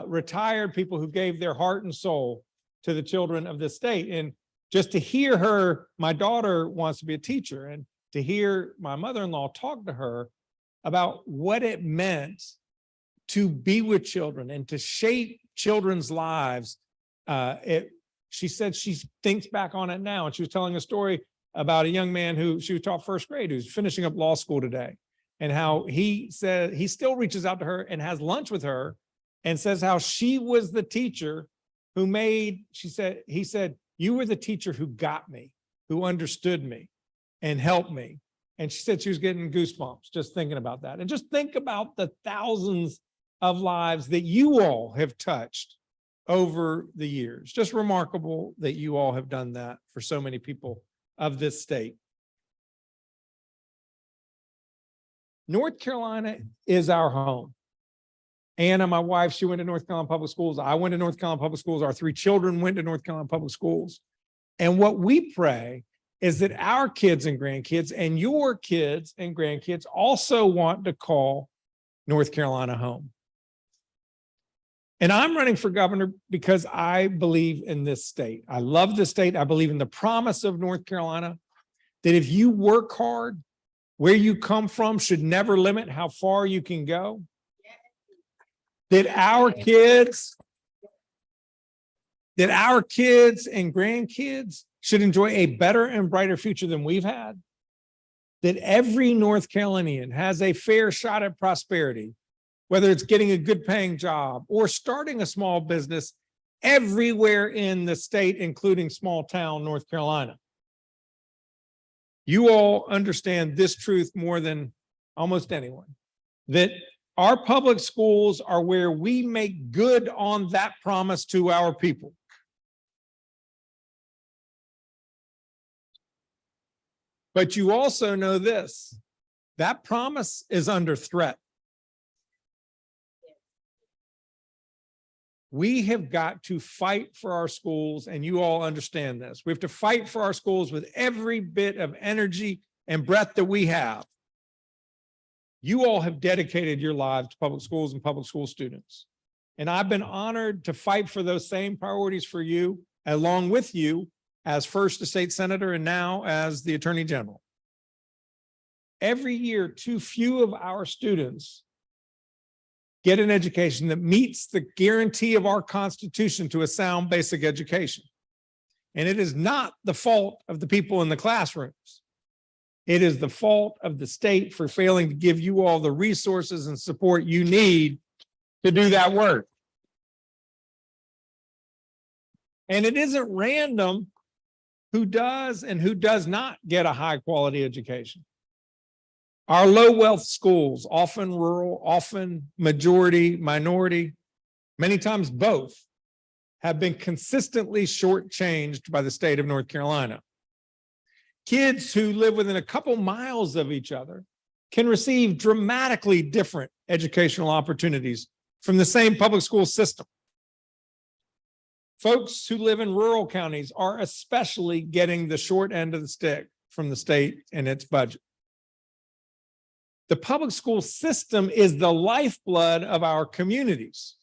retired people who gave their heart and soul to the children of this state. And just to hear her, my daughter wants to be a teacher, and to hear my mother-in-law talk to her about what it meant to be with children and to shape children's lives. She said she thinks back on it now, and she was telling a story about a young man who she taught first grade who's finishing up law school today, and how he said he still reaches out to her and has lunch with her and says how she was the teacher who made, he said, you were the teacher who got me, who understood me and helped me. And she said she was getting goosebumps just thinking about that. And just think about the thousands of lives that you all have touched over the years. Just remarkable that you all have done that for so many people of this state. North Carolina is our home. Anna, my wife, she went to North Carolina Public Schools. I went to North Carolina Public Schools. Our 3 children went to North Carolina Public Schools. And what we pray is that our kids and grandkids and your kids and grandkids also want to call North Carolina home. And I'm running for governor because I believe in this state. I love this state. I believe in the promise of North Carolina, that if you work hard, where you come from should never limit how far you can go. That our kids and grandkids should enjoy a better and brighter future than we've had. That every North Carolinian has a fair shot at prosperity, whether it's getting a good paying job or starting a small business everywhere in the state, including small town North Carolina. You all understand this truth more than almost anyone, that our public schools are where we make good on that promise to our people. But you also know this, that promise is under threat. We have got to fight for our schools, and you all understand this. We have to fight for our schools with every bit of energy and breath that we have. You all have dedicated your lives to public schools and public school students. And I've been honored to fight for those same priorities for you, along with you as first a state senator and now as the Attorney General. Every year, too few of our students get an education that meets the guarantee of our Constitution to a sound basic education. And it is not the fault of the people in the classrooms. It is the fault of the state for failing to give you all the resources and support you need to do that work. And it isn't random who does and who does not get a high quality education. Our low wealth schools, often rural, often majority, minority, many times both, have been consistently shortchanged by the state of North Carolina. Kids who live within a couple miles of each other can receive dramatically different educational opportunities from the same public school system. Folks who live in rural counties are especially getting the short end of the stick from the state and its budget. The public school system is the lifeblood of our communities.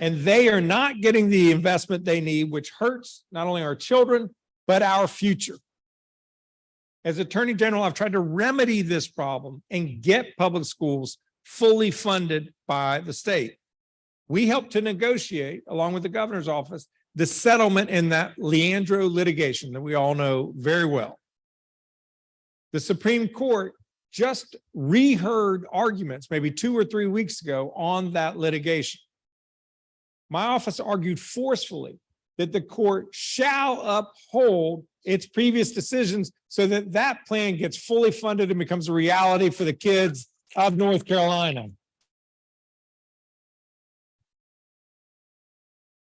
And they are not getting the investment they need, which hurts not only our children, but our future. As Attorney General, I've tried to remedy this problem and get public schools fully funded by the state. We helped to negotiate, along with the governor's office, the settlement in that Leandro litigation that we all know very well. The Supreme Court just reheard arguments maybe 2 or 3 weeks ago on that litigation. My office argued forcefully that the court shall uphold its previous decisions so that that plan gets fully funded and becomes a reality for the kids of North Carolina.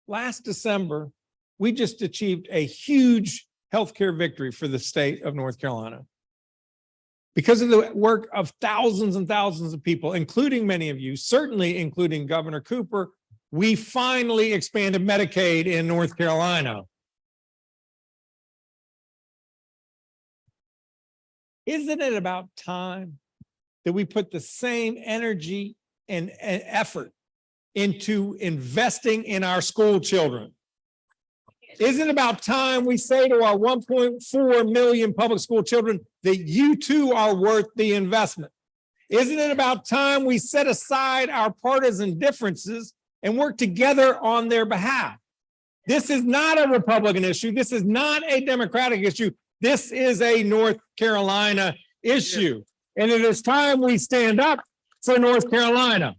Last December, we just achieved a huge healthcare victory for the state of North Carolina. Because of the work of thousands and thousands of people, including many of you, certainly including Governor Cooper, we finally expanded Medicaid in North Carolina. Isn't it about time that we put the same energy and effort into investing in our school children? Isn't it about time we say to our 1.4 million public school children that you too are worth the investment? Isn't it about time we set aside our partisan differences and work together on their behalf? This is not a Republican issue. This is not a Democratic issue. This is a North Carolina issue. And it is time we stand up for North Carolina.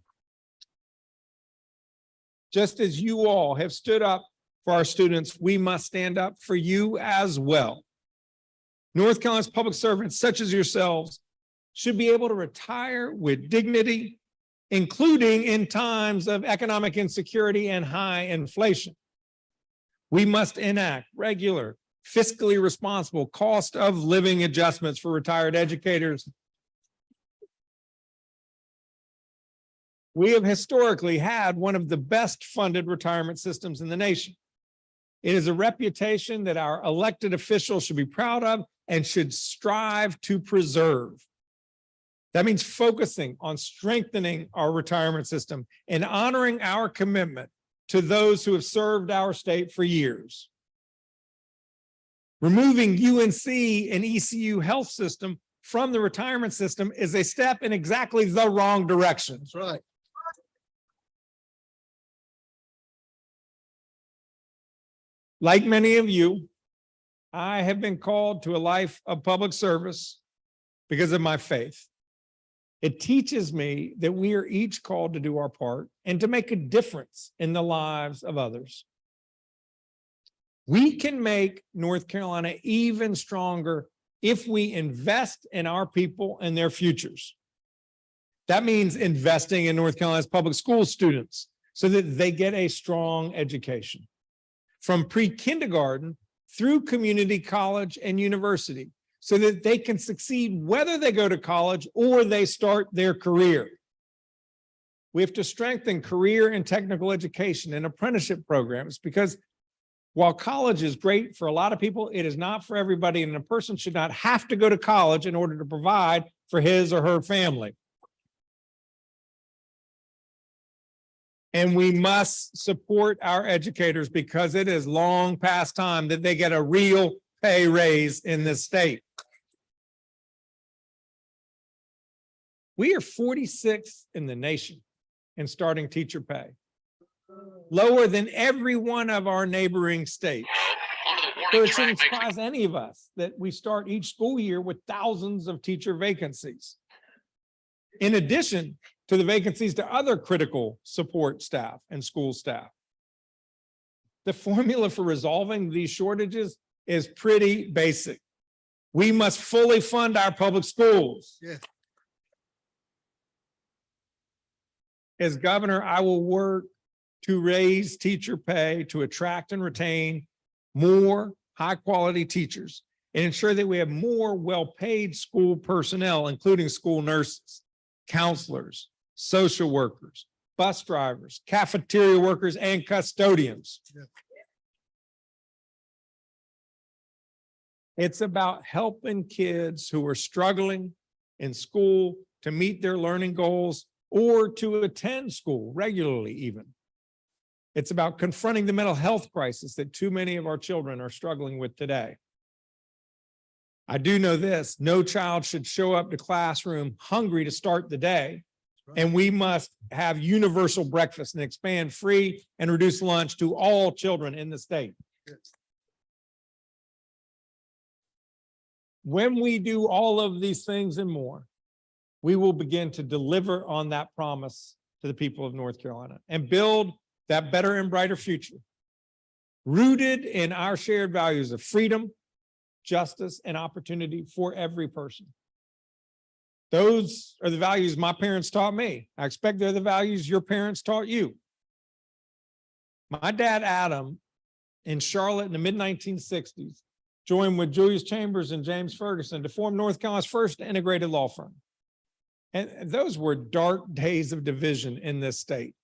Just as you all have stood up for our students, we must stand up for you as well. North Carolina's public servants, such as yourselves, should be able to retire with dignity, including in times of economic insecurity and high inflation. We must enact regular, fiscally responsible cost of living adjustments for retired educators. We have historically had one of the best funded retirement systems in the nation. It is a reputation that our elected officials should be proud of and should strive to preserve. That means focusing on strengthening our retirement system and honoring our commitment to those who have served our state for years. Removing UNC and ECU health system from the retirement system is a step in exactly the wrong direction. That's right. Like many of you, I have been called to a life of public service because of my faith. It teaches me that we are each called to do our part and to make a difference in the lives of others. We can make North Carolina even stronger if we invest in our people and their futures. That means investing in North Carolina's public school students so that they get a strong education. From pre-kindergarten through community college and university, so that they can succeed whether they go to college or they start their career. We have to strengthen career and technical education and apprenticeship programs because while college is great for a lot of people, it is not for everybody, and a person should not have to go to college in order to provide for his or her family. And we must support our educators because it is long past time that they get a real pay raise in this state. We are 46th in the nation in starting teacher pay, lower than every one of our neighboring states. So it shouldn't surprise any of us that we start each school year with thousands of teacher vacancies. In addition to the vacancies to other critical support staff and school staff. The formula for resolving these shortages is pretty basic. We must fully fund our public schools. Yeah. As governor, I will work to raise teacher pay to attract and retain more high-quality teachers and ensure that we have more well-paid school personnel, including school nurses, counselors, social workers, bus drivers, cafeteria workers, and custodians. Yeah. It's about helping kids who are struggling in school to meet their learning goals or to attend school regularly even. It's about confronting the mental health crisis that too many of our children are struggling with today. I do know this, no child should show up to classroom hungry to start the day. And we must have universal breakfast and expand free and reduced lunch to all children in the state. When we do all of these things and more, we will begin to deliver on that promise to the people of North Carolina and build that better and brighter future, rooted in our shared values of freedom, justice, and opportunity for every person. Those are the values my parents taught me. I expect they're the values your parents taught you. My dad, Adam, in Charlotte in the mid-1960s, joined with Julius Chambers and James Ferguson to form North Carolina's first integrated law firm. And those were dark days of division in this state.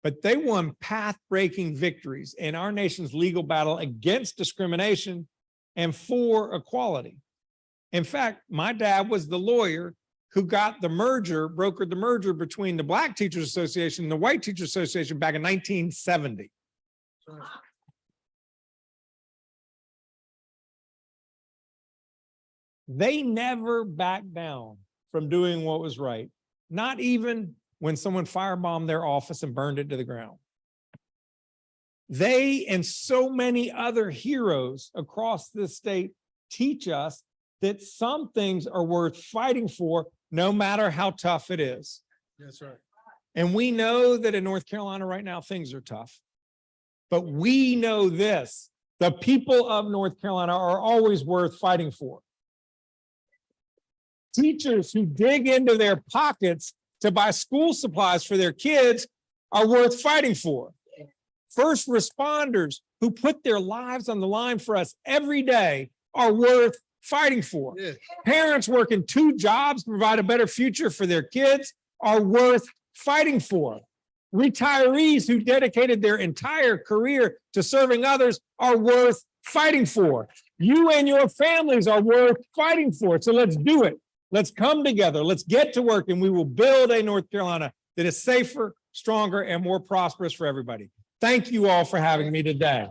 But they won path-breaking victories in our nation's legal battle against discrimination and for equality. In fact, my dad was the lawyer who got the merger, brokered the merger between the Black Teachers Association and the White Teachers Association back in 1970. They never backed down from doing what was right, not even when someone firebombed their office and burned it to the ground. They and so many other heroes across this state teach us that some things are worth fighting for, no matter how tough it is. That's right. And we know that in North Carolina right now, things are tough. But we know this, the people of North Carolina are always worth fighting for. Teachers who dig into their pockets to buy school supplies for their kids are worth fighting for. First responders who put their lives on the line for us every day are worth fighting for. Yeah. Parents working 2 jobs to provide a better future for their kids are worth fighting for. Retirees who dedicated their entire career to serving others are worth fighting for. You and your families are worth fighting for. So let's do it. Let's come together. Let's get to work, and we will build a North Carolina that is safer, stronger, and more prosperous for everybody. Thank you all for having me today.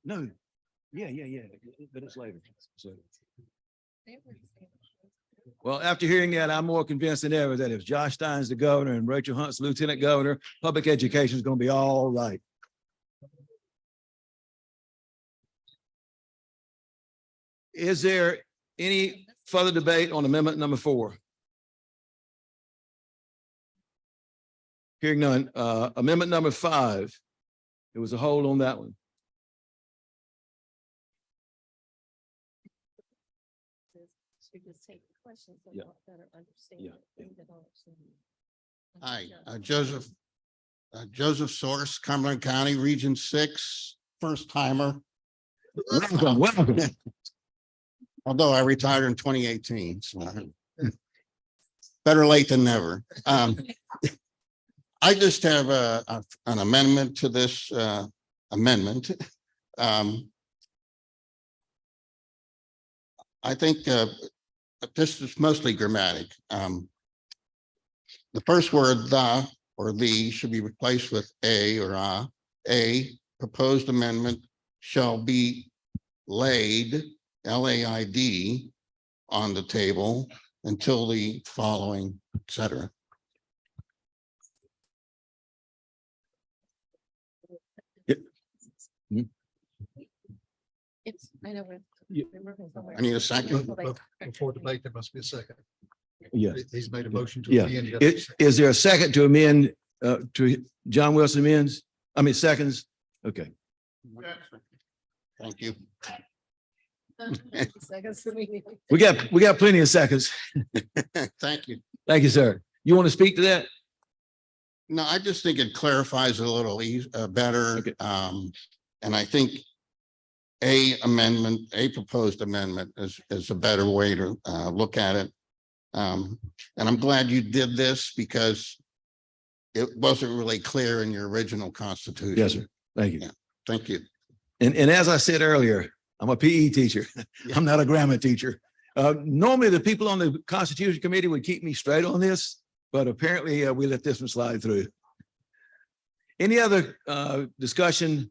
No, yeah, but it's later. So. Well, after hearing that, I'm more convinced than ever that if Josh Stein's the governor and Rachel Hunt's lieutenant governor, public education is going to be all right. Is there any further debate on amendment number 4? Hearing none. Amendment number 5. There was a hold on that one. Yeah. Hi, Joseph Source, Cumberland County, Region 6, first timer. Welcome. Although I retired in 2018, so better late than never. I just have an amendment to this amendment. I think this is mostly grammatic. The first word "the" or "the" should be replaced with "a" or "a." A proposed amendment shall be laid, LAID, on the table until the following, etc. I need a second. Before debate, there must be a second. Yes. He's made a motion to Yeah. amend. Is there a second to amend to John Wilson amends? I mean, seconds? Okay. Thank you. We got plenty of seconds. Thank you. Thank you, sir. You want to speak to that? No, I just think it clarifies a little better. And I think a proposed amendment is a better way to look at it. And I'm glad you did this because it wasn't really clear in your original constitution. Yes, sir. Thank you. Yeah, thank you. And as I said earlier, I'm a PE teacher. I'm not a grammar teacher. Normally the people on the Constitution Committee would keep me straight on this, but apparently we let this one slide through. Any other discussion?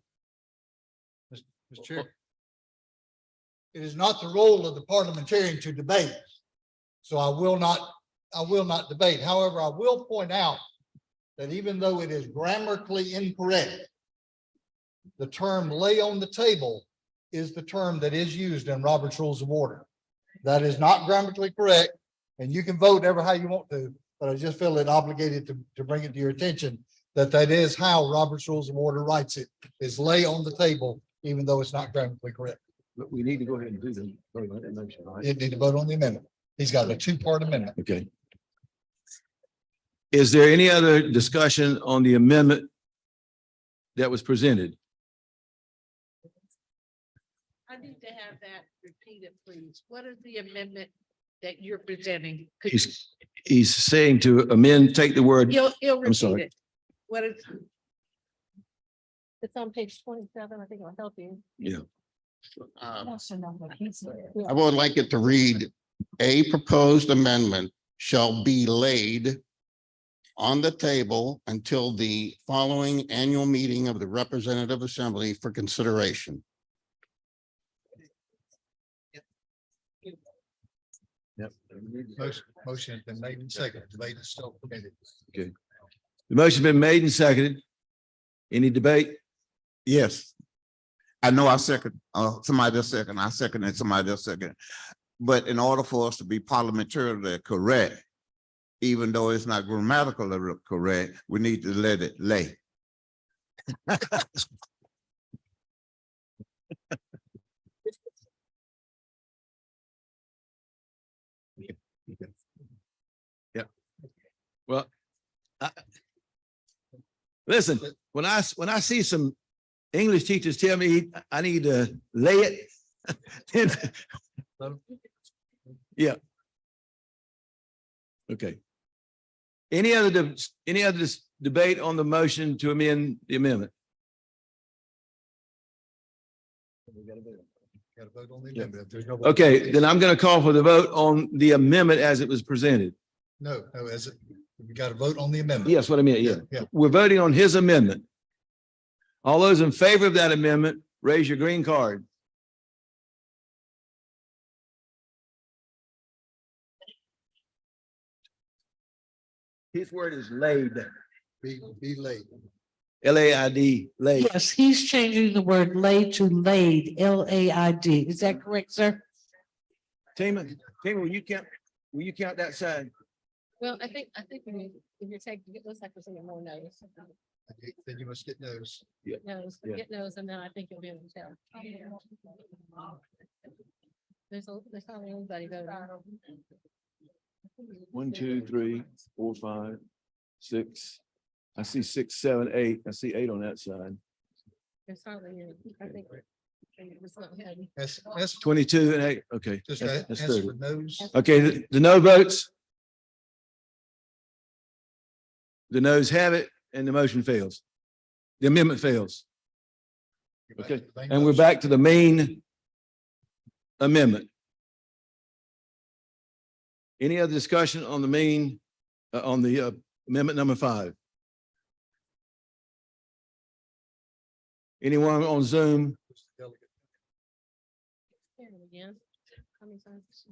Mr. Chair. It is not the role of the parliamentarian to debate. So I will not debate. However, I will point out that even though it is grammatically incorrect, the term lay on the table is the term that is used in Robert's Rules of Order. That is not grammatically correct, and you can vote ever how you want to, but I just feel it obligated to bring it to your attention that is how Robert's Rules of Order writes it, is lay on the table, even though it's not grammatically correct. But we need to go ahead and do the vote on that motion, right? You need to vote on the amendment. He's got a two-part amendment. Okay. Is there any other discussion on the amendment that was presented? I need to have that repeated, please. What is the amendment that you're presenting? He's saying to amend, take the word. He'll I'm repeat sorry. it. What is? It's on page 27. I think it'll help you. Yeah. I would like it to read, a proposed amendment shall be laid on the table until the following annual meeting of the Representative Assembly for consideration. Yep. Motion has been made and seconded. Debate is still permitted. Okay. The motion's been made and seconded. Any debate? Yes. I know I second, somebody else second, I second and somebody else second. But in order for us to be parliamentarily correct, even though it's not grammatically correct, we need to let it lay. Yeah. Well, listen, when I see some English teachers tell me I need to lay it, then yeah. Okay. Any other debate on the motion to amend the amendment? Got to vote on the amendment. If there's no vote- Okay, then I'm going to call for the vote on the amendment as it was presented. No, we got to vote on the amendment. Yes, what I meant, yeah. Yeah. We're voting on his amendment. All those in favor of that amendment, raise your green card. His word is laid. Be laid. L-A-I-D, laid. Yes, he's changing the word lay to laid, L-A-I-D. Is that correct, sir? Tima, will you count that side? Well, I think if you're taking, it looks like we're seeing more no's. Then you must get those. No's, Yeah. get no's, and then I think you'll be able to tell. There's hardly anybody voting. 1, 2, 3, 4, 5, 6. I see 6, 7, 8. I see 8 on that side. There's hardly any, I think. It's not heavy. That's 22 and 8. Okay. just That's ask 30. for no's. Okay, the no votes. The no's have it and the motion fails. The amendment fails. Okay, and we're back to the main amendment. Any other discussion on the main, on the amendment number 5? Anyone on Zoom? Again. How many times?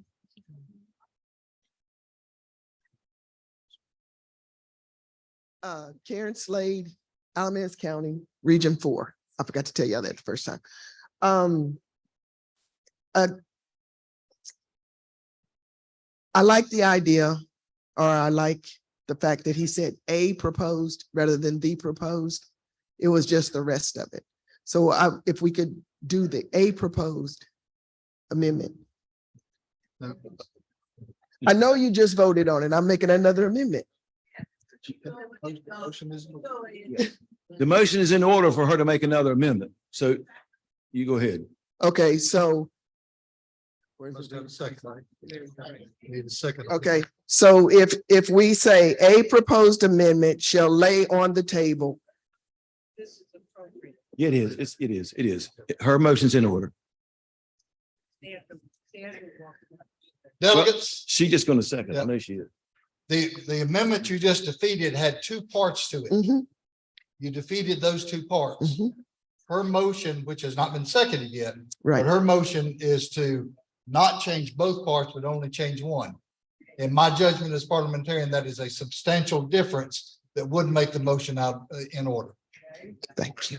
Karen Slade, Alamance County, Region 4. I forgot to tell you that the first time. I like the idea, or I like the fact that he said a proposed rather than the proposed. It was just the rest of it. So if we could do the a proposed amendment? I know you just voted on it. I'm making another amendment. The motion is in order for her to make another amendment. So you go ahead. Okay, so, Need a second. okay, so if we say a proposed amendment shall lay on the table. Yeah, it is. It is. Her motion's in order. Delegates, She's just going to second. I Yeah. know she is. the amendment you just defeated had two parts to it. Mhm, You defeated those two parts. mhm. Her motion, which has not been seconded yet, Right. but her motion is to not change both parts, but only change one. In my judgment as parliamentarian, that is a substantial difference that would make the motion out in order, Thank you.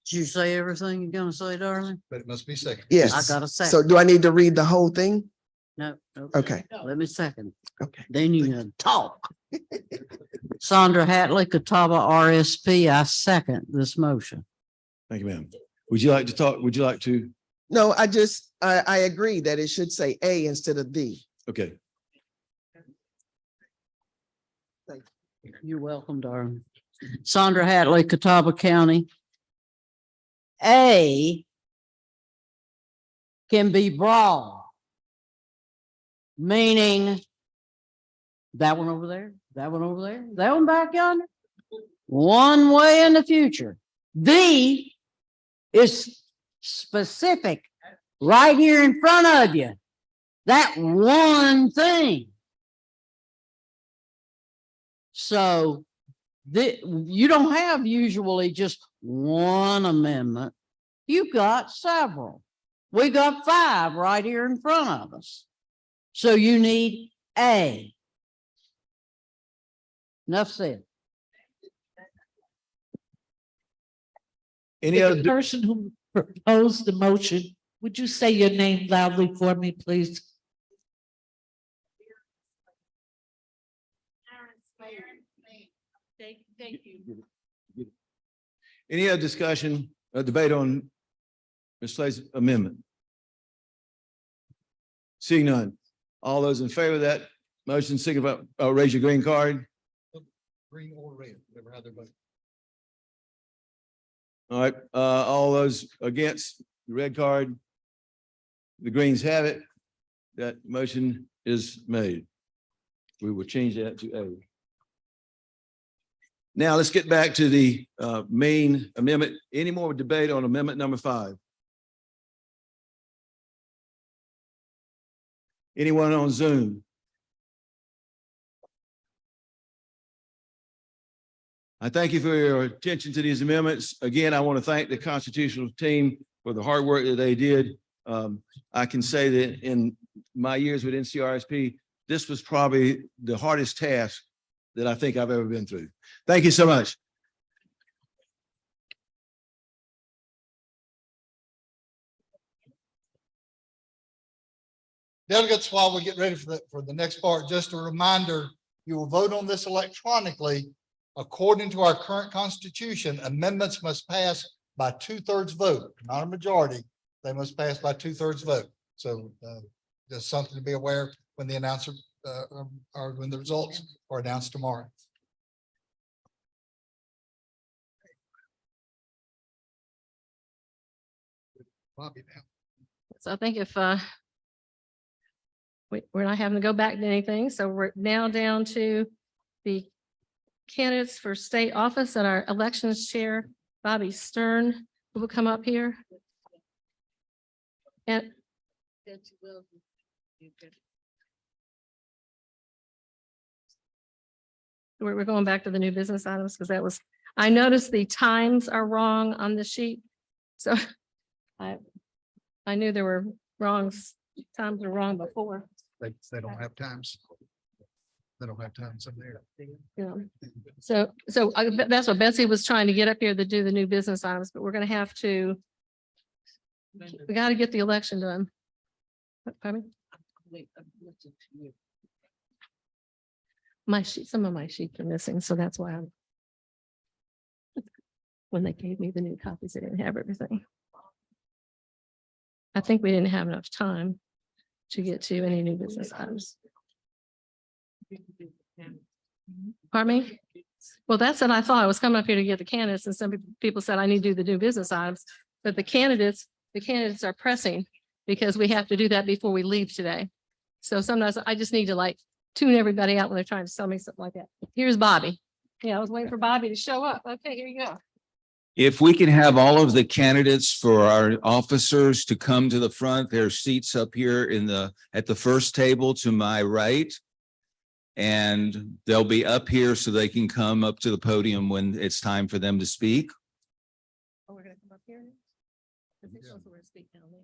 Did you say everything you're gonna say, darling? but it must be seconded. Yes. I got a So second. do I need to read the whole thing? No. Okay. Let me second. Okay. Then you can talk. Sandra Hatley, Catawba RSP, I second this motion. Thank you, ma'am. Would you like to talk? Would you like to? No, I agree that it should say A instead of the. Okay. You're welcome, darling. Sandra Hatley, Catawba County. A can be broad. Meaning that one over there, that one over there, that one back yonder. One way in the future. The is specific right here in front of you. That one thing. So you don't have usually just one amendment. You've got several. We got 5 right here in front of us. So you need A. Enough said. Any Would other? the person who proposed the motion, would you say your name loudly for me, please? Thank you. Any other discussion, debate on Ms. Slay's amendment? Seeing none. All those in favor of that motion, signify, raise your green card. Green or red, whatever how they're voting. All right, all those against the red card. The greens have it. That motion is made. We will change that to A. Now let's get back to the main amendment. Any more debate on amendment number 5? Anyone on Zoom? I thank you for your attention to these amendments. Again, I want to thank the constitutional team for the hard work that they did. I can say that in my years with NCRSP, this was probably the hardest task that I think I've ever been through. Thank you so much. Delegates, while we get ready for the next part, just a reminder, you will vote on this electronically. According to our current constitution, amendments must pass by 2/3 vote, not a majority. They must pass by 2/3 vote. So just something to be aware when the announcer or when the results are announced tomorrow. Bobby now. So I think if we're not having to go back to anything, so we're now down to the candidates for state office, and our elections chair, Bobby Stein, will come up here. And we're going back to the new business items because that was, I noticed the times are wrong on the sheet. So I knew there were wrongs, times were wrong before. They don't have times. They don't have times in there. Yeah. So that's what Betsy was trying to get up here to do the new business items, but we're gonna have to. We got to get the election done. Pardon me? My sheet, some of my sheets are missing, so that's why I'm. When they gave me the new copies, they didn't have everything. I think we didn't have enough time to get to any new business items. Pardon me? Well, that's what I thought. I was coming up here to get the candidates, and some people said I need to do the new business items. But the candidates are pressing because we have to do that before we leave today. So sometimes I just need to like tune everybody out when they're trying to tell me something like that. Here's Bobby. Yeah, I was waiting for Bobby to show up. Okay, here you go. If we can have all of the candidates for our officers to come to the front, there are seats up here at the first table to my right. And they'll be up here so they can come up to the podium when it's time for them to speak. Oh, we're gonna come up here? Speak down there.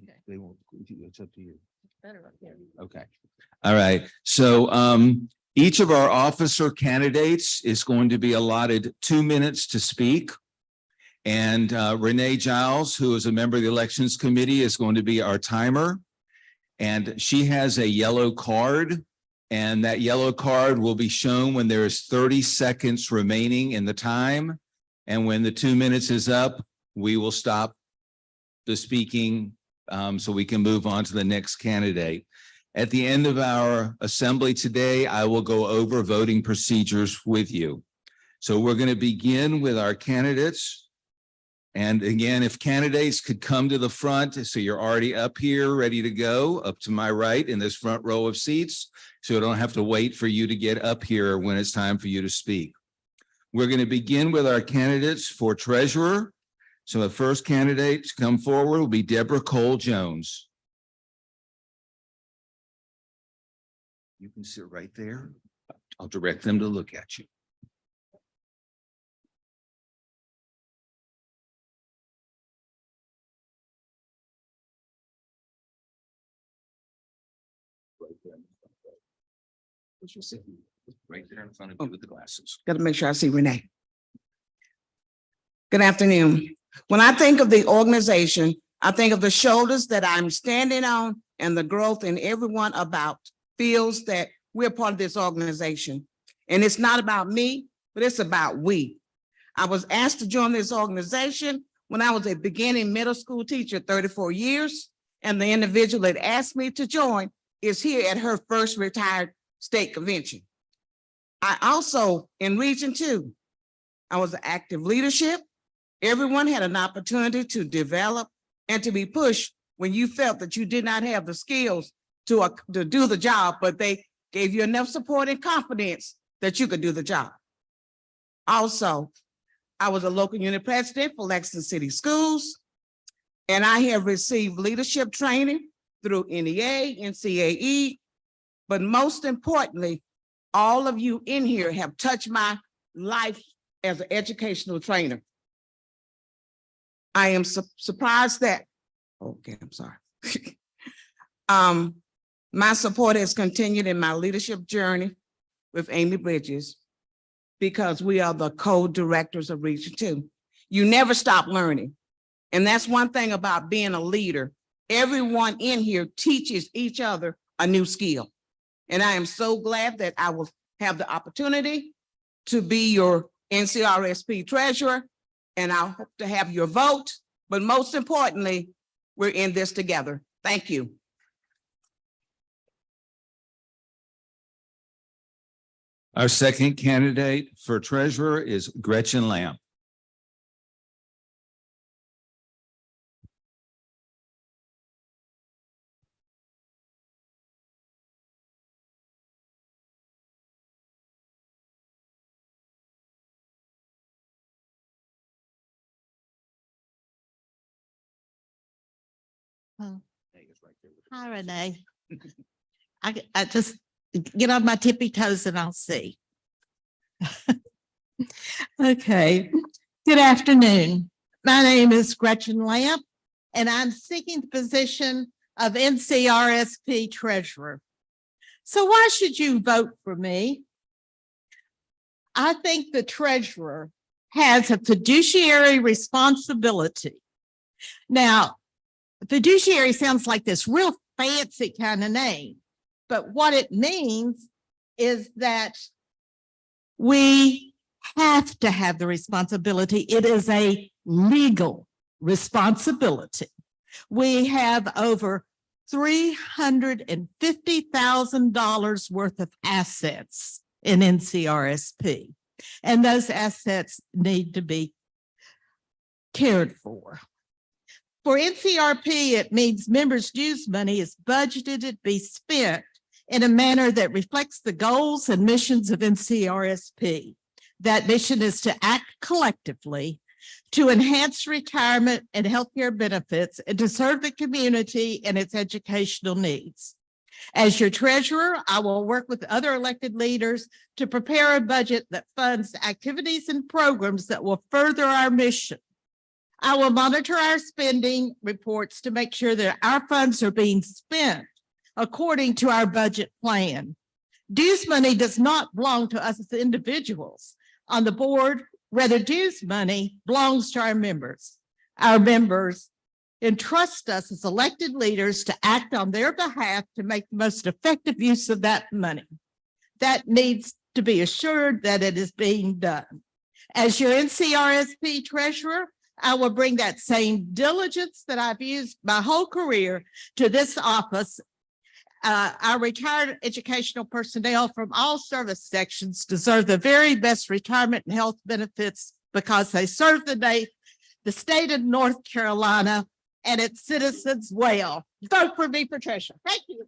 Okay. They won't, it's up to you. Better up here. Okay. All right. So each of our officer candidates is going to be allotted 2 minutes to speak. And Renee Giles, who is a member of the Elections Committee, is going to be our timer. And she has a yellow card. And that yellow card will be shown when there is 30 seconds remaining in the time. And when the 2 minutes is up, we will stop the speaking so we can move on to the next candidate. At the end of our assembly today, I will go over voting procedures with you. So we're going to begin with our candidates. And again, if candidates could come to the front, so you're already up here, ready to go, up to my right in this front row of seats, so I don't have to wait for you to get up here when it's time for you to speak. We're going to begin with our candidates for treasurer. So the first candidate to come forward will be Deborah Cole Jones. You can sit right there. I'll direct them to look at you. Right there in the front row. What you see? Right there in front of you with the glasses. Got to make sure I see Renee. Good afternoon. When I think of the organization, I think of the shoulders that I'm standing on and the growth in everyone about feels that we're part of this organization. And it's not about me, but it's about we. I was asked to join this organization when I was a beginning middle school teacher, 34 years, and the individual that asked me to join is here at her first retired state convention. I also, in Region 2, I was active leadership. Everyone had an opportunity to develop and to be pushed when you felt that you did not have the skills to do the job, but they gave you enough support and confidence that you could do the job. Also, I was a local unit president for Lexington City Schools, and I have received leadership training through NEA, NCAE, but most importantly, all of you in here have touched my life as an educational trainer. I am surprised that, okay, I'm sorry. My support has continued in my leadership journey with Amy Bridges because we are the co-directors of Region 2. You never stop learning. And that's one thing about being a leader. Everyone in here teaches each other a new skill. And I am so glad that I will have the opportunity to be your NCRSP treasurer, and I hope to have your vote. But most importantly, we're in this together. Thank you. Our second candidate for treasurer is Gretchen Lamb. Hi, Renee. I just get on my tippy toes and I'll see. Okay. Good afternoon. My name is Gretchen Lamp, and I'm seeking the position of NCRSP treasurer. So why should you vote for me? I think the treasurer has a fiduciary responsibility. Now, fiduciary sounds like this real fancy kind of name, but what it means is that we have to have the responsibility. It is a legal responsibility. We have over $350,000 worth of assets in NCRSP. And those assets need to be cared for. For NCRP, it means members' dues money is budgeted to be spent in a manner that reflects the goals and missions of NCRSP. That mission is to act collectively to enhance retirement and healthcare benefits and to serve the community and its educational needs. As your treasurer, I will work with other elected leaders to prepare a budget that funds activities and programs that will further our mission. I will monitor our spending reports to make sure that our funds are being spent according to our budget plan. Dues money does not belong to us as individuals on the board. Rather, dues money belongs to our members. Our members entrust us as elected leaders to act on their behalf to make the most effective use of that money. That needs to be assured that it is being done. As your NCRSP treasurer, I will bring that same diligence that I've used my whole career to this office. Our retired educational personnel from all service sections deserve the very best retirement and health benefits because they serve the state of North Carolina and its citizens well. Vote for me for treasurer. Thank you.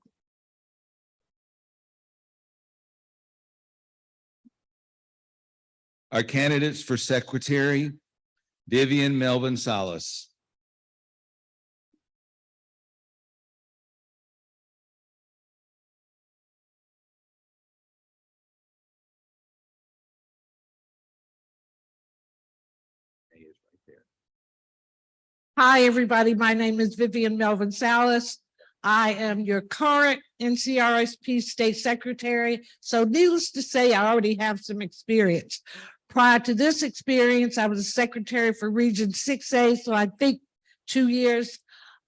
Our candidates for secretary, Vivian Melvin Salas. Hi, everybody. My name is Vivian Melvin Salas. I am your current NCRSP State Secretary. So needless to say, I already have some experience. Prior to this experience, I was a secretary for Region 6A, so I think 2 years.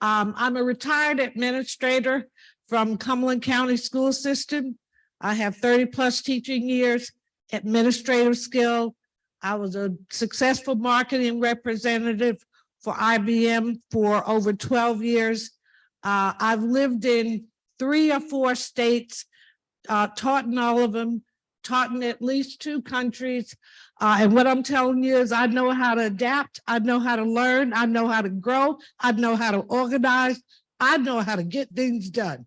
I'm a retired administrator from Cumberland County School System. I have 30+ teaching years, administrative skill. I was a successful marketing representative for IBM for over 12 years. I've lived in 3 or 4 states, taught in all of them, taught in at least 2 countries. And what I'm telling you is I know how to adapt. I know how to learn. I know how to grow. I know how to organize. I know how to get things done.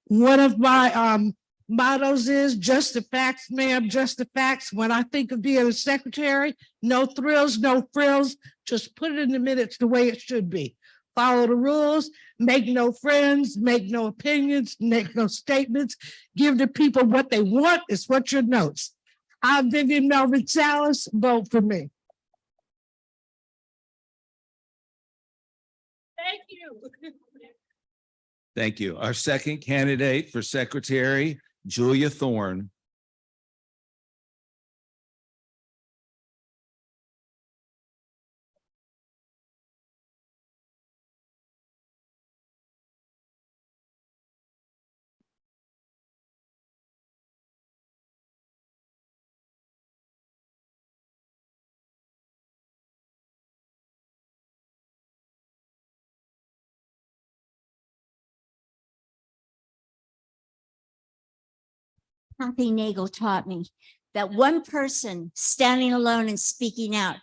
One of my mottos is just the facts, ma'am, just the facts. When I think of being a secretary, no thrills, no frills, just put it in the minutes the way it should be. Follow the rules, make no friends, make no opinions, make no statements, give the people what they want is what your notes. I'm Vivian Melvin Salas, vote for me. Thank you. Thank you. Our second candidate for secretary, Julia Thorne. Kathy Nagel taught me that one person standing alone and speaking out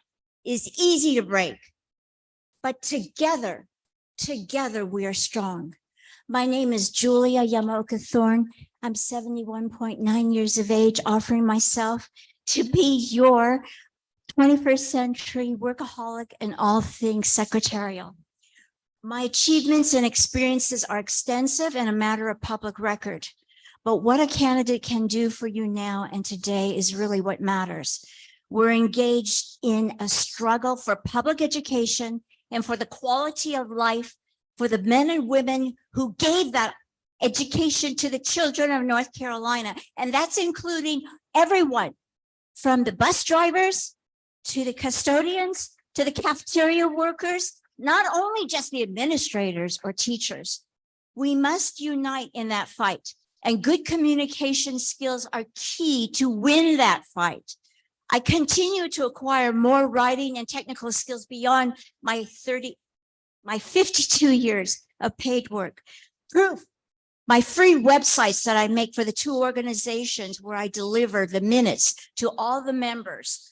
is easy to break, but together we are strong. My name is Julia Yamoka Thorne. I'm 71.9 years of age, offering myself to be your 21st century workaholic in all things secretarial. My achievements and experiences are extensive and a matter of public record. But what a candidate can do for you now and today is really what matters. We're engaged in a struggle for public education and for the quality of life for the men and women who gave that education to the children of North Carolina. And that's including everyone from the bus drivers to the custodians to the cafeteria workers, not only just the administrators or teachers. We must unite in that fight. And good communication skills are key to win that fight. I continue to acquire more writing and technical skills beyond my my 52 years of paid work, proof, my free websites that I make for the two organizations where I deliver the minutes to all the members.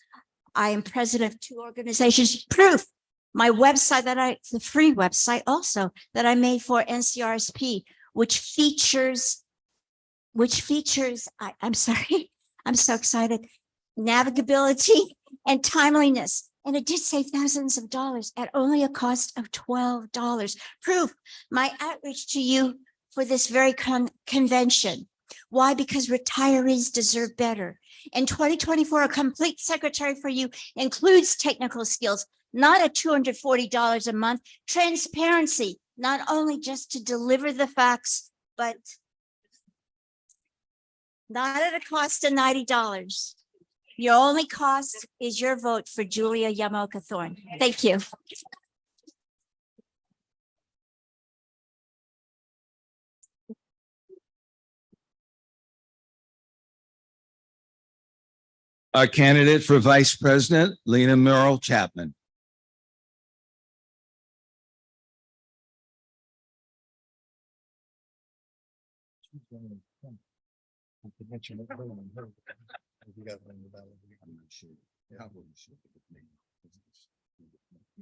I am president of two organizations, proof, my website the free website also that I made for NCRSP, which features, I'm sorry, I'm so excited, navigability and timeliness. And it did save thousands of dollars at only a cost of $12. Proof my outreach to you for this very convention. Why? Because retirees deserve better. In 2024, a complete secretary for you includes technical skills, not at $240 a month, transparency, not only just to deliver the facts, but not at a cost of $90. Your only cost is your vote for Julia Yamoka Thorne. Thank you. Our candidate for Vice President, Lena Merrill Chapman.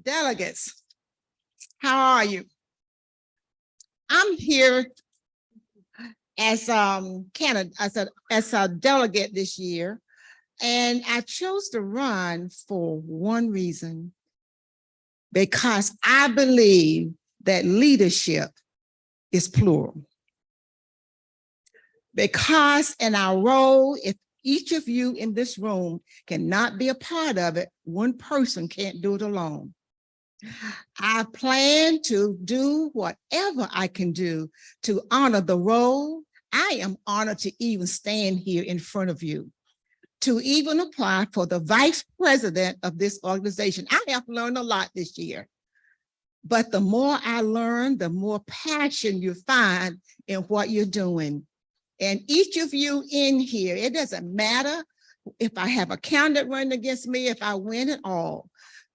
Delegates, how are you? I'm here as candidate, as a delegate this year, and I chose to run for one reason, because I believe that leadership is plural. Because in our role, if each of you in this room cannot be a part of it, one person can't do it alone. I plan to do whatever I can do to honor the role. I am honored to even stand here in front of you, to even apply for the vice president of this organization. I have learned a lot this year, but the more I learn, the more passion you find in what you're doing. And each of you in here, it doesn't matter if I have a candidate running against me, if I win it all,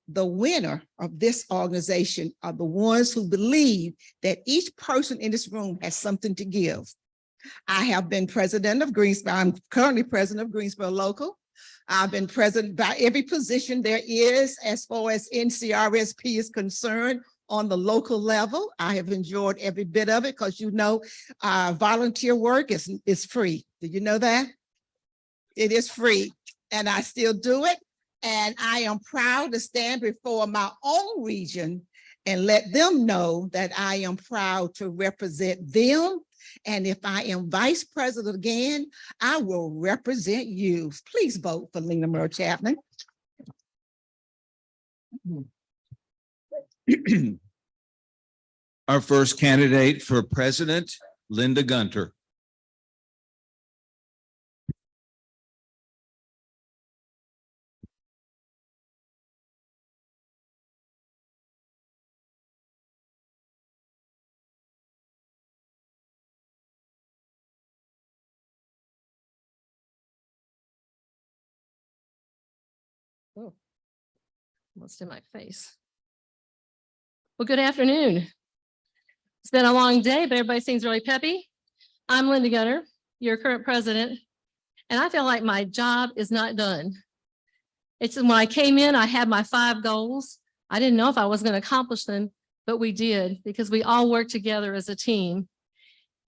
the winner of this organization are the ones who believe that each person in this room has something to give. I have been president of Greensboro. I'm currently president of Greensboro Local. I've been president by every position there is as far as NCRSP is concerned on the local level. I have enjoyed every bit of it because you know volunteer work is free. Did you know that? It is free and I still do it. And I am proud to stand before my own region and let them know that I am proud to represent them. And if I am vice president again, I will represent you. Please vote for Lena Merrill Chapman. Our first candidate for president, Linda Gunter. Oh, almost in my face. Well, good afternoon. It's been a long day, but everybody seems really peppy. I'm Linda Gunter, your current president, and I feel like my job is not done. It's when I came in, I had my 5 goals. I didn't know if I was going to accomplish them, but we did because we all work together as a team.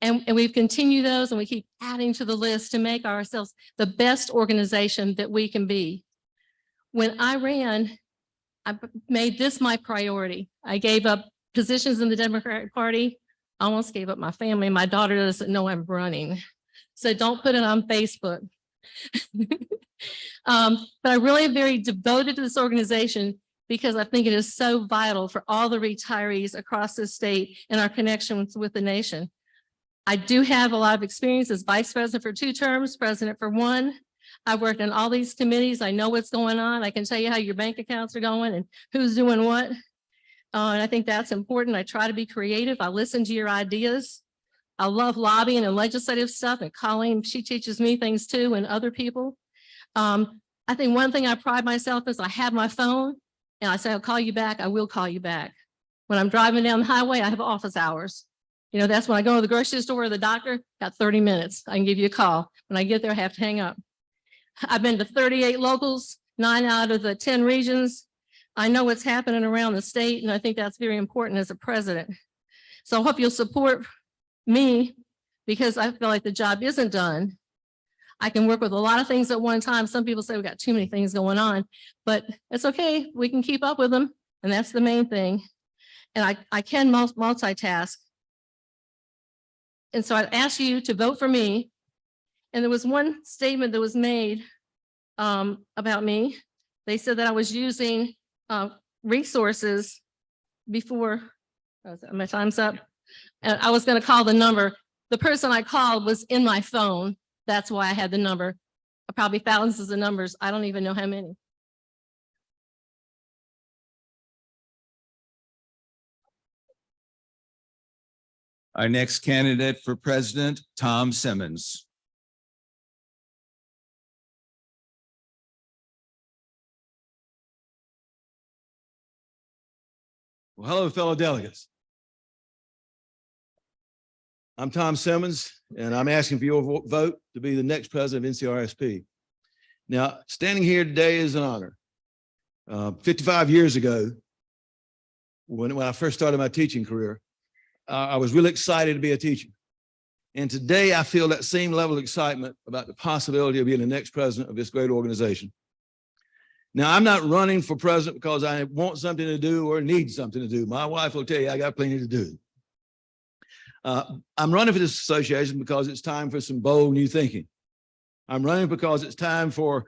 And we've continued those and we keep adding to the list to make ourselves the best organization that we can be. When I ran, I made this my priority. I gave up positions in the Democratic Party. I almost gave up my family. My daughter doesn't know I'm running, so don't put it on Facebook. But I really am very devoted to this organization because I think it is so vital for all the retirees across the state and our connections with the nation. I do have a lot of experience as vice president for 2 terms, president for 1. I worked in all these committees. I know what's going on. I can tell you how your bank accounts are going and who's doing what. And I think that's important. I try to be creative. I listen to your ideas. I love lobbying and legislative stuff. And Colleen, she teaches me things too, and other people. I think one thing I pride myself is I have my phone and I say, I'll call you back. I will call you back. When I'm driving down the highway, I have office hours. You know, that's when I go to the grocery store or the doctor, got 30 minutes. I can give you a call. When I get there, I have to hang up. I've been to 38 locals, 9 out of the 10 regions. I know what's happening around the state, and I think that's very important as a president. So I hope you'll support me because I feel like the job isn't done. I can work with a lot of things at one time. Some people say we got too many things going on, but it's okay. We can keep up with them, and that's the main thing. And I can multitask. And so I'd ask you to vote for me. And there was one statement that was made about me. They said that I was using resources before, my time's up. And I was going to call the number. The person I called was in my phone. That's why I had the number. Probably thousands of numbers. I don't even know how many. Our next candidate for president, Tom Simmons. Well, hello, fellow delegates. I'm Tom Simmons, and I'm asking for your vote to be the next president of NCRSP. Now, standing here today is an honor. 55 years ago, when I first started my teaching career, I was really excited to be a teacher. And today I feel that same level of excitement about the possibility of being the next president of this great organization. Now, I'm not running for president because I want something to do or need something to do. My wife will tell you I got plenty to do. I'm running for this association because it's time for some bold new thinking. I'm running because it's time for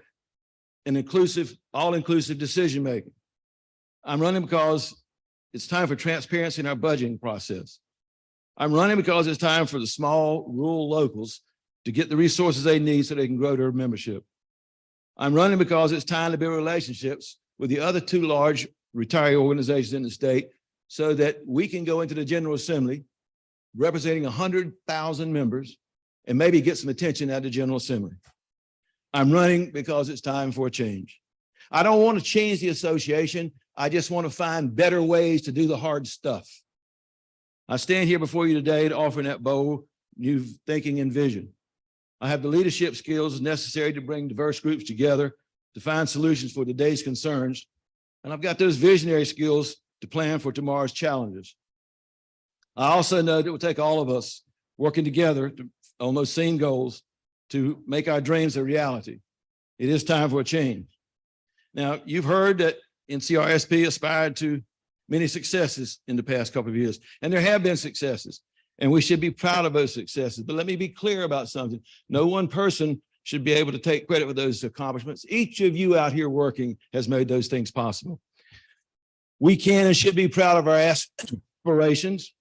an inclusive, all-inclusive decision-making. I'm running because it's time for transparency in our budgeting process. I'm running because it's time for the small rural locals to get the resources they need so they can grow their membership. I'm running because it's time to build relationships with the other two large retiree organizations in the state so that we can go into the General Assembly representing 100,000 members and maybe get some attention at the General Assembly. I'm running because it's time for a change. I don't want to change the association. I just want to find better ways to do the hard stuff. I stand here before you today to offer that bold new thinking and vision. I have the leadership skills necessary to bring diverse groups together to find solutions for today's concerns. And I've got those visionary skills to plan for tomorrow's challenges. I also know that it will take all of us working together on those same goals to make our dreams a reality. It is time for a change. Now, you've heard that NCRSP aspired to many successes in the past couple of years, and there have been successes, and we should be proud of those successes. But let me be clear about something. No one person should be able to take credit for those accomplishments. Each of you out here working has made those things possible. We can and should be proud of our aspirations.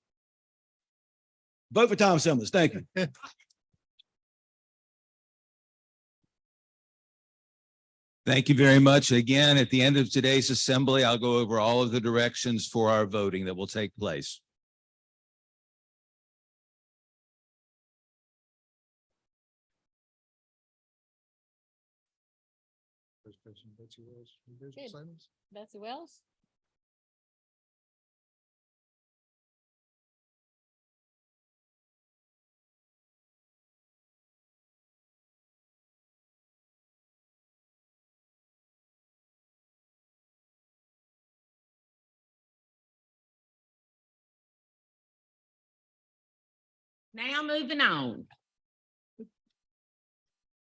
Vote for Tom Simmons. Thank you. Thank you very much. Again, at the end of today's assembly, I'll go over all of the directions for our voting that will take place. Betsy Wells. Now moving on.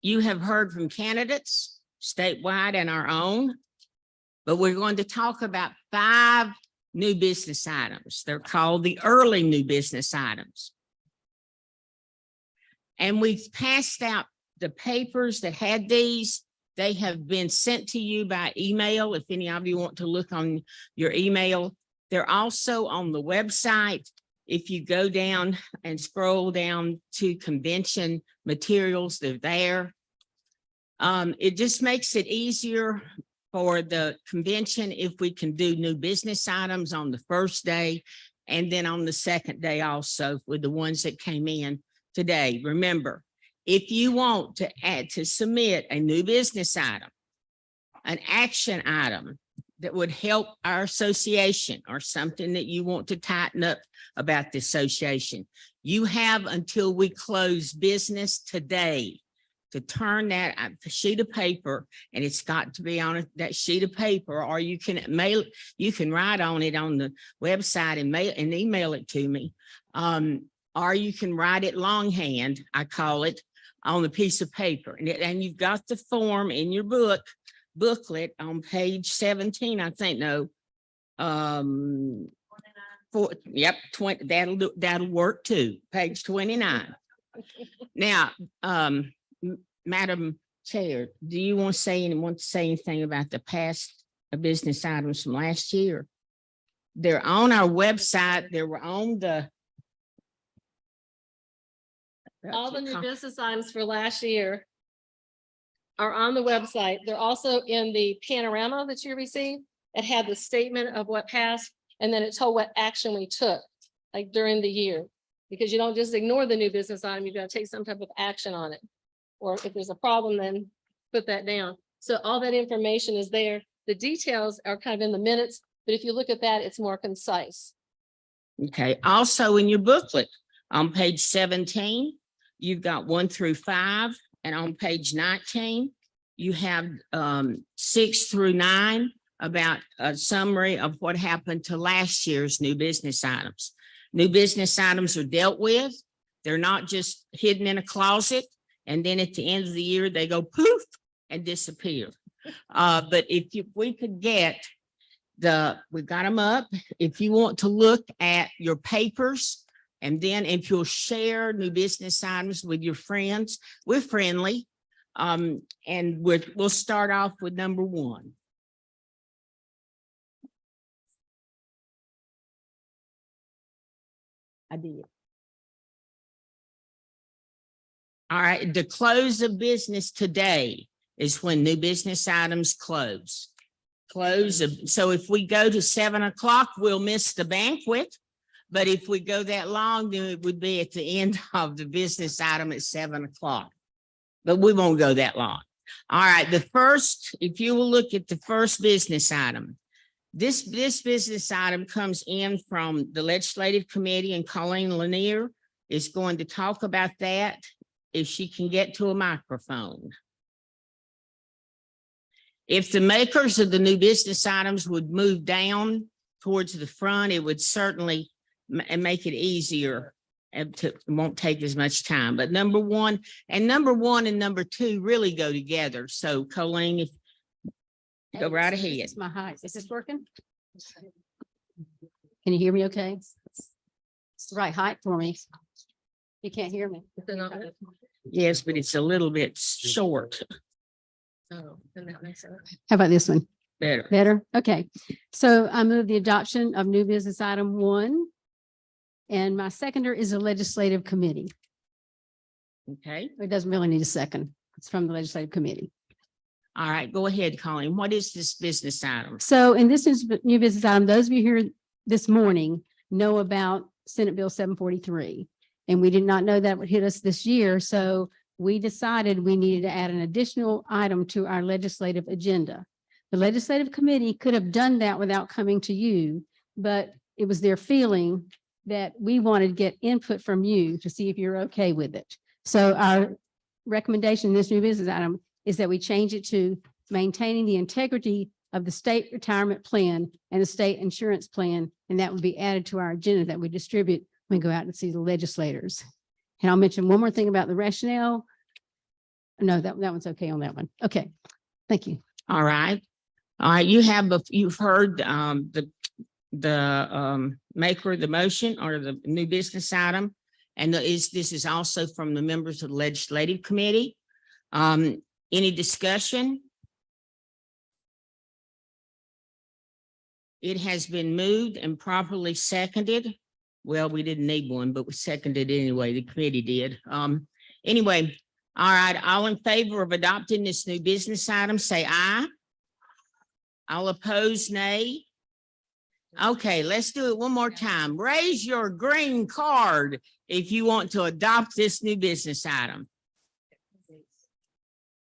You have heard from candidates statewide and our own, but we're going to talk about 5 new business items. They're called the early new business items. And we've passed out the papers that had these. They have been sent to you by email. If any of you want to look on your email, they're also on the website. If you go down and scroll down to convention materials, they're there. It just makes it easier for the convention if we can do new business items on the first day and then on the second day also with the ones that came in today. Remember, if you want to submit a new business item, an action item that would help our association or something that you want to tighten up about the association, you have until we close business today to turn that sheet of paper, and it's got to be on that sheet of paper, or you can mail, you can write on it on the website and mail and email it to me. Or you can write it longhand, I call it, on a piece of paper. And you've got the form in your booklet on page 17, I think, no. 20, that'll work too, page 29. Now, Madam Chair, do you want to say anything about the past business items from last year? They're on our website. They were on the. All the new business items for last year are on the website. They're also in the panorama that you received. It had the statement of what passed, and then it told what action we took, like during the year. Because you don't just ignore the new business item, you've got to take some type of action on it. Or if there's a problem, then put that down. So all that information is there. The details are kind of in the minutes, but if you look at that, it's more concise. Okay. Also in your booklet on page 17, you've got 1 through 5. And on page 19, you have 6 through 9 about a summary of what happened to last year's new business items. New business items are dealt with. They're not just hidden in a closet. And then at the end of the year, they go poof and disappear. But if we could get we got them up. If you want to look at your papers, and then if you'll share new business items with your friends, we're friendly. And we'll start off with number 1. I did. All right, the close of business today is when new business items close. So if we go to 7 o'clock, we'll miss the banquet. But if we go that long, then it would be at the end of the business item at 7 o'clock. But we won't go that long. All right, if you will look at the first business item, this business item comes in from the Legislative Committee, and Colleen Lanier is going to talk about that if she can get to a microphone. If the makers of the new business items would move down towards the front, it would certainly make it easier. It won't take as much time. But number one and number 2 really go together. So Colleen, go right ahead. It's my height. Is this working? Can you hear me okay? It's the right height for me. You can't hear me. Yes, but it's a little bit short. Oh, then that makes sense. How about this one? Better. Better? Okay. So I move the adoption of new business item 1. And my seconder is a legislative committee. Okay. It doesn't really need a second. It's from the legislative committee. All right, go ahead, Colleen. What is this business item? So in this new business item, those of you here this morning know about Senate Bill 743. And we did not know that would hit us this year. So we decided we needed to add an additional item to our legislative agenda. The legislative committee could have done that without coming to you, but it was their feeling that we wanted to get input from you to see if you're okay with it. So our recommendation in this new business item is that we change it to maintaining the integrity of the state retirement plan and the state insurance plan. And that would be added to our agenda that we distribute when we go out and see the legislators. And I'll mention one more thing about the rationale. No, that one's okay on that one. Okay, thank you. All right. All right, you've heard the maker of the motion or the new business item. And this is also from the members of the Legislative Committee. Any discussion? It has been moved and properly seconded. Well, we didn't need one, but we seconded anyway. The committee did. Anyway, all right, all in favor of adopting this new business item, say aye. All opposed, nay. Okay, let's do it one more time. Raise your green card if you want to adopt this new business item.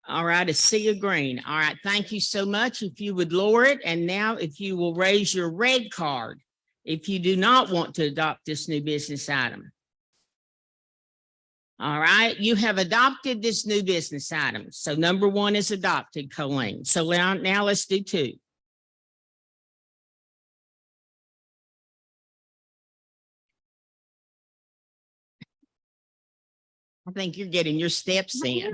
All right, a sea of green. All right, thank you so much. If you would lower it, and now if you will raise your red card, if you do not want to adopt this new business item. All right, you have adopted this new business item. So number 1 is adopted, Colleen. So now let's do 2. I think you're getting your steps in.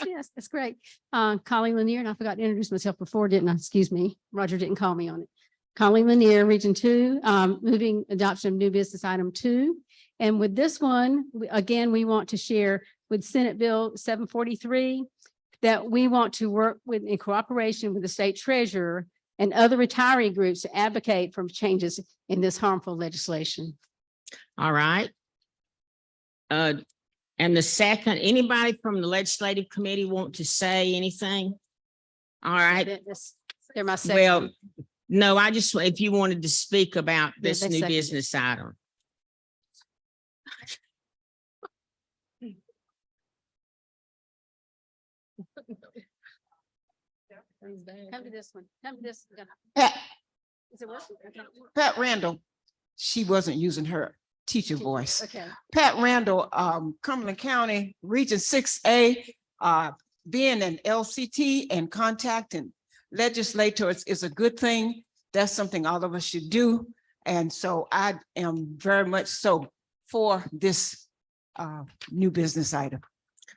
Yes, that's great. Colleen Lanier, and I forgot to introduce myself before, didn't I? Excuse me. Roger didn't call me on it. Colleen Lanier, Region 2, moving adoption of new business item 2. And with this one, again, we want to share with Senate Bill 743 that we want to work with in cooperation with the state treasurer and other retiree groups to advocate for changes in this harmful legislation. All right. And the second, anybody from the legislative committee want to say anything? All right. They're my second. Well, no, I just, if you wanted to speak about Yeah, this they new seconded. business item. Come to this one. Come to this. Pat, Is it working? Okay. Pat Randall, she wasn't using her teacher voice. Okay. Pat Randall, Cumberland County, Region 6A, being an LCT and contacting legislators is a good thing. That's something all of us should do. And so I am very much so for this new business item.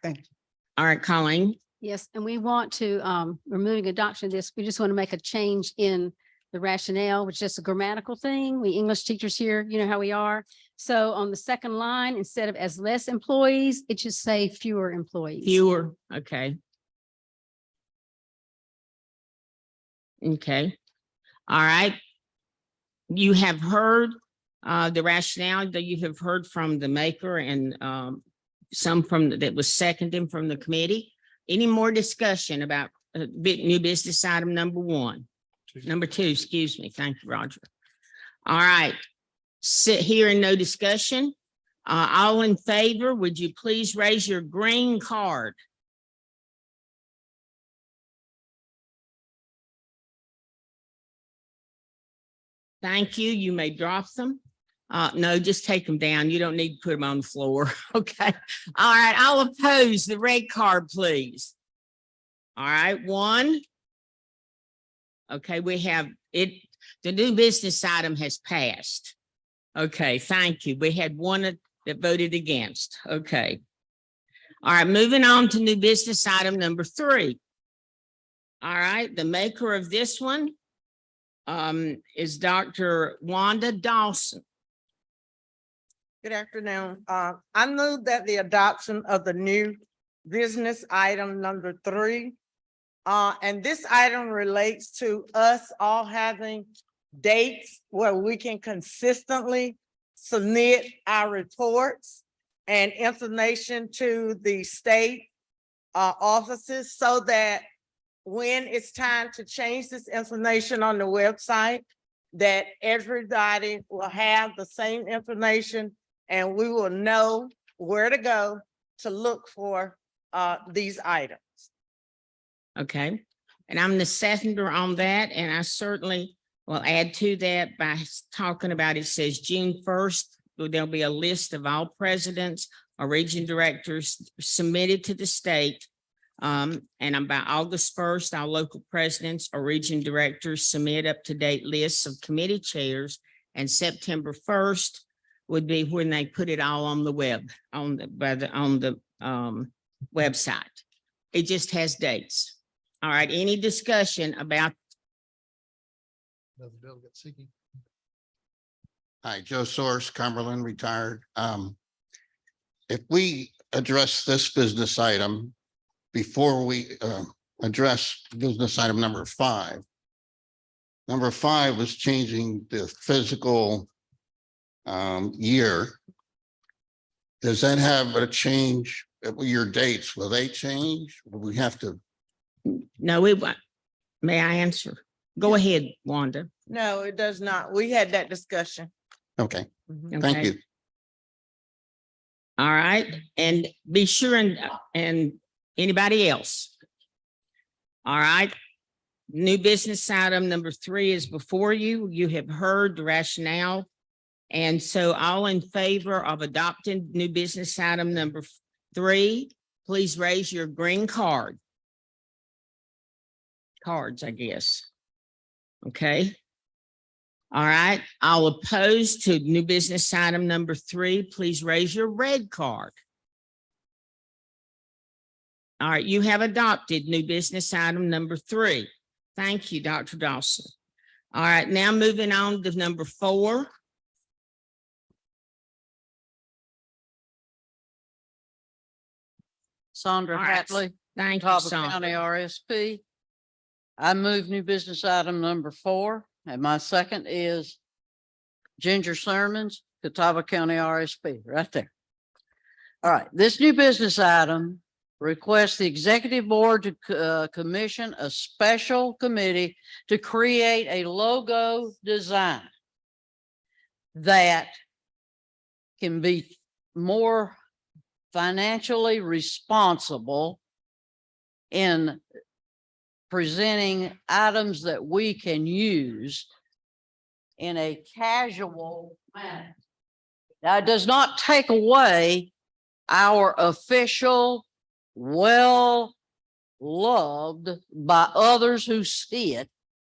Thank you. All right, Colleen. Yes, and we want to, removing adoption of this, we just want to make a change in the rationale, which is just a grammatical thing. We English teachers here, you know how we are. So on the second line, instead of as less employees, it should say fewer employees. Fewer, okay. Okay. All right. You have heard the rationale that you have heard from the maker and some from that was seconded from the committee. Any more discussion about new business item number 1? Number 2, excuse me. Thank you, Roger. All right. Sit here and no discussion. All in favor, would you please raise your green card? Thank you. You may drop them. No, just take them down. You don't need to put them on the floor. Okay. All right. I'll oppose the red card, please. All right. 1. Okay. We have it. The new business item has passed. Okay. Thank you. We had 1 that voted against. Okay. All right. Moving on to new business item number 3. All right. The maker of this one is Dr. Wanda Dawson. Good afternoon. I move that the adoption of the new business item number 3. And this item relates to us all having dates where we can consistently submit our reports and information to the state offices so that when it's time to change this information on the website, that everybody will have the same information and we will know where to go to look for these items. Okay. And I'm the seconder on that. And I certainly will add to that by talking about, it says June 1st, there'll be a list of all presidents or region directors submitted to the state. And by August 1st, our local presidents or region directors submit up-to-date lists of committee chairs, and September 1st would be when they put it all on the web, on the website. It just has dates. All right, any discussion about? Hi, Joe Source, Cumberland, retired. If we address this business item before we address business item number 5. Number 5 was changing the physical year. Does that have a change? Your dates, will they change? Will we have to? No, may I answer? Go ahead, Wanda. No, it does not. We had that discussion. Okay, Okay. thank you. All right, and be sure and anybody else, All right. New business item number 3 is before you. You have heard the rationale. And so all in favor of adopting new business item number 3, please raise your green cards, I guess. Okay. All right. All opposed to new business item number 3, please raise your red card. All right. You have adopted new business item number 3. Thank you, Dr. Dawson. All right. Now moving on to number 4. Sandra All right. Hatley, Thank you, Catawba Sandra. County RSP. I move new business item number 4, and my second is Ginger Sermons, Catawba County RSP, right there. All right, this new business item requests the executive board to commission a special committee to create a logo design that can be more financially responsible in presenting items that we can use in a casual manner. Now, it does not take away our official, well-loved by others who see it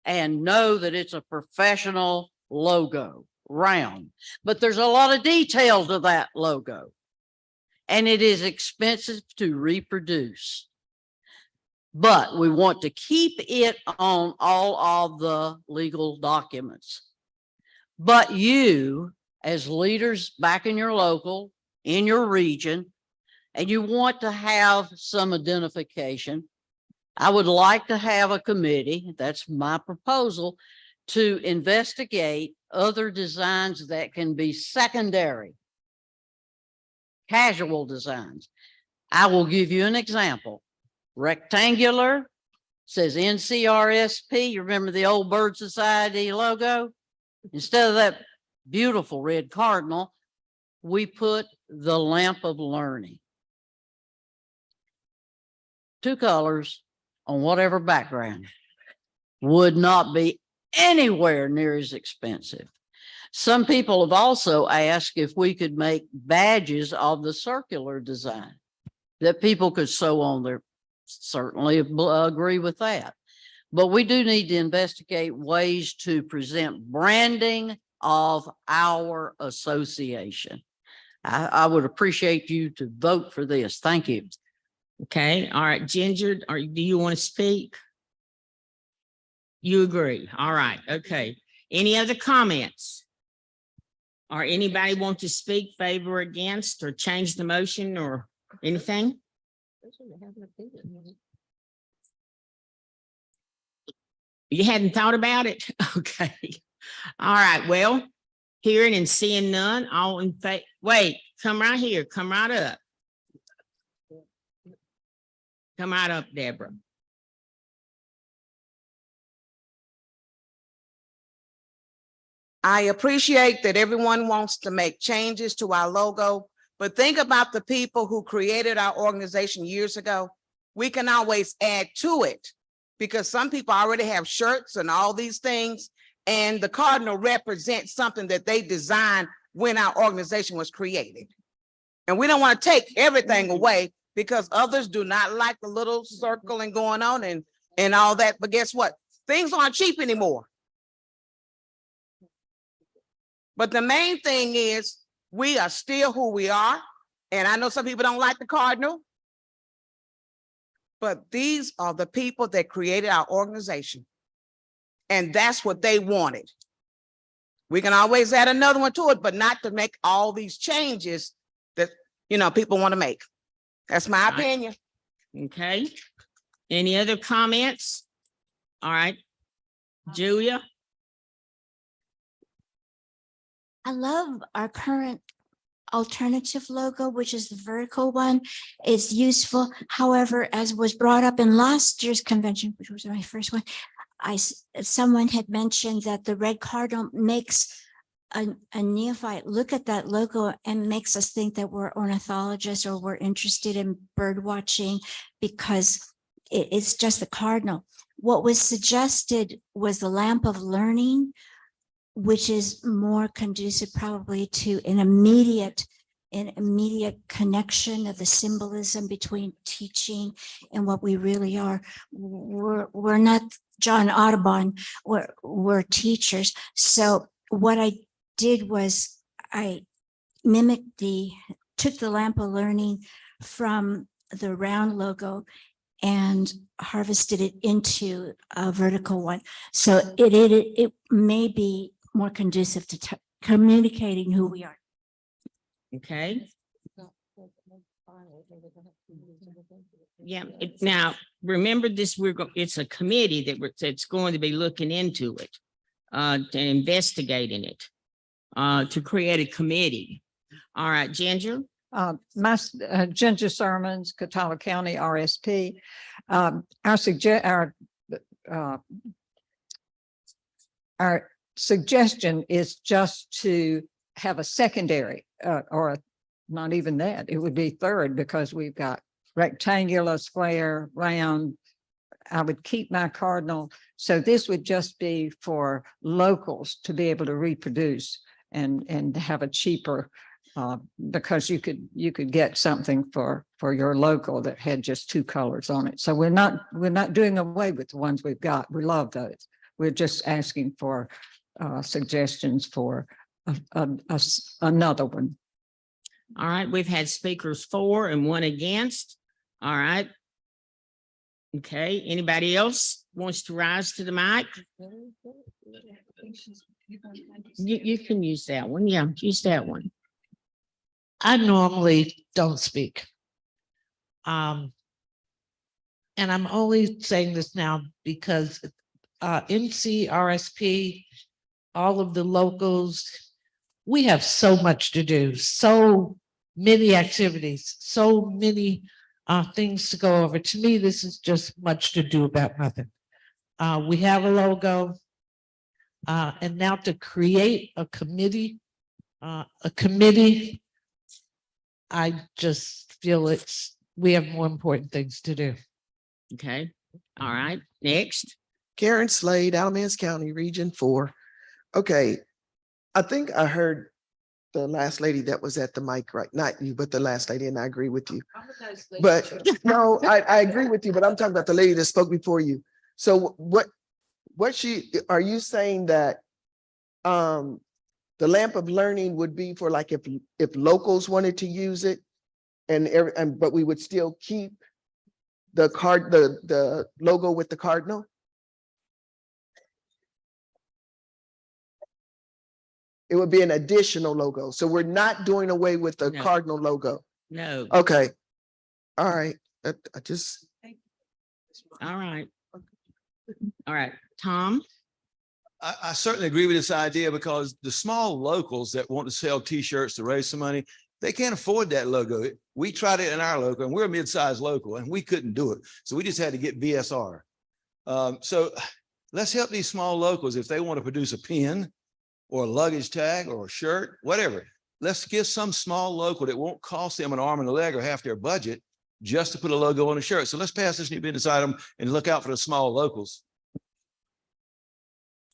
and know that it's a professional logo, round. But there's a lot of detail to that logo, and it is expensive to reproduce. But we want to keep it on all of the legal documents. But you, as leaders back in your local, in your region, and you want to have some identification, I would like to have a committee, that's my proposal, to investigate other designs that can be secondary, casual designs. I will give you an example. Rectangular, says NCRSP. You remember the old Bird Society logo? Instead of that beautiful red cardinal, we put the lamp of learning. 2 colors on whatever background would not be anywhere near as expensive. Some people have also asked if we could make badges of the circular design that people could sew on their. Certainly agree with that. But we do need to investigate ways to present branding of our association. I would appreciate you to vote for this. Thank you. Okay. All right. Ginger, do you want to speak? You agree. All right. Okay. Any other comments? Or anybody want to speak, favor, against, or change the motion or anything? You hadn't thought about it? Okay. All right. Well, hearing and seeing none, all in favor. Wait, come right here. Come right up. Come right up, Deborah. I appreciate that everyone wants to make changes to our logo, but think about the people who created our organization years ago. We can always add to it because some people already have shirts and all these things, and the cardinal represents something that they designed when our organization was created. And we don't want to take everything away because others do not like the little circle and going on and all that. But guess what? Things aren't cheap anymore. But the main thing is we are still who we are. And I know some people don't like the cardinal, but these are the people that created our organization. And that's what they wanted. We can always add another one to it, but not to make all these changes that, people want to make. That's my opinion. Okay. Any other comments? All right. Julia? I love our current alternative logo, which is the vertical one. It's useful. However, as was brought up in last year's convention, which was my first one, someone had mentioned that the red cardinal makes a neophyte look at that logo and makes us think that we're ornithologists or we're interested in bird watching, because it's just the cardinal. What was suggested was the lamp of learning, which is more conducive probably to an immediate connection of the symbolism between teaching and what we really are. We're not John Audubon, we're teachers. So what I did was I took the lamp of learning from the round logo and harvested it into a vertical one. So it may be more conducive to communicating who we are. Okay. Yeah, now, remember this, it's a committee that's going to be looking into it, and investigating it, to create a committee. All right, Ginger? Ginger Sermons, Catawba County RSP. Our suggestion is just to have a secondary, or not even that, it would be third, because we've got rectangular, square, round. I would keep my cardinal. So this would just be for locals to be able to reproduce and have a cheaper, because you could get something for your local that had just two colors on it. So we're not doing away with the ones we've got. We love those. We're just asking for suggestions for another one. All right, we've had speakers for and one against. All right. Okay, anybody else wants to rise to the mic? You can use that one. Yeah, use that one. I normally don't speak. And I'm only saying this now because NCRSP, all of the locals, we have so much to do, so many activities, so many things to go over. To me, this is just much to do about nothing. We have a logo, and now to create a committee, I just feel we have more important things to do. Okay. All right. Next. Karen Slade, Alamance County, Region 4. Okay. I think I heard the last lady that was at the mic, right? Not you, but the last lady, and I agree with you. But no, I agree with you, but I'm talking about the lady that spoke before you. So are you saying that the lamp of learning would be for like if locals wanted to use it but we would still keep the logo with the cardinal? It would be an additional logo. So we're not doing away with the cardinal logo. No. Okay. All right. I just. All right. All right. Tom? I certainly agree with this idea, because the small locals that want to sell T-shirts to raise some money, they can't afford that logo. We tried it in our local, and we're a mid-sized local, and we couldn't do it. So we just had to get BSR. So let's help these small locals. If they want to produce a pin or a luggage tag or a shirt, whatever, let's give some small local that won't cost them an arm and a leg or half their budget just to put a logo on a shirt. So let's pass this new business item and look out for the small locals.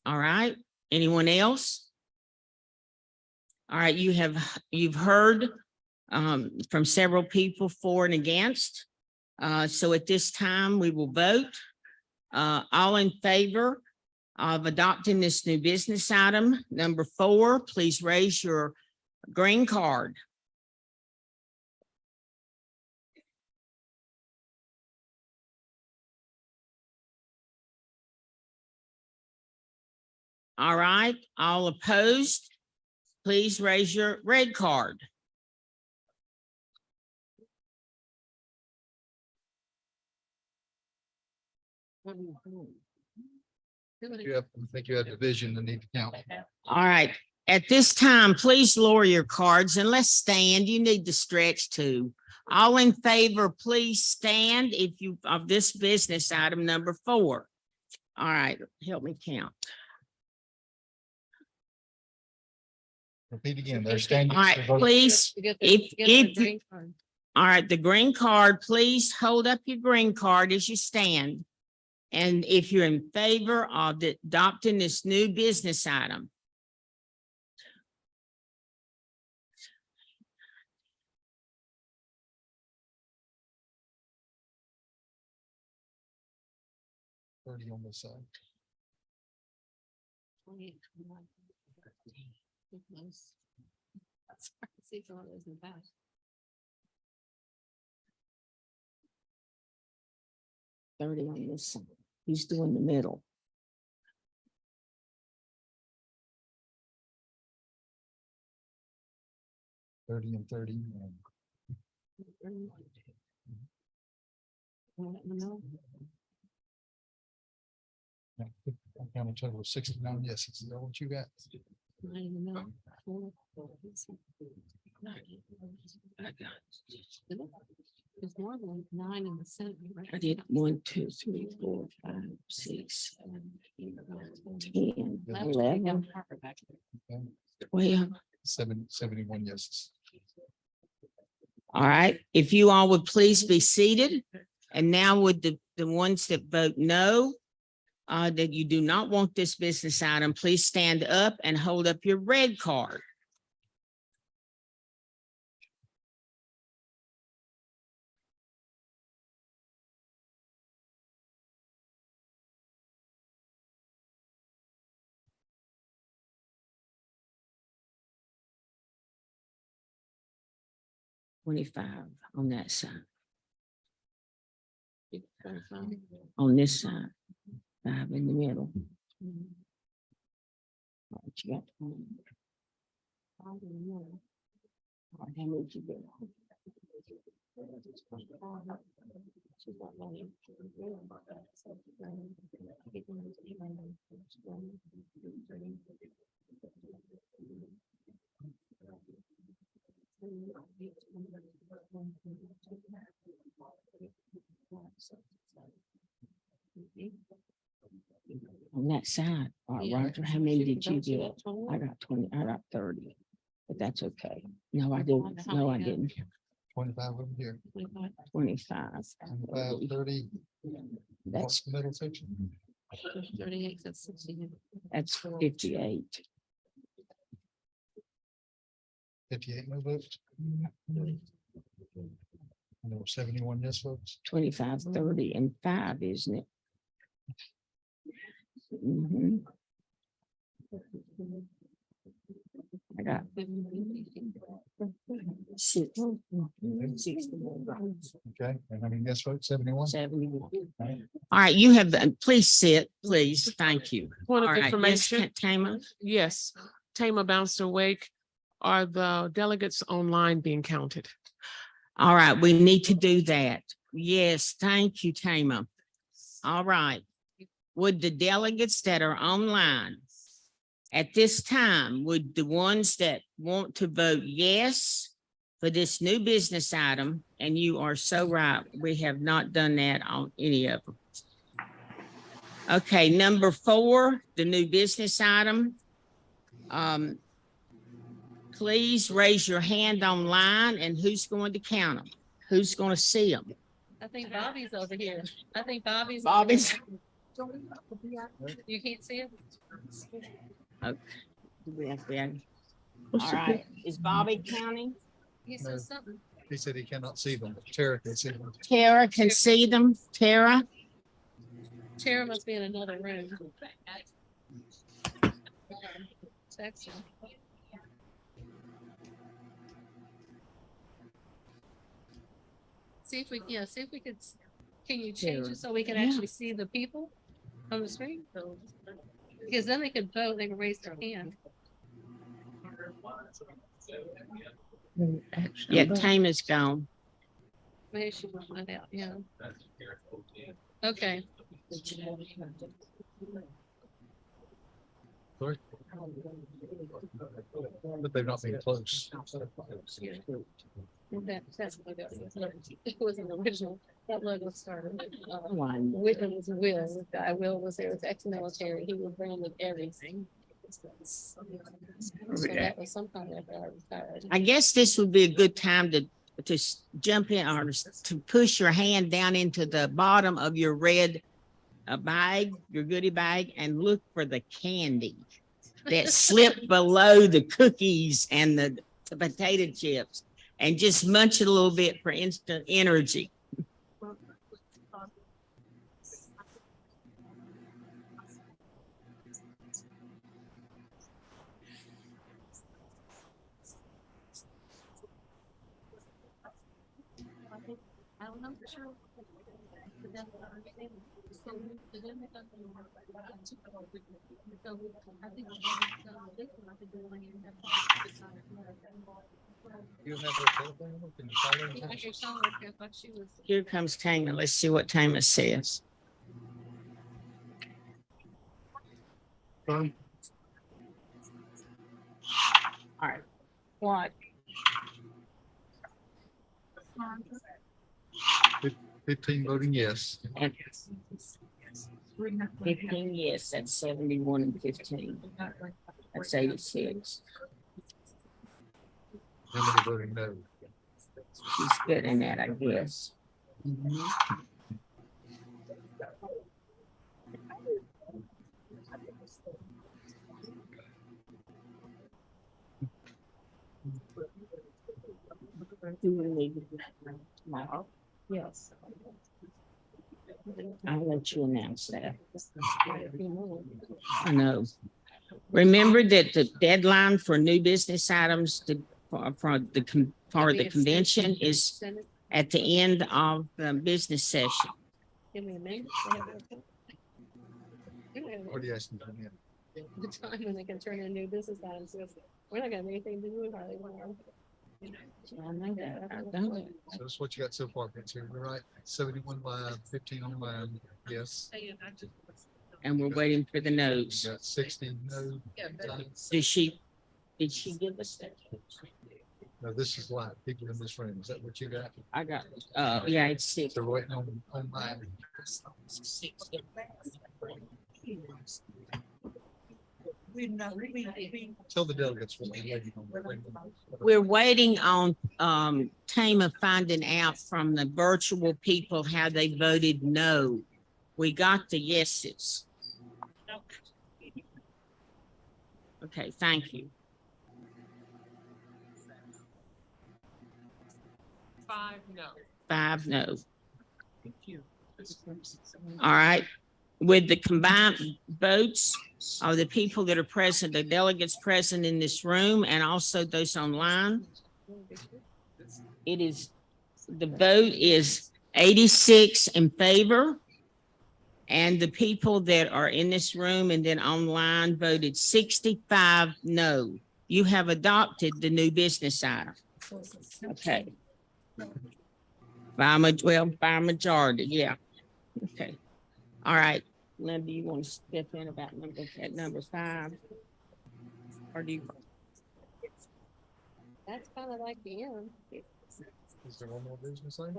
All right. Anyone else? All right. You've heard from several people for and against. So at this time, we will vote. All in favor of adopting this new business item, number 4, please raise your green card. All right, all opposed, please raise your red card. I think you have division that need to count. All right, at this time, please lower your cards and let's stand. You need to stretch too. All in favor, please stand of this business item number 4. All right, help me count. Repeat again. They're standing. All right, please, All right, the green card, please hold up your green card as you stand. And if you're in favor of adopting this new business item. Thirty on this side. $30 on this side. He's doing the middle. $30 and 30. I count a total of 69 yeses. Is that what you got? There's more than 9 in the Senate. I did 1, 2, 3, 4, 5, 6, 7, 8, 9, 10, 11, 12. 71 yeses. All right, if you all would please be seated. And now with the ones that vote no, that you do not want this business item, please stand up and hold up your red card. $25 on that side. On this side, 5 in the middle. All right, you got 20. All right, how many you get? On that side, all right, Roger, how many did you get? I got 20, I got 30, but that's okay. No, I didn't. No, I didn't. 25 over here. 25. 30. That's What's the middle section? 38, that's 60. That's 58. 58 no votes. And there were 71 yes votes. 25, 30, and 5, isn't it? Mhm. I got 6. Okay, and I mean, yes votes, 71. 71. All right, you have, please sit, please. Thank you. Point All of right, information. Ms. Tama. Yes, Tama bounced awake. Are the delegates online being counted? All right, we need to do that. Yes, thank you, Tama. All right. Would the delegates that are online at this time, would the ones that want to vote yes for this new business item, and you are so right, we have not done that on any of them. Okay, number 4, the new business item. Please raise your hand online, and who's going to count them? Who's going to see them? I think Bobby's over here. I think Bobby's. You can't see it? Okay. All right, is Bobby counting? He said something. He said he cannot see them. Tara can see them. Tara can see them. Tara? Tara must be in another room. Text him. See if we, see if we could, can you change it so we can actually see the people on the screen? Because then they could vote, they can raise their hand. Yeah, Tama's gone. Maybe she will find out, yeah. Okay. Sorry? But they've not been close. That's what it was. It was an original, that logo started. One. It was Will, the guy Will was there, was ex-military, he was branded everything. So that was sometime after I retired. I guess this would be a good time to jump in or to push your hand down into the bottom of your red bag, your goodie bag, and look for the candy that slipped below the cookies and the potato chips, and just munch it a little bit for instant energy. Here comes Tama. Let's see what Tama says. All right. What? 15 voting yes. And 15 yes, that's 71 and 15. That's 86. How many voting no? She's good in that, I guess. Yes. I'll let you announce that. I know. Remember that the deadline for new business items for the convention is at the end of the business session. What are you asking for me? The time when they can turn in new business items, we're not gonna have anything to do with hardly one. I know that. I know it. So that's what you got so far, Vince. You're right. 71 live, 15 online. Yes. And we're waiting for the no's. Got 60 no. Did she give us that? No, this is live. People in this room. Is that what you got? I got, yeah, it's 6. They're waiting on mine. Tell the delegates what they're waiting on. We're waiting on Tama finding out from the virtual people how they voted no. We got the yeses. Okay, thank you. 5 no. 5 no. All right. With the combined votes of the people that are present, the delegates present in this room, and also those online, the vote is 86 in favor. And the people that are in this room and then online voted 65 no. You have adopted the new business item. Okay. By majority, yeah. Okay. All right. Linda, you want to step in about number 5? Or do you? That's kind of like the end. Is there one more business item?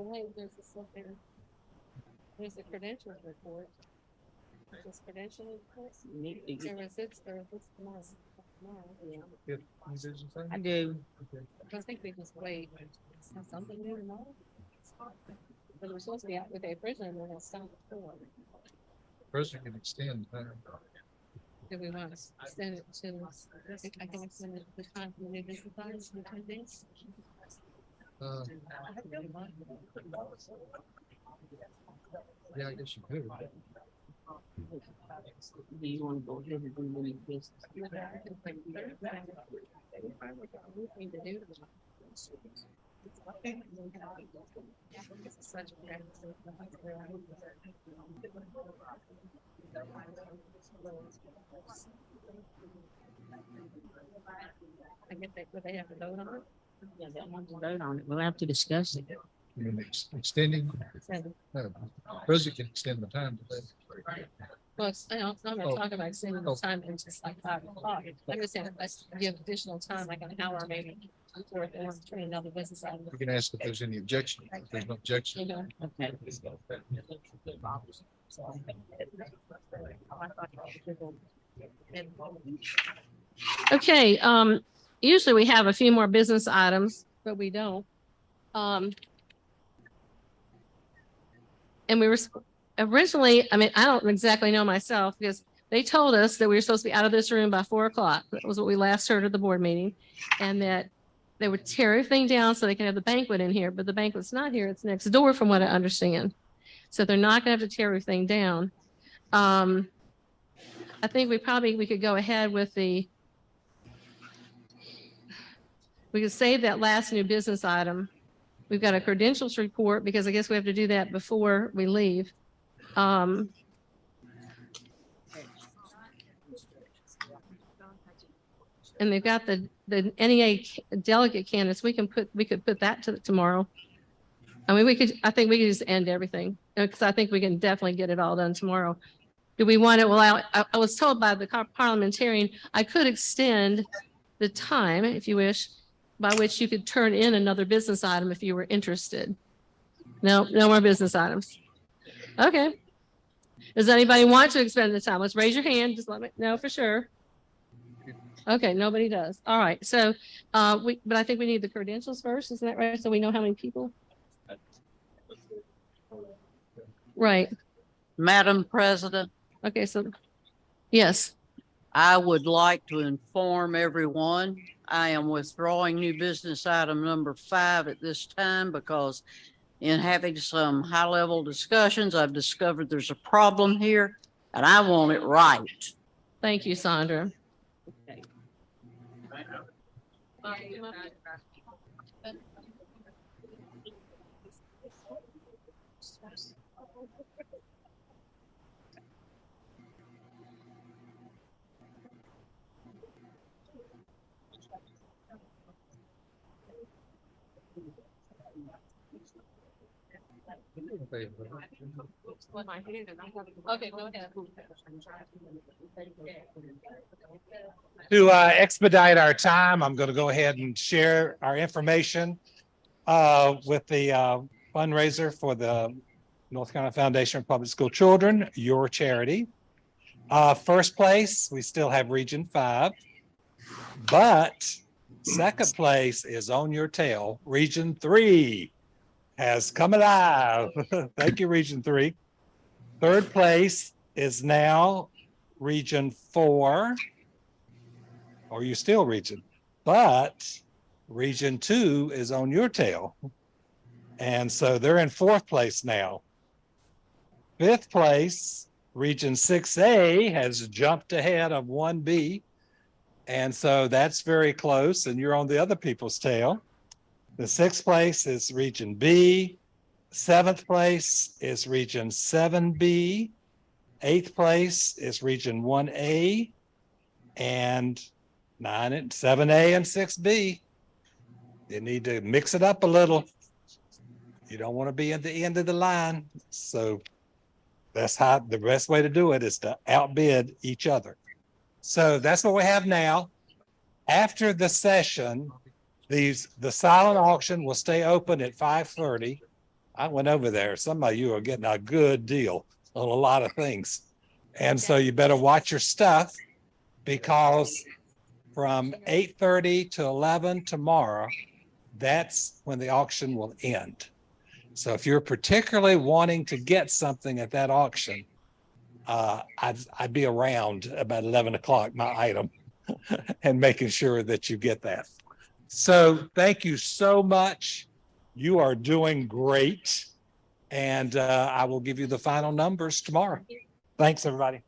There's a credentials report. This credential report. I do. I think we just wait. Something new tomorrow. But we're supposed to be out with a prisoner when it's stopped before. President can extend time. Do we want to extend it to, I can extend it the time for the new business items in 10 days? Yeah, I guess you could. Do you want to go ahead and do the new business? I guess they have to vote on it. Yeah, they want to vote on it. We'll have to discuss it. I mean, extending. No, President can extend the time. Well, I'm not talking about extending the time into just like 5 o'clock. I'm just saying, let's give additional time, like an hour, maybe, before it wants to turn another business item. We can ask if there's any objection. If there's no objection. Okay. Okay, usually we have a few more business items, but we don't. And we were originally, I mean, I don't exactly know myself because they told us that we were supposed to be out of this room by 4 o'clock. That was what we last heard at the board meeting. And that they would tear everything down so they can have the banquet in here, but the banquet's not here. It's next door from what I understand. So they're not gonna have to tear everything down. I think we could go ahead with we could save that last new business item. We've got a credentials report because I guess we have to do that before we leave. And they've got the NEA delegate candidates. We could put that to tomorrow. I mean, I think we could just end everything because I think we can definitely get it all done tomorrow. Do we want to allow, I was told by the parliamentarian, I could extend the time, if you wish, by which you could turn in another business item if you were interested. No more business items. Okay. Does anybody want to expend the time? Let's raise your hand. Just let me know for sure. Okay, nobody does. All right. So, but I think we need the credentials first. Isn't that right? So we know how many people. Right. Madam President. Okay, so yes. I would like to inform everyone, I am withdrawing new business item number 5 at this time because in having some high-level discussions, I've discovered there's a problem here and I want it right. Thank you, Sandra. Okay. Okay, go ahead. To expedite our time, I'm going to go ahead and share our information with the fundraiser for the North Carolina Foundation for Public School Children, your charity. First place, we still have Region 5, but second place is on your tail. Region 3 has come alive. Thank you, Region 3. Third place is now Region 4. Or you still Region, but Region 2 is on your tail. And so they're in 4th place now. 5th place, Region 6A has jumped ahead of 1B. And so that's very close and you're on the other people's tail. The 6th place is Region B. 7th place is Region 7B. 8th place is Region 1A. And 9 and 7A and 6B. You need to mix it up a little. You don't want to be at the end of the line. So that's how the best way to do it is to outbid each other. So that's what we have now. After the session, the silent auction will stay open at 5:30. I went over there. Some of you are getting a good deal on a lot of things. And so you better watch your stuff because from 8:30 to 11 tomorrow, that's when the auction will end. So if you're particularly wanting to get something at that auction, I'd be around about 11 o'clock, my item, and making sure that you get that. So thank you so much. You are doing great. And I will give you the final numbers tomorrow. Thanks, everybody.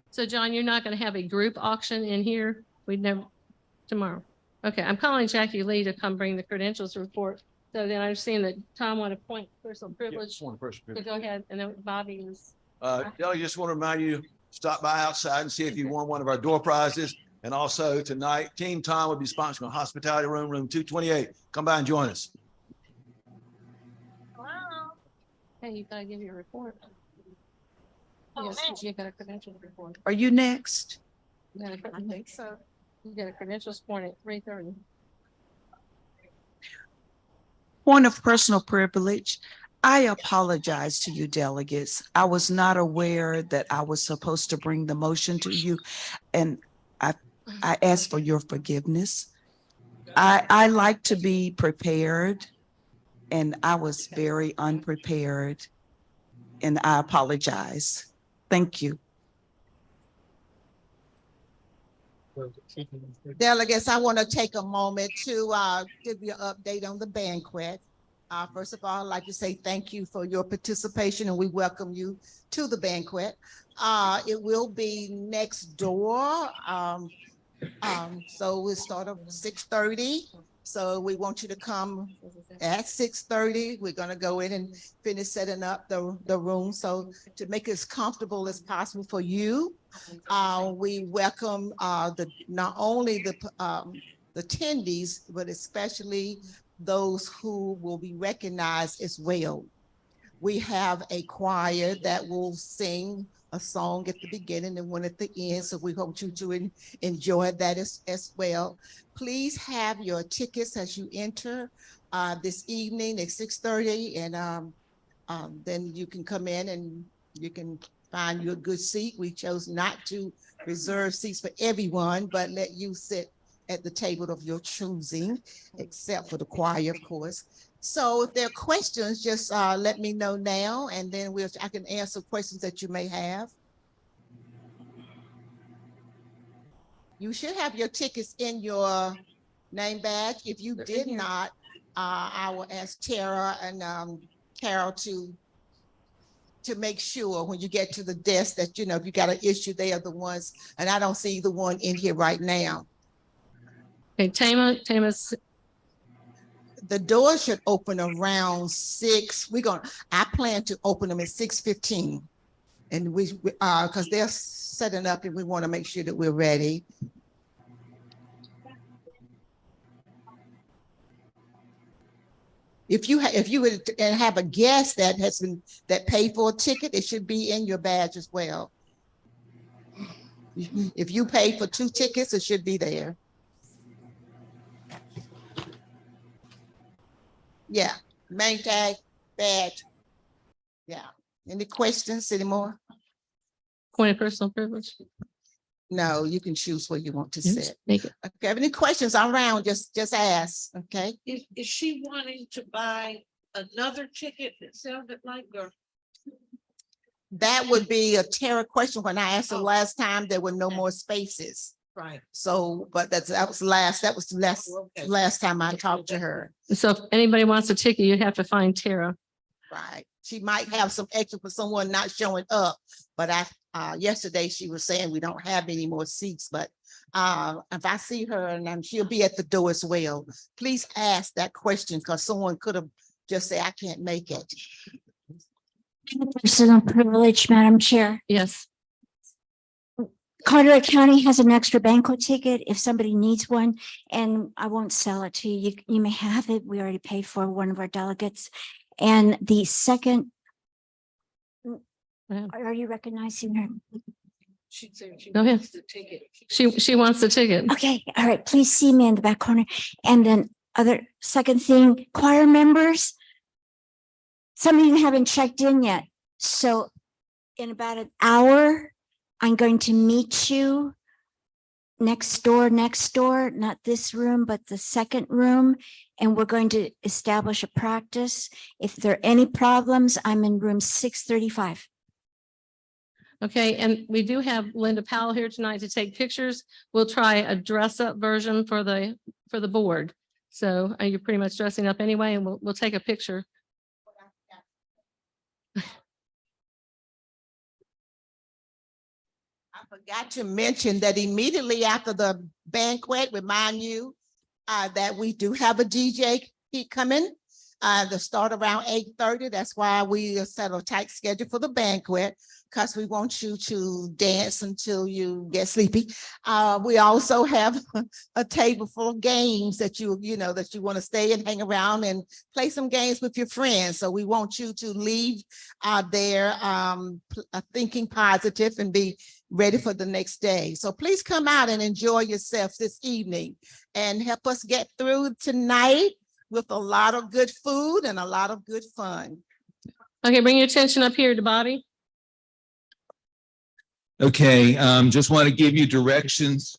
So John, you're not going to have a group auction in here? We'd never tomorrow. Okay, I'm calling Jackie Lee to come bring the credentials report. So then I understand that Tom want to point personal privilege. So go ahead, and then Bobby is. Kelly, just want to remind you, stop by outside and see if you won one of our door prizes. And also tonight, Team Tom will be sponsoring a hospitality room 228. Come by and join us. Wow. Hey, you gotta give your report. Yes, you got a credentials report. Are you next? I think so. You got a credentials point at 3:30. Point of personal privilege. I apologize to you delegates. I was not aware that I was supposed to bring the motion to you. And I ask for your forgiveness. I like to be prepared, and I was very unprepared, and I apologize. Thank you. Delegates, I want to take a moment to give you an update on the banquet. First of all, I'd like to say thank you for your participation, and we welcome you to the banquet. It will be next door. So we'll start at 6:30. So we want you to come at 6:30. We're gonna go in and finish setting up the room. So to make it as comfortable as possible for you, we welcome not only the attendees, but especially those who will be recognized as well. We have a choir that will sing a song at the beginning and one at the end. So we hope you to enjoy that as well. Please have your tickets as you enter this evening at 6:30, and then you can come in and you can find you a good seat. We chose not to reserve seats for everyone, but let you sit at the table of your choosing, except for the choir, of course. So if there are questions, just let me know now, and then I can answer questions that you may have. You should have your tickets in your name badge. If you did not, I will ask Tara and Carol to make sure when you get to the desk that, you know, if you got an issue, they are the ones, and I don't see the one in here right now. Okay, Tama's. The door should open around 6. I plan to open them at 6:15. And because they're setting up and we want to make sure that we're ready. If you would have a guest that paid for a ticket, it should be in your badge as well. If you paid for 2 tickets, it should be there. Yeah, name tag, badge. Yeah. Any questions anymore? Point of personal privilege. No, you can choose where you want to Yes, sit. make it. Okay, have any questions around, just ask, okay? Is she wanting to buy another ticket? It sounded like, or That would be a Tara question. When I asked her last time, there were no more spaces. right. So, but that was the last time I talked to her. So if anybody wants a ticket, you'd have to find Tara. Right. She might have some extra for someone not showing up, but yesterday she was saying we don't have any more seats, but if I see her, and she'll be at the door as well, please ask that question, because someone could have just said, I can't make it. Personal privilege, Madam Chair. Yes. Carteret County has an extra banquet ticket if somebody needs one, and I won't sell it to you. You may have it. We already paid for one of our delegates. And the second, are you recognizing her? She said she Go ahead. wants the ticket. She wants the ticket. Okay, all right. Please see me in the back corner. And then second thing, choir members, some of you haven't checked in yet. So in about an hour, I'm going to meet you next door, not this room, but the second room. And we're going to establish a practice. If there are any problems, I'm in room 635. Okay, and we do have Linda Powell here tonight to take pictures. We'll try a dress up version for the board. So you're pretty much dressing up anyway, and we'll take a picture. I forgot to mention that immediately after the banquet, remind you that we do have a DJ coming to start around 8:30. That's why we set a tight schedule for the banquet, because we want you to dance until you get sleepy. We also have a table full of games that you want to stay and hang around and play some games with your friends. So we want you to leave there thinking positive and be ready for the next day. So please come out and enjoy yourself this evening and help us get through tonight with a lot of good food and a lot of good fun. Okay, bring your attention up here to Bobby. Okay, just want to give you directions.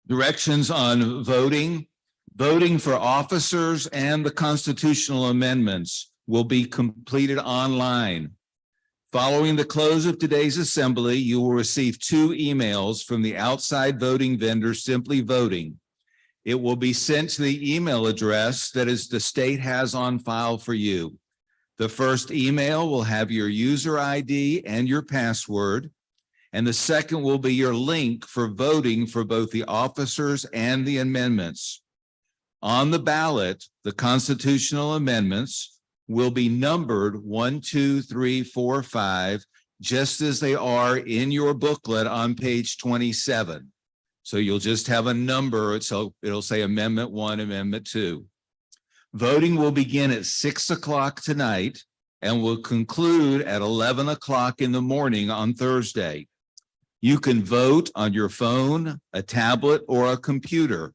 Directions on voting. Voting for officers and the constitutional amendments will be completed online. Following the close of today's assembly, you will receive 2 emails from the outside voting vendor, Simply Voting. It will be sent to the email address that is the state has on file for you. The first email will have your user ID and your password, and the second will be your link for voting for both the officers and the amendments. On the ballot, the constitutional amendments will be numbered 1, 2, 3, 4, 5, just as they are in your booklet on page 27. So you'll just have a number, so it'll say Amendment 1, Amendment 2. Voting will begin at 6 o'clock tonight and will conclude at 11 o'clock in the morning on Thursday. You can vote on your phone, a tablet, or a computer.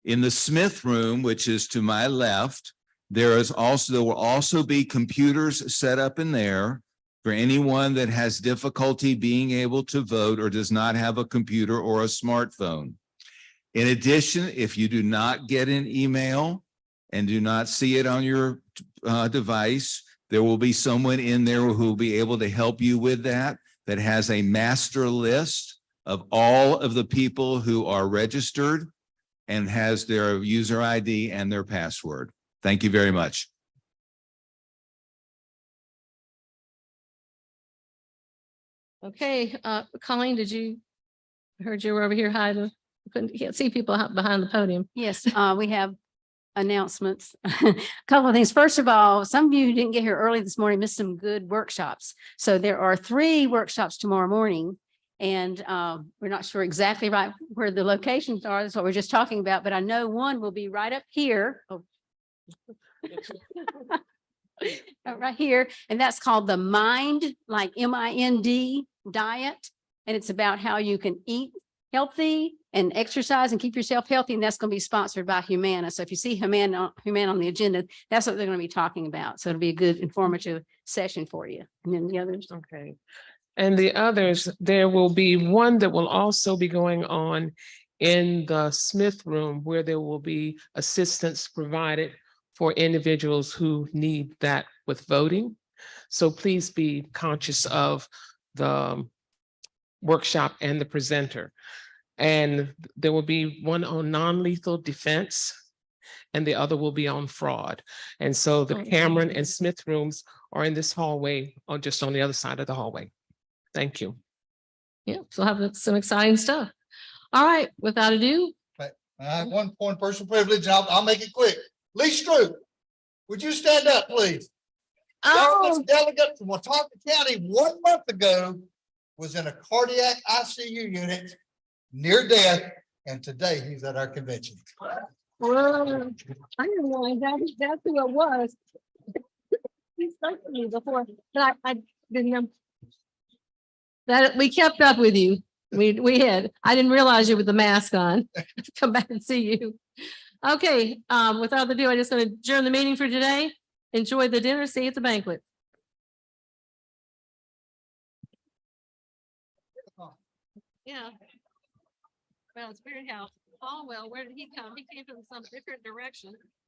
In the Smith room, which is to my left, there will also be computers set up in there for anyone that has difficulty being able to vote or does not have a computer or a smartphone. In addition, if you do not get an email and do not see it on your device, there will be someone in there who will be able to help you with that has a master list of all of the people who are registered and has their user ID and their password. Thank you very much. Okay, Colleen, I heard you were over here hiding. Can't see people behind the podium. Yes, we have announcements. A couple of things. First of all, some of you who didn't get here early this morning missed some good workshops. So there are 3 workshops tomorrow morning, and we're not sure exactly right where the locations are. That's what we're just talking about, but I know one will be right up here. Oh. Right here, and that's called the Mind, like MIND diet, and it's about how you can eat healthy and exercise and keep yourself healthy, and that's going to be sponsored by Humana. So if you see Humana on the agenda, that's what they're going to be talking about. So it'll be a good informative session for you. And then the others. Okay. And the others, there will be one that will also be going on in the Smith room, where there will be assistance provided for individuals who need that with voting. So please be conscious of the workshop and the presenter. And there will be one on non-lethal defense, and the other will be on fraud. And so the Cameron and Smith rooms are in this hallway, or just on the other side of the hallway. Thank you. Yeah, so have some exciting stuff. All right, without ado. I have one point of personal privilege, and I'll make it quick. Lee Stroop, would you stand up, please? Oh. Delegate from Watauga County 1 month ago was in a cardiac ICU unit near death, and today he's at our convention. Well, I didn't realize that's who it was. He spoke to me before, but I didn't know. That we kept up with you. We had. I didn't realize you with the mask on. Come back and see you. Okay, without ado, I'm just going to adjourn the meeting for today. Enjoy the dinner. See you at the banquet. Yeah. Well, Spirit House. Folwell, where did he come? He came from some different direction.